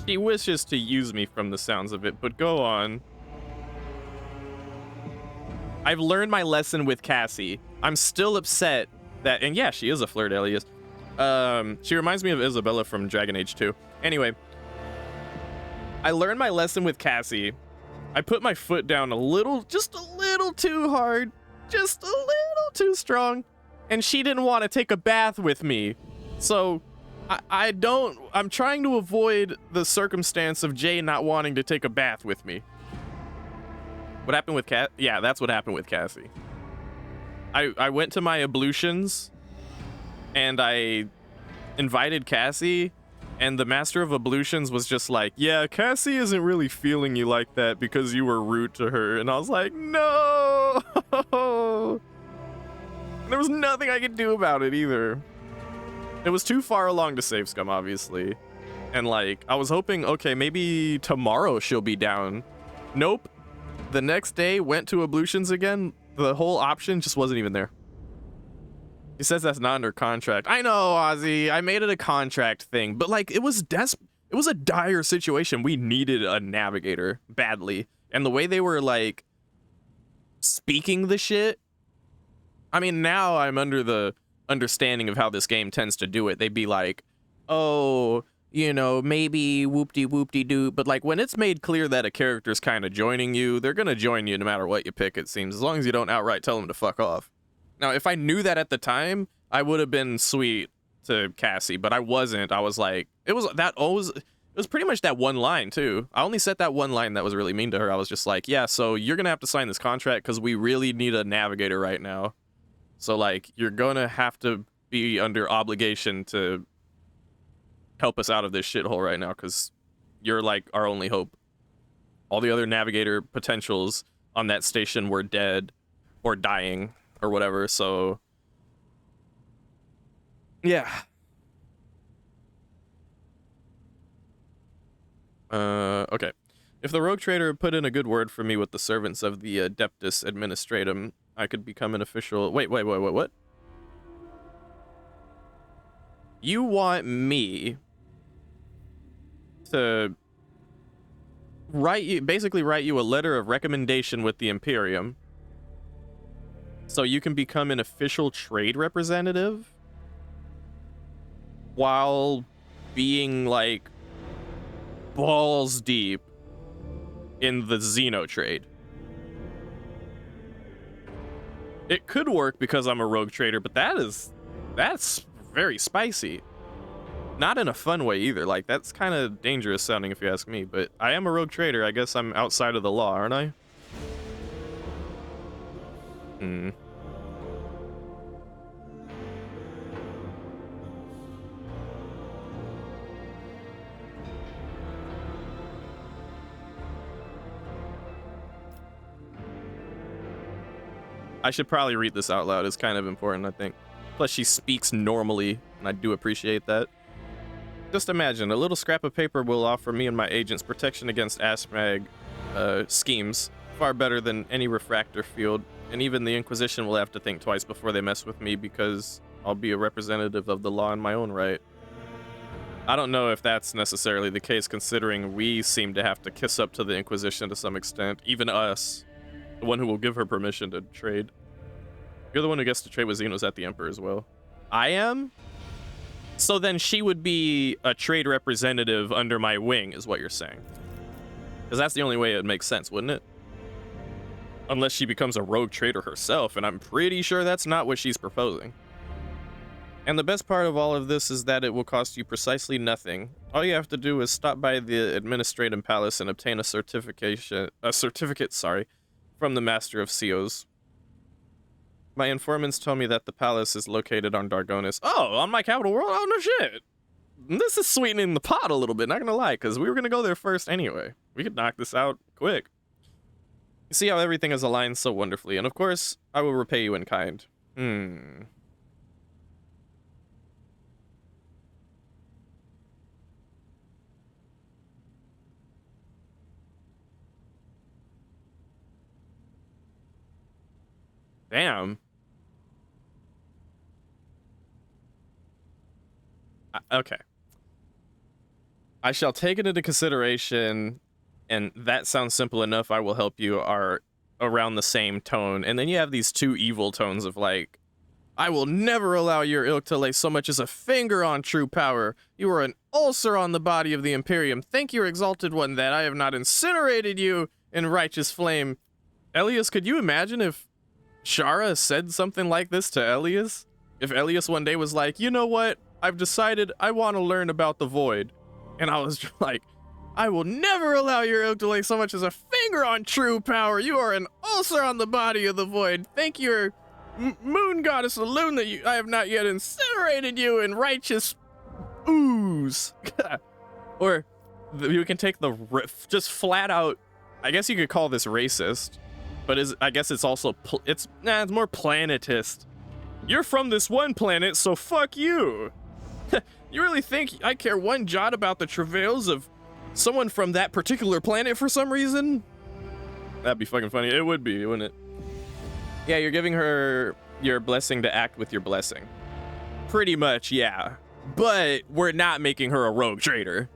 She wishes to use me from the sounds of it, but go on. I've learned my lesson with Cassie. I'm still upset that, and yeah, she is a flirt alias. She reminds me of Isabella from Dragon Age 2. Anyway, I learned my lesson with Cassie. I put my foot down just a little too hard, just a little too strong, and she didn't want to take a bath with me. So I'm trying to avoid the circumstance of Jay not wanting to take a bath with me. What happened with Yeah, that's what happened with Cassie. I went to my ablutions and I invited Cassie, and the Master of Ablutions was just like, yeah, Cassie isn't really feeling you like that because you were rude to her. And I was like, no! There was nothing I could do about it either. It was too far along to save scum, obviously. And like, I was hoping, okay, maybe tomorrow she'll be down. Nope. The next day, went to ablutions again. The whole option just wasn't even there. He says that's not under contract. I know, Ozzy. I made it a contract thing, but like, it was a dire situation. We needed a navigator badly. And the way they were like speaking the shit, I mean, now I'm under the understanding of how this game tends to do it. They'd be like, oh, you know, maybe whoop-de-whoop-de-doo. But like, when it's made clear that a character's kind of joining you, they're gonna join you no matter what you pick, it seems, as long as you don't outright tell them to fuck off. Now, if I knew that at the time, I would have been sweet to Cassie, but I wasn't. I was like, it was pretty much that one line too. I only said that one line that was really mean to her. I was just like, yeah, so you're gonna have to sign this contract because we really need a navigator right now. So like, you're gonna have to be under obligation to help us out of this shithole right now because you're like our only hope. All the other navigator potentials on that station were dead or dying or whatever, so yeah. Okay. If the rogue trader put in a good word for me with the servants of the Adeptus Administratum, I could become an official... Wait, what? You want me to basically write you a letter of recommendation with the Imperium so you can become an official trade representative while being like balls deep in the Xeno trade. It could work because I'm a rogue trader, but that's very spicy. Not in a fun way either. Like, that's kind of dangerous sounding if you ask me, but I am a rogue trader. I guess I'm outside of the law, aren't I? I should probably read this out loud. It's kind of important, I think. Plus, she speaks normally, and I do appreciate that. Just imagine, a little scrap of paper will offer me and my agents protection against ASMAG schemes, far better than any refractor field, and even the Inquisition will have to think twice before they mess with me because I'll be a representative of the law in my own right. I don't know if that's necessarily the case, considering we seem to have to kiss up to the Inquisition to some extent, even us, the one who will give her permission to trade. You're the one who gets to trade with Xenos at the Emperor as well. I am? So then she would be a trade representative under my wing, is what you're saying. Because that's the only way it would make sense, wouldn't it? Unless she becomes a rogue trader herself, and I'm pretty sure that's not what she's proposing. And the best part of all of this is that it will cost you precisely nothing. All you have to do is stop by the Administratum Palace and obtain a certificate, from the Master of Seals. My informants tell me that the palace is located on Dargonis. Oh, on my capital world? Oh, no shit. This is sweetening the pot a little bit, not gonna lie, because we were gonna go there first anyway. We could knock this out quick. You see how everything is aligned so wonderfully, and of course, I will repay you in kind. Damn. Okay. I shall take it into consideration, and that sounds simple enough, I will help you, are around the same tone. And then you have these two evil tones of like, I will never allow your ilk to lay so much as a finger on true power. You are an ulcer on the body of the Imperium. Thank your exalted one that I have not incinerated you in righteous flame. Elias, could you imagine if Shara said something like this to Elias? If Elias one day was like, you know what? I've decided I want to learn about the void. And I was just like, I will never allow your ilk to lay so much as a finger on true power. You are an ulcer on the body of the void. Thank your moon goddess Alune that I have not yet incinerated you in righteous ooze. Or you can take the just flat out, I guess you could call this racist, but I guess it's also, it's more planetist. You're from this one planet, so fuck you. You really think I care one jot about the travails of someone from that particular planet for some reason? That'd be fucking funny. It would be, wouldn't it? Yeah, you're giving her your blessing to act with your blessing. Pretty much, yeah. But we're not making her a rogue trader.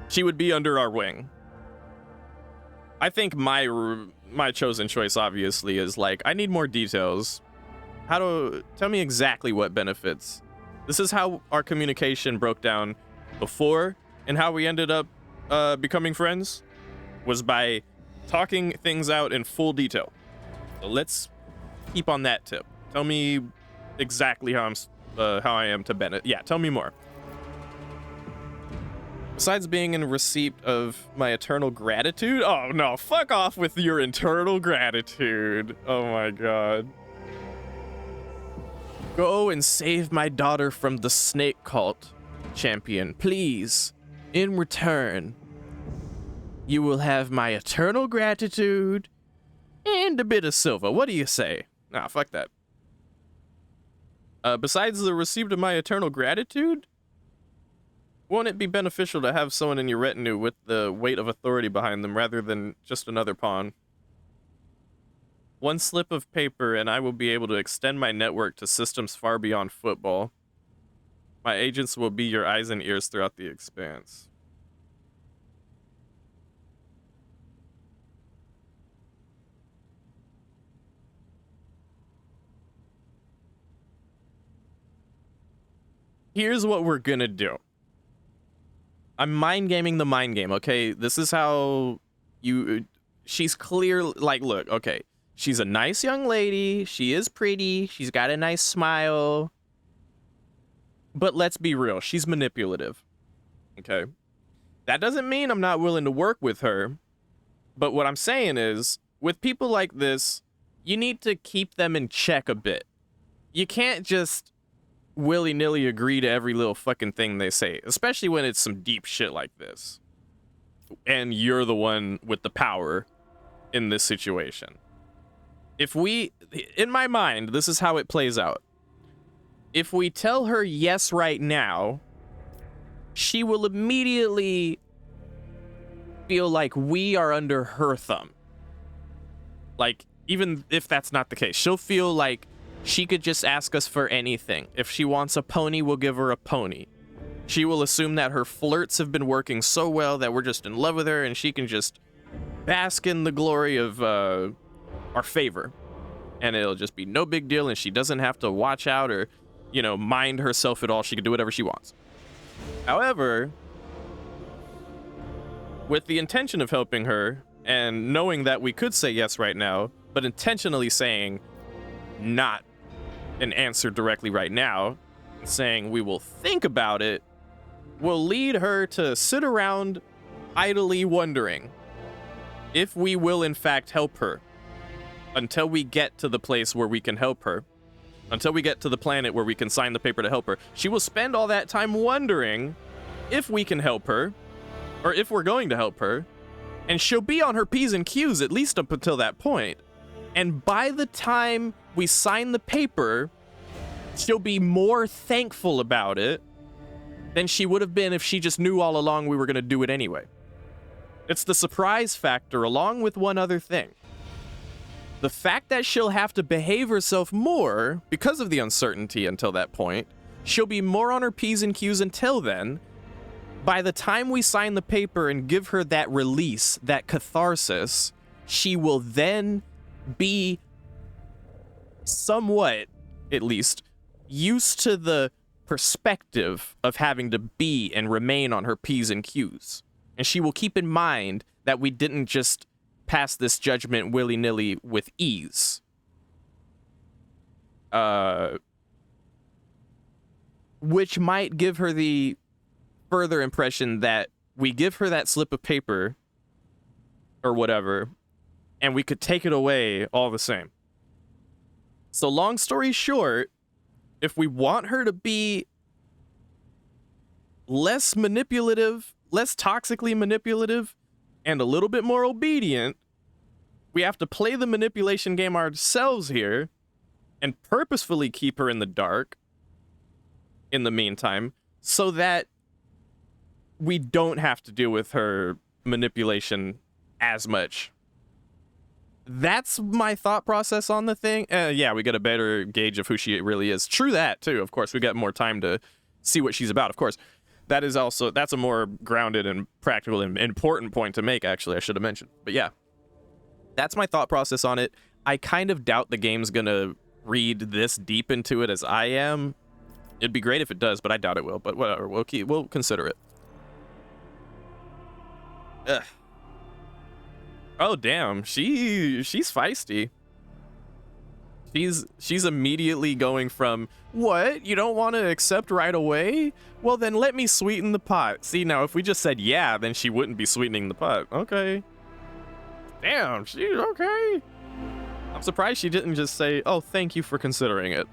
She would be under our wing. I think my chosen choice, obviously, is like, I need more details. Tell me exactly what benefits. This is how our communication broke down before, and how we ended up becoming friends was by talking things out in full detail. So let's keep on that tip. Tell me exactly how I am to Bennett. Yeah, tell me more. Besides being in receipt of my eternal gratitude? Oh no, fuck off with your eternal gratitude. Oh my god. Go and save my daughter from the snake cult, champion, please. In return, you will have my eternal gratitude and a bit of silver. What do you say? Nah, fuck that. Besides the receipt of my eternal gratitude, won't it be beneficial to have someone in your retinue with the weight of authority behind them rather than just another pawn? One slip of paper and I will be able to extend my network to systems far beyond football. My agents will be your eyes and ears throughout the expanse. Here's what we're gonna do. I'm mind gaming the mind game, okay? This is how she's clear, like, look, okay. She's a nice young lady. She is pretty. She's got a nice smile. But let's be real. She's manipulative. Okay? That doesn't mean I'm not willing to work with her. But what I'm saying is, with people like this, you need to keep them in check a bit. You can't just willy-nilly agree to every little fucking thing they say, especially when it's some deep shit like this. And you're the one with the power in this situation. If we, in my mind, this is how it plays out. If we tell her yes right now, she will immediately feel like we are under her thumb. Like, even if that's not the case, she'll feel like she could just ask us for anything. If she wants a pony, we'll give her a pony. She will assume that her flirts have been working so well that we're just in love with her and she can just bask in the glory of our favor, and it'll just be no big deal, and she doesn't have to watch out or, you know, mind herself at all. She can do whatever she wants. However, with the intention of helping her and knowing that we could say yes right now, but intentionally saying not an answer directly right now, saying we will think about it, will lead her to sit around idly wondering if we will in fact help her. Until we get to the place where we can help her, until we get to the planet where we can sign the paper to help her, she will spend all that time wondering if we can help her, or if we're going to help her, and she'll be on her P's and Q's at least up until that point. And by the time we sign the paper, she'll be more thankful about it than she would have been if she just knew all along we were going to do it anyway. It's the surprise factor along with one other thing. The fact that she'll have to behave herself more because of the uncertainty until that point, she'll be more on her P's and Q's until then, by the time we sign the paper and give her that release, that catharsis, she will then be somewhat, at least, used to the perspective of having to be and remain on her P's and Q's. And she will keep in mind that we didn't just pass this judgment willy-nilly with ease. Which might give her the further impression that we give her that slip of paper or whatever, and we could take it away all the same. So long story short, if we want her to be less manipulative, less toxically manipulative, and a little bit more obedient, we have to play the manipulation game ourselves here and purposefully keep her in the dark in the meantime, so that we don't have to deal with her manipulation as much. That's my thought process on the thing. Yeah, we get a better gauge of who she really is. True that, too. Of course, we get more time to see what she's about, of course. That's a more grounded and practical and important point to make, actually, I should have mentioned. But yeah, that's my thought process on it. I kind of doubt the game's gonna read this deep into it as I am. It'd be great if it does, but I doubt it will. But whatever, we'll consider it. Ugh. Oh damn, she's feisty. She's immediately going from, what, you don't want to accept right away? Well then let me sweeten the pot. See, now if we just said yeah, then she wouldn't be sweetening the pot. Okay. Damn, she's okay. I'm surprised she didn't just say, oh, thank you for considering it.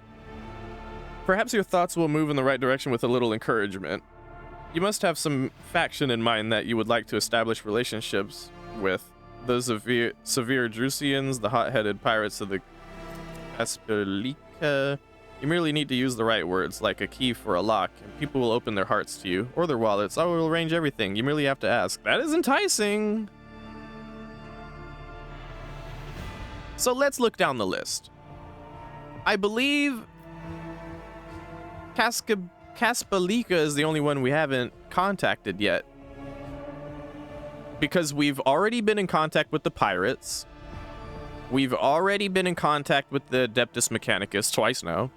Perhaps your thoughts will move in the right direction with a little encouragement. You must have some faction in mind that you would like to establish relationships with. The severe Drusians, the hot-headed pirates of the Caspellica. You merely need to use the right words, like a key for a lock, and people will open their hearts to you, or their wallets. I will arrange everything. You merely have to ask. That is enticing. So let's look down the list. I believe Caspellica is the only one we haven't contacted yet. Because we've already been in contact with the pirates. We've already been in contact with the Adeptus Mechanicus twice now.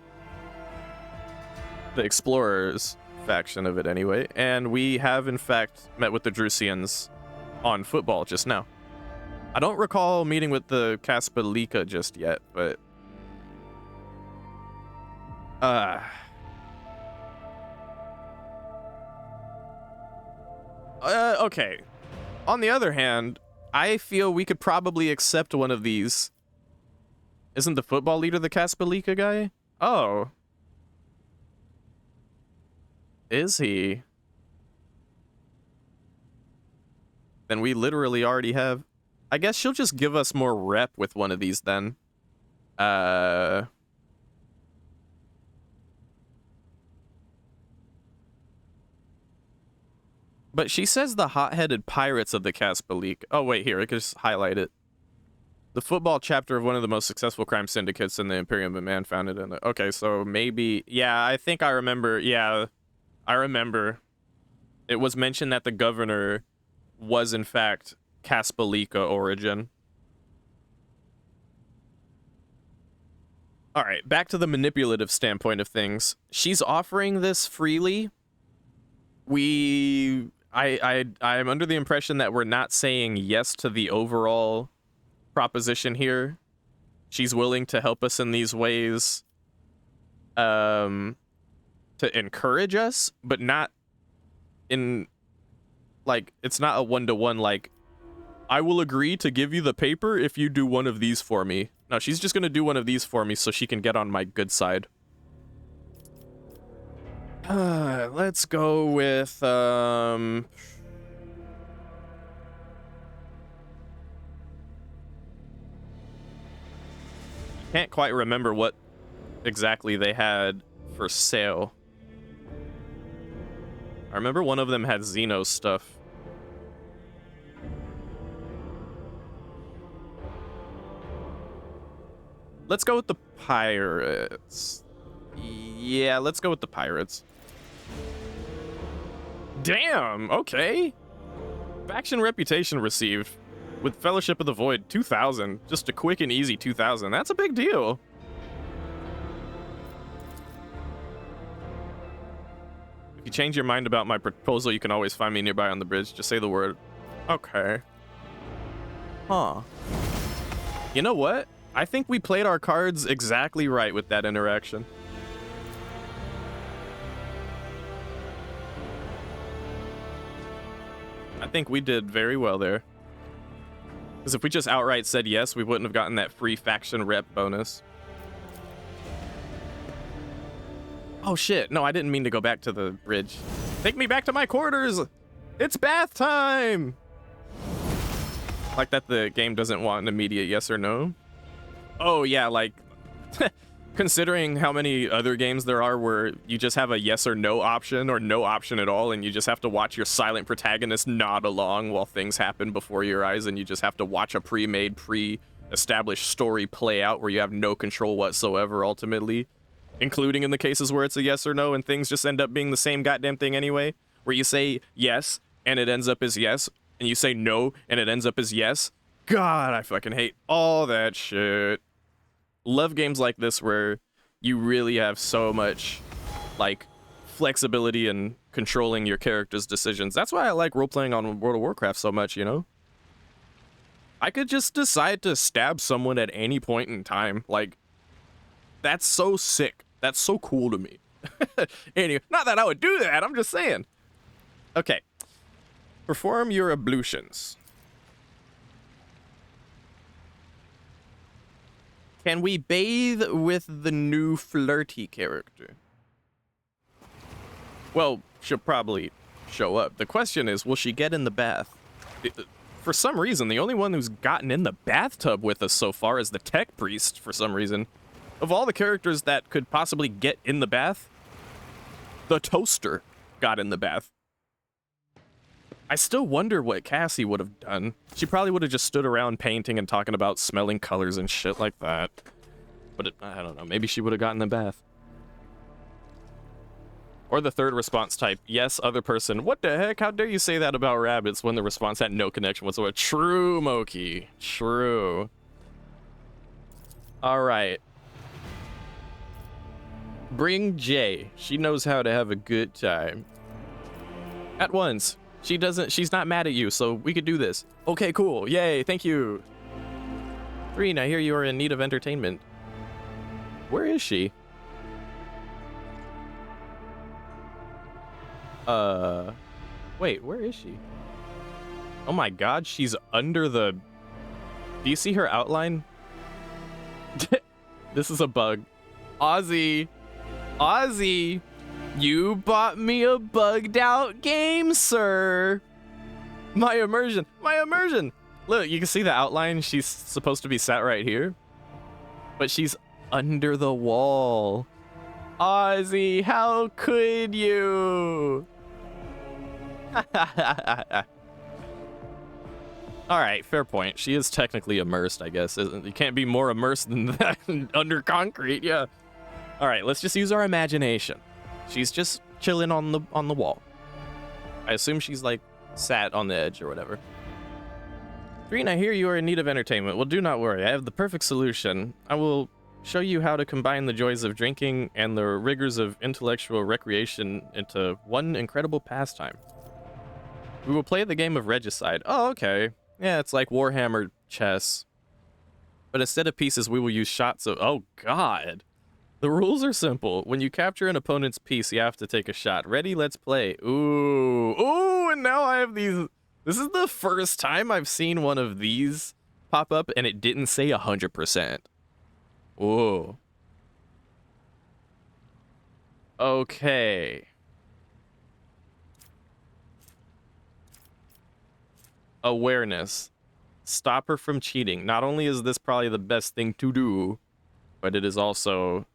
The Explorers faction of it anyway. And we have in fact met with the Drusians on football just now. I don't recall meeting with the Caspellica just yet, but okay. On the other hand, I feel we could probably accept one of these. Isn't the football leader the Caspellica guy? Oh. Is he? Then we literally already have... I guess she'll just give us more rep with one of these then. But she says the hot-headed pirates of the Caspellica. Oh, wait, here, I can just highlight it. The football chapter of one of the most successful crime syndicates in the Imperium of Man founded in the... Okay, so maybe... Yeah, I think I remember... Yeah, I remember. It was mentioned that the governor was, in fact, Caspellica origin. All right, back to the manipulative standpoint of things. She's offering this freely. I'm under the impression that we're not saying yes to the overall proposition here. She's willing to help us in these ways to encourage us, but not in, like, it's not a one-to-one, like, I will agree to give you the paper if you do one of these for me. No, she's just gonna do one of these for me so she can get on my good side. Let's go with, can't quite remember what exactly they had for sale. I remember one of them had Xeno stuff. Let's go with the pirates. Yeah, let's go with the pirates. Damn, okay. Faction reputation received with Fellowship of the Void, 2,000. Just a quick and easy 2,000. That's a big deal. If you change your mind about my proposal, you can always find me nearby on the bridge. Just say the word. Okay. Huh. You know what? I think we played our cards exactly right with that interaction. I think we did very well there. Because if we just outright said yes, we wouldn't have gotten that free faction rep bonus. Oh shit, no, I didn't mean to go back to the bridge. Take me back to my quarters! It's bath time! Like that the game doesn't want an immediate yes or no. Oh yeah, like, considering how many other games there are where you just have a yes or no option or no option at all, and you just have to watch your silent protagonist nod along while things happen before your eyes, and you just have to watch a pre-made, pre-established story play out where you have no control whatsoever ultimately, including in the cases where it's a yes or no and things just end up being the same goddamn thing anyway, where you say yes and it ends up as yes, and you say no and it ends up as yes. God, I fucking hate all that shit. Love games like this where you really have so much, like, flexibility in controlling your character's decisions. That's why I like role-playing on World of Warcraft so much, you know? I could just decide to stab someone at any point in time. Like, that's so sick. That's so cool to me. Anyway, not that I would do that, I'm just saying. Okay. Perform your ablutions. Can we bathe with the new flirty character? Well, she'll probably show up. The question is, will she get in the bath? For some reason, the only one who's gotten in the bathtub with us so far is the tech priest, for some reason. Of all the characters that could possibly get in the bath, the toaster got in the bath. I still wonder what Cassie would have done. She probably would have just stood around painting and talking about smelling colors and shit like that. But I don't know, maybe she would have gotten in the bath. Or the third response type, yes, other person. What the heck? How dare you say that about rabbits when the response had no connection whatsoever? True, Moki. True. All right. Bring Jay. She knows how to have a good time. At once. She's not mad at you, so we could do this. Okay, cool. Yay, thank you. Green, I hear you are in need of entertainment. Where is she? Wait, where is she? Oh my god, she's under the... Do you see her outline? This is a bug. Ozzy! Ozzy! You bought me a bugged out game, sir! My immersion! My immersion! Look, you can see the outline. She's supposed to be sat right here. But she's under the wall. Ozzy, how could you? Alright, fair point. She is technically immersed, I guess. You can't be more immersed than that under concrete, yeah. Alright, let's just use our imagination. She's just chilling on the wall. I assume she's like sat on the edge or whatever. Green, I hear you are in need of entertainment. Well, do not worry. I have the perfect solution. I will show you how to combine the joys of drinking and the rigors of intellectual recreation into one incredible pastime. We will play the game of Regicide. Oh, okay. Yeah, it's like Warhammer chess. But instead of pieces, we will use shots of... Oh, God. The rules are simple. When you capture an opponent's piece, you have to take a shot. Ready? Let's play. Ooh. Ooh, and now I have these... This is the first time I've seen one of these pop up, and it didn't say 100%. Ooh. Okay. Awareness. Stop her from cheating. Not only is this probably the best thing to do, but it is also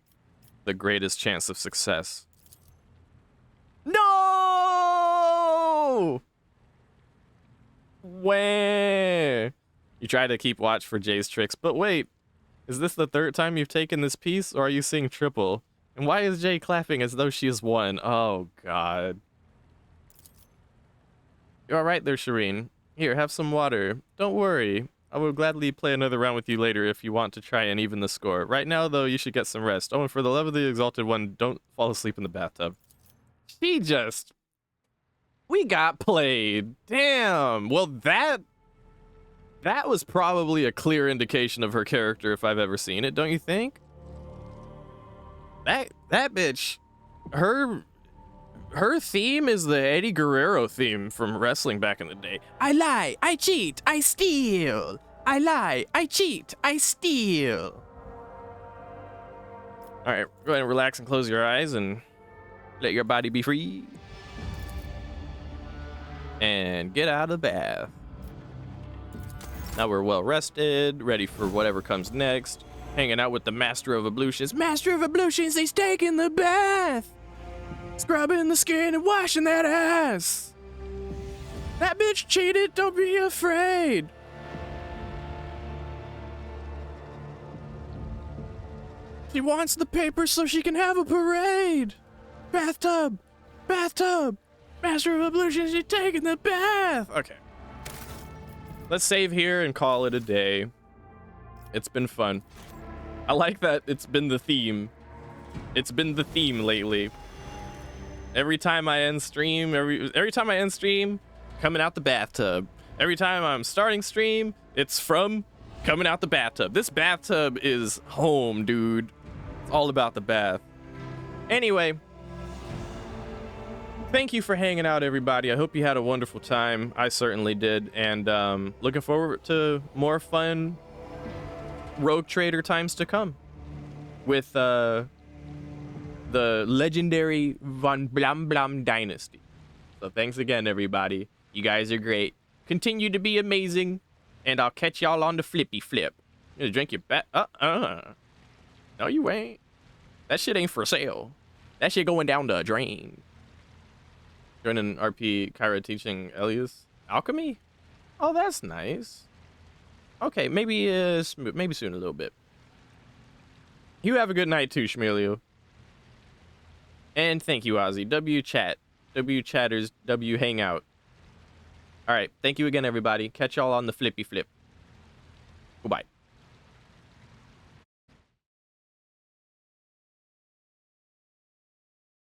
the greatest chance of success. No! Where? You try to keep watch for Jay's tricks, but wait, is this the third time you've taken this piece, or are you seeing triple? And why is Jay clapping as though she has won? Oh, God. You're all right there, Shireen. Here, have some water. Don't worry. I will gladly play another round with you later if you want to try and even the score. Right now, though, you should get some rest. Oh, and for the love of the Exalted One, don't fall asleep in the bathtub. She just... We got played. Damn. Well, that was probably a clear indication of her character if I've ever seen it, don't you think? That bitch, her theme is the Eddie Guerrero theme from wrestling back in the day. I lie, I cheat, I steal. I lie, I cheat, I steal. All right, go ahead and relax and close your eyes and let your body be free. And get out of the bath. Now we're well rested, ready for whatever comes next. Hanging out with the Master of Ablutions. Master of Ablutions, he's taking the bath! Scrubbing the skin and washing that ass! That bitch cheated, don't be afraid! She wants the paper so she can have a parade! Bathtub! Bathtub! Master of Ablutions, he's taking the bath! Okay. Let's save here and call it a day. It's been fun. I like that it's been the theme. It's been the theme lately. Every time I end stream, every time I end stream, coming out the bathtub. Every time I'm starting stream, it's from coming out the bathtub. This bathtub is home, dude. It's all about the bath. Anyway, thank you for hanging out, everybody. I hope you had a wonderful time. I certainly did. And looking forward to more fun Rogue Trader times to come with the legendary Von Blam Blam dynasty. So thanks again, everybody. You guys are great. Continue to be amazing, and I'll catch y'all on the flippy flip. You gonna drink your bat? No, you ain't. That shit ain't for sale. That shit going down the drain. Joining RP Kyra teaching Elias alchemy. Oh, that's nice. Okay, maybe soon a little bit. You have a good night too, Shmelio. And thank you, Ozzy. W chat, W chatters, W hangout. All right, thank you again, everybody. Catch y'all on the flippy flip. Goodbye.